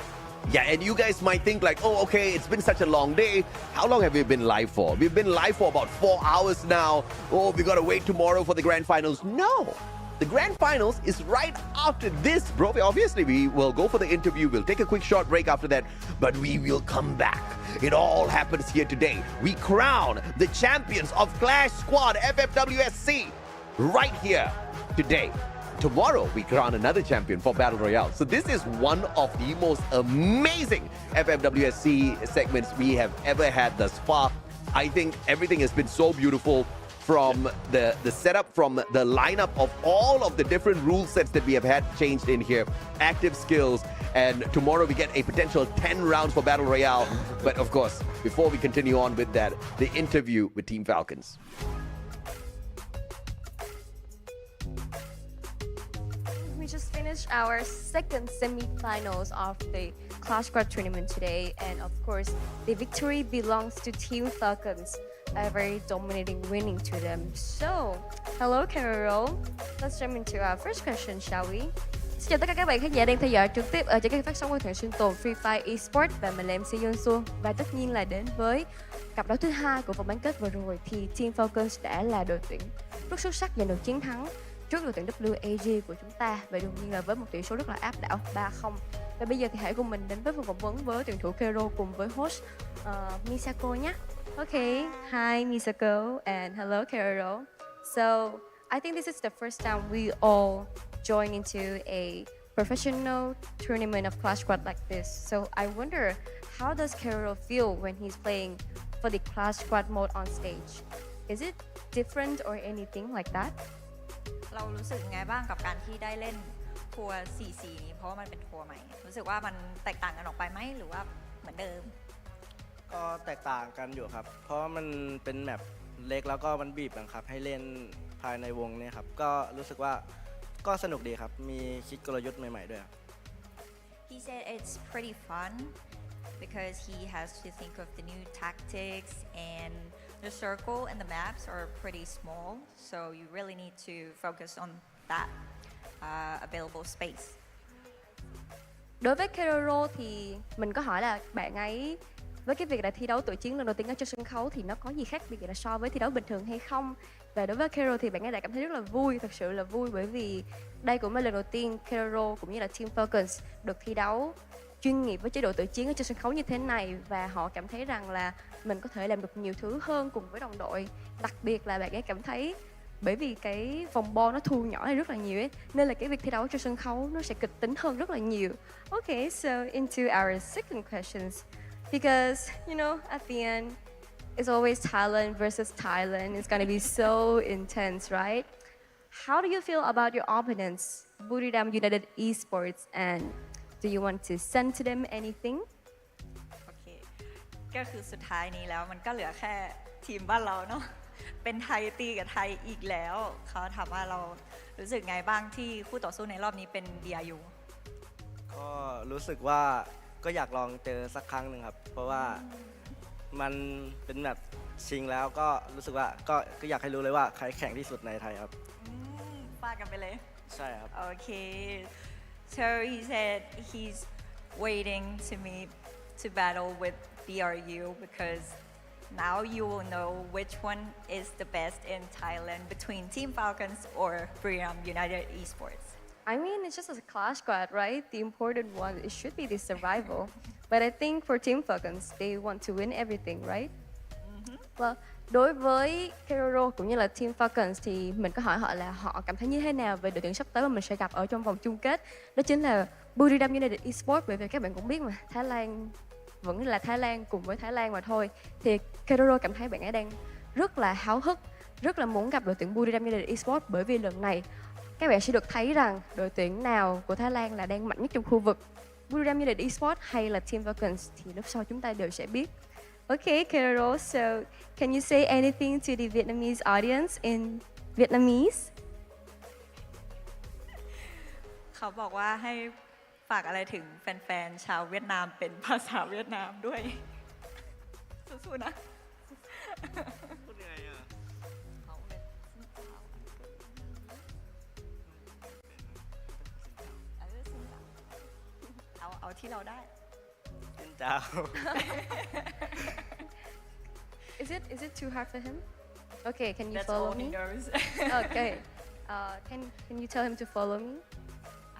Yeah, and you guys might think like, oh, okay, it's been such a long day. How long have we been live for? We've been live for about 4 hours now. Oh, we gotta wait tomorrow for the grand finals. No, the grand finals is right after this, bro. Obviously, we will go for the interview. We'll take a quick short break after that, but we will come back. It all happens here today. We crown the champions of Clash Squad FFWS SEA right here today. Tomorrow, we crown another champion for Battle Royale. So this is one of the most amazing FFWS SEA segments we have ever had thus far. I think everything has been so beautiful, from the setup, from the lineup of all of the different rule sets that we have had changed in here, active skills, and tomorrow we get a potential 10 rounds for Battle Royale. But of course, before we continue on with that, the interview with Team Falcons. We just finished our second semi-finals of the Clash Squad tournament today, and of course, the victory belongs to Team Falcons, a very dominating winning to them. So, hello Carol. Let's jump into our first question, shall we? Xin chào tất cả các bạn khán giả đang theo dõi trực tiếp ở trên kênh phát sóng của Thượng Sinh Tồn Free Fire Esports, và mình là MC Yonsu, và tất nhiên là đến với cặp đấu thứ hai của vòng bán kết vừa rồi thì Team Falcons đã là đội tuyển rất xuất sắc giành được chiến thắng trước đội tuyển WAG của chúng ta, và đương nhiên là với một tỷ số rất là áp đảo 3-0. Và bây giờ thì hãy cùng mình đến với cuộc phỏng vấn với tuyển thủ Kero cùng với host Misako nhé. Okay, hi Misako and hello Kero. So I think this is the first time we all join into a professional tournament of Clash Squad like this. So I wonder, how does Kero feel when he's playing for the Clash Squad mode on stage? Is it different or anything like that? เรารู้สึกไงบ้างกับการที่ได้เล่นทัวร์ 4-4 นี้เพราะว่ามันเป็นทัวร์ใหม่รู้สึกว่ามันแตกต่างกันออกไปไหมหรือว่าเหมือนเดิมก็แตกต่างกันอยู่ครับเพราะมันเป็นแมปเล็กแล้วก็มันบีบบังคับให้เล่นภายในวงเนี่ยครับก็รู้สึกว่าก็สนุกดีครับมีคิดกลยุทธ์ใหม่ๆด้วยครับ He said it's pretty fun because he has to think of the new tactics, and the circle and the maps are pretty small, so you really need to focus on that available space. Đối với Kero thì mình có hỏi là bạn ấy với cái việc là thi đấu tự chiến lần đầu tiên ở trên sân khấu thì nó có gì khác biệt là so với thi đấu bình thường hay không? Và đối với Kero thì bạn ấy đã cảm thấy rất là vui, thật sự là vui, bởi vì đây cũng là lần đầu tiên Kero cũng như là Team Falcons được thi đấu chuyên nghiệp với chế độ tự chiến ở trên sân khấu như thế này, và họ cảm thấy rằng là mình có thể làm được nhiều thứ hơn cùng với đồng đội. Đặc biệt là bạn ấy cảm thấy bởi vì cái vòng bo nó thu nhỏ này rất là nhiều ấy, nên là cái việc thi đấu trên sân khấu nó sẽ kịch tính hơn rất là nhiều. Okay, so into our second questions, because you know at the end it's always Thailand versus Thailand. It's gonna be so intense, right? How do you feel about your opponents, Buriram United Esports, and do you want to send to them anything? โอเคก็คือสุดท้ายนี้แล้วมันก็เหลือแค่ทีมบ้านเราเนาะเป็นไทยตีกับไทยอีกแล้วเขาถามว่าเรารู้สึกไงบ้างที่คู่ต่อสู้ในรอบนี้เป็น DRU ก็รู้สึกว่าก็อยากลองเจอสักครั้งหนึ่งครับเพราะว่ามันเป็นแบบชิงแล้วก็รู้สึกว่าก็อยากให้รู้เลยว่าใครแข่งที่สุดในไทยครับฟาดกันไปเลยใช่ครับ Okay, so he said he's waiting to meet to battle with BRU because now you will know which one is the best in Thailand between Team Falcons or Buriram United Esports. I mean, it's just a clash squad, right? The important one, it should be the survival. But I think for Team Falcons, they want to win everything, right? Well, đối với Keroro cũng như là Team Falcons thì mình có hỏi họ là họ cảm thấy như thế nào về đội tuyển sắp tới mà mình sẽ gặp ở trong vòng chung kết. Đó chính là Buriram United Esports, bởi vì các bạn cũng biết mà, Thái Lan vẫn là Thái Lan cùng với Thái Lan mà thôi. Thì Keroro cảm thấy bạn ấy đang rất là háo hức, rất là muốn gặp đội tuyển Buriram United Esports, bởi vì lần này các bạn sẽ được thấy rằng đội tuyển nào của Thái Lan là đang mạnh nhất trong khu vực, Buriram United Esports hay là Team Falcons, thì lúc sau chúng ta đều sẽ biết. Okay, Keroro, so can you say anything to the Vietnamese audience in Vietnamese? เขาบอกว่าให้ฝากอะไรถึงแฟนๆชาวเวียดนามเป็นภาษาเวียดนามด้วยสู้ๆนะพูดยังไงอ่ะเอาที่เราได้ Is it too hard for him? Okay, can you That's follow all he me? knows. Okay. Can you tell him to follow me?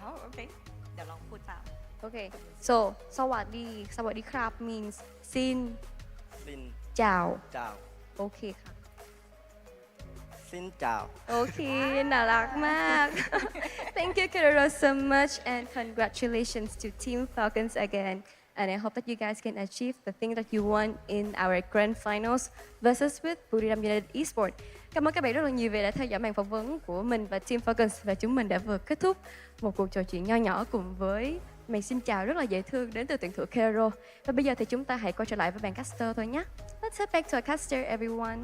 Oh, okay. เดี๋ยวลองพูดตาม Okay. So สวัสดีครับ means ซิน Xin เจ้า chào. โอเคค่ะ Xin chào. โอเค น่ารักมาก Thank you, Keroro, so much, and congratulations to Team Falcons again. And I hope that you guys can achieve the thing that you want in our grand finals versus with Buriram United Esports. Cảm ơn các bạn rất là nhiều vì đã theo dõi màn phỏng vấn của mình và Team Falcons, và chúng mình đã vừa kết thúc một cuộc trò chuyện nho nhỏ cùng với màn xin chào rất là dễ thương đến từ tuyển thủ Keroro. Và bây giờ thì chúng ta hãy quay trở lại với bạn caster thôi nhé. Let's head back to our caster, everyone.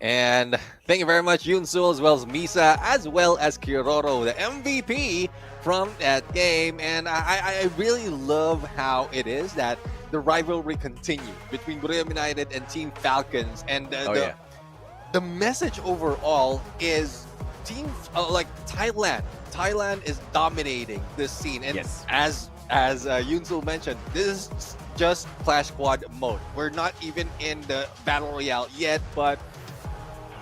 And thank you very much, Yoon Sul, as well as Misa, as well as Kiroro, the MVP from that game. And I really love how it is that the rivalry continued between Buriram United and Team Falcons. And the message overall is Team like Thailand is dominating this scene. And as Yoon Sul mentioned, this is just Clash Squad mode. We're not even in the Battle Royale yet, but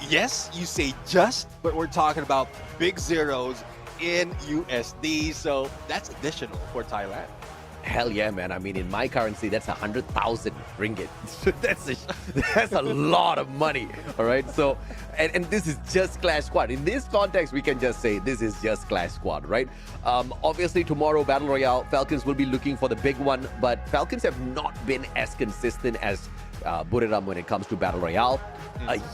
yes, you say just, but we're talking about big zeros in USD, so that's additional for Thailand. Hell yeah, man. I mean, in my currency, that's 100,000 ringgit. that's a lot of money, all right? So, and this is just Clash Squad. In this context, we can just say this is just Clash Squad, right? Obviously, tomorrow, Battle Royale, Falcons will be looking for the big one, but Falcons have not been as consistent as Buriram when it comes to Battle Royale.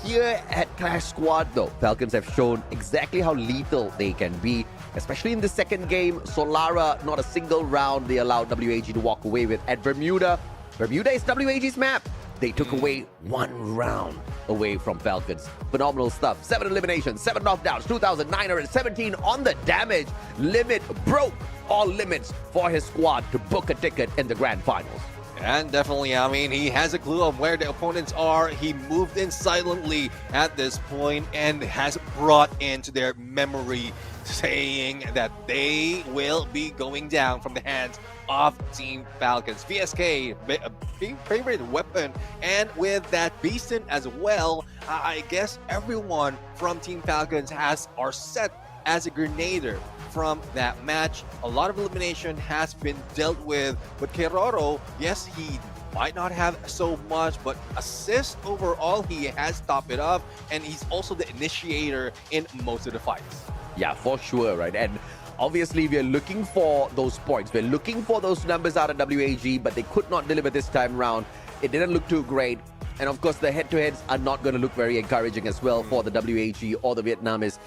Here at Clash Squad, though, Falcons have shown exactly how lethal they can be, especially in the second game. Solara, not a single round they allowed WAG to walk away with. At Bermuda is WAG's map. They took away one round away from Falcons. Phenomenal stuff. 7 eliminations, 7 knockdowns, 2,917 on the damage. Limit broke all limits for his squad to book a ticket in the grand finals. And definitely, I mean, he has a clue of where the opponents are. He moved in silently at this point and has brought into their memory saying that they will be going down from the hands of Team Falcons. VSK, favorite weapon, and with that Beastin as well, I guess everyone from Team Falcons are set as a grenader from that match. A lot of elimination has been dealt with, but Keroro, yes, he might not have so much, but assist overall, he has topped it up, and he's also the initiator in most of the fights. Yeah, for sure, right? And obviously, we're looking for those points. We're looking for those numbers out of WAG, but they could not deliver this time around. It didn't look too great. And of course, the head-to-heads are not going to look very encouraging as well for the WAG or the Vietnamese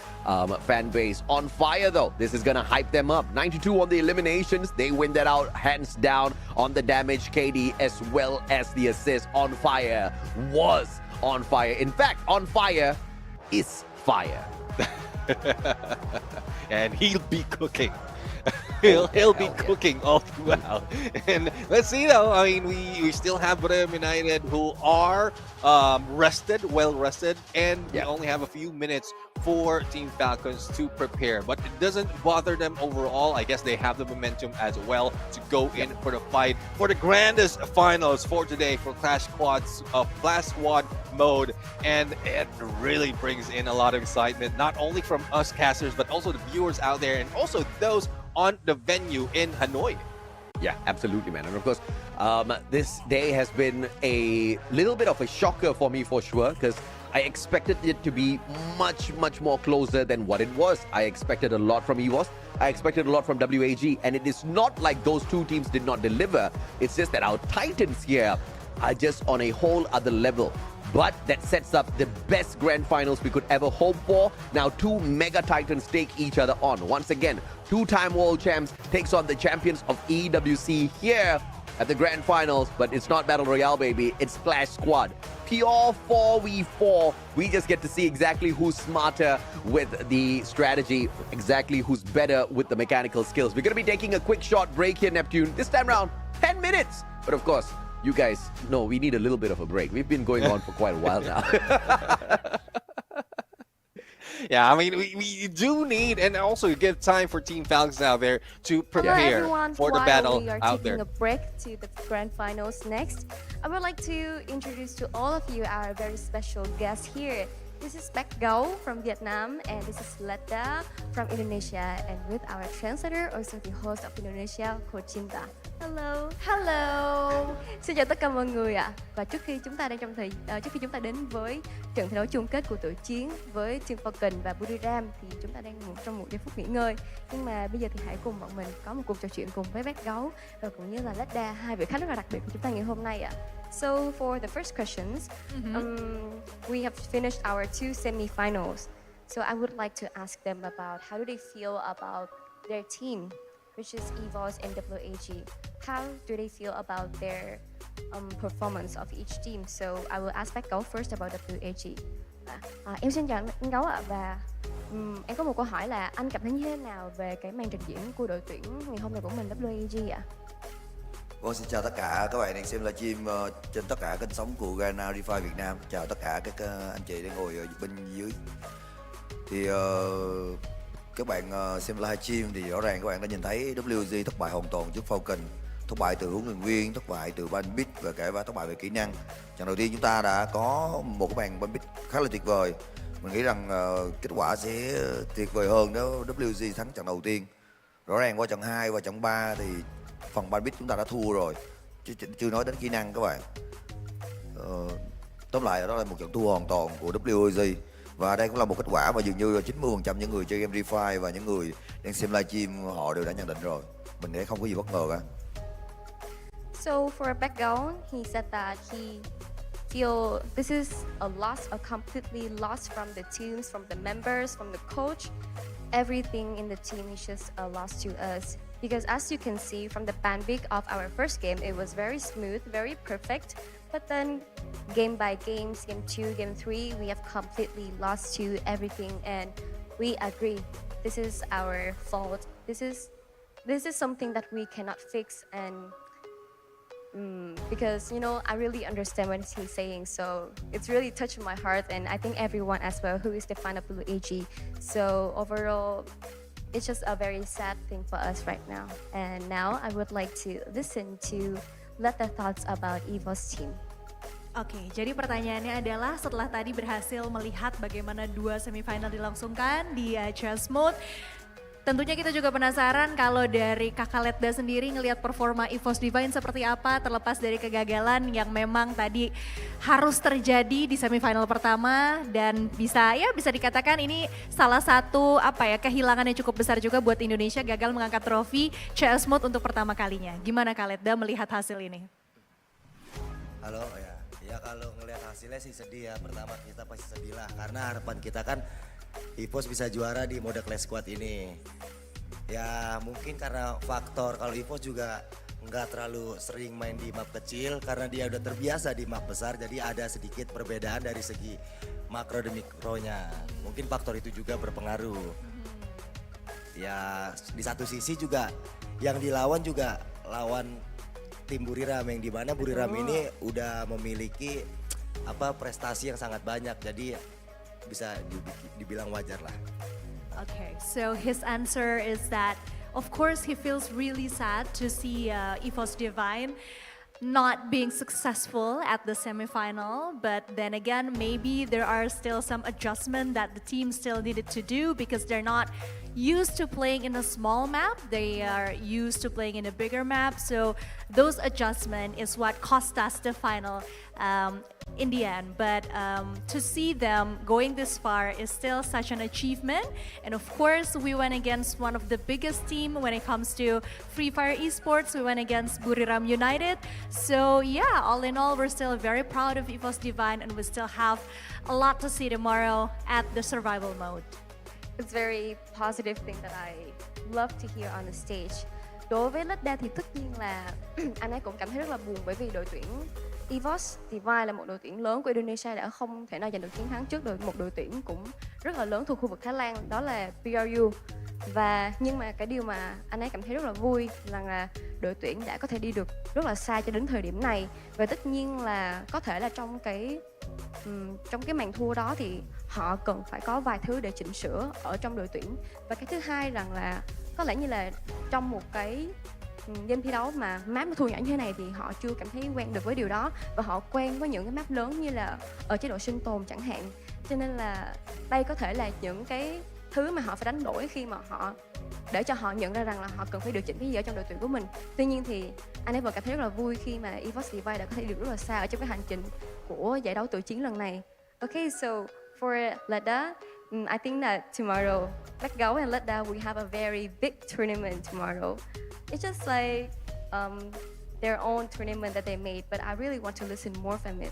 fan base. On fire, though, this is going to hype them up. 92 on the eliminations. They win that out hands down on the damage. KD as well as the assist. On fire was on fire. In fact, on fire is fire. And he'll be cooking. he'll be cooking all throughout. And let's see though. I mean, we still have Bermuda United who are well rested, and we only have a few minutes for Team Falcons to prepare. But it doesn't bother them overall. I guess they have the momentum as well to go in for the fight for the grandest finals for today for Clash Squad mode, and it really brings in a lot of excitement, not only from us casters but also the viewers out there and also those on the venue in Hanoi. Yeah, absolutely, man. And of course, this day has been a little bit of a shocker for me for sure, because I expected it to be much more closer than what it was. I expected a lot from EVOS. I expected a lot from WAG, and it is not like those two teams did not deliver. It's just that our Titans here are just on a whole other level. But that sets up the best grand finals we could ever hope for. Now, two mega Titans take each other on. Once again, two-time world champs takes on the champions of EWC here at the grand finals. But it's not Battle Royale, baby. It's Clash Squad. Pure 4v4. We just get to see exactly who's smarter with the strategy, exactly who's better with the mechanical skills. We're going to be taking a quick short break here, Neptune. This time around, 10 minutes. But of course, you guys know we need a little bit of a break. We've been going on for quite a while now. Yeah, I mean, we do need, and also give time for Team Falcons out there to prepare for the battle we are out taking there. a break to the grand finals next, I would like to introduce to all of you our very special guest here. This is Beck Gau from Vietnam, and this is Letta from Indonesia, and with our translator, also the host of Indonesia, Cô Cinta. Hello. Hello. Xin chào tất cả mọi người ạ. Và trước khi chúng ta đến với trận thi đấu chung kết của tổ chiến với Team Falcon và Buriram, thì chúng ta đang trong một giây phút nghỉ ngơi. Nhưng mà bây giờ thì hãy cùng bọn mình có một cuộc trò chuyện cùng với Beck Gau và cũng như là Letta, hai vị khách rất là đặc biệt của chúng ta ngày hôm nay ạ. So for the first questions, we have finished our two semi-finals. So I would like to ask them about how do they feel about their team, which is EVOS and WAG. How do they feel about their performance of each team? So I will ask Beck Gấu first about WAG. Em xin chào anh Gấu ạ, và em có một câu hỏi là anh cảm thấy như thế nào về cái màn trình diễn của đội tuyển ngày hôm nay của mình WAG ạ? Vâng, xin chào tất cả các bạn đang xem livestream trên tất cả kênh sóng của Ghana Refi Việt Nam. Chào tất cả các anh chị đang ngồi ở bên dưới. Thì các bạn xem livestream thì rõ ràng các bạn đã nhìn thấy WG thất bại hoàn toàn trước Falcon, thất bại từ huấn luyện viên, thất bại từ ban bit và cả thất bại về kỹ năng. Trận đầu tiên chúng ta đã có một cái bàn ban bit khá là tuyệt vời. Mình nghĩ rằng kết quả sẽ tuyệt vời hơn nếu WG thắng trận đầu tiên. Rõ ràng qua trận 2 và trận 3 thì phần ban bit chúng ta đã thua rồi, chứ chưa nói đến kỹ năng các bạn. Tóm lại đó là một trận thua hoàn toàn của WG. Và đây cũng là một kết quả mà dường như là 90% những người chơi game Refi và những người đang xem livestream họ đều đã nhận định rồi. Mình nghĩ không có gì bất ngờ cả. So for Beck Gấu, he said that he feel this is a loss, a completely loss from the teams, from the members, from the coach. Everything in the team is just a loss to us. Because as you can see from the banpick of our first game, it was very smooth, very perfect. But then game by games, game 2, game 3, we have completely lost to everything, and we agree this is our fault. This is something that we cannot fix, and because I really understand what he's saying, so it's really touched my heart, and I think everyone as well who is the fan of WAG. So overall, it's just a very sad thing for us right now. And now I would like to listen to let their thoughts about EVOS team. Oke, jadi pertanyaannya adalah setelah tadi berhasil melihat bagaimana dua semifinal dilangsungkan di chess mode, tentunya kita juga penasaran kalau dari Kakak Letda sendiri ngelihat performa EVOS Divine seperti apa, terlepas dari kegagalan yang memang tadi harus terjadi di semifinal pertama, dan bisa dikatakan ini salah satu kehilangan yang cukup besar juga buat Indonesia, gagal mengangkat trofi CS Mode untuk pertama kalinya. Gimana Kak Letda melihat hasil ini? Halo, ya kalau ngelihat hasilnya sih sedih ya. Pertama kita pasti sedih lah, karena harapan kita kan EVOS bisa juara di mode Clash Squad ini. Ya mungkin karena faktor kalau EVOS juga nggak terlalu sering main di map kecil, karena dia udah terbiasa di map besar, jadi ada sedikit perbedaan dari segi makro dan mikronya. Mungkin faktor itu juga berpengaruh. Ya di satu sisi juga yang dilawan juga lawan tim Buriram yang dimana Buriram ini udah memiliki prestasi yang sangat banyak, jadi bisa dibilang wajar lah. Okay, so his answer is that of course he feels really sad to see EVOS Divine not being successful at the semifinal, but then again maybe there are still some adjustment that the team still needed to do because they're not used to playing in a small map, they are used to playing in a bigger map, so those adjustment is what cost us the final in the end. But to see them going this far is still such an achievement, and of course we went against one of the biggest team when it comes to Free Fire Esports. We went against Buriram United, so yeah, all in all we're still very proud of EVOS Divine, and we still have a lot to see tomorrow at the survival mode. It's very positive thing that I love to hear on the stage. Đối với Ledda thì tất nhiên là anh ấy cũng cảm thấy rất là buồn, bởi vì đội tuyển EVOS Divine là một đội tuyển lớn của Indonesia đã không thể nào giành được chiến thắng trước một đội tuyển cũng rất là lớn thuộc khu vực Thái Lan, đó là PRU. Và nhưng mà cái điều mà anh ấy cảm thấy rất là vui là đội tuyển đã có thể đi được rất là xa cho đến thời điểm này. Và tất nhiên là có thể là trong cái màn thua đó thì họ cần phải có vài thứ để chỉnh sửa ở trong đội tuyển. Và cái thứ hai rằng là có lẽ như là trong một cái game thi đấu mà map nó thua nhỏ như thế này thì họ chưa cảm thấy quen được với điều đó, và họ quen với những cái map lớn như là ở chế độ sinh tồn chẳng hạn. Cho nên là đây có thể là những cái thứ mà họ phải đánh đổi khi mà họ để cho họ nhận ra rằng là họ cần phải điều chỉnh cái gì ở trong đội tuyển của mình. Tuy nhiên thì anh ấy vẫn cảm thấy rất là vui khi mà EVOS Divine đã có thể được rất là xa ở trong cái hành trình của giải đấu tự chiến lần này. Okay, so for Ledda, I think that tomorrow, Black Gấu and Ledda, we have a very big tournament tomorrow. It's just like their own tournament that they made, but I really want to listen more from it.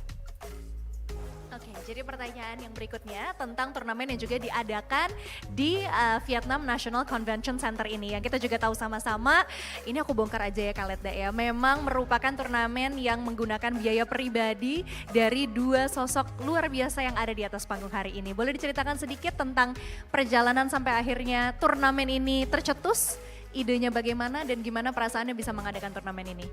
Oke, jadi pertanyaan yang berikutnya tentang turnamen yang juga diadakan di Vietnam National Convention Center ini. Yang kita juga tahu sama-sama, ini aku bongkar aja ya Kaletda ya, memang merupakan turnamen yang menggunakan biaya pribadi dari dua sosok luar biasa yang ada di atas panggung hari ini. Boleh diceritakan sedikit tentang perjalanan sampai akhirnya turnamen ini tercetus? Idenya bagaimana dan gimana perasaannya bisa mengadakan turnamen ini?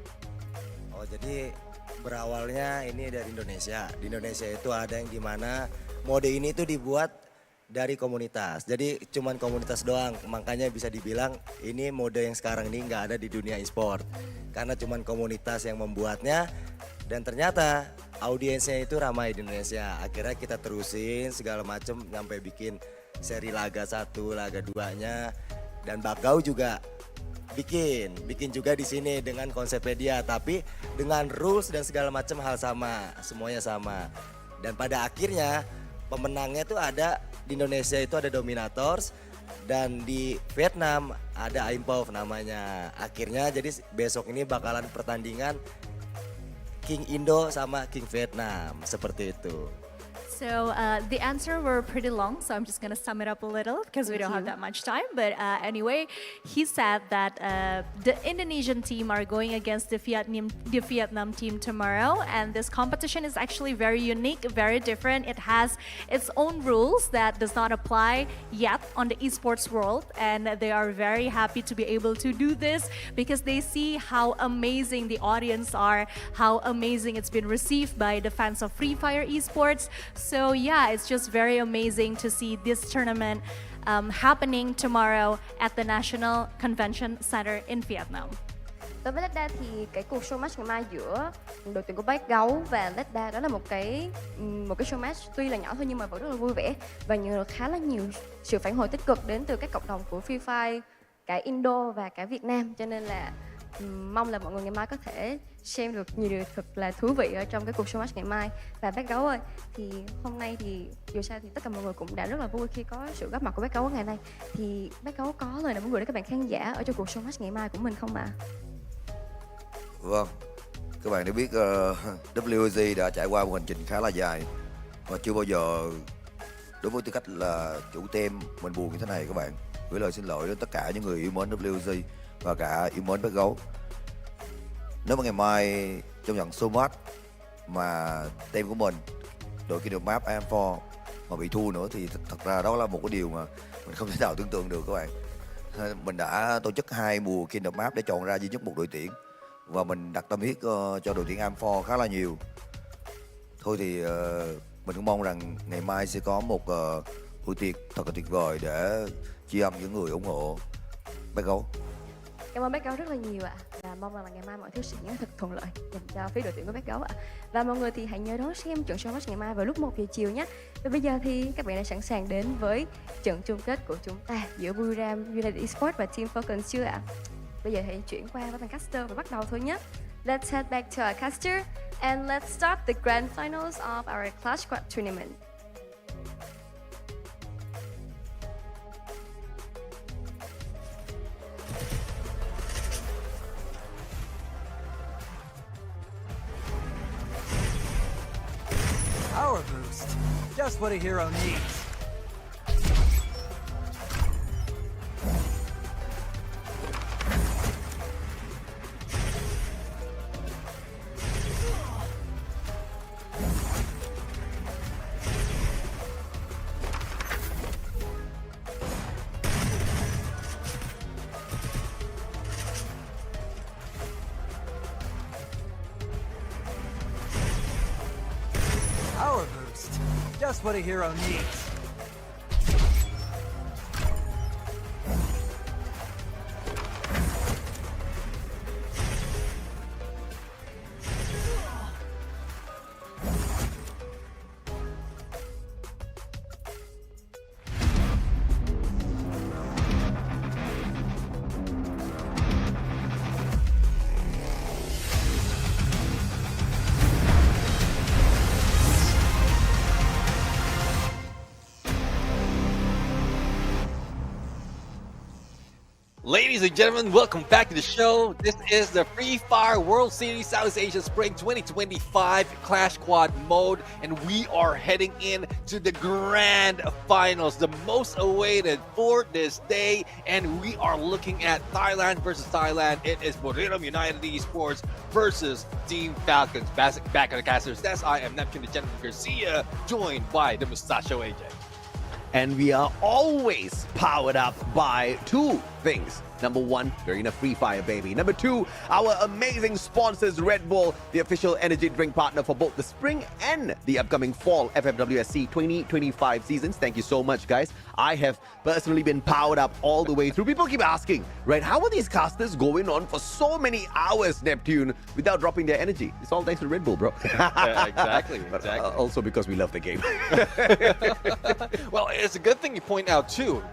Oh, jadi berawalnya ini dari Indonesia. Di Indonesia itu ada yang dimana mode ini tuh dibuat dari komunitas. Jadi cuman komunitas doang, makanya bisa dibilang ini mode yang sekarang ini nggak ada di dunia e-sport. Karena cuman komunitas yang membuatnya, dan ternyata audiensnya itu ramai di Indonesia. Akhirnya kita terusin segala macam sampai bikin seri laga 1, laga 2-nya. Dan Bakau juga bikin juga di sini dengan konsepnya dia, tapi dengan rules dan segala macam hal sama, semuanya sama. Dan pada akhirnya pemenangnya tuh ada di Indonesia itu ada Dominators, dan di Vietnam ada Impov namanya. Akhirnya jadi besok ini bakalan pertandingan King Indo sama King Vietnam, seperti itu. So the answer were pretty long, so I'm just gonna sum it up a little because we don't have that much time. But anyway, he said that the Indonesian team are going against the Vietnam team tomorrow, and this competition is actually very unique, very different. It has its own rules that does not apply yet on the esports world, and they are very happy to be able to do this because they see how amazing the audience are, how amazing it's been received by the fans of Free Fire Esports. So yeah, it's just very amazing to see this tournament happening tomorrow at the National Convention Center in Vietnam. Đối với Ledda thì cái cuộc show match ngày mai giữa đội tuyển của Bác Gấu và Ledda đó là một cái show match tuy là nhỏ thôi nhưng mà vẫn rất là vui vẻ và nhận được khá là nhiều sự phản hồi tích cực đến từ các cộng đồng của Free Fire, cả Indo và cả Việt Nam, cho nên là mong là mọi người ngày mai có thể xem được nhiều điều thật là thú vị ở trong cái cuộc show match ngày mai. Và Bác Gấu ơi, thì hôm nay thì dù sao thì tất cả mọi người cũng đã rất là vui khi có sự góp mặt của Bác Gấu ngày nay. Thì Bác Gấu có lời nào muốn gửi đến các bạn khán giả ở trong cuộc show match ngày mai của mình không ạ? Vâng, các bạn đã biết WG đã trải qua một hành trình khá là dài và chưa bao giờ đối với tư cách là chủ team mình buồn như thế này. Các bạn gửi lời xin lỗi đến tất cả những người yêu mến WG và cả yêu mến Bác Gấu. Nếu mà ngày mai trong trận show match mà team của mình đội kia được map AM4 mà bị thua nữa thì thật ra đó là một cái điều mà mình không thể nào tưởng tượng được các bạn. Mình đã tổ chức 2 mùa Kingdom Map để chọn ra duy nhất một đội tuyển. Và mình đặt tâm huyết cho đội tuyển Am4 khá là nhiều. Thôi thì mình cũng mong rằng ngày mai sẽ có một buổi tiệc thật là tuyệt vời để tri âm những người ủng hộ Bác Gấu. Cảm ơn bác Gấu rất là nhiều ạ. Và mong rằng là ngày mai mọi thứ sẽ diễn ra thật thuận lợi dành cho phía đội tuyển của bác Gấu ạ. Và mọi người thì hãy nhớ đón xem trận show match ngày mai vào lúc 1 giờ chiều nhé. Và bây giờ thì các bạn đã sẵn sàng đến với trận chung kết của chúng ta giữa Bermuda United Esports và Team Falcons chưa ạ? Bây giờ hãy chuyển qua với ban caster và bắt đầu thôi nhé. Let's head back to our caster and let's start the grand finals of our Clash Squad tournament. Power boost. Just what a hero needs. Power boost. Just what a hero needs. Ladies and gentlemen, welcome back to the show. This is the Free Fire World Series Southeast Asia Spring 2025 Clash Squad mode, and we are heading in to the grand finals, the most awaited for this day, and we are looking at Thailand versus Thailand. It is Bermuda United Esports versus Team Falcons. Back on the caster's desk, I am Neptune the Gentleman Garcia, joined by the Mustachio AJ. And we are always powered up by two things. Number one, we're in a free fire, baby. Number two, our amazing sponsors, Red Bull, the official energy drink partner for both the spring and the upcoming fall FFWS SEA 2025 seasons. Thank you so much, guys. I have personally been powered up all the way through. People keep asking, right, how are these casters going on for so many hours, Neptune, without dropping their energy? It's all thanks to Red Bull, bro. Exactly. But, also because we love the game. Well, it's a good thing you point out two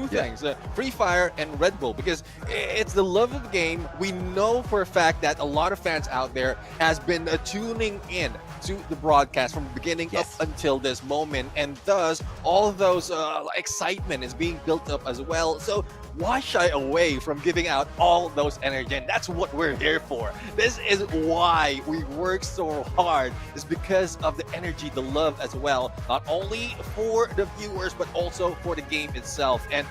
things, Free Fire and Red Bull, because it's the love of the game. We know for a fact that a lot of fans out there has been tuning in to the broadcast from the beginning up until this moment, and thus all of those excitement is being built up as well. So why shy away from giving out all those energy? And that's what we're here for. This is why we work so hard. It's because of the energy, the love as well, not only for the viewers but also for the game itself. And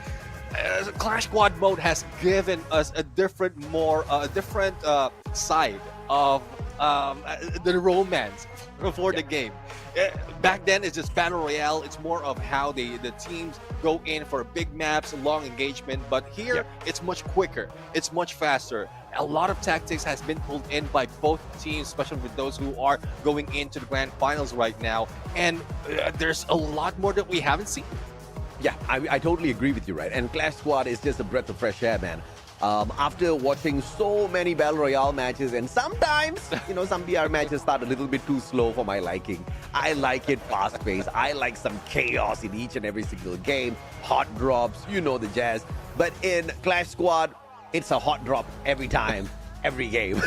Clash Squad mode has given us a different side of the romance for the game. Back then it's just Battle Royale. It's more of how the teams go in for big maps, long engagement, but here it's much quicker, it's much faster. A lot of tactics has been pulled in by both teams, especially with those who are going into the grand finals right now, and there's a lot more that we haven't seen. Yeah, I totally agree with you, right? And Clash Squad is just a breath of fresh air, man. After watching so many Battle Royale matches, and sometimes, some BR matches start a little bit too slow for my liking. I like it fast-paced. I like some chaos in each and every single game. Hot drops, you know the jazz. But in Clash Squad, it's a hot drop every time. Every game.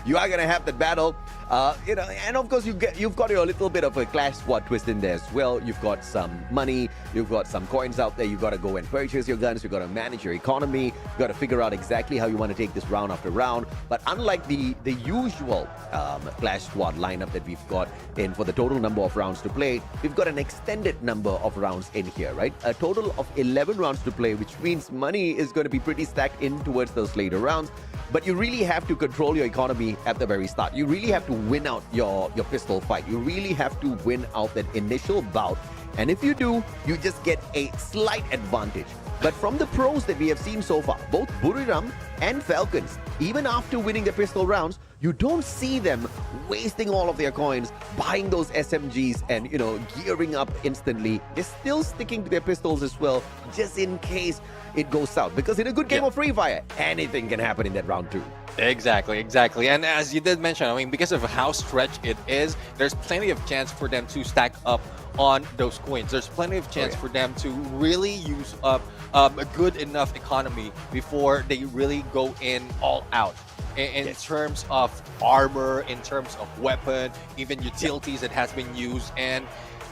You are gonna have that battle, and of course you've got your little bit of a Clash Squad twist in there as well. You've got some money, you've got some coins out there. You've got to go and purchase your guns. You've got to manage your economy. You've got to figure out exactly how you want to take this round after round. But unlike the usual Clash Squad lineup that we've got in for the total number of rounds to play, we've got an extended number of rounds in here, right? A total of 11 rounds to play, which means money is going to be pretty stacked in towards those later rounds. But you really have to control your economy at the very start. You really have to win out your pistol fight. You really have to win out that initial bout And if you do, you just get a slight advantage. But from the pros that we have seen so far, both Buriram and Falcons, even after winning the pistol rounds, you don't see them wasting all of their coins, buying those SMGs and, gearing up instantly. They're still sticking to their pistols as well, just in case it goes south. Because in a good game of Free Fire, anything can happen in that round too. Exactly. And as you did mention, I mean, because of how stretched it is, there's plenty of chance for them to stack up on those coins. There's plenty of chance for them to really use up a good enough economy before they really go in all out. In terms of armor, in terms of weapon, even utilities that has been used, and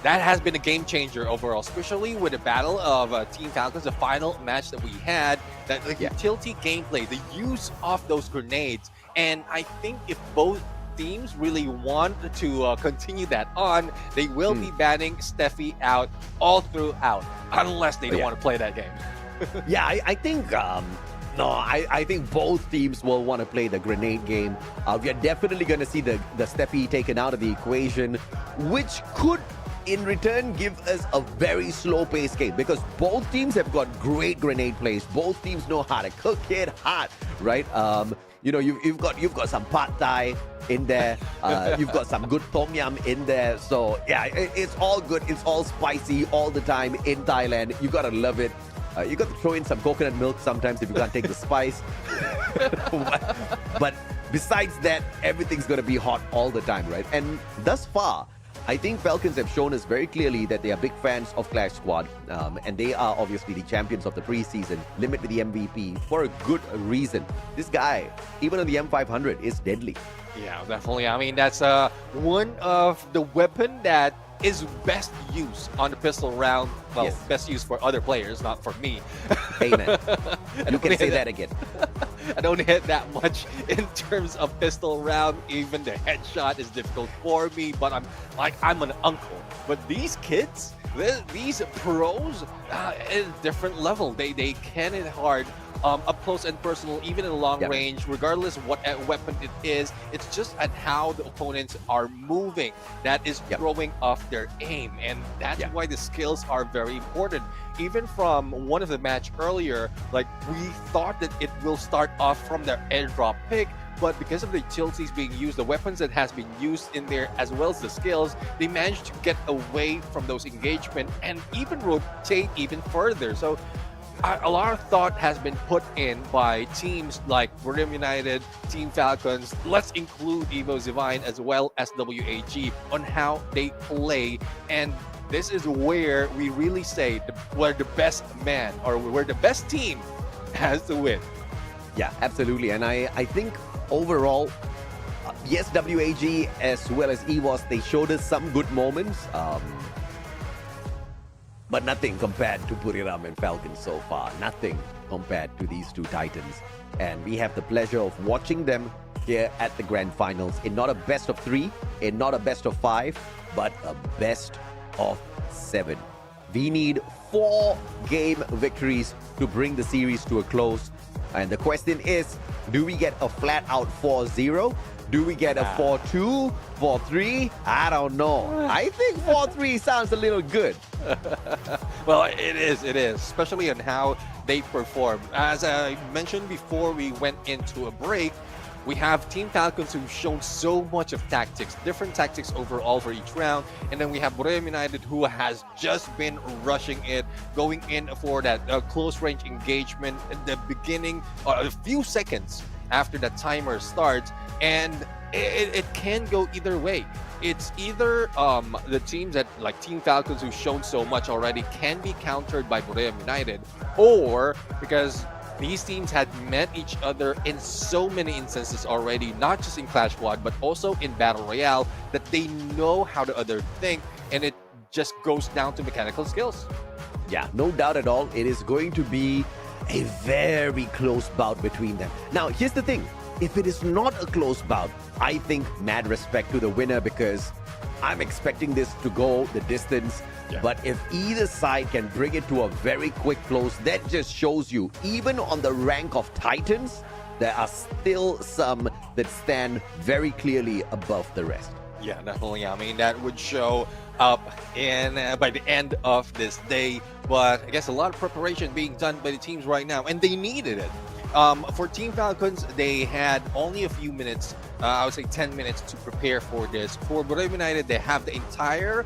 that has been a game changer overall, especially with the battle of Team Falcons, the final match that we had, that the utility gameplay, the use of those grenades. And I think if both teams really want to continue that on, they will be banning Steffi out all throughout, unless they don't want to play that game. I think I think both teams will want to play the grenade game. We are definitely going to see the Steffi taken out of the equation, which could in return give us a very slow-paced game, because both teams have got great grenade plays. Both teams know how to cook it hot, right? You've got some pad thai in there. You've got some good tom yum in there. So yeah, it's all good. It's all spicy all the time in Thailand. You gotta love it. You got to throw in some coconut milk sometimes if you can't take the spice. But besides that, everything's going to be hot all the time, right? And thus far, I think Falcons have shown us very clearly that they are big fans of Clash Squad. And they are obviously the champions of the preseason, Limit with the MVP, for a good reason. This guy, even on the M500, is deadly. Yeah, definitely. I mean, that's one of the weapon that is best used on the pistol round. Well, best used for other players, not for me. Amen. You can say that again. I don't hit that much in terms of pistol round. Even the headshot is difficult for me, but I'm an uncle. But these kids, these pros, at a different level. They can hit hard. Up close and personal, even in long range, regardless of what weapon it is. It's just at how the opponents are moving that is throwing off their aim, and that's why the skills are very important. Even from one of the match earlier, like, we thought that it will start off from their airdrop pick, but because of the utilities being used, the weapons that has been used in there, as well as the skills, they managed to get away from those engagement and even rotate even further. So a lot of thought has been put in by teams like Bermuda United, Team Falcons, let's include Evo Zivine as well as WAG on how they play. And this is where we really say where the best man or where the best team has to win. Yeah, absolutely. And I think overall, yes, WAG as well as EVOS, they showed us some good moments. But nothing compared to Buriram and Falcons so far. Nothing compared to these two titans. And we have the pleasure of watching them here at the Grand Finals in not a best of 3, in not a best of 5, but a best of 7. We need 4 game victories to bring the series to a close. And the question is, do we get a flat-out 4-0? Do we get a 4-2, 4-3? I don't know. I think 4-3 sounds a little good. Well, it is, especially on how they perform. As I mentioned before we went into a break, we have Team Falcons who've shown so much of tactics, different tactics overall for each round. And then we have Bermuda United, who has just been rushing it, going in for that close range engagement at the beginning, a few seconds after the timer starts. And it can go either way. It's either the teams that, like Team Falcons, who've shown so much already, can be countered by Bermuda United, or because these teams had met each other in so many instances already, not just in Clash Squad, but also in Battle Royale, that they know how the other think, and it just goes down to mechanical skills. Yeah, no doubt at all. It is going to be a very close bout between them. Now, here's the thing. If it is not a close bout, I think mad respect to the winner, because I'm expecting this to go the distance. But if either side can bring it to a very quick close, that just shows you, even on the rank of Titans, there are still some that stand very clearly above the rest. Yeah, definitely. I mean, that would show up in by the end of this day. But I guess a lot of preparation being done by the teams right now, and they needed it. For Team Falcons, they had only a few minutes, I would say 10 minutes to prepare for this. For Boreo United, they have the entire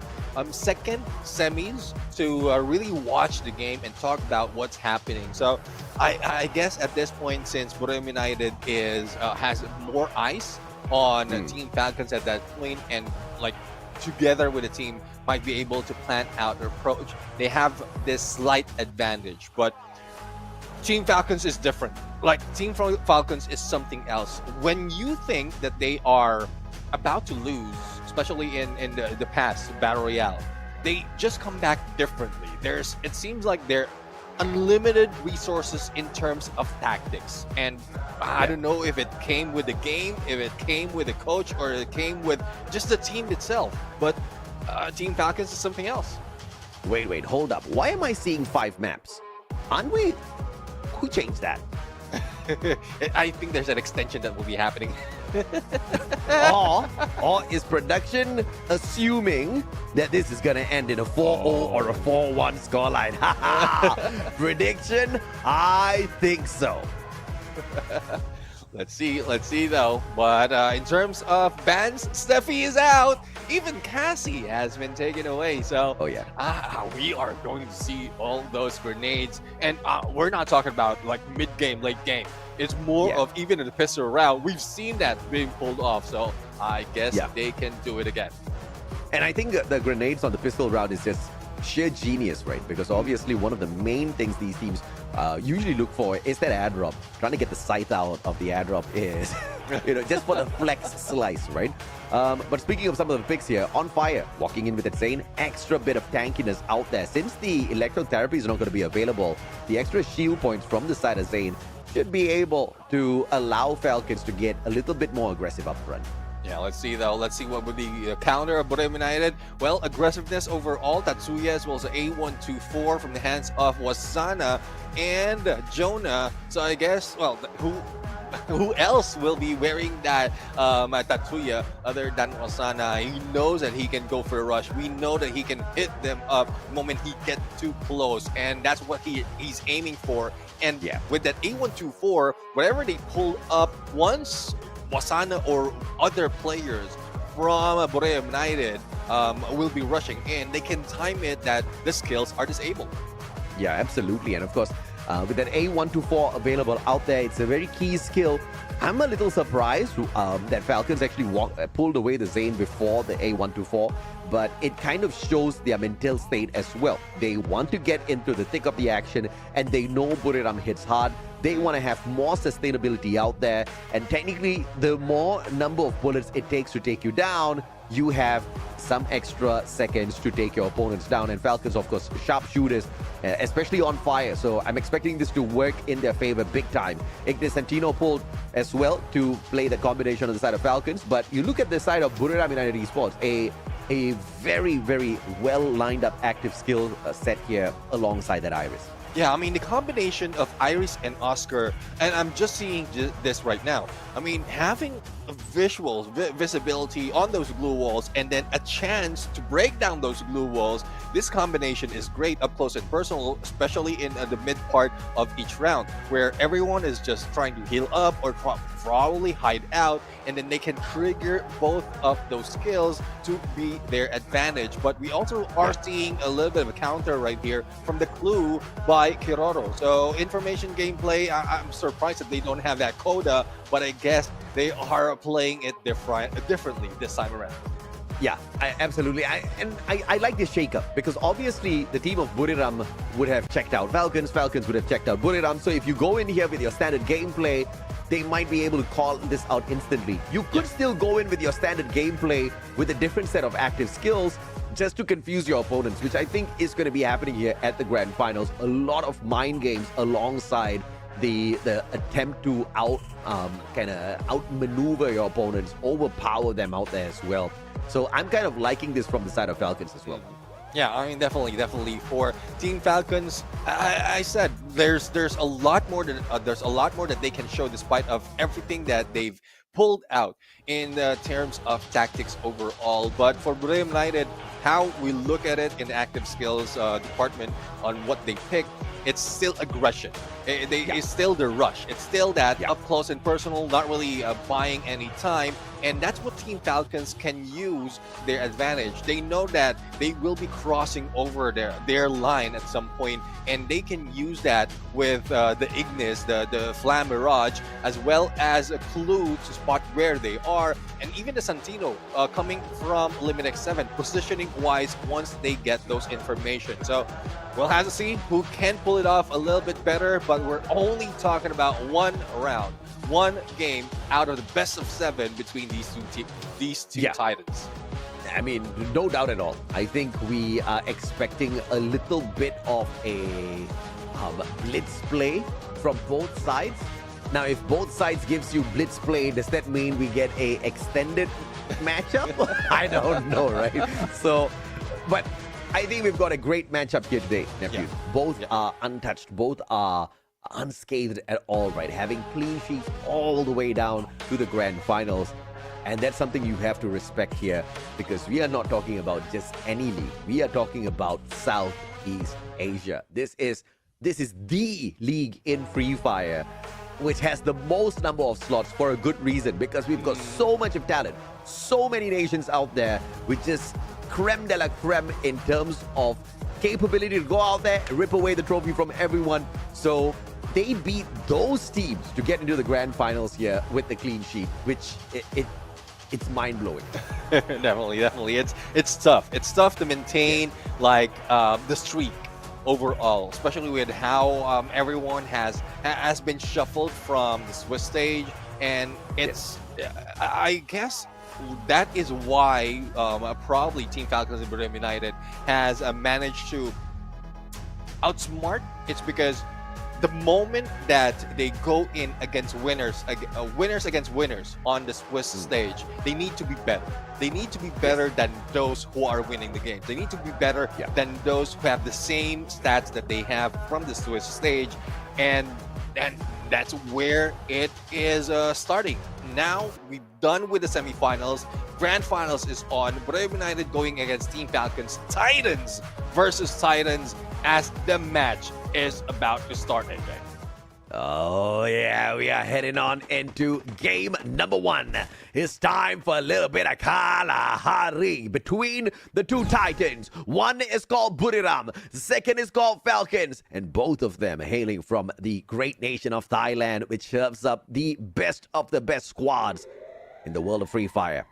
second semis to really watch the game and talk about what's happening. So I guess at this point, since Boreo United has more eyes on Team Falcons at that point, and like together with the team might be able to plan out their approach, they have this slight advantage. But Team Falcons is different. Like, Team Falcons is something else. When you think that they are about to lose, especially in the past Battle Royale, they just come back differently. It seems like they're unlimited resources in terms of tactics. And I don't know if it came with the game, if it came with the coach, or it came with just the team itself. But Team Falcons is something else. Wait, hold up. Why am I seeing 5 maps? Aren't we? Who changed that? I think there's an extension that will be happening. or is production assuming that this is going to end in a 4-0 or a 4-1 scoreline? Prediction? I think so. Let's see though. But in terms of bans, Steffi is out. Even Cassie has been taken away. So we are going to see all those grenades. And we're not talking about like mid-game, late game. It's more of even in the pistol round. We've seen that being pulled off. So I guess they can do it again. And I think the grenades on the pistol round is just sheer genius, right? Because obviously one of the main things these teams usually look for is that air drop. Trying to get the scythe out of the air drop is, just for the flex slice, right? But speaking of some of the picks here, On Fire, walking in with its own extra bit of tankiness out there. Since the electrotherapy is not going to be available, the extra shield points from the side of Zane should be able to allow Falcons to get a little bit more aggressive up front. Yeah, let's see though. Let's see what would be the counter of Boreo United. Well, aggressiveness overall. Tatsuya as well as A124 from the hands of Wasana and Jonah. So I guess, well, who else will be wearing that Tatsuya other than Wasana? He knows that he can go for a rush. We know that he can hit them up the moment he gets too close, and that's what he's aiming for. And with that A124, whatever they pull up, once Wasana or other players from Boreo United will be rushing in, they can time it that the skills are disabled. Yeah, absolutely. And of course, with that A124 available out there, it's a very key skill. I'm a little surprised that Falcons actually pulled away the Zane before the A124, but it kind of shows their mental state as well. They want to get into the thick of the action, and they know Buriram hits hard. They want to have more sustainability out there, and technically, the more number of bullets it takes to take you down, you have some extra seconds to take your opponents down. And Falcons, of course, sharpshooters, especially On Fire. So I'm expecting this to work in their favor big time. Ignis Santino pulled as well to play the combination on the side of Falcons. But you look at the side of Buriram United Esports, a very, very well lined up active skill set here alongside that Iris. Yeah, I mean, the combination of Iris and Oscar, and I'm just seeing this right now. I mean, having visuals, visibility on those glue walls, and then a chance to break down those glue walls, this combination is great up close and personal, especially in the mid part of each round, where everyone is just trying to heal up or probably hide out, and then they can trigger both of those skills to be their advantage. But we also are seeing a little bit of a counter right here from the clue by Kiroro. So information gameplay, I'm surprised that they don't have that coda, but I guess they are playing it differently this time around. Yeah, absolutely. I like this shakeup because obviously the team of Buriram would have checked out Falcons. Falcons would have checked out Buriram. So if you go in here with your standard gameplay, they might be able to call this out instantly. You could still go in with your standard gameplay with a different set of active skills just to confuse your opponents, which I think is going to be happening here at the Grand Finals. A lot of mind games alongside the attempt to outmaneuver your opponents, overpower them out there as well. So I'm kind of liking this from the side of Falcons as well. Yeah, I mean, definitely for Team Falcons. I said there's a lot more that they can show despite of everything that they've pulled out in terms of tactics overall. But for Boreo United, how we look at it in the active skills department on what they pick, it's still aggression. It's still the rush. It's still that up close and personal, not really buying any time. And that's what Team Falcons can use their advantage. They know that they will be crossing over their line at some point, and they can use that with the Ignis, the Flam Mirage, as well as a clue to spot where they are, and even the Santino coming from Limit X7, positioning-wise once they get those information. So we'll have to see who can pull it off a little bit better, but we're only talking about one round, one game out of the best of 7 between these two titans. I mean, no doubt at all. I think we are expecting a little bit of a blitz play from both sides. Now, if both sides gives you blitz play, does that mean we get a extended matchup? I don't know, right? So, but I think we've got a great matchup here today, nephew. Both are untouched. Both are unscathed at all, right? Having clean sheets all the way down to the grand finals. And that's something you have to respect here, because we are not talking about just any league. We are talking about Southeast Asia. This is the league in Free Fire, which has the most number of slots for a good reason, because we've got so much of talent, so many nations out there with just creme de la creme in terms of capability to go out there, rip away the trophy from everyone. So they beat those teams to get into the grand finals here with the clean sheet, which it's mind-blowing. Definitely. It's tough. It's tough to maintain like the streak overall, especially with how everyone has been shuffled from the Swiss stage, and it's I guess that is why probably Team Falcons and Bermuda United has managed to outsmart. It's because the moment that they go in against winners against winners on the Swiss stage, they need to be better. They need to be better than those who are winning the game. They need to be better than those who have the same stats that they have from the Swiss stage, and that's where it is starting. Now we're done with the semifinals. Grand finals is on. Bermuda United going against Team Falcons. Titans versus Titans as the match is about to start, AJ. Oh, yeah, we are heading on into game number 1. It's time for a little bit of Kalahari between the two Titans. One is called Buriram, the second is called Falcons, and both of them hailing from the great nation of Thailand, which serves up the best of the best squads in the world of Free Fire.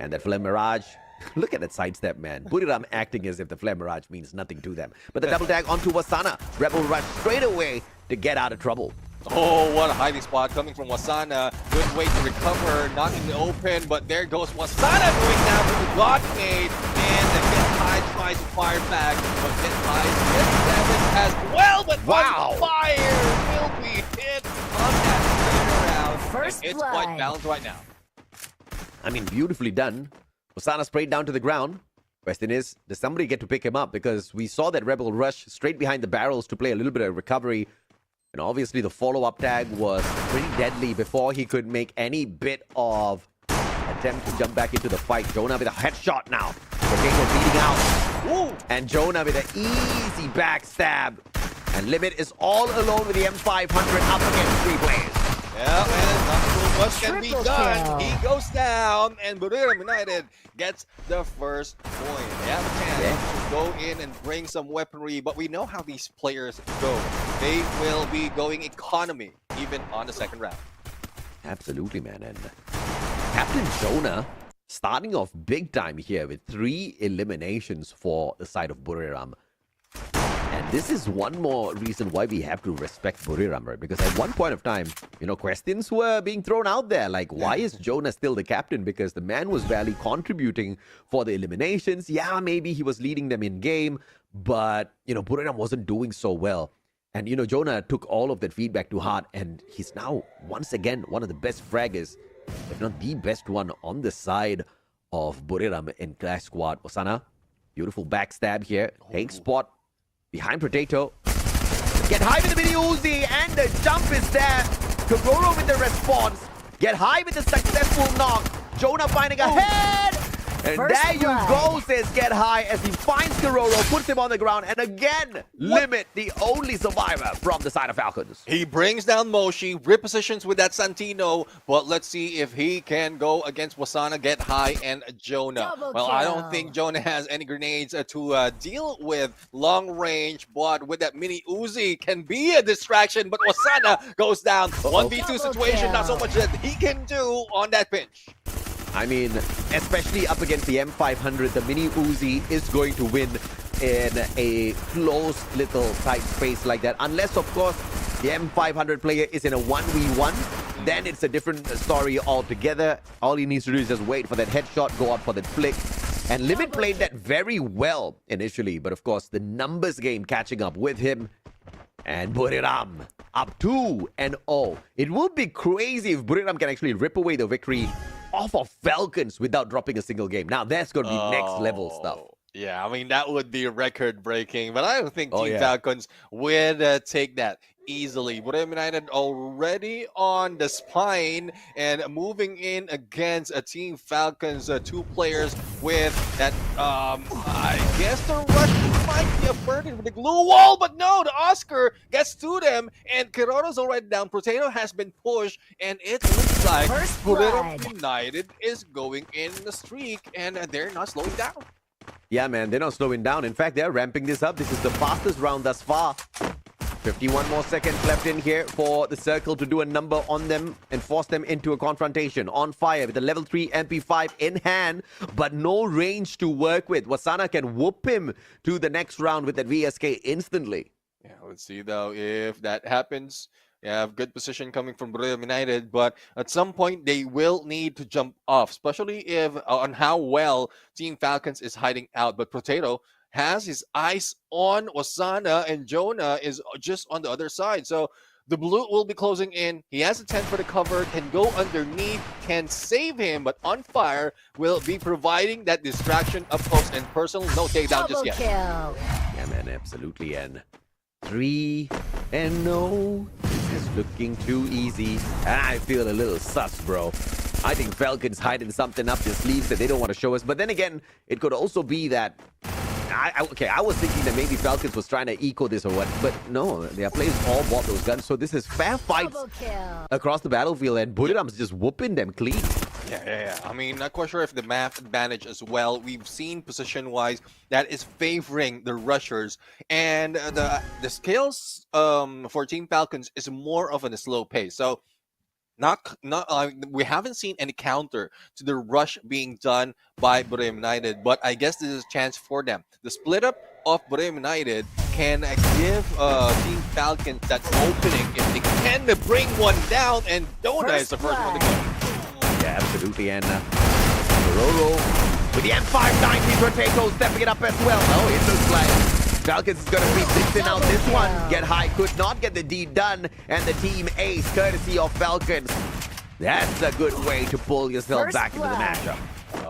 And that Flame Mirage, look at that sidestep, man. Buriram acting as if the Flame Mirage means nothing to them. But the double tag onto Wasana. Rebel rush straight away to get out of trouble. Oh, what a hiding spot coming from Wasana. Good way to recover, not in the open, but there goes Wasana going down to the God Made. And the Get High tries to fire back, but Get High gets 7 as well, but on fire will be hit on that turnaround. First it's blood. quite balanced right now. I mean, beautifully done. Wasana sprayed down to the ground. Question is, does somebody get to pick him up? Because we saw that Rebel rush straight behind the barrels to play a little bit of recovery. And obviously the follow-up tag was pretty deadly before he could make any bit of attempt to jump back into the fight. Jonah with a headshot now. Purgatory beating out. Woo! And Jonah with an easy backstab. And Limit is all alone with the M500 up against 3 players. Yeah, and not too much can be done. He goes down, and Bermuda United gets the first point. They have a chance to go in and bring some weaponry, but we know how these players go. They will be going economy, even on the second round. Absolutely, man. And Captain Jonah starting off big time here with 3 eliminations for the side of Buriram. And this is one more reason why we have to respect Buriram, right? Because at one point of time, you know, questions were being thrown out there. Like, why is Jonah still the captain? Because the man was barely contributing for the eliminations. Yeah, maybe he was leading them in game, but, you know, Buriram wasn't doing so well. And, you know, Jonah took all of that feedback to heart, and he's now, once again, one of the best fraggers, if not the best one on the side of Buriram in Clash Squad. Wasana, beautiful backstab here. Take spot behind Potato. Get high with the mini Uzi, and the jump is there. Kogoro with the response. Get high with the successful knock. Jonah finding a head. And First there you blood. go, says Get High, as he finds Kororo, puts him on the ground, and again, Limit, the only survivor from the side of Falcons. He brings down Moshi, repositions with that Santino, but let's see if he can go against Wasana, Get High, and Jonah. Double Well, I don't kill. think Jonah has any grenades to deal with long range, but with that mini Uzi can be a distraction, but Wasana goes down. 1v2 Double situation, not so kill. much that he can do on that pinch. I mean, especially up against the M500, the mini Uzi is going to win in a close little tight space like that. Unless, of course, the M500 player is in a 1v1, then it's a different story altogether. All he needs to do is just wait for that headshot, go out for that flick. And Limit played that very well initially, but of course, the numbers game catching up with him. And Buriram up 2-0. It would be crazy if Buriram can actually rip away the victory off of Falcons without dropping a single game. Now, that's going to be next level stuff. Yeah, I mean, that would be record breaking, but I don't think Team yeah. Falcons would take that easily. But United already on the spine and moving in against a Team Falcons, 2 players with that, I guess the rush might be averted with the glue wall, but no, the Oscar gets to them, and Kiroro's already down. Potato has been pushed, and it looks like blood. United is going in the streak, and they're not slowing down. Yeah, man, they're not slowing down. In fact, they're ramping this up. This is the fastest round thus far. 51 more seconds left in here for the Circle to do a number on them and force them into a confrontation. On fire with a level 3 MP5 in hand, but no range to work with. Wasana can whoop him to the next round with that VSK instantly. Yeah, let's see though if that happens. They have good position coming from Bermuda United, but at some point they will need to jump off, especially if on how well Team Falcons is hiding out. But Potato has his eyes on Wasana, and Jonah is just on the other side. So the blue will be closing in. He has a 10 for the cover, can go underneath, can save him, but On Fire will be providing that distraction up close and personal. No takedown just yet. Kill. Yeah, man, absolutely. And 3-0. This is looking too easy. I feel a little sus, bro. I think Falcons hiding something up their sleeves that they don't want to show us. But then again, it could also be that... I was thinking that maybe Falcons was trying to eco this or what. But no, their players all bought those guns. So this is fair fights across the battlefield. And Buriram's just whooping them clean. Yeah. I mean, not quite sure if the map advantage as well. We've seen position-wise that is favoring the rushers, and the skills for Team Falcons is more of a slow pace. So, we haven't seen any counter to the rush being done by Bermuda United, but I guess this is a chance for them. The split up of Bermuda United can give Team Falcons that opening if they can bring one down, and Dona is the first one to go. Yeah, absolutely. And Kororo with the M590 Potato stepping it up as well. Oh, it looks like Falcons is going to be fixing out this one. Get High could not get the deed done. And the team ace, courtesy of Falcons. That's a good way to pull yourself back into the matchup.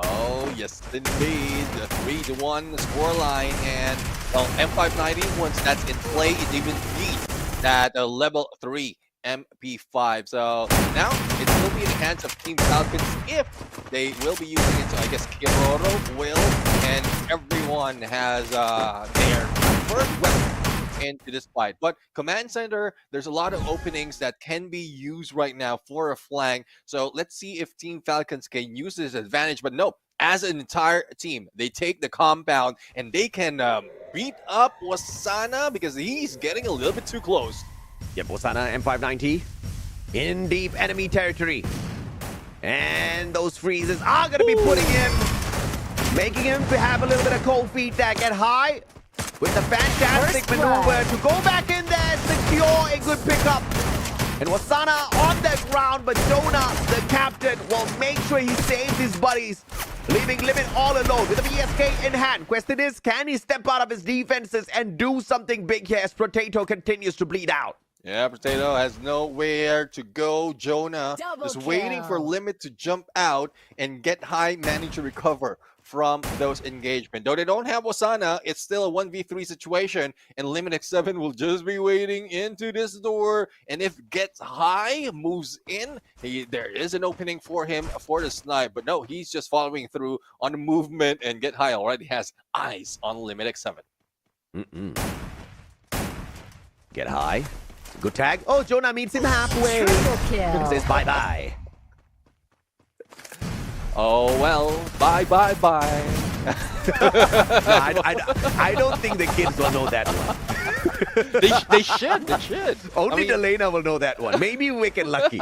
Oh, yes, indeed. The 3-1 scoreline. And, well, M590, once that's in play, it even beats that level 3 MP5. So now it will be in the hands of Team Falcons if they will be using it. So I guess Kiroro will, and everyone has their first weapon into this fight. But Command Center, there's a lot of openings that can be used right now for a flank. So let's see if Team Falcons can use this advantage. But no, as an entire team, they take the compound and they can beat up Wasana because he's getting a little bit too close. Yep, Wasana, M590 in deep enemy territory. And those freezes are going to be putting him, making him to have a little bit of cold feet that Get High with the fantastic maneuver to go back in there, secure a good pickup. And Wasana on the ground, but Jonah, the captain, will make sure he saves his buddies, leaving Limit all alone with the VSK in hand. Question is, can he step out of his defenses and do something big here as Potato continues to bleed out? Yeah, Potato has nowhere to go. Jonah Double just waiting for kill. Limit to jump out and Get High manage to recover from those engagement. Though they don't have Wasana, it's still a 1v3 situation, and Limit X7 will just be waiting into this door. And if Get High moves in, there is an opening for him for the snipe. But no, he's just following through on the movement, and Get High already has eyes on Limit X7. Get High. Good tag. Oh, Jonah meets him halfway. Triple kill. Says bye-bye. Oh, well, bye. No, I don't think the kids will know that one. They should. They should. Only Delena will know that one. Maybe Wick and Lucky.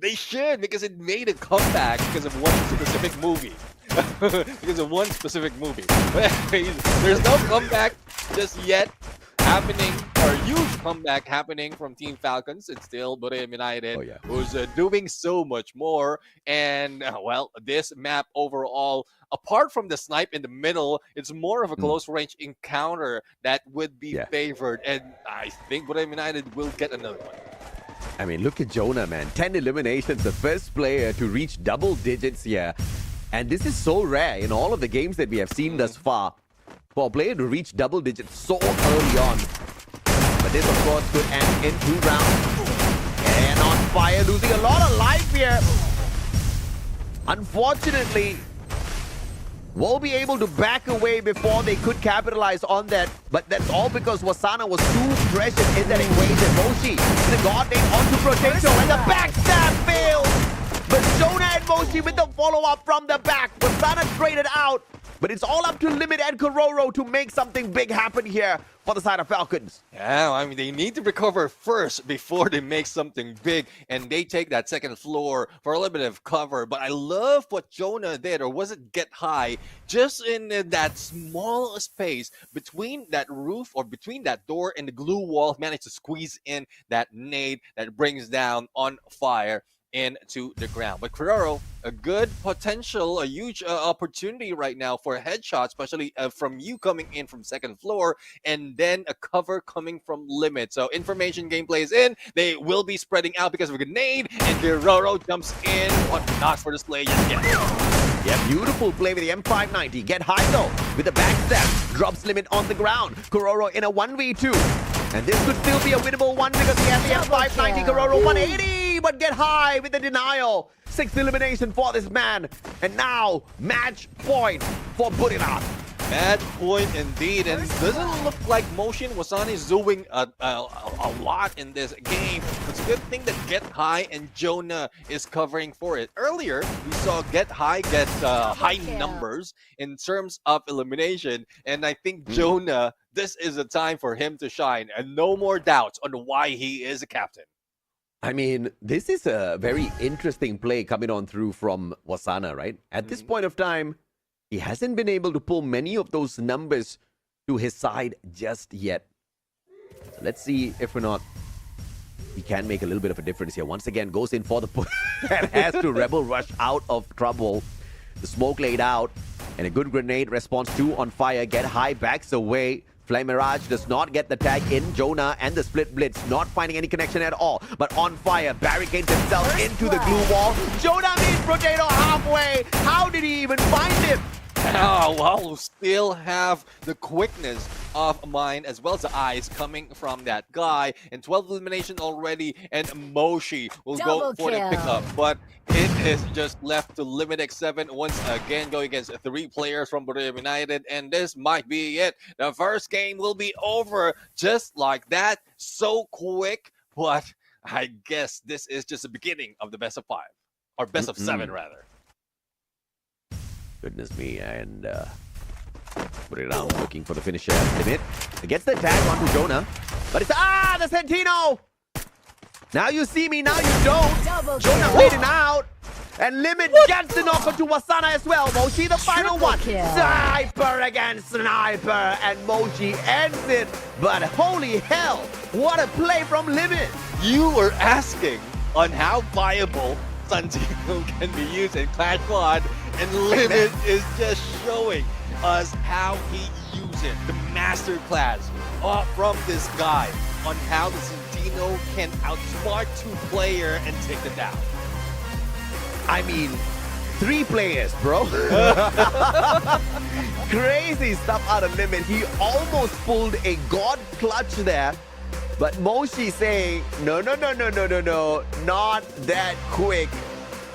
They should, because it made a comeback because of one specific movie. Because of one specific movie. There's no comeback just yet happening, or a huge comeback happening from Team Falcons. It's still Borem United, who's doing so much more. And, well, this map overall, apart from the snipe in the middle, it's more of a close-range encounter that would be favored. And I think Borem United will get another one. I mean, look at Jonah, man. 10 eliminations, the first player to reach double digits here. And this is so rare in all of the games that we have seen thus far, for a player to reach double digits so early on. But this, of course, could end in 2 rounds. And on fire, losing a lot of life here. Unfortunately, will be able to back away before they could capitalize on that. But that's all because Wasana was too precious in that equation. Moshi, the God name onto Protection, and the backstab failed. But Jonah and Moshi with the follow-up from the back. Wasana traded out. But it's all up to Limit and Kororo to make something big happen here for the side of Falcons. Yeah, I mean, they need to recover first before they make something big, and they take that second floor for a little bit of cover. But I love what Jonah did, or was it Get High, just in that small space between that roof, or between that door and the glue wall, managed to squeeze in that nade that brings down on fire into the ground. But Kororo, a good potential, a huge opportunity right now for a headshot, especially from you coming in from second floor, and then a cover coming from Limit. So information gameplay is in. They will be spreading out because of a grenade, and Kororo jumps in, but not for display just yet. Yeah, beautiful play with the M590. Get High though with the backstep. Drops Limit on the ground. Kororo in a 1v2. And this could still be a winnable one because he has the M590. Kororo 180. But Get High with the denial. 6th elimination for this man. And now, match point for Burina. Match point indeed, and doesn't look like Motion Wasani is doing a lot in this game. It's a good thing that Get High and Jonah is covering for it. Earlier, we saw Get High get high numbers in terms of elimination, and I think Jonah, this is a time for him to shine, and no more doubts on why he is a captain. I mean, this is a very interesting play coming on through from Wasana, right? At this point of time, he hasn't been able to pull many of those numbers to his side just yet. Let's see if or not he can make a little bit of a difference here. Once again, goes in for the push and has to Rebel Rush out of trouble. The smoke laid out and a good grenade response 2 on fire. Get High backs away. Flame Mirage does not get the tag in. Jonah and the split blitz not finding any connection at all. But on fire, barricades himself into the glue wall. Jonah meets Potato halfway. How did he even find him? Well, still have the quickness of mind as well as the eyes coming from that guy. And 12 elimination already, and Moshi will go for the pickup. But it is just left to Limit X7 once again, going against 3 players from Borem United. And this might be it. The first game will be over just like that. So quick. But I guess this is just the beginning of the best of 5. Or best of 7, rather. Goodness me, and put it out, looking for the finisher. Limit gets the tag onto Jonah, but it's the Sentino. Now you see me, now you don't. Jonah bleeding out, and Limit gets the knock onto Wasana as well. Moshi the final one. Sniper against Sniper, and Moshi ends it. But holy hell, what a play from Limit! You were asking on how viable Santino can be used in Clash Squad, and Limit is just showing us how he uses the masterclass from this guy on how the Centino can outsmart 2 players and take them down. I mean, 3 players, bro. Crazy stuff out of limit. He almost pulled a god clutch there. But Moshi saying, no, not that quick.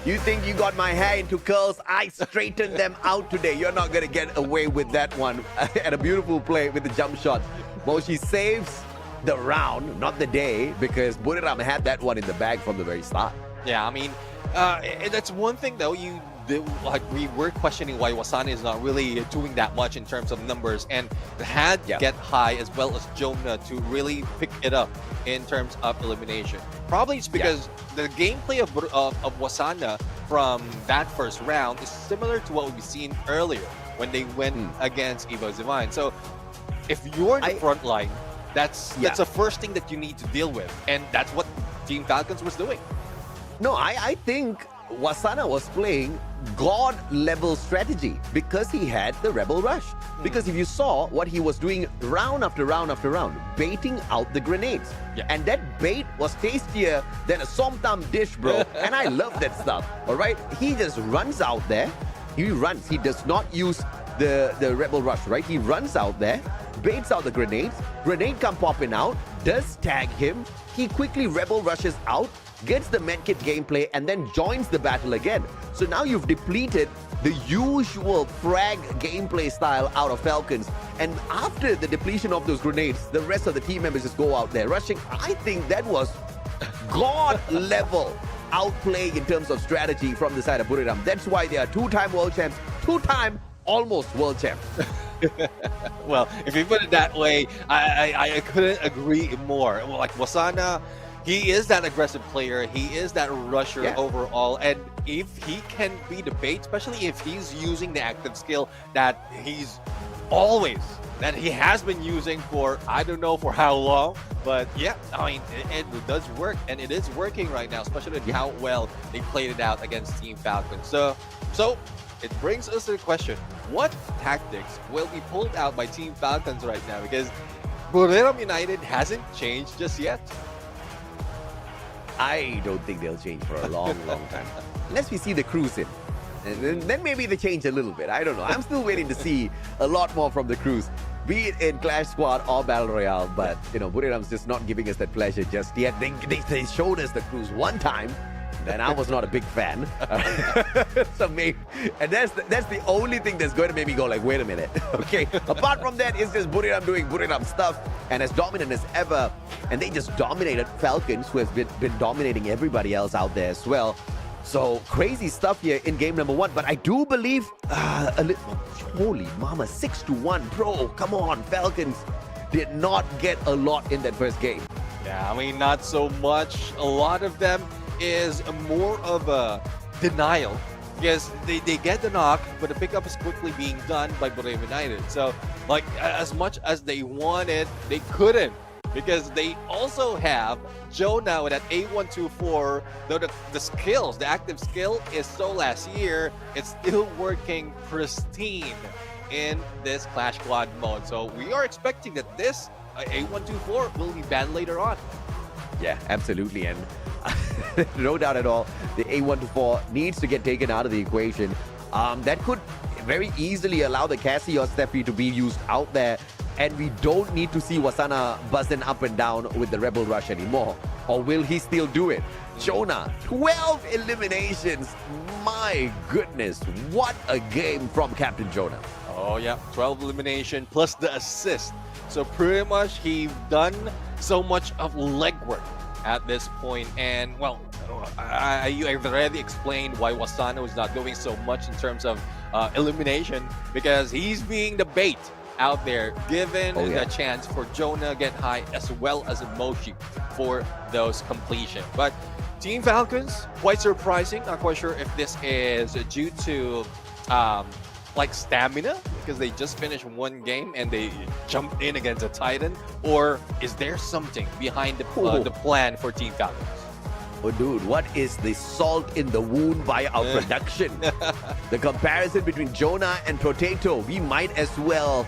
You think you got my hair into curls? I straightened them out today. You're not going to get away with that one. And a beautiful play with the jump shot. Moshi saves the round, not the day, because Buriram had that one in the bag from the very start. Yeah, I mean, that's one thing though. We were questioning why Wasana is not really doing that much in terms of numbers, and had Get High as well as Jonah to really pick it up in terms of elimination. Probably it's because the gameplay of Wasana from that first round is similar to what we've seen earlier when they went against Evo Divine. So if you're in the front line, that's the first thing that you need to deal with, and that's what Team Falcons was doing. No, I think Wasana was playing God-level strategy because he had the Rebel Rush. Because if you saw what he was doing round after round after round, baiting out the grenades. And that bait was tastier than a somtam dish, bro. And I love that stuff, all right? He just runs out there. He runs. He does not use the Rebel Rush, right? He runs out there, baits out the grenades. Grenade come popping out, does tag him. He quickly Rebel Rushes out, gets the medkit gameplay, and then joins the battle again. So now you've depleted the usual frag gameplay style out of Falcons. And after the depletion of those grenades, the rest of the team members just go out there rushing. I think that was God-level outplay in terms of strategy from the side of Buriram. That's why they are 2-time world champs, 2-time almost world champs. Well, if you put it that way, I couldn't agree more. Well, like Wasana, he is that aggressive player. He is that rusher overall. And if he can be the bait, especially if he's using the active skill that he's always, that he has been using for, I don't know for how long. But yeah, I mean, it does work. And it is working right now, especially how well they played it out against Team Falcons. So it brings us to the question, what tactics will be pulled out by Team Falcons right now? Because Buriram United hasn't changed just yet. I don't think they'll change for a long time. Unless we see the crews in. And then maybe they change a little bit. I don't know. I'm still waiting to see a lot more from the crews, be it in Clash Squad or Battle Royale. But, you know, Buriram's just not giving us that pleasure just yet. They showed us the crews one time, and I was not a big fan. So maybe, and that's the only thing that's going to make me go like, wait a minute. Okay. Apart from that, it's just Buriram doing Buriram stuff and as dominant as ever. And they just dominated Falcons, who has been dominating everybody else out there as well. So crazy stuff here in game number 1. But I do believe holy mama, 6-1, bro. Come on, Falcons did not get a lot in that first game. Yeah, I mean, not so much. A lot of them is more of a denial because they get the knock, but the pickup is quickly being done by Buriram United. So, like, as much as they wanted, they couldn't because they also have Jonah with that A124. Though the skills, the active skill is so last year, it's still working pristine in this Clash Squad mode. So we are expecting that this A124 will be banned later on. Yeah, absolutely. And no doubt at all, the A124 needs to get taken out of the equation. That could very easily allow the Cassie or Steffi to be used out there. And we don't need to see Wasana buzzing up and down with the Rebel Rush anymore. Or will he still do it? Jonah, 12 eliminations. My goodness, what a game from Captain Jonah. Oh yeah, 12 elimination plus the assist. So pretty much he done so much of legwork at this point. And well, I've already explained why Wasana was not doing so much in terms of elimination, because he's being the bait out there, given the chance for Jonah Get High as well as Moshi for those completion. But Team Falcons, quite surprising. Not quite sure if this is due to like stamina, because they just finished one game and they jumped in against a Titan, or is there something behind the plan for Team Falcons? Oh, dude, what is the salt in the wound by our production? The comparison between Jonah and Potato, we might as well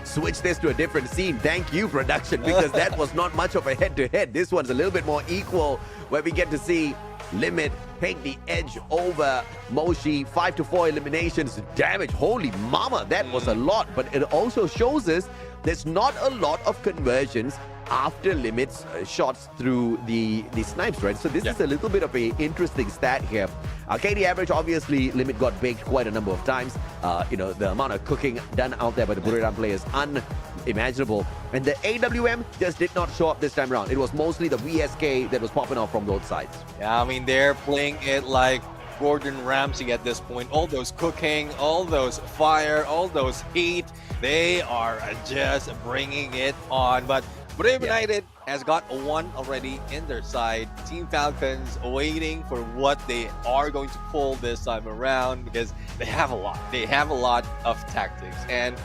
switch this to a different scene. Thank you, production, because that was not much of a head-to-head. This one's a little bit more equal, where we get to see Limit take the edge over Moshi. 5-4 eliminations. Damage. Holy mama, that was a lot. But it also shows us there's not a lot of conversions after Limit's shots through the snipes, right? So this is a little bit of a interesting stat here. KD average, obviously, Limit got baked quite a number of times. The amount of cooking done out there by the Buriram players, unimaginable. And the AWM just did not show up this time around. It was mostly the VSK that was popping off from both sides. Yeah, I mean, they're playing it like Gordon Ramsay at this point. All those cooking, all those fire, all those heat, they are just bringing it on. But Brave United has got one already in their side. Team Falcons waiting for what they are going to pull this time around, because they have a lot. They have a lot of tactics, and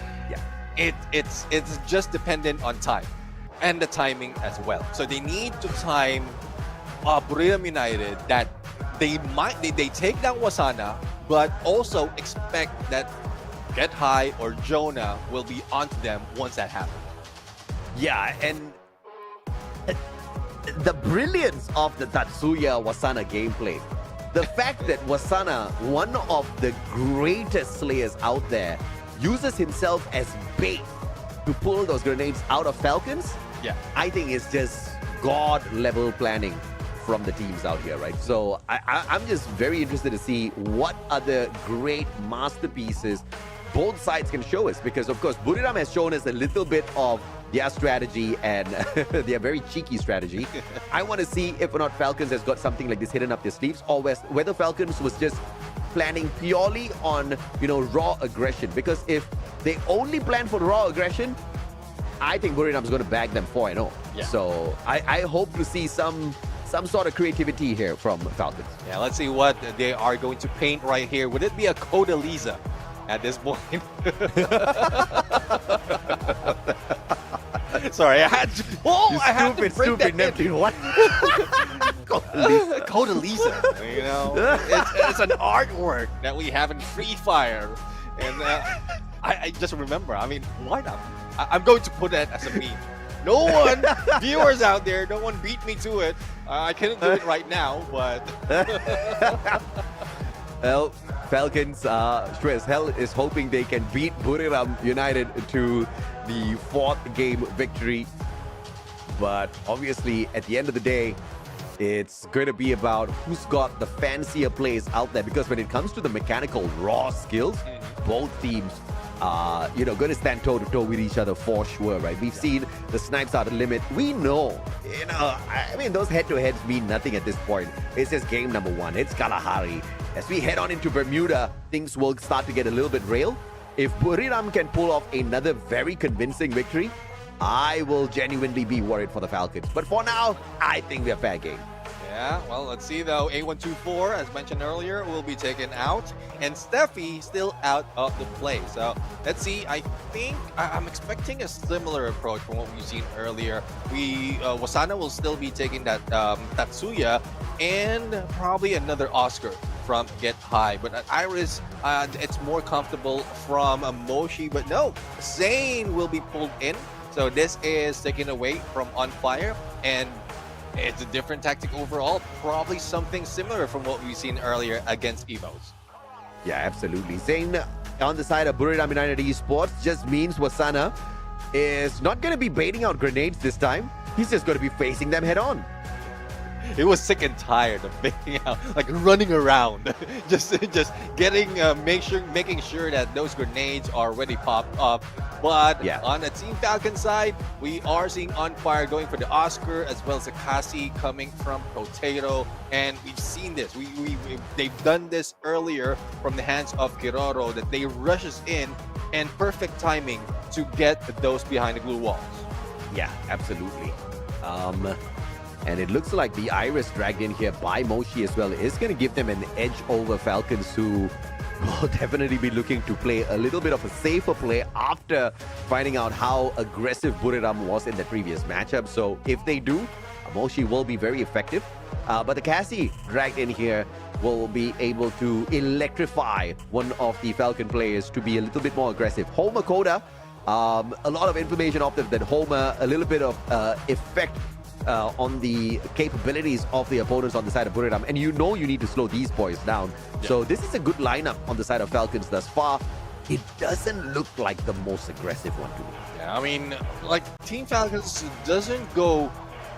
it's just dependent on time and the timing as well. So they need to time Brave United that they take down Wasana, but also expect that Get High or Jonah will be onto them once that happens. Yeah, and the brilliance of the Tatsuya Wasana gameplay. The fact that Wasana, one of the greatest slayers out there, uses himself as bait to pull those grenades out of Falcons, I think it's just God-level planning from the teams out here, right? So I'm just very interested to see what other great masterpieces both sides can show us, because of course Buriram has shown us a little bit of their strategy and their very cheeky strategy. I want to see if or not Falcons has got something like this hidden up their sleeves, or whether Falcons was just planning purely on, raw aggression. Because if they only plan for raw aggression, I think Buriram's going to bag them 4-0. So I hope to see some sort of creativity here from Falcons. Yeah, let's see what they are going to paint right here. Would it be a Codalisa at this point? Sorry, I had to. Oh, I had to bring that Neptune. What? Codalisa. It's an artwork that we have in Free Fire, and I just remember. I mean, why not? I'm going to put that as a meme. No one, viewers out there, no one beat me to it. I couldn't do it right now, but. Well, Falcons, sure as hell, is hoping they can beat Buriram United to the 4th game victory. But obviously, at the end of the day, it's going to be about who's got the fancier plays out there. Because when it comes to the mechanical raw skills, both teams are, going to stand toe-to-toe with each other for sure, right? We've seen the snipes out of Limit. We know, I mean, those head-to-heads mean nothing at this point. It's just game number 1. It's Kalahari. As we head on into Bermuda, things will start to get a little bit real. If Buriram can pull off another very convincing victory, I will genuinely be worried for the Falcons. But for now, I think we're fair game. Yeah, well, let's see though. A124, as mentioned earlier, will be taken out, and Steffi still out of the play. So let's see. I think I'm expecting a similar approach from what we've seen earlier. Wasana will still be taking that Tatsuya, and probably another Oscar from Get High. But Iris, it's more comfortable from Moshi. But no, Zane will be pulled in. So this is taken away from On Fire, and it's a different tactic overall. Probably something similar from what we've seen earlier against Evos. Yeah, absolutely. Zane on the side of Buriram United Esports just means Wasana is not going to be baiting out grenades this time. He's just going to be facing them head on. It was sick and tired of baiting out, like running around, just getting making sure that those grenades are already popped up. But on the Team Falcon side, we are seeing On Fire going for the Oscar, as well as the Kasi coming from Potato, and we've seen this. They've done this earlier from the hands of Kiroro, that they rushes in and perfect timing to get those behind the glue walls. Yeah, absolutely. And it looks like the Iris dragged in here by Moshi as well is going to give them an edge over Falcons, who will definitely be looking to play a little bit of a safer play after finding out how aggressive Buriram was in the previous matchup. So if they do, Moshi will be very effective. But the Cassie dragged in here will be able to electrify one of the Falcon players to be a little bit more aggressive. Homer Koda, a lot of information off that Homer, a little bit of effect on the capabilities of the opponents on the side of Buriram. And you know you need to slow these boys down. Yeah. So this is a good lineup on the side of Falcons thus far. It doesn't look like the most aggressive one to me. Yeah, I mean, like, Team Falcons doesn't go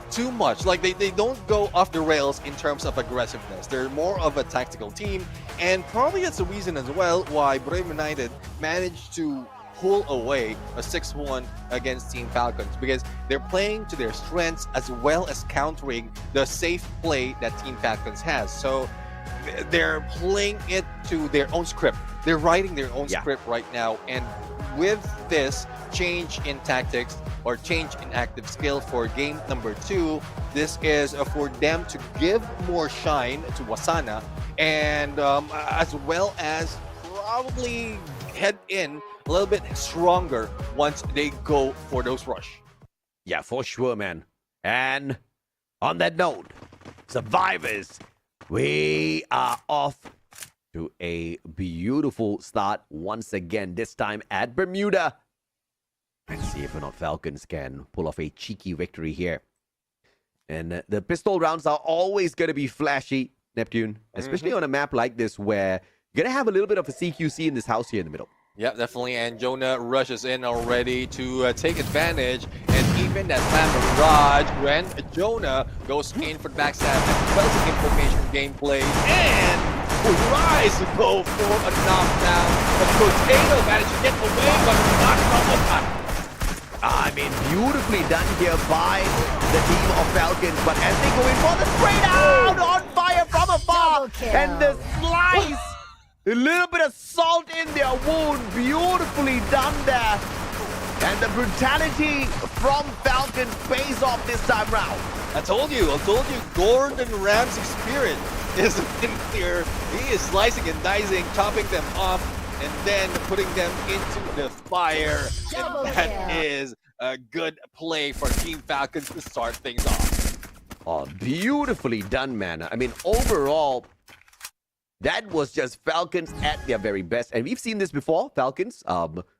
too much. Like, they don't go off the rails in terms of aggressiveness. They're more of a tactical team. And probably that's the reason as well why Brave United managed to pull away a 6-1 against Team Falcons, because they're playing to their strengths as well as countering the safe play that Team Falcons has. So they're playing it to their own script. They're writing their own script right now, and with this change in tactics or change in active skill for game number 2, this is for them to give more shine to Wasana, and as well as probably head in a little bit stronger once they go for those rush. Yeah, for sure, man. And on that note, survivors, we are off to a beautiful start once again, this time at Bermuda. Let's see if or not Falcons can pull off a cheeky victory here. And the pistol rounds are always going to be flashy, Neptune, especially on a map like this where you're going to have a little bit of a CQC in this house here in the middle. Yeah, definitely. And Jonah rushes in already to take advantage. And even that Slam Barrage, when Jonah goes in for the backstab and Wells information gameplay, and tries to go for a knockdown. But Potato managed to get away, but not from the time. I mean, beautifully done here by the team of Falcons. But as they go in for the straight out, on fire from afar, and the slice. A little bit of salt in their wound. Beautifully done there. And the brutality from Falcons pays off this time round. I told you, Gordon Ramsay's spirit is in here. He is slicing and dicing, chopping them off, and then putting them into the fire. And that is a good play for Team Falcons to start things off. Oh, beautifully done, man. I mean, overall, that was just Falcons at their very best. And we've seen this before. Falcons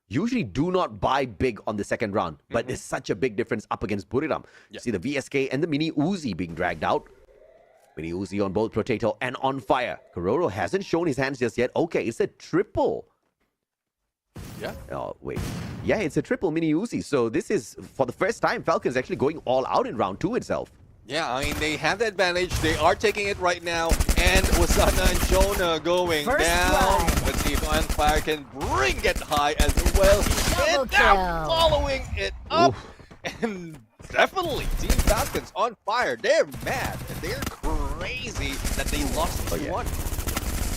usually do not buy big on the second round. But there's such a big difference up against Buriram. You see the VSK and the Mini Uzi being dragged out. Mini Uzi on both Potato and on fire. Kororo hasn't shown his hands just yet. Okay, it's a triple. Yeah. Oh, wait. Yeah, it's a triple Mini Uzi. So this is, for the first time, Falcons actually going all out in round 2 itself. Yeah, I mean, they have the advantage. They are taking it right now. And Wasana and Jonah going down. Let's see if Unfire can bring it high as well. And now following it up. Oof. And definitely, Team Falcons on fire. They're mad. And they're crazy that they lost this one.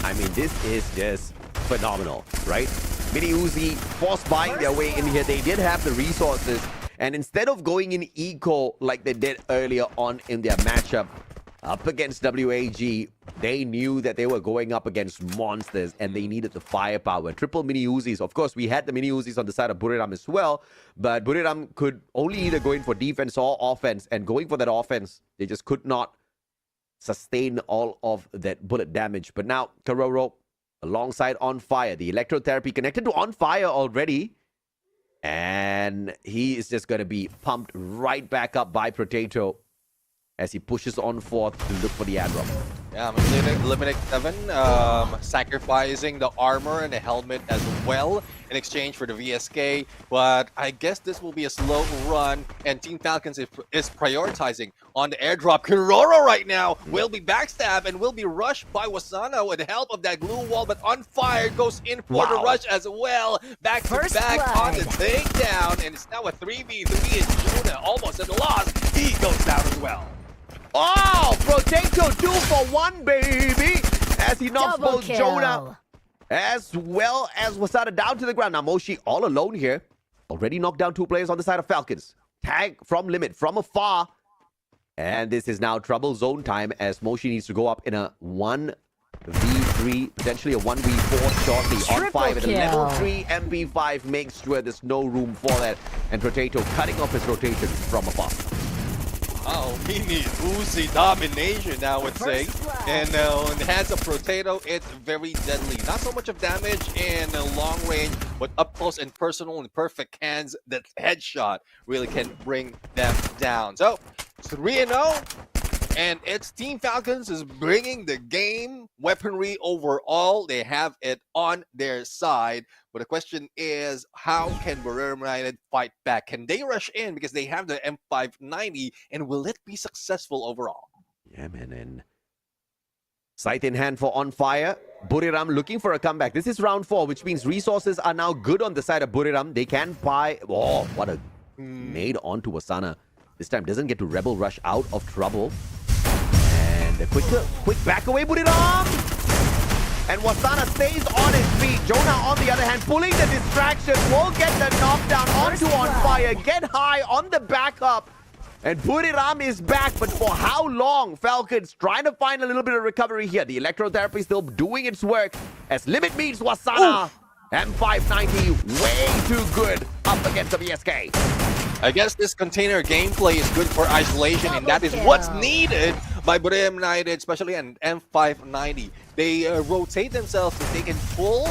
I mean, this is just phenomenal, right? Mini Uzi force buying their way in here. They did have the resources. And instead of going in eco like they did earlier on in their matchup up against WAG, they knew that they were going up against monsters and they needed the firepower. Triple Mini Uzis. Of course, we had the Mini Uzis on the side of Buriram as well, but Buriram could only either go in for defense or offense, and going for that offense, they just could not sustain all of that bullet damage. But now, Kororo, alongside On Fire, the electrotherapy connected to On Fire already. And he is just going to be pumped right back up by Potato as he pushes on forth to look for the ad drop. Yeah, Eliminate 7, sacrificing the armor and the helmet as well in exchange for the VSK. But I guess this will be a slow run, and Team Falcons is prioritizing on the airdrop. Kororo right now will be backstabbed and will be rushed by Wasana with the help of that glue wall, but On Fire goes in for the rush as well. Back to back on the takedown, and it's now a 3v3, and Jonah almost at a loss. He goes down as well. Oh, Potato 2 for 1, baby! As he knocks both Jonah as well as Wasana down to the ground. Now Moshi all alone here. Already knocked down 2 players on the side of Falcons. Tag from Limit from afar. And this is now trouble zone time as Moshi needs to go up in a 1v3, potentially a 1v4 shortly. On 5 with a level 3 MP5 makes sure there's no room for that. And Potato cutting off his rotation from afar. Oh, we need Uzi domination, I would say. And in the hands of Potato, it's very deadly. Not so much of damage in long range, but up close and personal in perfect hands, that headshot really can bring them down. So, 3-0. And it's Team Falcons is bringing the game weaponry overall. They have it on their side. But the question is, how can Bermuda United fight back? Can they rush in because they have the M590? And will it be successful overall? Yeah, man. And sight in hand for On Fire. Buriram looking for a comeback. This is round 4, which means resources are now good on the side of Buriram. They can buy... Oh, what a nade onto Wasana. This time doesn't get to Rebel Rush out of trouble. And a quick back away, Buriram! And Wasana stays on his feet. Jonah, on the other hand, pulling the distraction, will get the knockdown onto On Fire. Get high on the backup. And Buriram is back, but for how long? Falcons trying to find a little bit of recovery here. The electrotherapy still doing its work as Limit meets Wasana. M590, way too good up against the VSK. I guess this container gameplay is good for isolation, and that is what's needed by Bermuda United, especially on M590. They rotate themselves so they can pull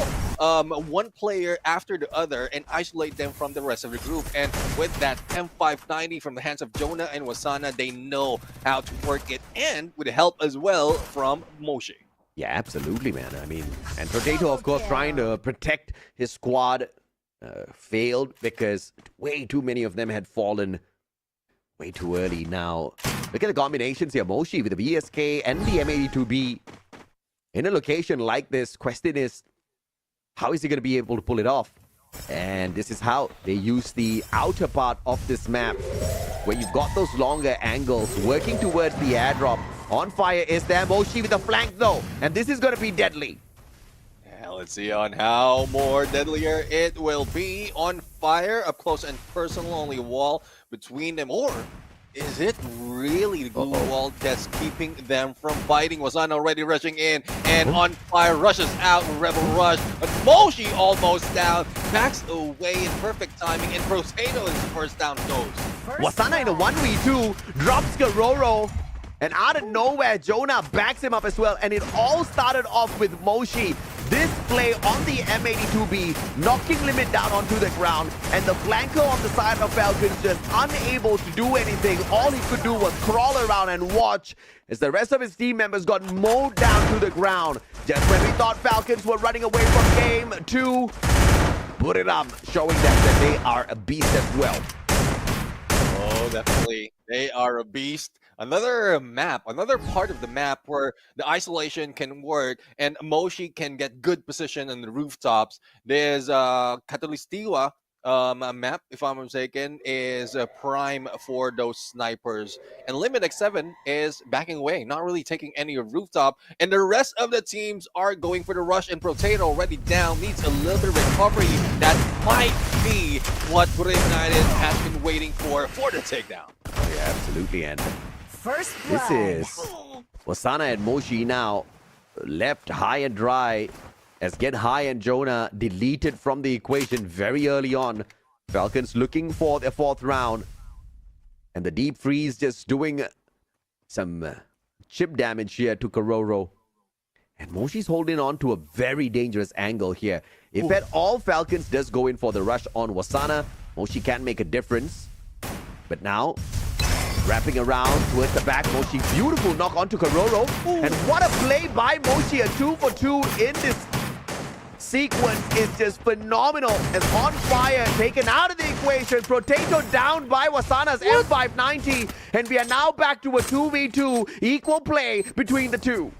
one player after the other and isolate them from the rest of the group. And with that M590 from the hands of Jonah and Wasana, they know how to work it, and with help as well from Moshi. Yeah, absolutely, man. I mean, and Potato, of course, trying to protect his squad. Failed because way too many of them had fallen way too early. Now, look at the combinations here. Moshi with the VSK and the M82B in a location like this. Question is, how is he going to be able to pull it off? And this is how they use the outer part of this map, where you've got those longer angles working towards the airdrop. On Fire is there. Moshi with the flank though, and this is going to be deadly. Let's see on how more deadlier it will be. On Fire, up close and personal, only wall between them. Or is it really the glue wall that's keeping them from fighting? Wasana already rushing in, and On Fire rushes out with Rebel Rush. But Moshi almost down, backs away in perfect timing, and Potato is first down goes. Wasana in a 1v2, drops Garoro. And out of nowhere, Jonah backs him up as well. And it all started off with Moshi. This play on the M82B, knocking Limit down onto the ground. And the flanker on the side of Falcons just unable to do anything. All he could do was crawl around and watch as the rest of his team members got mowed down to the ground. Just when we thought Falcons were running away from game 2, Buriram showing them that they are a beast as well. Oh, definitely. They are a beast. Another map, another part of the map where the isolation can work and Moshi can get good position on the rooftops. There's Catalistiwa map, if I'm mistaken, is prime for those snipers. And Limit X7 is backing away, not really taking any of rooftop. And the rest of the teams are going for the rush, and Potato already down, needs a little bit of recovery. That might be what Bermuda United has been waiting for the takedown. Oh, yeah, absolutely. And First blood. this is Wasana and Moshi now left high and dry as Get High and Jonah deleted from the equation very early on. Falcons looking for their 4th round. And the Deep Freeze just doing some chip damage here to Karoro. And Moshi's holding on to a very dangerous angle here. If at all Falcons does go in for the rush on Wasana, Moshi can make a difference. But now, wrapping around towards the back, Moshi, beautiful knock onto Karoro. And what a play by Moshi, a 2-for-2 in this sequence is just phenomenal. As On Fire taken out of the equation, Potato down by Wasana's M590, and we are now back to a 2v2 equal play between the two.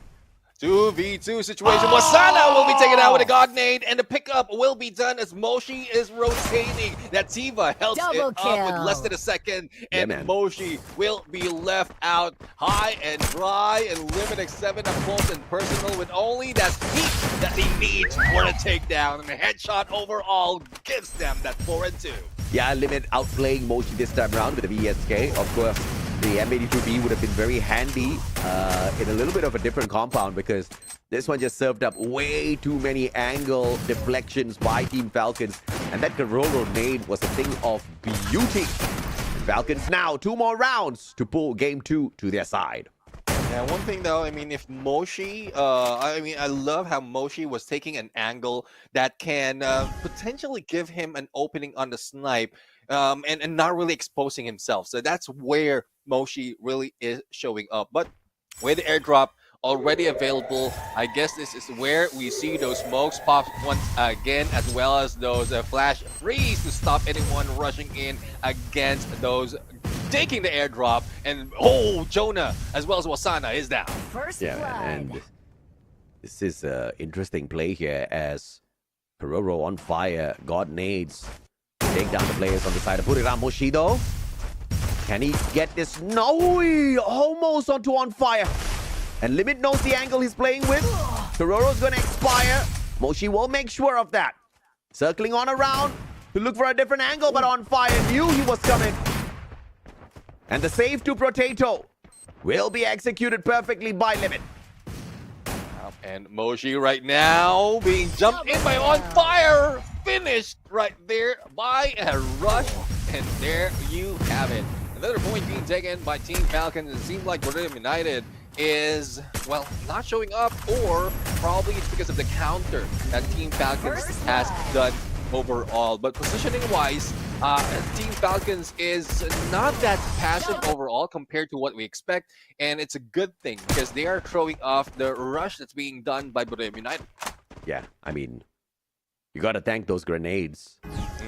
2v2 situation. Wasana will be taken out with a God Nade, and the pickup will be done as Moshi is rotating. That Tiva helps it up with less than a second, and Moshi will be left out high and dry, and Limit X7 up close and personal with only that heat that he needs for the takedown, and the headshot overall gives them that 4-2. Yeah, Limit outplaying Moshi this time around with the VSK. Of course, the M82B would have been very handy in a little bit of a different compound, because this one just served up way too many angle deflections by Team Falcons. And that Karoro nade was a thing of beauty. Falcons now 2 more rounds to pull game 2 to their side. Yeah, one thing though, I mean, if Moshi, I love how Moshi was taking an angle that can potentially give him an opening on the snipe, and not really exposing himself. So that's where Moshi really is showing up. But with the airdrop already available, I guess this is where we see those smokes pop once again, as well as those flash freeze to stop anyone rushing in against those taking the airdrop. And Jonah as well as Wasana is down. And this is an interesting play here as Peroro on fire, got nades, take down the players on the side of Buriram. Moshido, can he get this? No, he almost onto on fire. And Limit knows the angle he's playing with. Peroro's gonna expire. Moshi will make sure of that. Circling on around to look for a different angle, but on fire knew he was coming. And the save to Potato will be executed perfectly by Limit. And Moshi right now being jumped in by on fire. Finished right there by a rush. And there you have it. Another point being taken by Team Falcons. It seems like Bermuda United is, well, not showing up, or probably it's because of the counter that Team Falcons has done overall. But positioning wise, Team Falcons is not that passive overall compared to what we expect, and it's a good thing because they are throwing off the rush that's being done by Bermuda United. Yeah, I mean, you gotta thank those grenades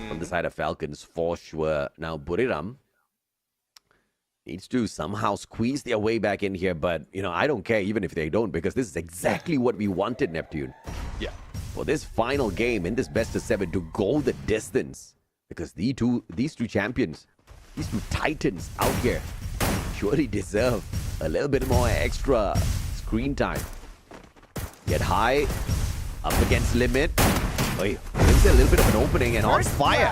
from the side of Falcons for sure. Now Buriram needs to somehow squeeze their way back in here, but, you know, I don't care even if they don't, because this is exactly what we wanted, Neptune. Yeah. For this final game in this best of 7 to go the distance, because these two champions, these two titans out here surely deserve a little bit more extra screen time. Get high, up against Limit. Wait, there's a little bit of an opening and on fire.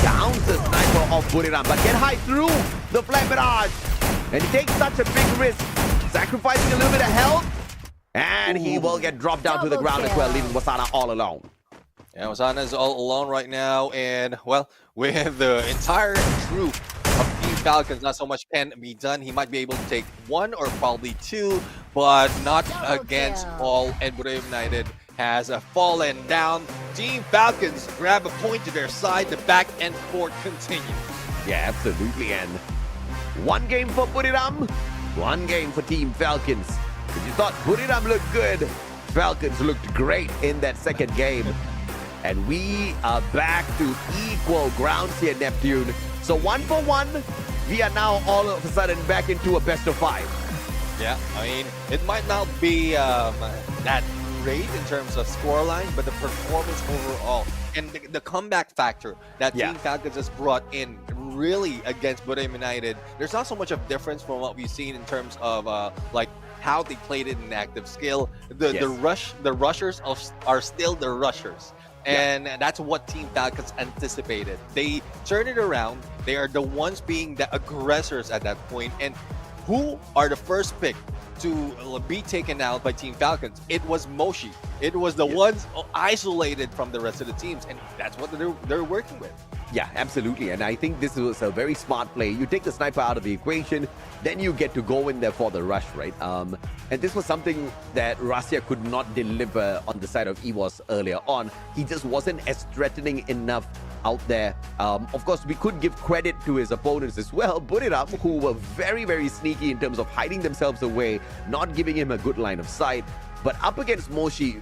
Downs the sniper of Buriram, but get high through the flag barrage. And he takes such a big risk, sacrificing a little bit of health. And he will get dropped down to the ground as well, leaving Wasana all alone. Yeah, Wasana is all alone right now. And, well, with the entire troop of Team Falcons, not so much can be done. He might be able to take 1 or probably 2, but not against all. And Bermuda United has fallen down. Team Falcons grab a point to their side. The back and forth continues. Yeah, absolutely. And 1 game for Buriram, 1 game for Team Falcons. If you thought Buriram looked good, Falcons looked great in that second game. And we are back to equal grounds here, Neptune. So 1 for 1, we are now all of a sudden back into a best of 5. Yeah, I mean, it might not be that great in terms of scoreline, but the performance overall and the comeback factor that Team Falcons has brought in really against Bermuda United, there's not so much of difference from what we've seen in terms of like how they played it in active skill. The rushers are still the rushers. And that's what Team Falcons anticipated. They turned it around. They are the ones being the aggressors at that point. And who are the first pick to be taken out by Team Falcons? It was Moshi. It was the ones isolated from the rest of the teams, and that's what they're working with. Yeah, absolutely. And I think this was a very smart play. You take the sniper out of the equation, then you get to go in there for the rush, right? And this was something that Russia could not deliver on the side of EWOS earlier on. He just wasn't as threatening enough out there. Of course, we could give credit to his opponents as well. Buriram, who were very, very sneaky in terms of hiding themselves away, not giving him a good line of sight. But up against Moshi,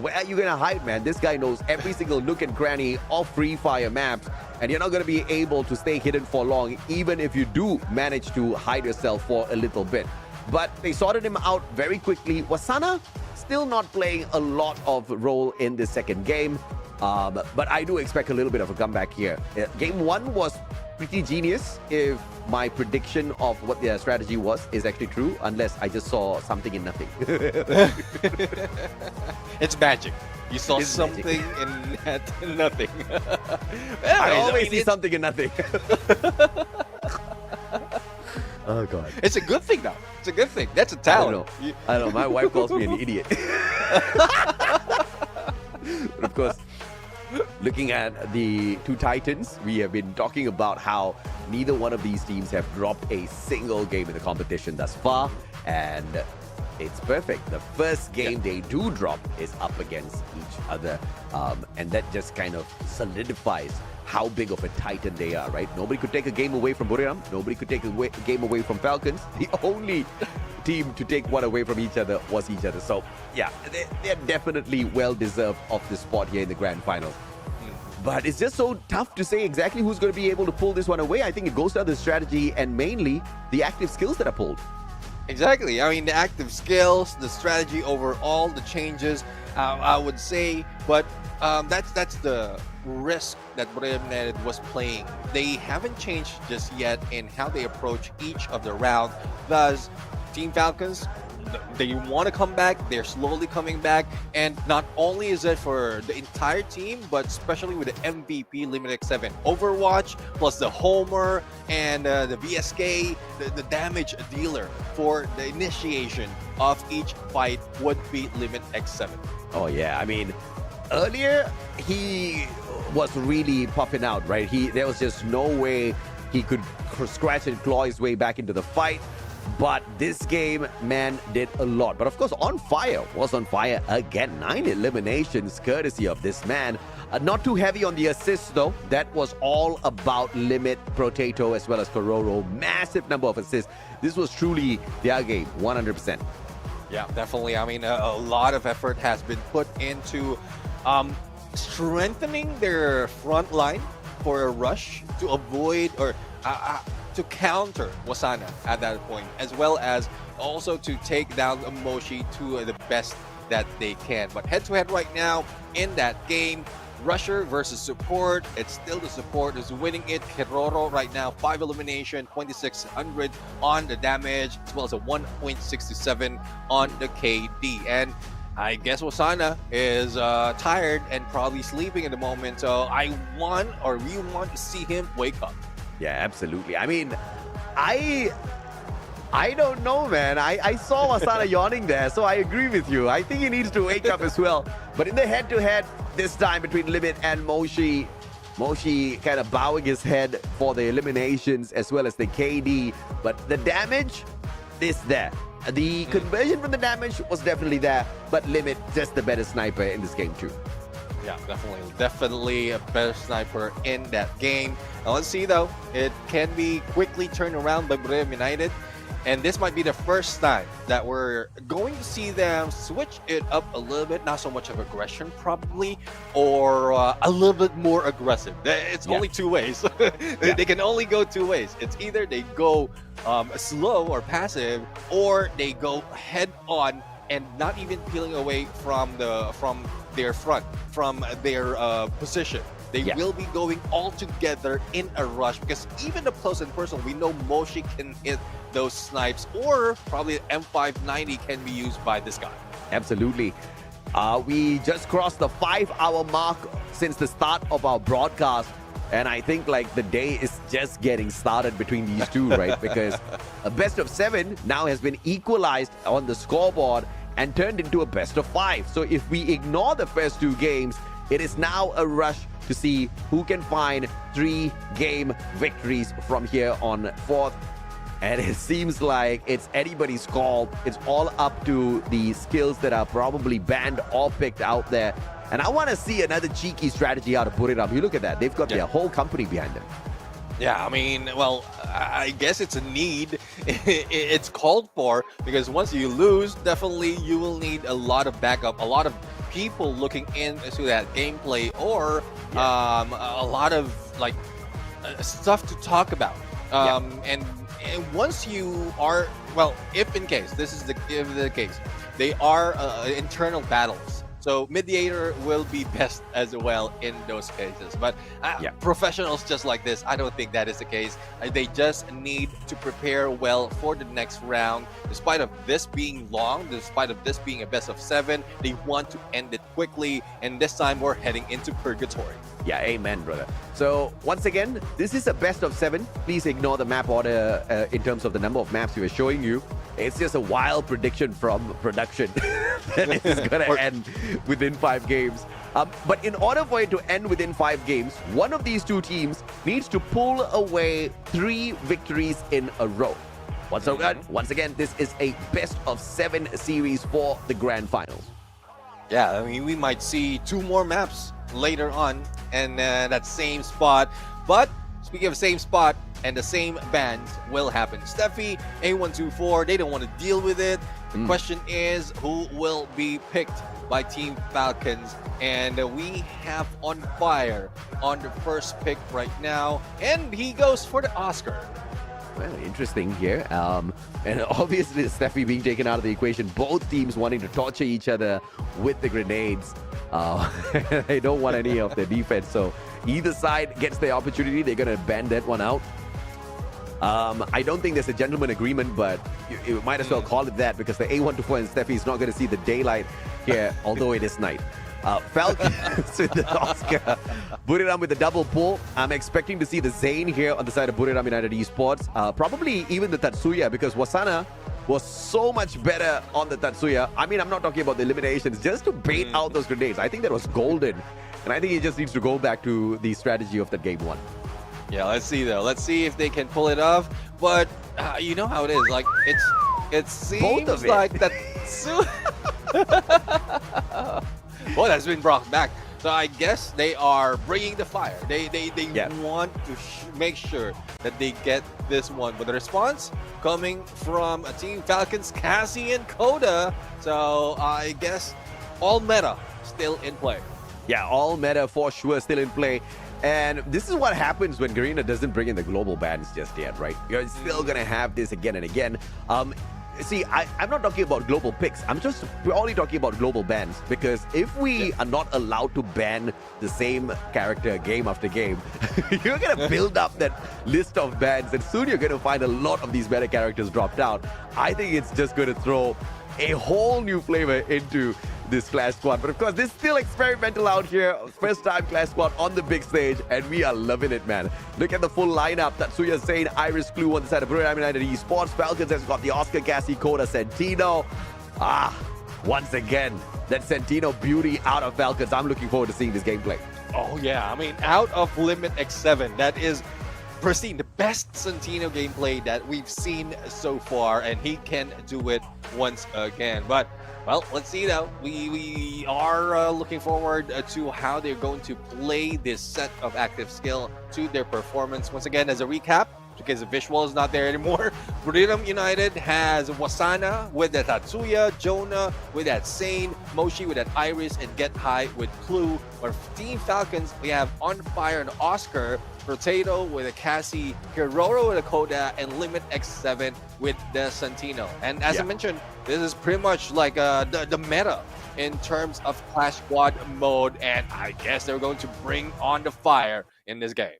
where are you going to hide, man? This guy knows every single nook and cranny of Free Fire maps, and you're not going to be able to stay hidden for long, even if you do manage to hide yourself for a little bit. But they sorted him out very quickly. Wasana still not playing a lot of role in the second game, but I do expect a little bit of a comeback here. Game 1 was pretty genius, if my prediction of what their strategy was is actually true, unless I just saw something in nothing. It's magic. You saw something in nothing. I always see something in nothing. Oh, God. It's a good thing, though. It's a good thing. That's a talent. I don't know. My wife calls me an idiot. But of course, looking at the two Titans, we have been talking about how neither one of these teams have dropped a single game in the competition thus far, and it's perfect. The first game they do drop is up against each other, and that just kind of solidifies how big of a titan they are, right? Nobody could take a game away from Buriram. Nobody could take a game away from Falcons. The only team to take one away from each other was each other. So, yeah, they're definitely well-deserved of the spot here in the grand final. But it's just so tough to say exactly who's going to be able to pull this one away. I think it goes down to the strategy and mainly the active skills that are pulled. Exactly. I mean, the active skills, the strategy overall, the changes, I would say. But that's the risk that Bermuda was playing. They haven't changed just yet in how they approach each of the round. Thus, Team Falcons, they want to come back. They're slowly coming back. And not only is it for the entire team, but especially with the MVP Limited X7 Overwatch, plus the Homer and the VSK, the damage dealer for the initiation of each fight would be Limit X7. Oh, yeah. I mean, earlier, he was really puffing out, right? There was just no way he could scratch and claw his way back into the fight. But this game, man, did a lot. But of course, on fire again. 9 eliminations courtesy of this man. Not too heavy on the assists, though. That was all about Limit, Potato, as well as Kororo. Massive number of assists. This was truly their game, 100%. Yeah, definitely. I mean, a lot of effort has been put into strengthening their front line for a rush to avoid or to counter Wasana at that point, as well as also to take down Moshi to the best that they can. But head-to-head right now in that game, Rusher versus support. It's still the support is winning it. Keroro right now, 5 elimination, 2600 on the damage, as well as a 1.67 on the KD. And I guess Wasana is tired and probably sleeping at the moment. So we want to see him wake up. Yeah, absolutely. I mean, I don't know, man. I saw Wasana yawning there, so I agree with you. I think he needs to wake up as well. But in the head-to-head, this time between Limit and Moshi kind of bowing his head for the eliminations as well as the KD. But the damage is there. The conversion from the damage was definitely there, but Limit just the better sniper in this game too. Yeah, definitely a better sniper in that game. Now let's see though, it can be quickly turned around by Bermuda United. And this might be the first time that we're going to see them switch it up a little bit. Not so much of aggression probably, or a little bit more aggressive. It's only two ways. They can only go two ways. It's either they go slow or passive, or they go head on and not even peeling away from their front, from their position. They will be going all together in a rush, because even up close and personal, we know Moshi can hit those snipes, or probably an M590 can be used by this guy. Absolutely. We just crossed the 5-hour mark since the start of our broadcast, and I think like the day is just getting started between these two, right? Because a best of 7 now has been equalized on the scoreboard and turned into a best of 5. So if we ignore the first 2 games, it is now a rush to see who can find 3-game victories from here on forth. And it seems like it's anybody's call. It's all up to the skills that are probably banned or picked out there. And I want to see another cheeky strategy out of Buriram. You look at that. They've got their whole company behind them. Yeah, I mean, well, I guess it's a need. It's called for, because once you lose, definitely you will need a lot of backup, a lot of people looking into that gameplay, or a lot of like stuff to talk about. And once you are, well, if in case this is the case, they are internal battles. So Mediator will be best as well in those cases. But professionals just like this, I don't think that is the case. They just need to prepare well for the next round. Despite of this being long, despite of this being a best of 7, they want to end it quickly. And this time we're heading into Purgatory. Yeah, amen, brother. So once again, this is a best of 7. Please ignore the map order in terms of the number of maps we were showing you. It's just a wild prediction from production that it is going to end within 5 games. But in order for it to end within 5 games, one of these two teams needs to pull away 3 victories in a row. Once again, this is a best of 7 series for the grand finals. Yeah, I mean, we might see 2 more maps later on and that same spot. But speaking of same spot and the same bans will happen. Steffi, A124, they don't want to deal with it. The question is, who will be picked by Team Falcons? And we have On Fire on the first pick right now. And he goes for the Oscar. Well, interesting here. And obviously, Steffi being taken out of the equation. Both teams wanting to torture each other with the grenades. They don't want any of the defense. So either side gets the opportunity. They're going to ban that one out. I don't think there's a gentleman agreement, but you might as well call it that because the A124 and Steffi is not going to see the daylight here, although it is night. Falcons with the Oscar. Buriram with the double pull. I'm expecting to see the Zane here on the side of Buriram United Esports. Probably even the Tatsuya, because Wasana was so much better on the Tatsuya. I mean, I'm not talking about the eliminations, just to bait out those grenades. I think that was golden. And I think he just needs to go back to the strategy of that game 1. Yeah, let's see though. Let's see if they can pull it off. But you know how it is. Like it seems like that. Well, that's been brought back. So I guess they are bringing the fire. They want to make sure that they get this one. But the response coming from Team Falcons, Cassie and Coda. So I guess all meta still in play. Yeah, all meta for sure still in play. And this is what happens when Garena doesn't bring in the global bans just yet, right? You're still going to have this again and again. See, I'm not talking about global picks. I'm just purely talking about global bans. Because if we are not allowed to ban the same character game after game, you're going to build up that list of bans. And soon you're going to find a lot of these meta characters dropped out. I think it's just going to throw a whole new flavor into this Clash Squad. But of course, this is still experimental out here. First time Clash Squad on the big stage, and we are loving it, man. Look at the full lineup. Tatsuya Zane, Iris Clue on the side of Bermuda United Esports. Falcons has got the Oscar, Cassie, Coda, Sentino. Once again, that Sentino beauty out of Falcons. I'm looking forward to seeing this gameplay. Oh yeah, I mean, out of Limit X7, that is pristine, the best Sentino gameplay that we've seen so far, and he can do it once again. But well, let's see though. We are looking forward to how they're going to play this set of active skill to their performance. Once again, as a recap, because the visual is not there anymore, Buriram United has Wasana with that Tatsuya, Jonah with that Sane, Moshi with that Iris, and Get High with Clue. Or Team Falcons, we have On Fire and Oscar, Potato with a Cassie, Hiroro with a Coda, and Limit X7 with the Sentino. And as I mentioned, this is pretty much like the meta in terms of Clash Squad mode, and I guess they're going to bring on the fire in this game.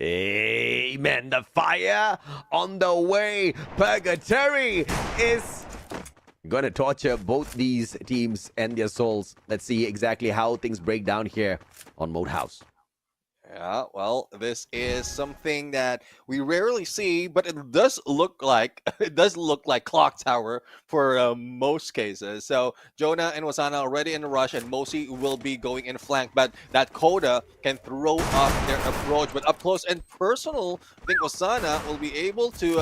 Amen. The fire on the way. Purgatory is going to torture both these teams and their souls. Let's see exactly how things break down here on Mode House. Yeah, well, this is something that we rarely see, but it does look like Clock Tower for most cases. So Jonah and Wasana already in the rush, and Mosi will be going in flank, but that Coda can throw off their approach. But up close and personal, I think Wasana will be able to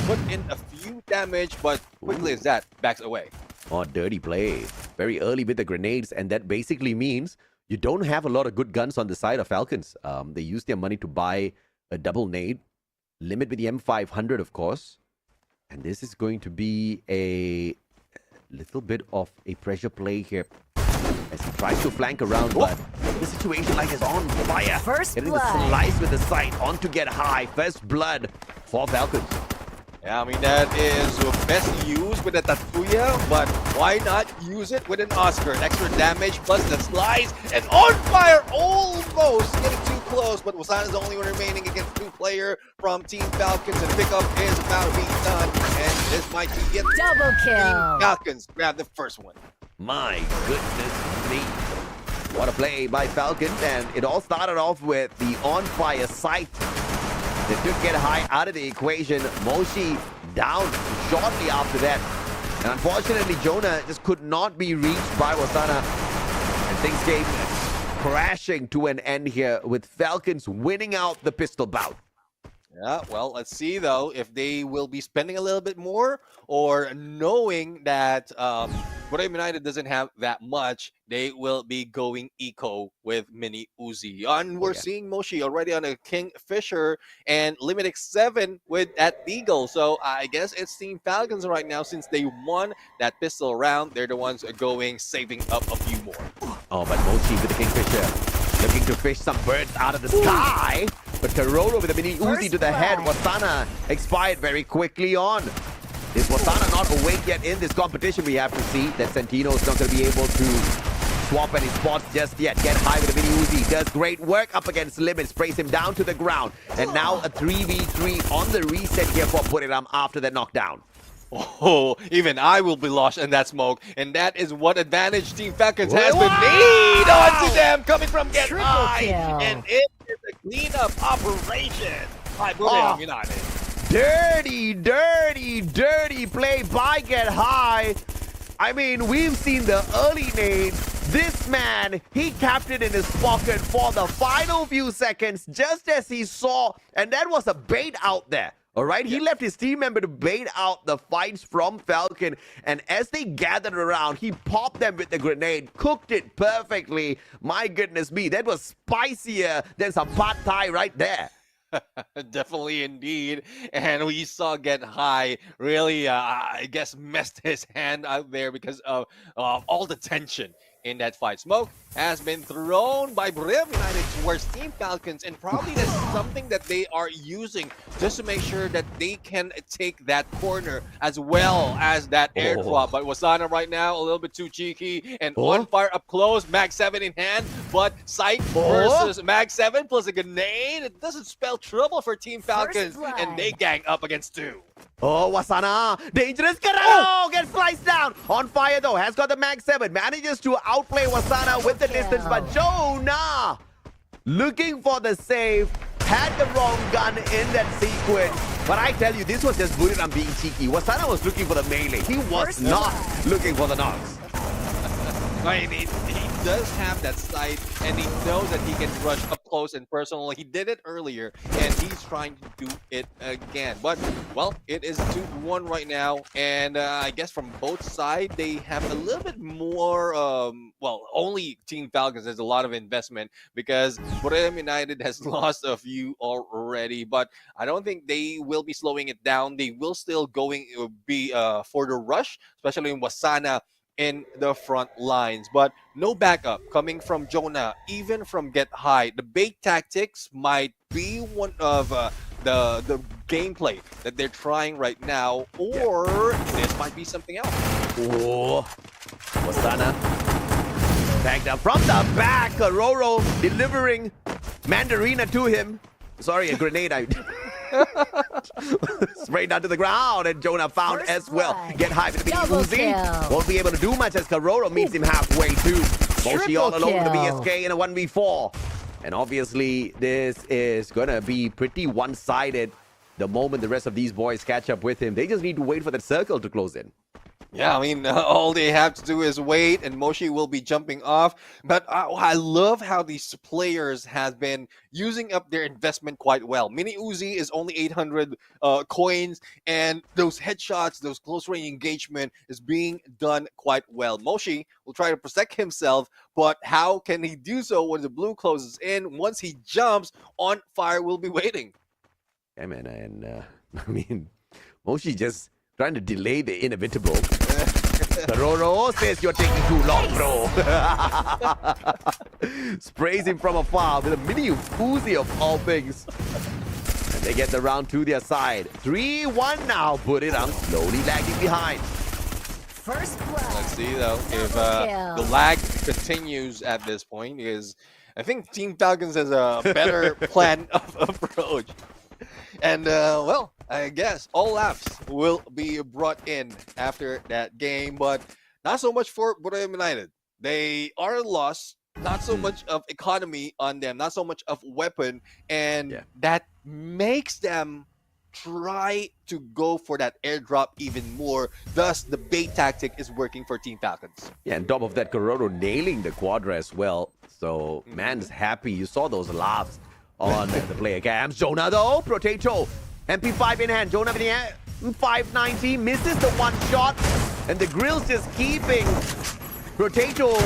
put in a few damage, but quickly as that backs away. Oh, dirty play. Very early with the grenades, and that basically means you don't have a lot of good guns on the side of Falcons. They use their money to buy a double nade. Limit with the M500, of course. And this is going to be a little bit of a pressure play here as he tries to flank around, but the situation like is on fire. First Getting blood. the slice with the sight on to Get High. First blood for Falcons. Yeah, I mean, that is best used with a Tatsuya, but why not use it with an Oscar? An extra damage plus the slice, and On Fire almost getting too close, but Wasana is the only one remaining against 2-player from Team Falcons, and pickup is about to be done, and this might be it. Double kill. Team Falcons grab the first one. My goodness me. What a play by Falcons, and it all started off with the On Fire sight. They took Get High out of the equation. Moshi down shortly after that. And unfortunately, Jonah just could not be reached by Wasana. And things came crashing to an end here with Falcons winning out the pistol bout. Yeah, well, let's see though if they will be spending a little bit more or knowing that Borneo United doesn't have that much, they will be going eco with Mini Uzi. And we're seeing Moshi already on a Kingfisher and Limit X7 with that Eagle. So I guess it's Team Falcons right now since they won that pistol round. They're the ones going saving up a few more. Oh, but Mochi with the Kingfisher looking to fish some birds out of the sky. But Karolo with a Mini Uzi to the head. Wasana expired very quickly on. Is Wasana not awake yet in this competition? We have to see that Sentino is not going to be able to swap any spots just yet. Get high with a Mini Uzi. Does great work up against Limit. Sprays him down to the ground. And now a 3v3 on the reset here for Buriram after that knockdown. Oh, even I will be lost in that smoke. And that is what advantage Team Falcons has been made onto them coming from Get High. And it is a cleanup operation by Borneo United. Dirty, dirty, dirty play by Get High. I mean, we've seen the early nades. This man, he capped it in his pocket for the final few seconds, just as he saw. And that was a bait out there. All right, he left his team member to bait out the fights from Falcon. And as they gathered around, he popped them with the grenade, cooked it perfectly. My goodness me, that was spicier than some pad thai right there. Definitely indeed. And we saw Get High really, I guess, messed his hand out there because of all the tension in that fight. Smoke has been thrown by Borneo United towards Team Falcons, and probably that's something that they are using just to make sure that they can take that corner as well as that airdrop. But Wasana right now a little bit too cheeky and on fire up close, Mag 7 in hand, but Sight versus Mag 7 plus a grenade. It doesn't spell trouble for Team Falcons, and they gang up against two. Oh, Wasana, dangerous Kararo gets sliced down. On fire though, has got the Mag 7, manages to outplay Wasana with the distance, but Jonah looking for the save, had the wrong gun in that sequence. But I tell you, this was just Buriram being cheeky. Wasana was looking for the melee. He was not looking for the knocks. I mean, he does have that sight, and he knows that he can rush up close and personal. He did it earlier, and he's trying to do it again. But, well, it is 2-1 right now, and I guess from both sides, they have a little bit more, well, only Team Falcons has a lot of investment because Borneo United has lost a few already, but I don't think they will be slowing it down. They will still be for the rush, especially in Wasana in the front lines, but no backup coming from Jonah, even from Get High. The bait tactics might be one of the gameplay that they're trying right now, or this might be something else. Oh, Wasana backed up from the back. Roro delivering Mandarina to him. Sorry, a grenade. Sprayed down to the ground, and Jonah found as well. Get High with the Uzi. Won't be able to do much as Karoro meets him halfway too. Moshi all alone with the BSK in a 1v4. And obviously, this is gonna be pretty one-sided the moment the rest of these boys catch up with him. They just need to wait for that circle to close in. Yeah, I mean, all they have to do is wait, and Moshi will be jumping off. But I love how these players have been using up their investment quite well. Mini Uzi is only 800 coins, and those headshots, those close-range engagement is being done quite well. Moshi will try to protect himself, but how can he do so when the blue closes in? Once he jumps, on fire will be waiting. Yeah, man, and I mean, Moshi just trying to delay the inevitable. Roro says you're taking too long, bro. Sprays him from afar with a Mini Uzi of all things. And they get the round to their side. 3-1 now. Put it on, slowly lagging behind. First blood. Let's see, though, if the lag continues at this point, because I think Team Falcons has a better plan of approach. And, well, I guess all laps will be brought in after that game, but not so much for Borneo United. They are lost, not so much of economy on them, not so much of weapon, and that makes them try to go for that airdrop even more. Thus, the bait tactic is working for Team Falcons. Yeah, and top of that, Kororo nailing the Quadra as well. So, man's happy. You saw those laughs on the player cams. Jonah, though, Potato. MP5 in hand. Jonah with the 590. Misses the one shot. And the grill's just keeping Potato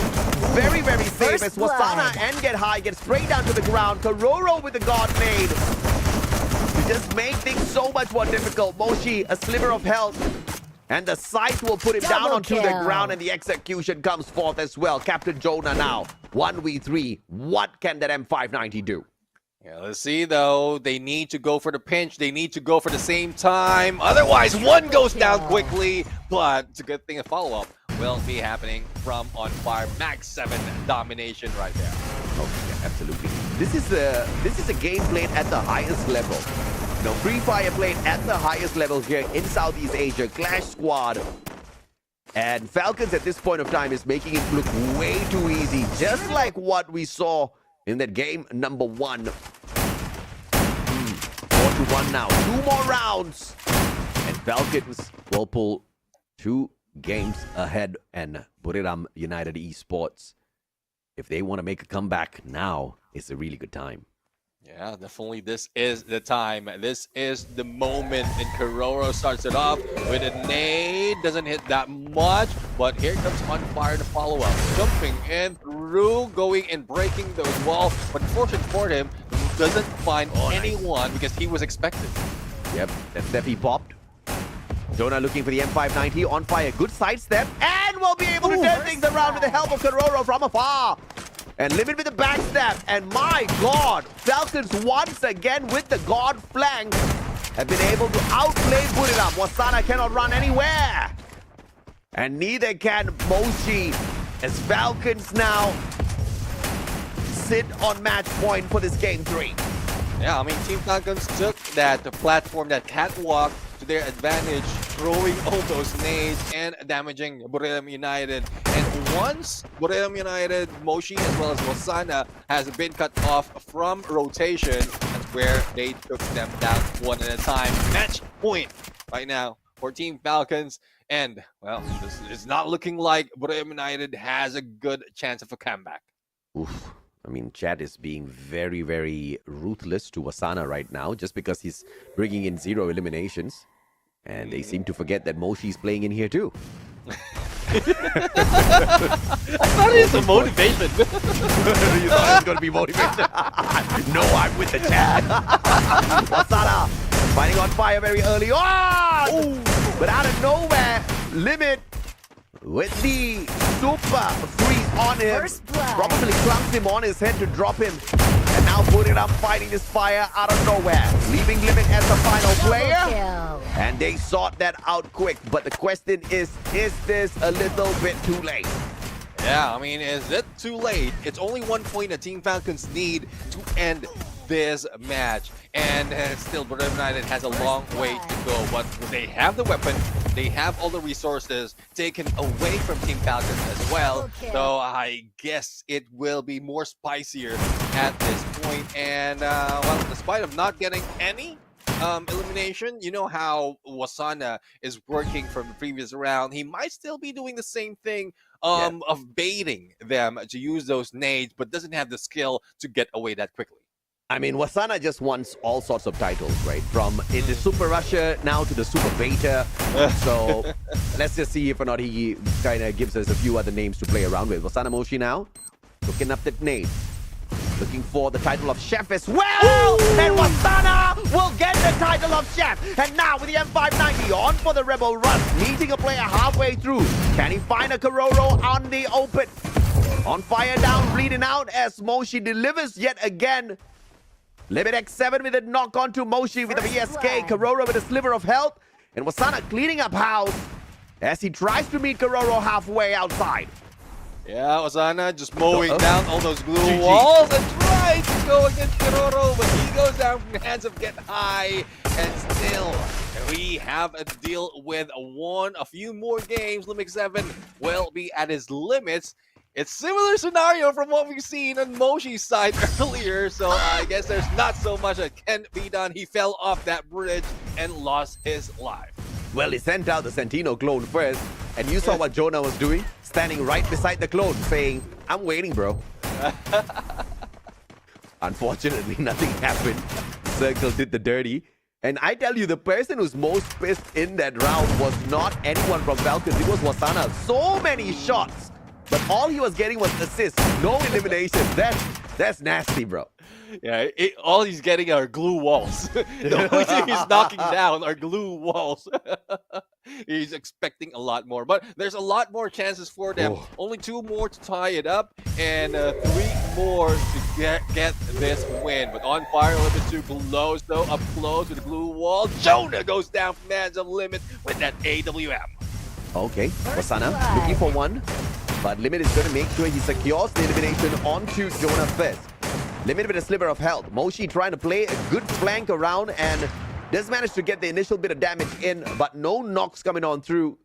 very, very safe as Wasana and Get High get straight down to the ground. Kororo with the God Made to just make things so much more difficult. Moshi, a sliver of health. And the sight will put him down onto the ground, and the execution comes forth as well. Captain Jonah now, 1v3. What can that M590 do? Yeah, let's see though. They need to go for the pinch. They need to go for the same time. Otherwise, one goes down quickly. But it's a good thing a follow-up will be happening from On Fire. Max 7 domination right there. Oh, yeah, absolutely. This is a game played at the highest level. No, Free Fire played at the highest level here in Southeast Asia. Clash Squad. And Falcons at this point of time is making it look way too easy. Just like what we saw in that game number 1. 4-1 now. 2 more rounds. And Falcons will pull 2 games ahead. And Buriram United Esports, if they want to make a comeback, now is a really good time. Yeah, definitely this is the time. This is the moment. And Kororo starts it off with a nade. Doesn't hit that much, but here comes On Fire to follow up. Jumping in through, going and breaking those walls. But fortune for him, doesn't find anyone because he was expected. Yep, that Steffi popped. Jonah looking for the M590. On Fire, good sidestep. And will be able to turn things around with the help of Kororo from afar. And Limit with the backstab. And my God, Falcons once again with the God flank have been able to outplay Buriram. Wasana cannot run anywhere. And neither can Moshi, as Falcons now sit on match point for this game 3. Yeah, I mean, Team Falcons took the platform, that catwalk, to their advantage, throwing all those nades and damaging Buriram United. And once Buriram United, Moshi as well as Wasana has been cut off from rotation, that's where they took them down one at a time. Match point right now for Team Falcons. And, well, this is not looking like Buriram United has a good chance of a comeback. Oof. I mean, Chad is being very, very ruthless to Wasana right now just because he's bringing in 0 eliminations. And they seem to forget that Moshi is playing in here too. I thought it was a motivation. You thought it was going to be motivation? No, I'm with the Chad. Wasana fighting On Fire very early on. Ooh. But out of nowhere, Limit with the super freeze on him. Probably clumps him on his head to drop him. And now Buriram fighting this fire out of nowhere. Leaving Limit as the final player. And they sought that out quick. But the question is this a little bit too late? Yeah, I mean, is it too late? It's only 1 point that Team Falcons need to end this match. And still, Buriram United has a long way to go. But they have the weapon, they have all the resources taken away from Team Falcons as well. So I guess it will be more spicier at this point. And, well, despite of not getting any elimination, you know how Wasana is working from the previous round. He might still be doing the same thing of baiting them to use those nades, but doesn't have the skill to get away that quickly. I mean, Wasana just wants all sorts of titles, right? From the Super Rusher now to the Super Beta. So let's just see if or not he kind of gives us a few other names to play around with. Wasana Moshi now looking up that nade. Looking for the title of Chef as well! Ooh. And Wasana will get the title of Chef! And now with the M590 on for the Rebel Run, meeting a player halfway through. Can he find a Kororo on the open? On Fire down, bleeding out as Moshi delivers yet again. Limit X7 with a knock on to Moshi with a VSK. Kororo with a sliver of health. And Wasana cleaning up house as he tries to meet Kororo halfway outside. Yeah, Wasana just mowing down all those glue walls and tries to go against Kororo, but he goes down from the hands of Get High. And still, we have a deal with a few more games. Limit 7 will be at his limits. It's similar scenario from what we've seen on Moshi's side earlier, so I guess there's not so much that can be done. He fell off that bridge and lost his life. Well, he sent out the Sentino clone first, and you saw what Jonah was doing? Standing right beside the clone, saying, I'm waiting, bro. Unfortunately, nothing happened. Circle did the dirty. And I tell you, the person who's most pissed in that round was not anyone from Falcons. It was Wasana. So many shots. But all he was getting was assists. No elimination. That's nasty, bro. Yeah, all he's getting are glue walls. The only thing he's knocking down are glue walls. He's expecting a lot more, but there's a lot more chances for them. Oh. Only 2 more to tie it up, and 3 more to get this win. But on fire, a little bit too close, though. Up close with the glue wall. Jonah goes down from Man's of Limit with that AWM. Okay, Wasana looking for one. But Limit is going to make sure he secures the elimination onto Jonah first. Limit with a sliver of health. Moshi trying to play a good flank around and does manage to get the initial bit of damage in, but no knocks coming on through.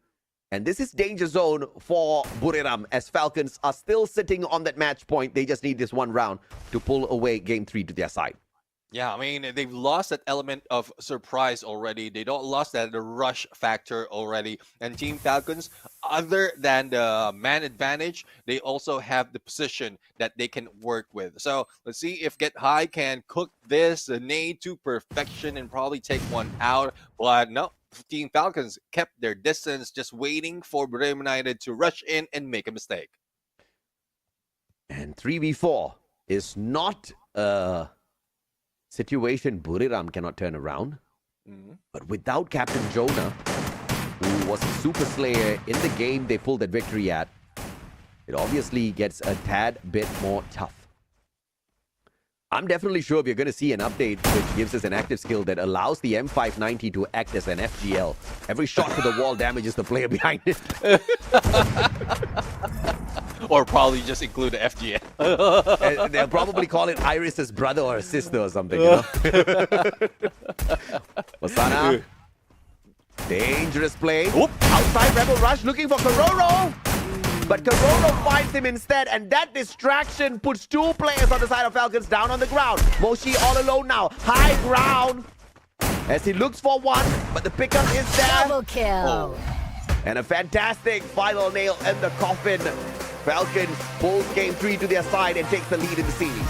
And this is danger zone for Buriram as Falcons are still sitting on that match point. They just need this one round to pull away game 3 to their side. Yeah, I mean, they've lost that element of surprise already. They don't lost that the rush factor already. And Team Falcons, other than the man advantage, they also have the position that they can work with. So let's see if Get High can cook this nade to perfection and probably take one out. But no, Team Falcons kept their distance, just waiting for Buriram United to rush in and make a mistake. And 3v4 is not situation Buriram cannot turn around. But without Captain Jonah, who was a super slayer in the game they pulled that victory at, it obviously gets a tad bit more tough. I'm definitely sure we're going to see an update which gives us an active skill that allows the M590 to act as an FGL. Every shot to the wall damages the player behind it. Or probably just include the FGL. And they'll probably call it Iris's brother or sister or something, you know? Wasana. Dangerous play. Outside Rebel Rush looking for Kororo. But Kororo finds him instead, and that distraction puts 2 players on the side of Falcons down on the ground. Moshi all alone now. High ground. As he looks for one, but the pickup is there. Double kill. And a fantastic final nail in the coffin. Falcons pulls game 3 to their side and takes the lead in the series.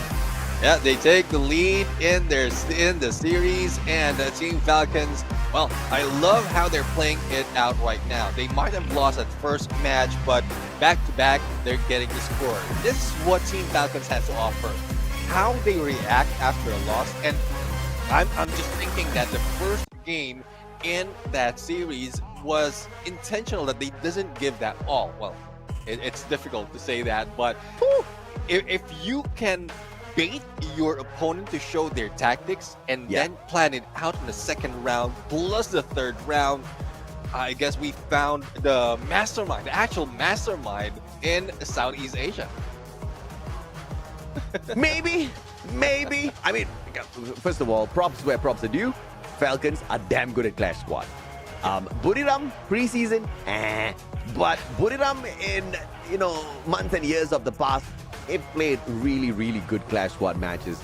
Yeah, they take the lead in the series, and Team Falcons, well, I love how they're playing it out right now. They might have lost that first match, but back-to-back, they're getting the score. This is what Team Falcons has to offer. How they react after a loss, and I'm just thinking that the first game in that series was intentional, that they doesn't give that all. Well, it's difficult to say that, but if you can bait your opponent to show their tactics and then plan it out in the second round plus the third round, I guess we found the mastermind, the actual mastermind in Southeast Asia. Maybe. I mean, first of all, props where props are due. Falcons are damn good at Clash Squad. Buriram preseason, but Buriram in months and years of the past, they've played really good Clash Squad matches.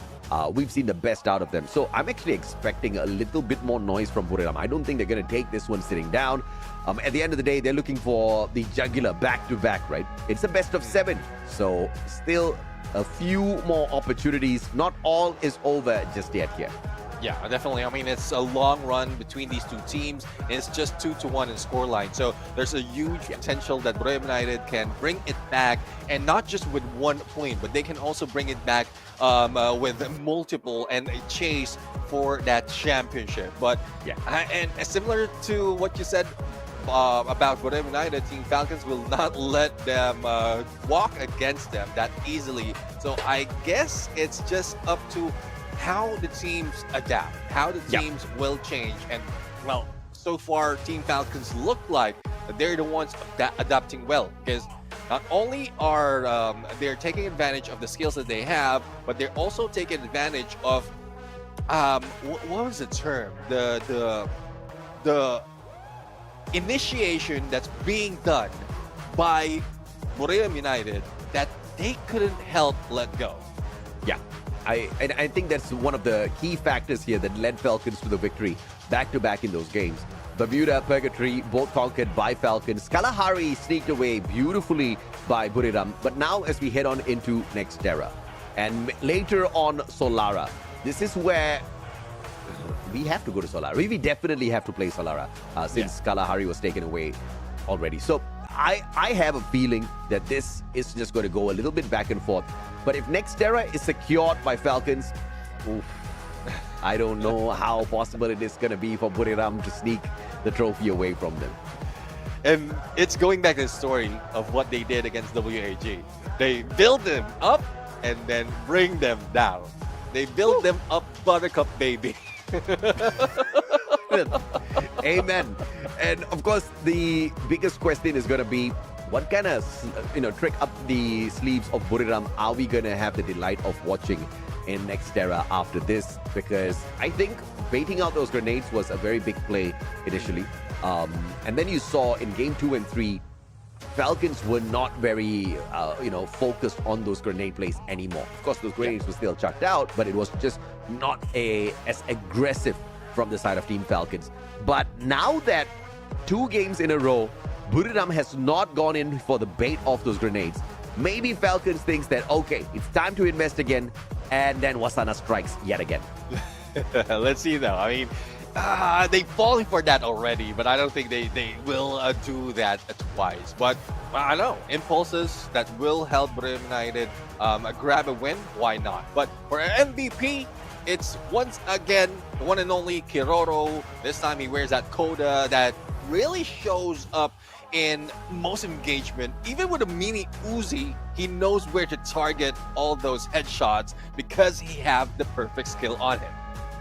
We've seen the best out of them. So I'm actually expecting a little bit more noise from Buriram. I don't think they're going to take this one sitting down. At the end of the day, they're looking for the jugular back-to-back, right? It's a best of 7. So still a few more opportunities. Not all is over just yet here. Yeah, definitely. I mean, it's a long run between these two teams. It's just 2-1 in scoreline. So there's a huge potential that Buriram United can bring it back, and not just with 1 point, but they can also bring it back with multiple and a chase for that championship. But and similar to what you said about Buriram United, Team Falcons will not let them walk against them that easily. So I guess it's just up to how the teams adapt, how the teams will change. And well, so far Team Falcons look like they're the ones adapting well, because not only are they're taking advantage of the skills that they have, but they're also taking advantage of what was the term, the initiation that's being done by Buriram United that they couldn't help let go. Yeah, I think that's one of the key factors here that led Falcons to the victory back-to-back in those games. Bermuda, Purgatory, both conquered by Falcons. Kalahari sneaked away beautifully by Buriram. But now as we head on into Nexterra and later on Solara, this is where we have to go to Solara. We definitely have to play Solara since Kalahari was taken away already. So I have a feeling that this is just going to go a little bit back and forth. But if Nexterra is secured by Falcons, oof, I don't know how possible it is going to be for Buriram to sneak the trophy away from them. And it's going back to the story of what they did against WAG. They build them up and then bring them down. They build them up, buttercup baby. Amen. And of course, the biggest question is going to be, what kind of trick up the sleeves of Buriram are we going to have the delight of watching in Nexterra after this? Because I think baiting out those grenades was a very big play initially. And then you saw in game 2 and 3, Falcons were not very, focused on those grenade plays anymore. Of course, those grenades were still chucked out, but it was just not as aggressive from the side of Team Falcons. But now that 2 games in a row, Buriram has not gone in for the bait of those grenades. Maybe Falcons thinks that, okay, it's time to invest again, and then Wasana strikes yet again. Let's see though. I mean, they've fallen for that already, but I don't think they will do that twice. But I know impulses that will help Buriram United grab a win. Why not? But for MVP, it's once again the one and only Kiroro. This time he wears that coda that really shows up in most engagement. Even with a mini Uzi, he knows where to target all those headshots because he have the perfect skill on him.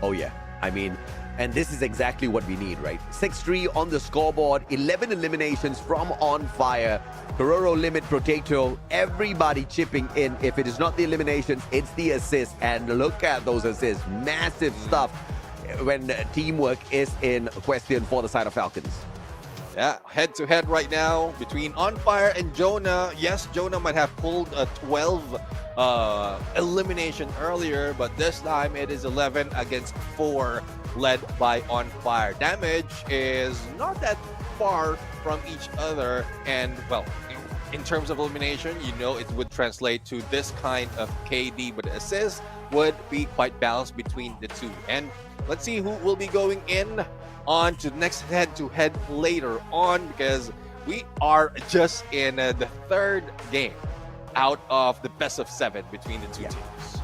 Oh yeah, I mean, and this is exactly what we need, right? 6-3 on the scoreboard, 11 eliminations from On Fire, Kororo limit Potato, everybody chipping in. If it is not the eliminations, it's the assists. And look at those assists, massive stuff when teamwork is in question for the side of Falcons. Yeah, head-to-head right now between On Fire and Jonah. Yes, Jonah might have pulled a 12 elimination earlier, but this time it is 11 against 4, led by On Fire. Damage is not that far from each other, and well, in terms of elimination, it would translate to this kind of KD, but assist would be quite balanced between the two. And let's see who will be going in on to the next head-to-head later on, because we are just in the 3rd game out of the best of 7 between the two teams.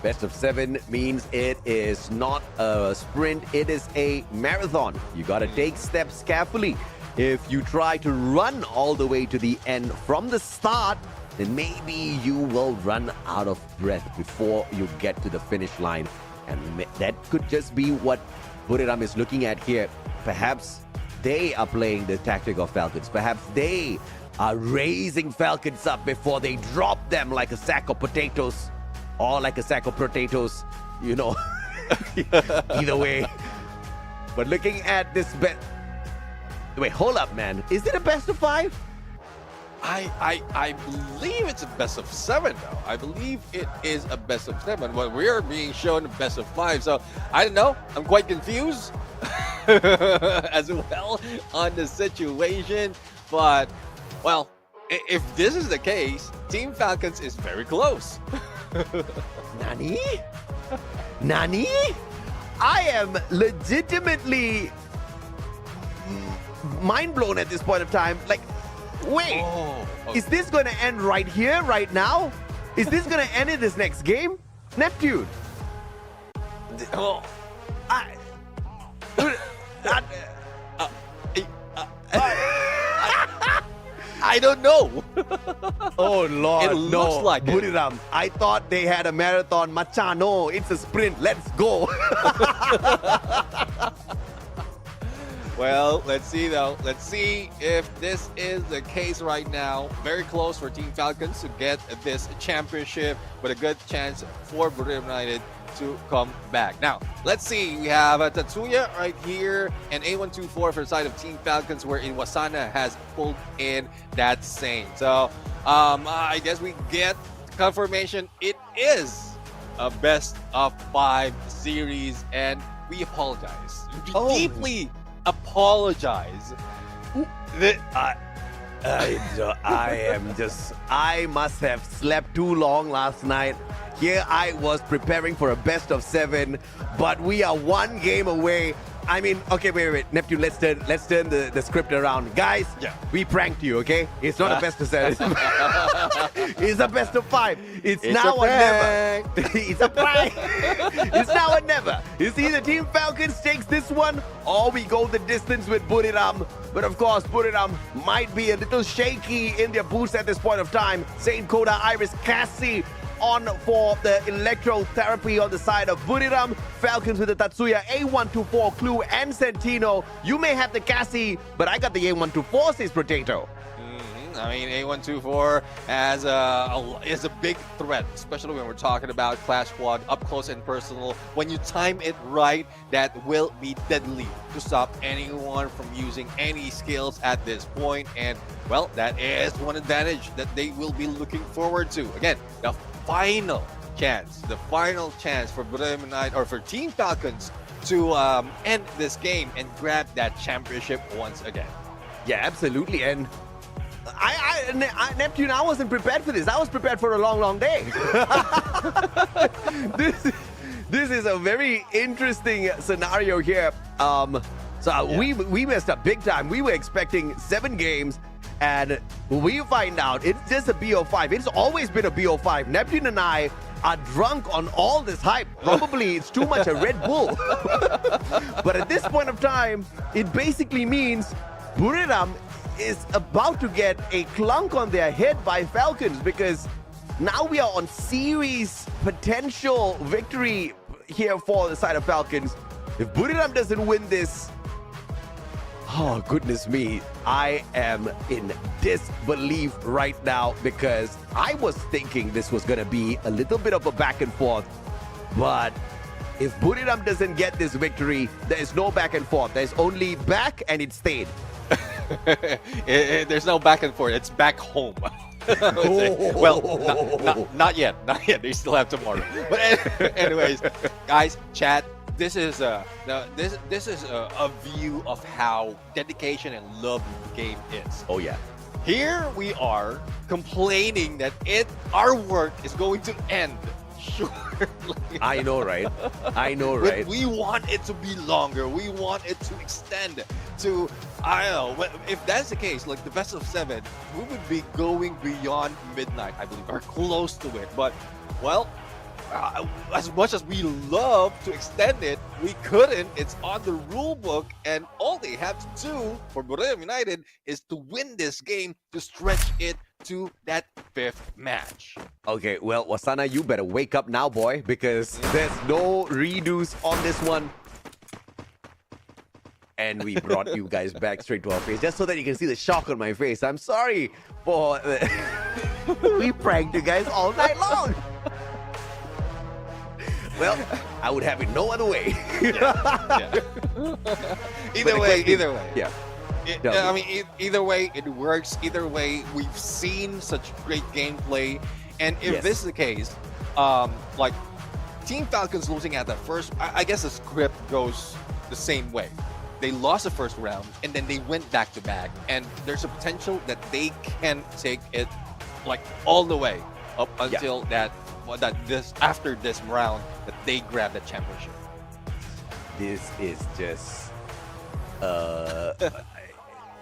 Best of 7 means it is not a sprint, it is a marathon. You gotta take steps carefully. If you try to run all the way to the end from the start, then maybe you will run out of breath before you get to the finish line. And that could just be what Buriram is looking at here. Perhaps they are playing the tactic of Falcons. Perhaps they are raising Falcons up before they drop them like a sack of potatoes. Or like a sack of potatoes, Either way. But looking at this wait, hold up, man. Is it a best of 5? I believe it's a best of 7 though. I believe it is a best of 7, but we are being shown a best of 5. So I don't know. I'm quite confused as well on the situation. But well, if this is the case, Team Falcons is very close. Nani? Nani? I am legitimately mind blown at this point of time. Like, wait, is this going to end right here, right now? Is this going to end in this next game? Neptune. I don't know. Oh Lord, it looks like Buriram. I thought they had a marathon. Machano, it's a sprint. Let's go. Well, let's see though. Let's see if this is the case right now. Very close for Team Falcons to get this championship, but a good chance for Bermuda United to come back. Now, let's see. We have Tatsuya right here and A124 for the side of Team Falcons, where Wasana has pulled in that same. So, I guess we get confirmation it is a best of 5 series, and we apologize. We deeply apologize. I must have slept too long last night. Here I was preparing for a best of 7, but we are 1 game away. I mean, okay, wait. Neptune, let's turn the script around. Guys, we pranked you, okay? It's not a best of 7. It's a best of 5. It's now or never. It's a prank. It's now or never. You see, the Team Falcons takes this one, or we go the distance with Buriram. But of course, Buriram might be a little shaky in their boots at this point of time. Saint Koda, Iris, Cassie on for the electrotherapy on the side of Buriram. Falcons with the Tatsuya, A124, Clue, and Sentino. You may have the Cassie, but I got the A124, says Potato. I mean, A124 is a big threat, especially when we're talking about Clash Squad, up close and personal. When you time it right, that will be deadly to stop anyone from using any skills at this point. And, well, that is one advantage that they will be looking forward to. Again, the final chance for Bermuda or for Team Falcons to end this game and grab that championship once again. Yeah, absolutely. And Neptune, I wasn't prepared for this. I was prepared for a long day. This is a very interesting scenario here. We messed up big time. We were expecting 7 games, and we find out it's just a BO5. It's always been a BO5. Neptune and I are drunk on all this hype. Probably it's too much a Red Bull. But at this point of time, it basically means Buriram is about to get a clunk on their head by Falcons, because now we are on series potential victory here for the side of Falcons. If Buriram doesn't win this, oh goodness me, I am in disbelief right now, because I was thinking this was going to be a little bit of a back and forth. But if Buriram doesn't get this victory, there is no back and forth. There's only back, and it stayed. There's no back and forth. It's back home. Well, not yet. Not yet. They still have tomorrow. But anyways, guys, chat. This is a view of how dedication and love the game is. Oh yeah. Here we are complaining that our work is going to end. Sure. I know, right? I know, right? But we want it to be longer. We want it to extend to, I don't know, if that's the case, like the best of 7, we would be going beyond midnight, I believe, or close to it. But, well, as much as we love to extend it, we couldn't. It's on the rule book, and all they have to do for Bermuda United is to win this game to stretch it to that 5th match. Okay, well, Wasana, you better wake up now, boy, because there's no redos on this one. And we brought you guys back straight to our face, just so that you can see the shock on my face. I'm sorry for... we pranked you guys all night long. Well, I would have it no other way. Either way. Yeah. I mean, either way, it works. Either way, we've seen such great gameplay. And if this is the case, like, Team Falcons losing at the first, I guess the script goes the same way. They lost the first round, and then they went back-to-back. And there's a potential that they can take it, like, all the way up until after this round, that they grab the championship. This is just...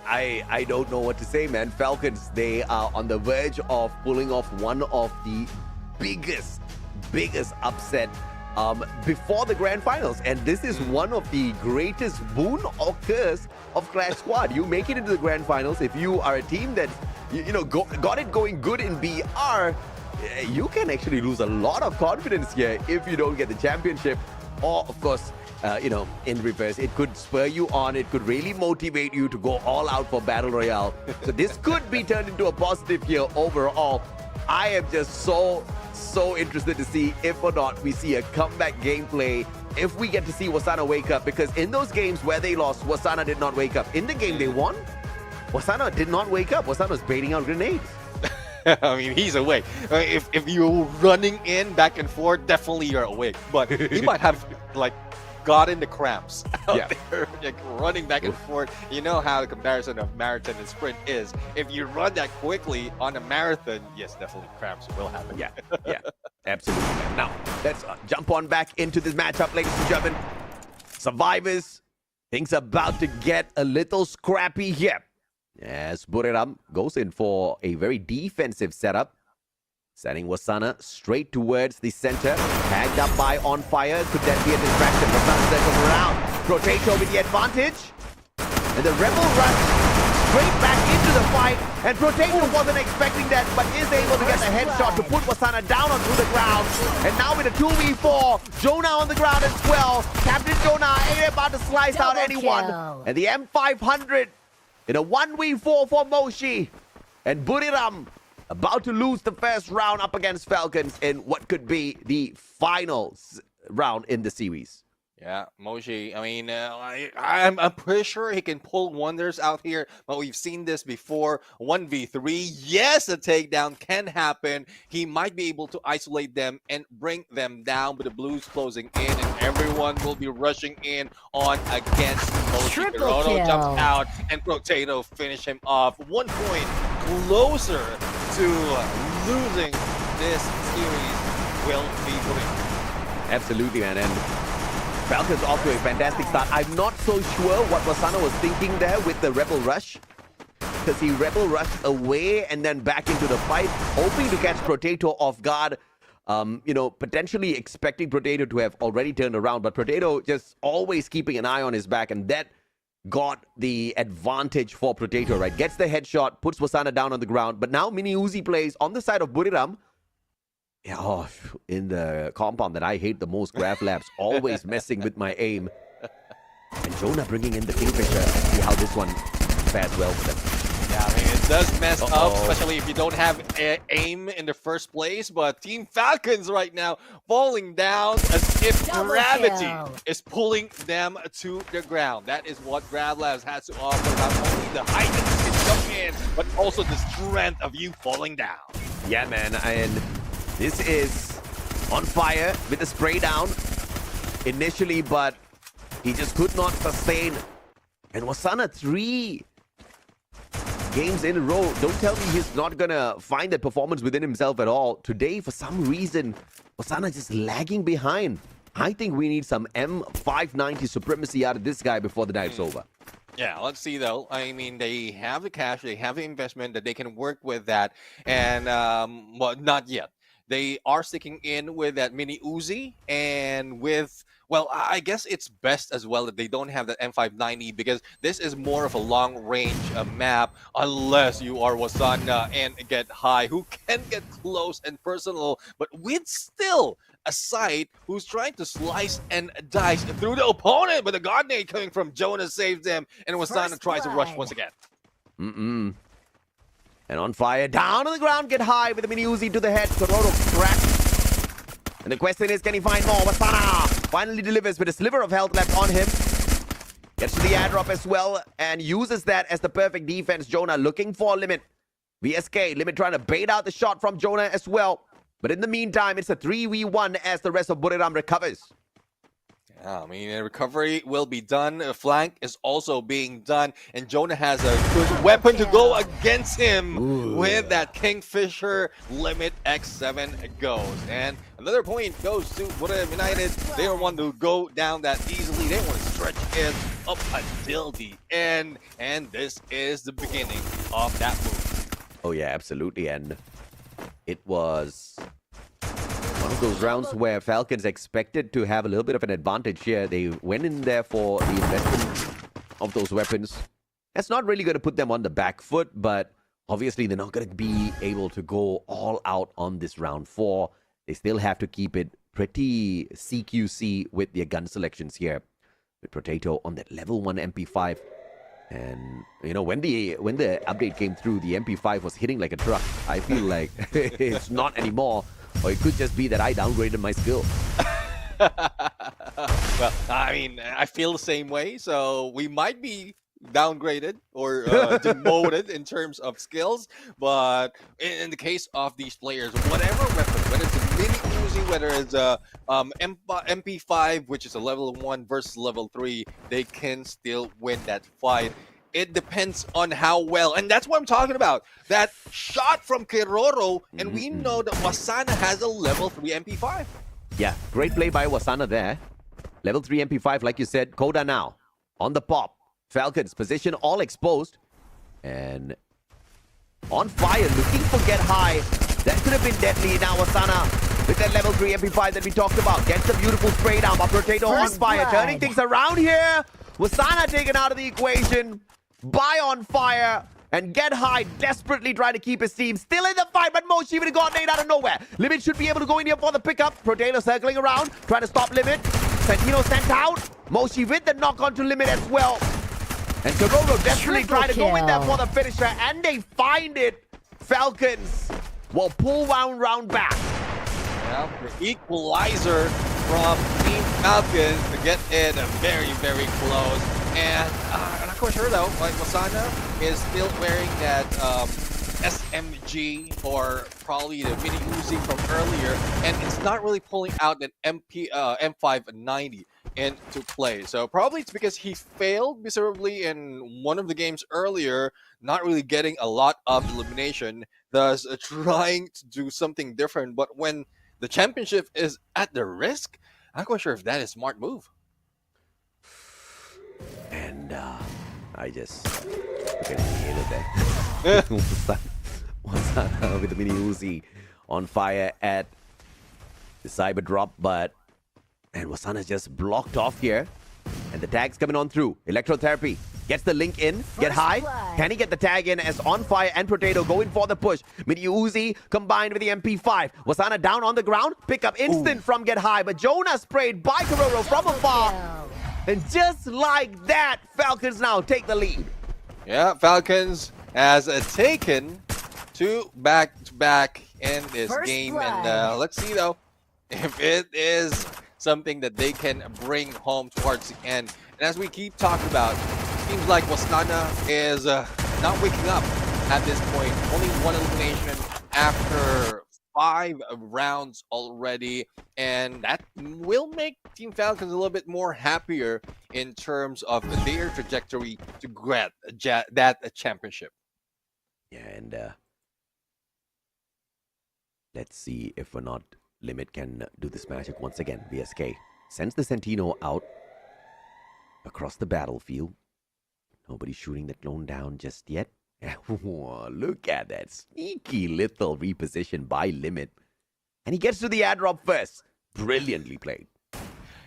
I don't know what to say, man. Falcons, they are on the verge of pulling off one of the biggest upset before the grand finals. And this is one of the greatest boon or curse of Clash Squad. You make it into the grand finals. If you are a team that, got it going good in BR, you can actually lose a lot of confidence here if you don't get the championship. Or, of course, in reverse, it could spur you on. It could really motivate you to go all out for Battle Royale. So this could be turned into a positive here overall. I am just so so interested to see if or not we see a comeback gameplay. If we get to see Wasana wake up, because in those games where they lost, Wasana did not wake up. In the game they won, Wasana did not wake up. Wasana was baiting out grenades. I mean, he's awake. If you're running in back and forth, definitely you're awake. But he might have like gotten the cramps out there, like running back and forth. You know how the comparison of marathon and sprint is. If you run that quickly on a marathon, yes, definitely cramps will happen. Yeah, absolutely. Now, let's jump on back into this matchup, ladies and gentlemen. Survivors, things about to get a little scrappy here. As Buriram goes in for a very defensive setup. Sending Wasana straight towards the center. Tagged up by On Fire. Could that be a distraction? Wasana circles around. Potato with the advantage. And the Rebel rush straight back into the fight. And Potato wasn't expecting that, but is able to get the headshot to put Wasana down onto the ground. And now with a 2v4, Jonah on the ground as well. Captain Jonah ain't about to slice out anyone. And the M500 in a 1v4 for Moshi. And Buriram about to lose the first round up against Falcons in what could be the final round in the series. Yeah, Moshi, I mean, I'm pretty sure he can pull wonders out here, but we've seen this before. 1v3, yes, a takedown can happen. He might be able to isolate them and bring them down, but the Blues closing in, and everyone will be rushing in on against Moshi. Toronto jumps out, and Potato finish him off. 1 point closer to losing this series will be Blues. Absolutely, man, and Falcons off to a fantastic start. I'm not so sure what Wasana was thinking there with the Rebel Rush. Because he Rebel Rushed away and then back into the fight, hoping to catch Potato off guard. Potentially expecting Potato to have already turned around. But Potato just always keeping an eye on his back. And that got the advantage for Potato, right? Gets the headshot, puts Wasana down on the ground. But now Mini Uzi plays on the side of Buriram. Yeah, in the compound that I hate the most, Graph Labs, always messing with my aim. And Jonah bringing in the Kingfisher. See how this one fares well for them. Yeah, I mean, it does mess up, especially if you don't have aim in the first place. But Team Falcons right now falling down as if gravity is pulling them to the ground. That is what Grab Labs has to offer. Not only the height that you can jump in, but also the strength of you falling down. Yeah, man, and this is On Fire with the spray down initially, but he just could not sustain. And Wasana 3 games in a row. Don't tell me he's not gonna find that performance within himself at all. Today, for some reason, Wasana just lagging behind. I think we need some M590 supremacy out of this guy before the night's over. Yeah, let's see though. I mean, they have the cash, they have the investment that they can work with that, and well, not yet. They are sticking in with that Mini Uzi and with, well, I guess it's best as well that they don't have that M590 because this is more of a long-range map unless you are Wasana and get high, who can get close and personal, but with still a side who's trying to slice and dice through the opponent, but the God Nade coming from Jonah saves them, and Wasana tries to rush once again. And On Fire down on the ground, get high with the Mini Uzi to the head. Korodo cracked. And the question is, can he find more? Wasana finally delivers with a sliver of health left on him. Gets to the airdrop as well and uses that as the perfect defense. Jonah looking for Limit. VSK, Limit trying to bait out the shot from Jonah as well. But in the meantime, it's a 3v1 as the rest of Buriram recovers. I mean, a recovery will be done. A flank is also being done. And Jonah has a good weapon to go against him with that Kingfisher. Limit X7 goes. And another point goes to Buriram United. They don't want to go down that easily. They want to stretch it up until the end. And this is the beginning of that move. Oh, yeah, absolutely. And it was one of those rounds where Falcons expected to have a little bit of an advantage here. They went in there for the investment of those weapons. That's not really going to put them on the back foot, but obviously they're not going to be able to go all out on this round 4. They still have to keep it pretty CQC with their gun selections here. With Potato on that level 1 MP5. And, you know, when the update came through, the MP5 was hitting like a truck. I feel like it's not anymore. Or it could just be that I downgraded my skill. Well, I mean, I feel the same way. So we might be downgraded or demoted in terms of skills. But in the case of these players, whatever weapon, whether it's a mini Uzi, whether it's a MP5, which is a level 1 versus level 3, they can still win that fight. It depends on how well, and that's what I'm talking about. That shot from Kiroro, and we know that Wasana has a level 3 MP5. Yeah, great play by Wasana there. Level 3 MP5, like you said. Koda now on the pop. Falcons position all exposed. And on fire, looking for get high. That could have been deadly. Now Wasana with that level 3 MP5 that we talked about. Gets the beautiful spray down. But Potato on fire. Turning things around here. Wasana taken out of the equation. By on fire. And Get High desperately trying to keep his team still in the fight, but Moshi would have got nade out of nowhere. Limit should be able to go in here for the pickup. Potato circling around, trying to stop Limit. Sentino sent out. Moshi with the knock on to Limit as well. And Kororo desperately trying to go in there for the finisher, and they find it. Falcons will pull round back. Yeah, the equalizer from Team Falcons to get in very, very close. And I'm not quite sure though, like Wasana is still wearing that SMG or probably the mini Uzi from earlier, and it's not really pulling out that M590 into play. So probably it's because he failed miserably in one of the games earlier, not really getting a lot of elimination, thus trying to do something different. But when the championship is at the risk, I'm not quite sure if that is a smart move. And I just look at the there. Wasana with the mini Uzi on fire at the cyber drop, and Wasana's just blocked off here. And the tag's coming on through. Electrotherapy gets the link in. Get high. Can he get the tag in as On Fire and Potato going for the push? Mini Uzi combined with the MP5. Wasana down on the ground. Pick up instant from Get High, but Jonah sprayed by Kororo from afar. And just like that, Falcons now take the lead. Yeah, Falcons has taken 2 back-to-back in this game. And let's see, though, if it is something that they can bring home towards the end. And as we keep talking about, it seems like Wasana is not waking up at this point. Only 1 elimination after 5 rounds already, and that will make Team Falcons a little bit more happier in terms of their trajectory to grab that championship. Yeah, and let's see if or not Limit can do this magic once again. VSK sends the Sentino out across the battlefield. Nobody shooting the clone down just yet. Look at that sneaky little reposition by Limit. And he gets to the airdrop first. Brilliantly played.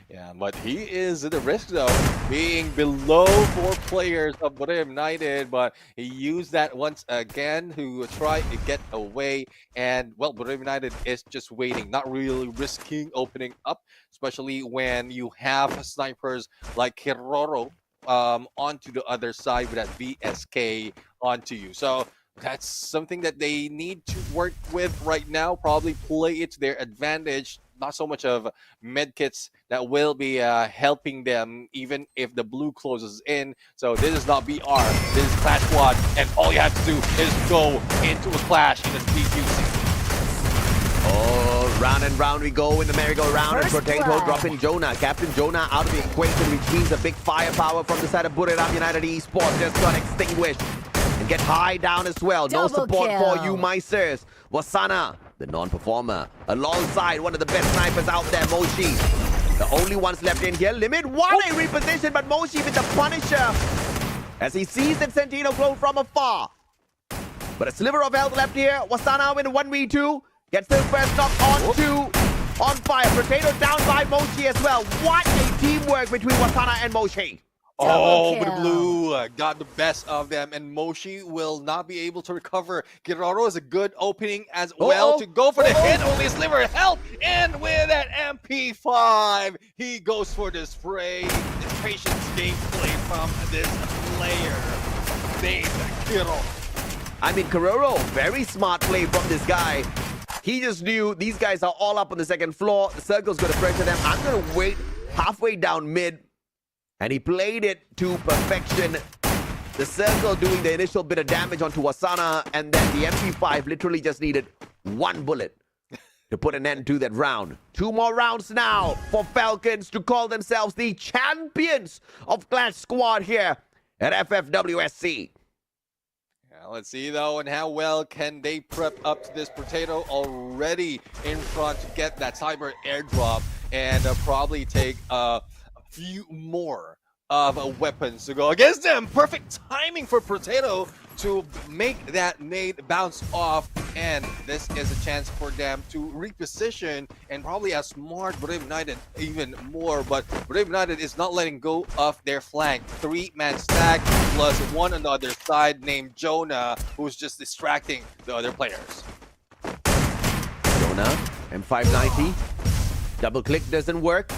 Yeah, but he is at the risk, though, being below 4 players of Bermuda United, but he used that once again to try to get away. And, well, Bermuda United is just waiting, not really risking opening up, especially when you have snipers like Kiroro onto the other side with that VSK onto you. So that's something that they need to work with right now, probably play it to their advantage. Not so much of medkits that will be helping them even if the blue closes in. So this is not BR, this is Clash Squad, and all you have to do is go into a clash in the PQC. Oh, round and round we go in the merry-go-round, and Potato dropping Jonah. Captain Jonah out of the equation, which means a big firepower from the side of Bermuda United Esports just got extinguished. And Get High down as well. No support for you, my sirs. Wasana, the non-performer, alongside one of the best snipers out there, Moshi. The only ones left in here. Limit one a reposition, but Moshi with the Punisher as he sees that Sentino glow from afar. But a sliver of health left here. Wasana with a 1v2. Gets the first knock on to On Fire. Potato down by Moshi as well. What a teamwork between Wasana and Moshi. Oh, but Blue got the best of them, and Moshi will not be able to recover. Kiroro is a good opening as well to go for the hit. Only a sliver of health, and with that MP5, he goes for the spray. The patience gameplay from this player, named Kiroro. I mean, Kiroro, very smart play from this guy. He just knew these guys are all up on the second floor. The circle's going to pressure them. I'm going to wait halfway down mid. And he played it to perfection. The circle doing the initial bit of damage onto Wasana. And then the MP5 literally just needed one bullet to put an end to that round. 2 more rounds now for Falcons to call themselves the champions of Clash Squad here at FFWS SEA. Let's see though, and how well can they prep up to this. Potato already in front to get that cyber airdrop and probably take a few more of weapons to go against them. Perfect timing for Potato to make that nade bounce off, and this is a chance for them to reposition and probably outsmart Brave United even more. But Brave United is not letting go of their flank. 3-man stack plus one on the other side named Jonah, who's just distracting the other players. Jonah, M590. Double click doesn't work.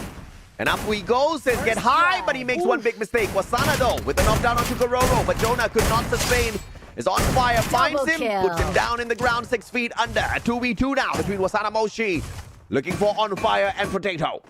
And up he goes, says get high, but he makes one big mistake. Wasana though, with the knockdown onto Kororo, but Jonah could not sustain. Is on fire, finds him, puts him down in the ground 6 feet under. A 2v2 now between Wasana Moshi. Looking for On Fire and Potato.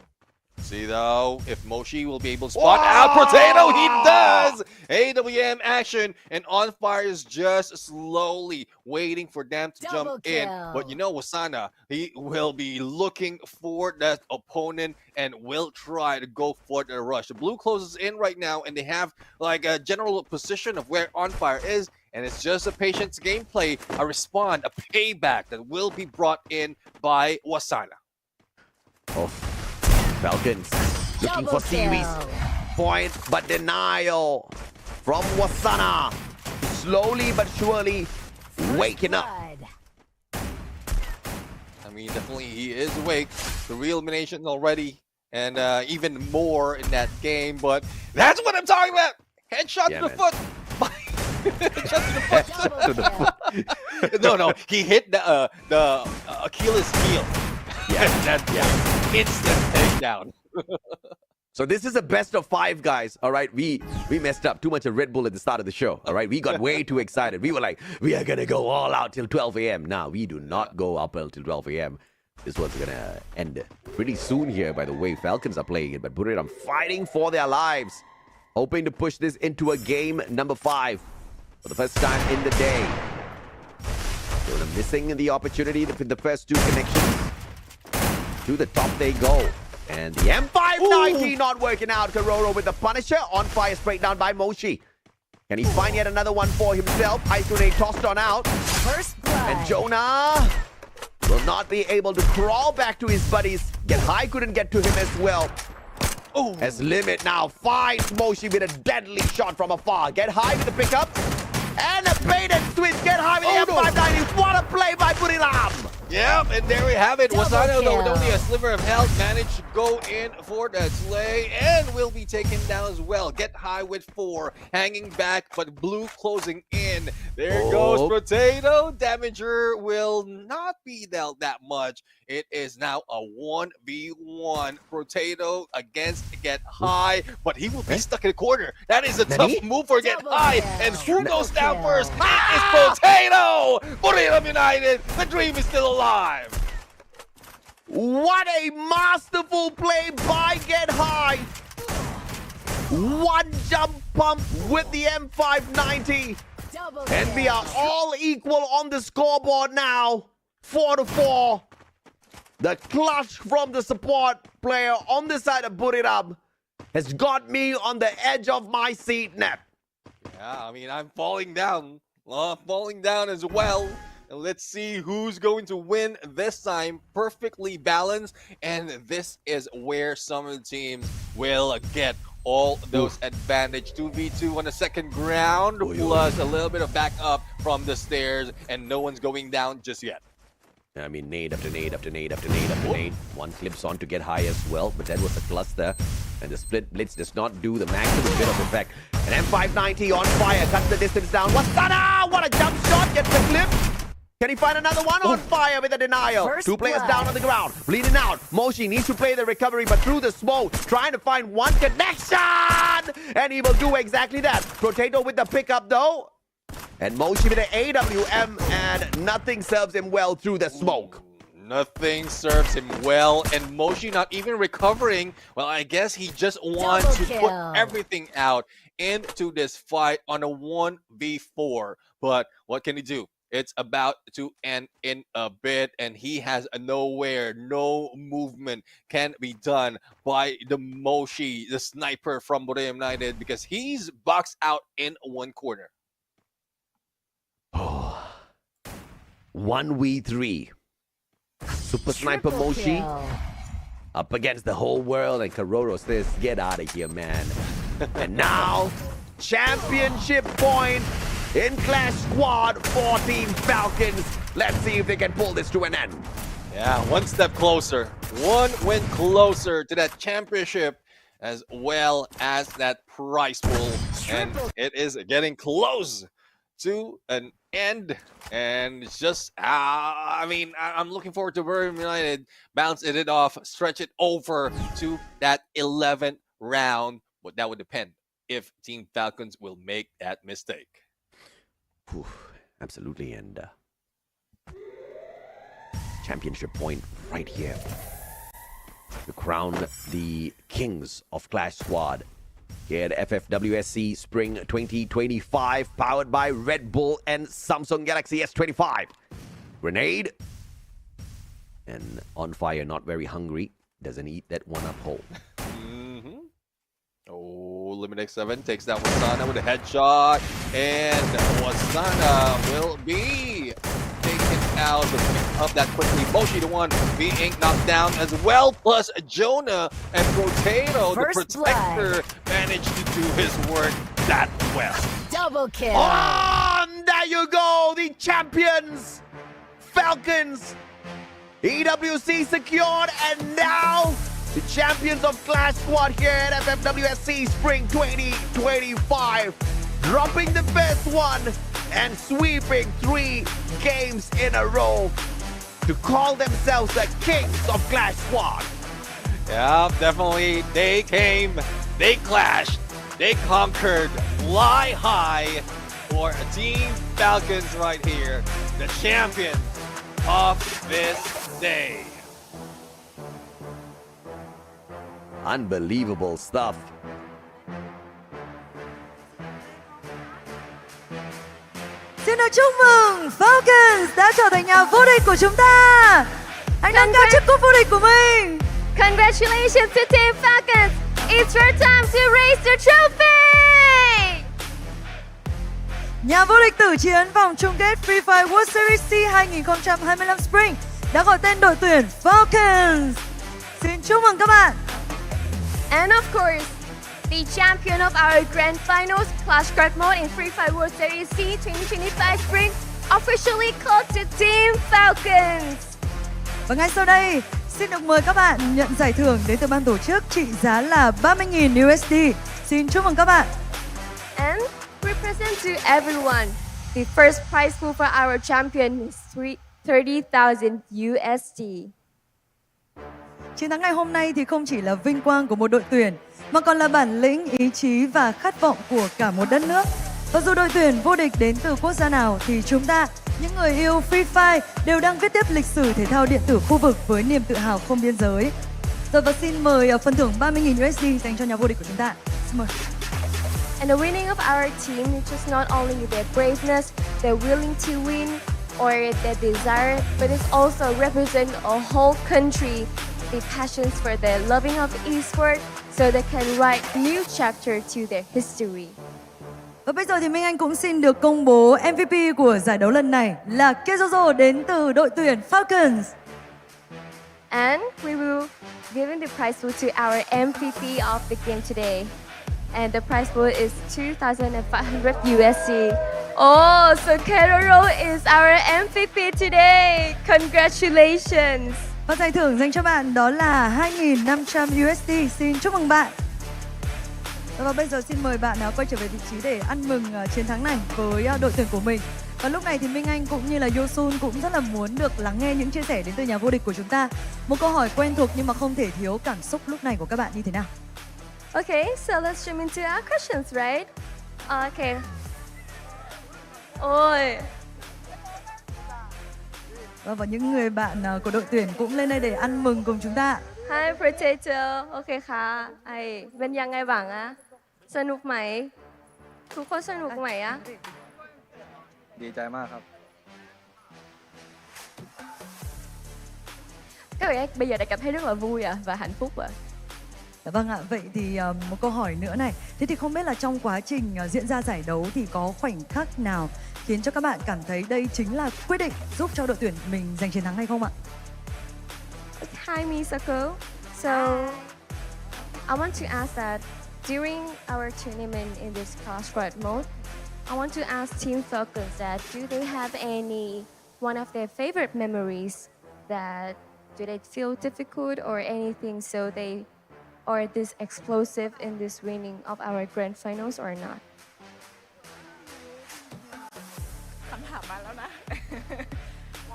See though, if Moshi will be able to spot out Potato, he does! AWM action, and On Fire is just slowly waiting for them to jump in. But you know, Wasana, he will be looking for that opponent and will try to go for the rush. The blue closes in right now, and they have like a general position of where On Fire is, and it's just a patience gameplay, a respawn, a payback that will be brought in by Wasana. Oh. Falcons looking for series. Point, but denial from Wasana. Slowly but surely waking up. I mean, definitely he is awake. The real elimination already, and even more in that game. But that's what I'm talking about. Headshot to the foot. Headshot to the foot. No, he hit the Achilles heel. Yeah, instant takedown. So this is a best of 5, guys. All right, we messed up too much of Red Bull at the start of the show. All right, we got way too excited. We were like, we are gonna go all out till 12 a.m. Now we do not go up until 12 a.m. This one's gonna end pretty soon here. By the way, Falcons are playing it, but Buriram fighting for their lives, hoping to push this into a game number 5 for the first time in the day. So they're missing the opportunity in the first 2 connections. To the top they go. And the M590 not working out. Kororo with the Punisher. On fire, straight down by Moshi. Can he find yet another one for himself? Ice grenade tossed on out. First blood. And Jonah will not be able to crawl back to his buddies. Get high couldn't get to him as well. As Limit now finds Moshi with a deadly shot from afar. Get high with the pickup. And a bait and switch. Get high with the M590. What a play by Buriram. Yep, and there we have it. Wasana, though, with only a sliver of health, managed to go in for that slay and will be taken down as well. Get high with 4, hanging back, but blue closing in. There goes Potato. Damager will not be dealt that much. It is now a 1v1. Potato against Get High, but he will be stuck in a corner. That is a tough move for Get High. And who goes down first? It is Potato! Buriram United, the dream is still alive. What a masterful play by Get High. One jump pump with the M590. And we are all equal on the scoreboard now. 4-4. The clutch from the support player on the side of Buriram has got me on the edge of my seat, Nep. Yeah, I mean, I'm falling down. Falling down as well. And let's see who's going to win this time. Perfectly balanced. And this is where some of the teams will get all those advantage. 2v2 on the second ground, plus a little bit of backup from the stairs. And no one's going down just yet. I mean, nade after nade after nade after nade after nade. One clips on to Get High as well, but that was a cluster. And the split blitz does not do the maximum bit of effect. And M590 on fire, cuts the distance down. Wasana! What a jump shot, gets the clip. Can he find another one? On fire with a denial. First 2 players blood. down on the ground, bleeding out. Moshi needs to play the recovery, but through the smoke, trying to find one connection. And he will do exactly that. Potato with the pickup though. And Moshi with the AWM, and nothing serves him well through the smoke. Nothing serves him well, and Moshi not even recovering. Well, I guess he just wants to put everything out into this fight on a 1v4. But what can he do? It's about to end in a bit, and he has no movement can be done by the Moshi, the sniper from Borneo United, because he's boxed out in one corner. 1v3. Super Sniper Moshi up against the whole world, and Karoro says, get out of here, man. And now, championship point in Clash Squad for Team Falcons. Let's see if they can pull this to an end. Yeah, one step closer. One win closer to that championship, as well as that prize pool. And it is getting close to an end. And it's just, I'm looking forward to Bermuda United bouncing it off, stretch it over to that 11th round. But that would depend if Team Falcons will make that mistake. Whew, absolutely, and championship point right here to crown the kings of Clash Squad here at FFWS SEA Spring 2025, powered by Red Bull and Samsung Galaxy S25. Grenade and On Fire, not very hungry, doesn't eat that one up whole. Oh, Eliminate 7 takes down Wasana with a headshot, and Wasana will be taken out, but pick up that quickly. Moshi, the one being knocked down as well, plus Jonah and Potato, the protector, managed to do his work that well. Double kill. And there you go, the champions, Falcons. EWC secured, and now the champions of Clash Squad here at FFWS SEA Spring 2025, dropping the first one and sweeping 3 games in a row to call themselves the kings of Clash Squad. Yeah, definitely. They came, they clashed, they conquered, fly high for Team Falcons right here, the champion of this day. Unbelievable stuff. Xin được chúc mừng Falcons đã trở thành nhà vô địch của chúng ta. Hãy nâng cao chiếc cúp vô địch của mình. Congratulations to Team Falcons! It's your time to raise the trophy! Nhà vô địch tử chiến vòng chung kết Free Fire World Series SEA 2025 Spring đã gọi tên đội tuyển Falcons. Xin chúc mừng các bạn. And of course, the champion of our grand finals Clash Card mode in Free Fire World Series SEA 2025 Spring officially called to Team Falcons. Và ngay sau đây, xin được mời các bạn nhận giải thưởng đến từ ban tổ chức trị giá là 30.000 USD. Xin chúc mừng các bạn. And we present to everyone, the first prize pool for our champion is 30,000 USD. Chiến thắng ngày hôm nay thì không chỉ là vinh quang của một đội tuyển, mà còn là bản lĩnh, ý chí và khát vọng của cả một đất nước. Và dù đội tuyển vô địch đến từ quốc gia nào thì chúng ta, những người yêu Free Fire, đều đang viết tiếp lịch sử thể thao điện tử khu vực với niềm tự hào không biên giới. Rồi và xin mời phần thưởng 30.000 USD dành cho nhà vô địch của chúng ta. Xin mời. And the winning of our team is just not only their braveness, their willing to win, or their desire, but it also represents a whole country, the passions for their loving of esports, so they can write new chapter to their history. Và bây giờ thì Minh Anh cũng xin được công bố MVP của giải đấu lần này là Kezozo đến từ đội tuyển Falcons. And we will give the prize pool to our MVP of the game today. And the prize pool is 2,500 USD. Oh, so Keroro is our MVP today. Congratulations. Và giải thưởng dành cho bạn đó là 2.500 USD. Xin chúc mừng bạn. Và bây giờ xin mời bạn quay trở về vị trí để ăn mừng chiến thắng này với đội tuyển của mình. Và lúc này thì Minh Anh cũng như là Yosun cũng rất là muốn được lắng nghe những chia sẻ đến từ nhà vô địch của chúng ta. Một câu hỏi quen thuộc nhưng mà không thể thiếu cảm xúc lúc này của các bạn như thế nào? Okay, so let's jump into our questions, right? Okay. Ôi. Và những người bạn của đội tuyển cũng lên đây để ăn mừng cùng chúng ta. Hi Potato โอเคค่ะไอเป็นยังไงบ้างอะสนุกไหมทุกคนสนุกไหมอะ ดีใจมากครับ Các bạn bây giờ đã cảm thấy rất là vui và hạnh phúc ạ. Vâng ạ, vậy thì một câu hỏi nữa này. Thế thì không biết là trong quá trình diễn ra giải đấu thì có khoảnh khắc nào khiến cho các bạn cảm thấy đây chính là quyết định giúp cho đội tuyển mình giành chiến thắng hay không ạ? Hi Misako. So I want to ask that during our tournament in this class squad mode, I want to ask Team Falcons that do they have any one of their favorite memories that do they feel difficult or anything so they are this explosive in this winning of our grand finals or not? คำถามมาแล้วนะ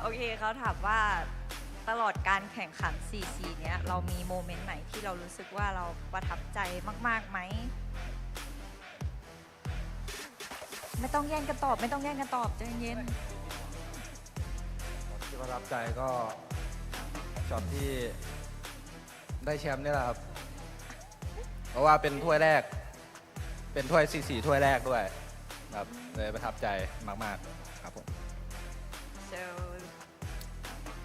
โอเคเขาถามว่าตลอดการแข่งขัน 4-4 เนี้ยเรามีโมเมนต์ไหนที่เรารู้สึกว่าเราประทับใจมากๆไหมไม่ต้องแย่งกันตอบไม่ต้องแย่งกันตอบใจเย็น ที่ประทับใจก็ช็อตที่ได้แชมป์นี่แหละครับ เพราะว่าเป็นถ้วยแรก เป็นถ้วย 4-4 ถ้วยแรกด้วยครับเลยประทับใจมากๆครับผม So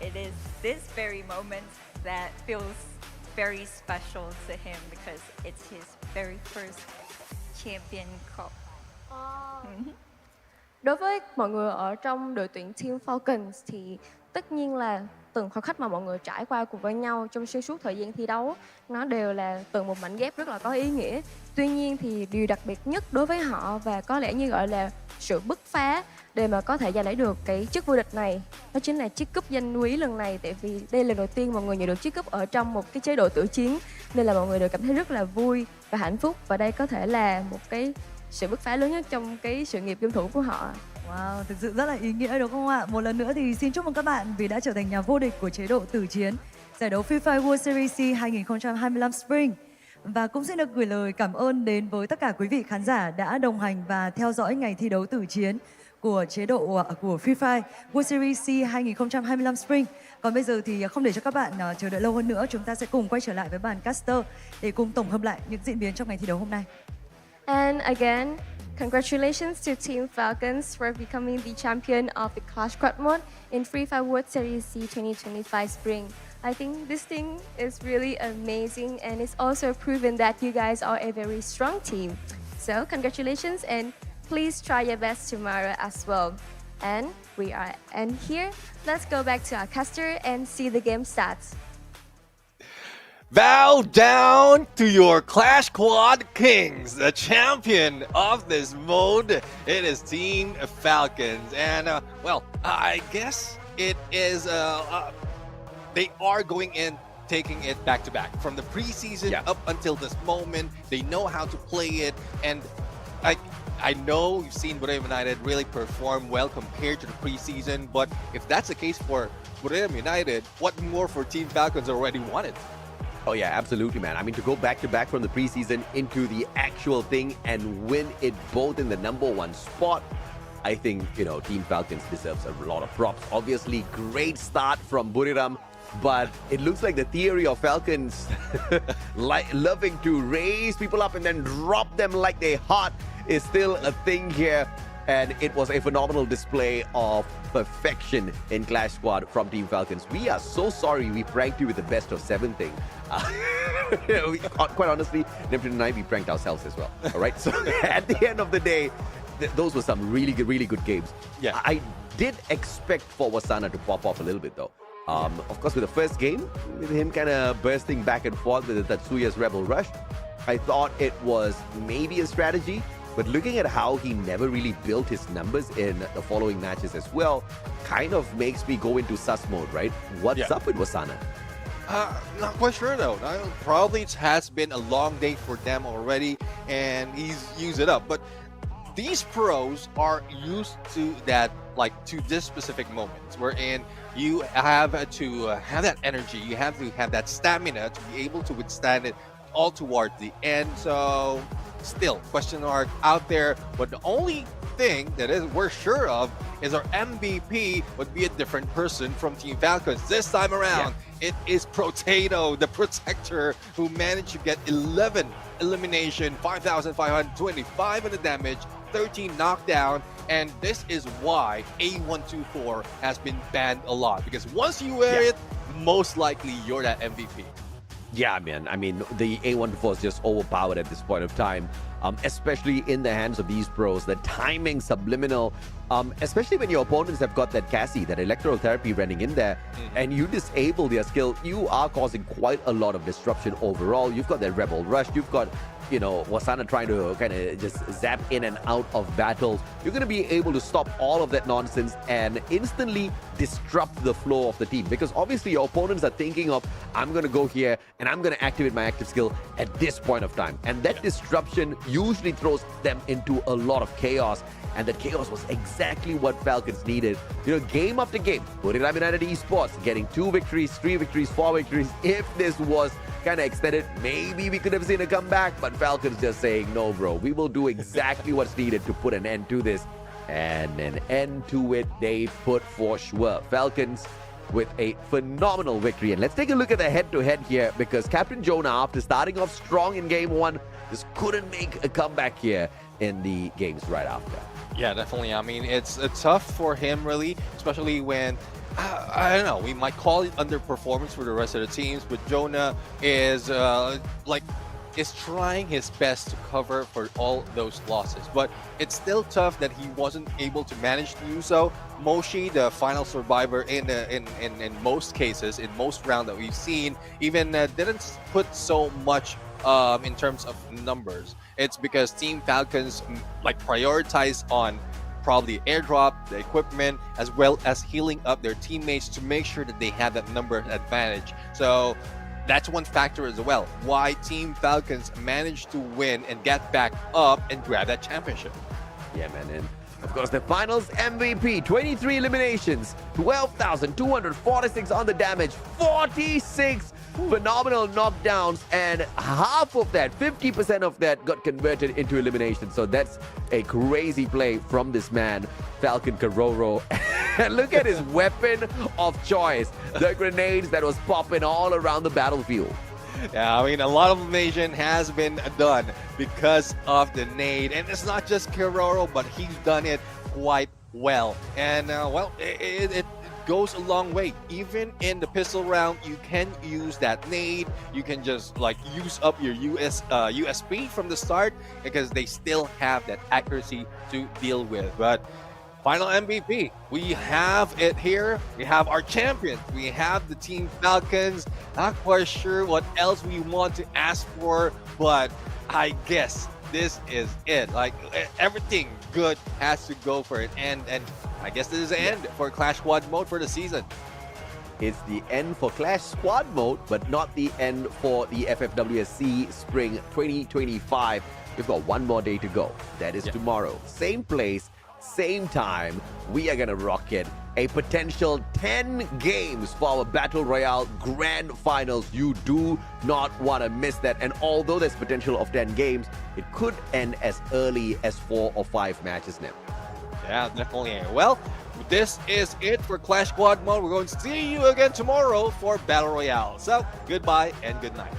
it is this very moment that feels very special to him because it's his very first champion cup. Đối với mọi người ở trong đội tuyển Team Falcons thì tất nhiên là từng khoảnh khắc mà mọi người trải qua cùng với nhau trong xuyên suốt thời gian thi đấu nó đều là từng một mảnh ghép rất là có ý nghĩa. Tuy nhiên thì điều đặc biệt nhất đối với họ và có lẽ như gọi là sự bứt phá để mà có thể giành lấy được cái chức vô địch này đó chính là chiếc cúp danh quý lần này, tại vì đây là lần đầu tiên mọi người nhận được chiếc cúp ở trong một cái chế độ tự chiến nên là mọi người đều cảm thấy rất là vui và hạnh phúc, và đây có thể là một cái sự bứt phá lớn nhất trong cái sự nghiệp game thủ của họ. Wow, thực sự rất là ý nghĩa đúng không ạ? Một lần nữa thì xin chúc mừng các bạn vì đã trở thành nhà vô địch của chế độ tử chiến giải đấu FIFA World Series SEA 2025 Spring. Và cũng xin được gửi lời cảm ơn đến với tất cả quý vị khán giả đã đồng hành và theo dõi ngày thi đấu tử chiến của chế độ của FIFA World Series SEA 2025 Spring. Còn bây giờ thì không để cho các bạn chờ đợi lâu hơn nữa, chúng ta sẽ cùng quay trở lại với bàn caster để cùng tổng hợp lại những diễn biến trong ngày thi đấu hôm nay. And again, congratulations to Team Falcons for becoming the champion of the Clash Squad mode in Free Fire World Series SEA 2025 Spring. I think this thing is really amazing and it's also proven that you guys are a very strong team. So congratulations and please try your best tomorrow as well. And here, let's go back to our caster and see the game stats. Bow down to your Clash Squad Kings, the champion of this mode. It is Team Falcons, and well, I guess it is. They are going in, taking it back to back from the preseason up until this moment. They know how to play it, and I know you've seen Bermuda United really perform well compared to the preseason. But if that's the case for Bermuda United, what more for Team Falcons already wanted? Oh yeah, absolutely, man. I mean, to go back-to-back from the preseason into the actual thing and win it both in the #1 spot, I think, Team Falcons deserves a lot of props. Obviously, great start from Buriram, but it looks like the theory of Falcons loving to raise people up and then drop them like they're hot is still a thing here. And it was a phenomenal display of perfection in Clash Squad from Team Falcons. We are so sorry we pranked you with the best of 7 thing. Quite honestly, Neptune and I, we pranked ourselves as well. All right. So at the end of the day, those were some really good games. Yeah. I did expect for Wasana to pop off a little bit though. Of course, with the first game, with him kind of bursting back and forth with the Tatsuya's Rebel Rush, I thought it was maybe a strategy. But looking at how he never really built his numbers in the following matches as well, kind of makes me go into sus mode, right? What's up with Wasana? Not quite sure though. Probably it has been a long day for them already, and he's used it up. But these pros are used to that, to this specific moment, wherein you have to have that energy, you have to have that stamina to be able to withstand it all towards the end. So still question mark out there, but the only thing that we're sure of is our MVP would be a different person from Team Falcons. This time around, it is Potato, the Protector, who managed to get 11 elimination, 5,525 in the damage, 13 knockdown, and this is why A124 has been banned a lot, because once you wear it, most likely you're that MVP. Yeah, man. I mean, the A124 is just overpowered at this point of time, especially in the hands of these pros. The timing, subliminal, especially when your opponents have got that Cassie, that electoral therapy running in there, and you disable their skill, you are causing quite a lot of disruption overall. You've got that Rebel Rush, you've got, you know, Wasana trying to kind of just zap in and out of battles. You're going to be able to stop all of that nonsense and instantly disrupt the flow of the team, because obviously your opponents are thinking of, I'm going to go here and I'm going to activate my active skill at this point of time, and that disruption usually throws them into a lot of chaos, and that chaos was exactly what Falcons needed. You know, game after game, Buriram United Esports getting 2 victories, 3 victories, 4 victories. If this was kind of extended, maybe we could have seen a comeback, but Falcons just saying, no bro, we will do exactly what's needed to put an end to this. And an end to it they put for sure. Falcons with a phenomenal victory. And let's take a look at the head-to-head here, because Captain Jonah, after starting off strong in game 1, just couldn't make a comeback here in the games right after. Yeah, definitely. I mean, it's tough for him, really, especially when, I don't know, we might call it underperformance for the rest of the teams, but Jonah is is trying his best to cover for all those losses, but it's still tough that he wasn't able to manage to do so. Moshi, the final survivor in most cases, in most rounds that we've seen, even didn't put so much in terms of numbers. It's because Team Falcons prioritize on probably airdrop, the equipment, as well as healing up their teammates to make sure that they have that number advantage. So that's one factor as well, why Team Falcons managed to win and get back up and grab that championship. Yeah, man. And of course, the finals MVP, 23 eliminations, 12,246 on the damage, 46 phenomenal knockdowns, and half of that, 50% of that, got converted into elimination. So that's a crazy play from this man, Falcon Karoro. And look at his weapon of choice, the grenades that was popping all around the battlefield. Yeah, I mean, a lot of elimination has been done because of the nade, and it's not just Kiroro, but he's done it quite well. And well, it goes a long way. Even in the pistol round, you can use that nade. You can just use up your USP from the start, because they still have that accuracy to deal with. But final MVP, we have it here. We have our champion. We have the Team Falcons. Not quite sure what else we want to ask for, but I guess this is it. Everything good has to go for it. And I guess this is the end for Clash Squad mode for the season. It's the end for Clash Squad mode, but not the end for the FFWS SEA Spring 2025. We've got one more day to go. That is tomorrow. Same place, same time. We are going to rock it. A potential 10 games for our Battle Royale Grand Finals. You do not want to miss that. And although there's potential of 10 games, it could end as early as 4 or 5 matches now. Yeah, definitely. Well, this is it for Clash Squad mode. We're going to see you again tomorrow for Battle Royale. So, goodbye and good night.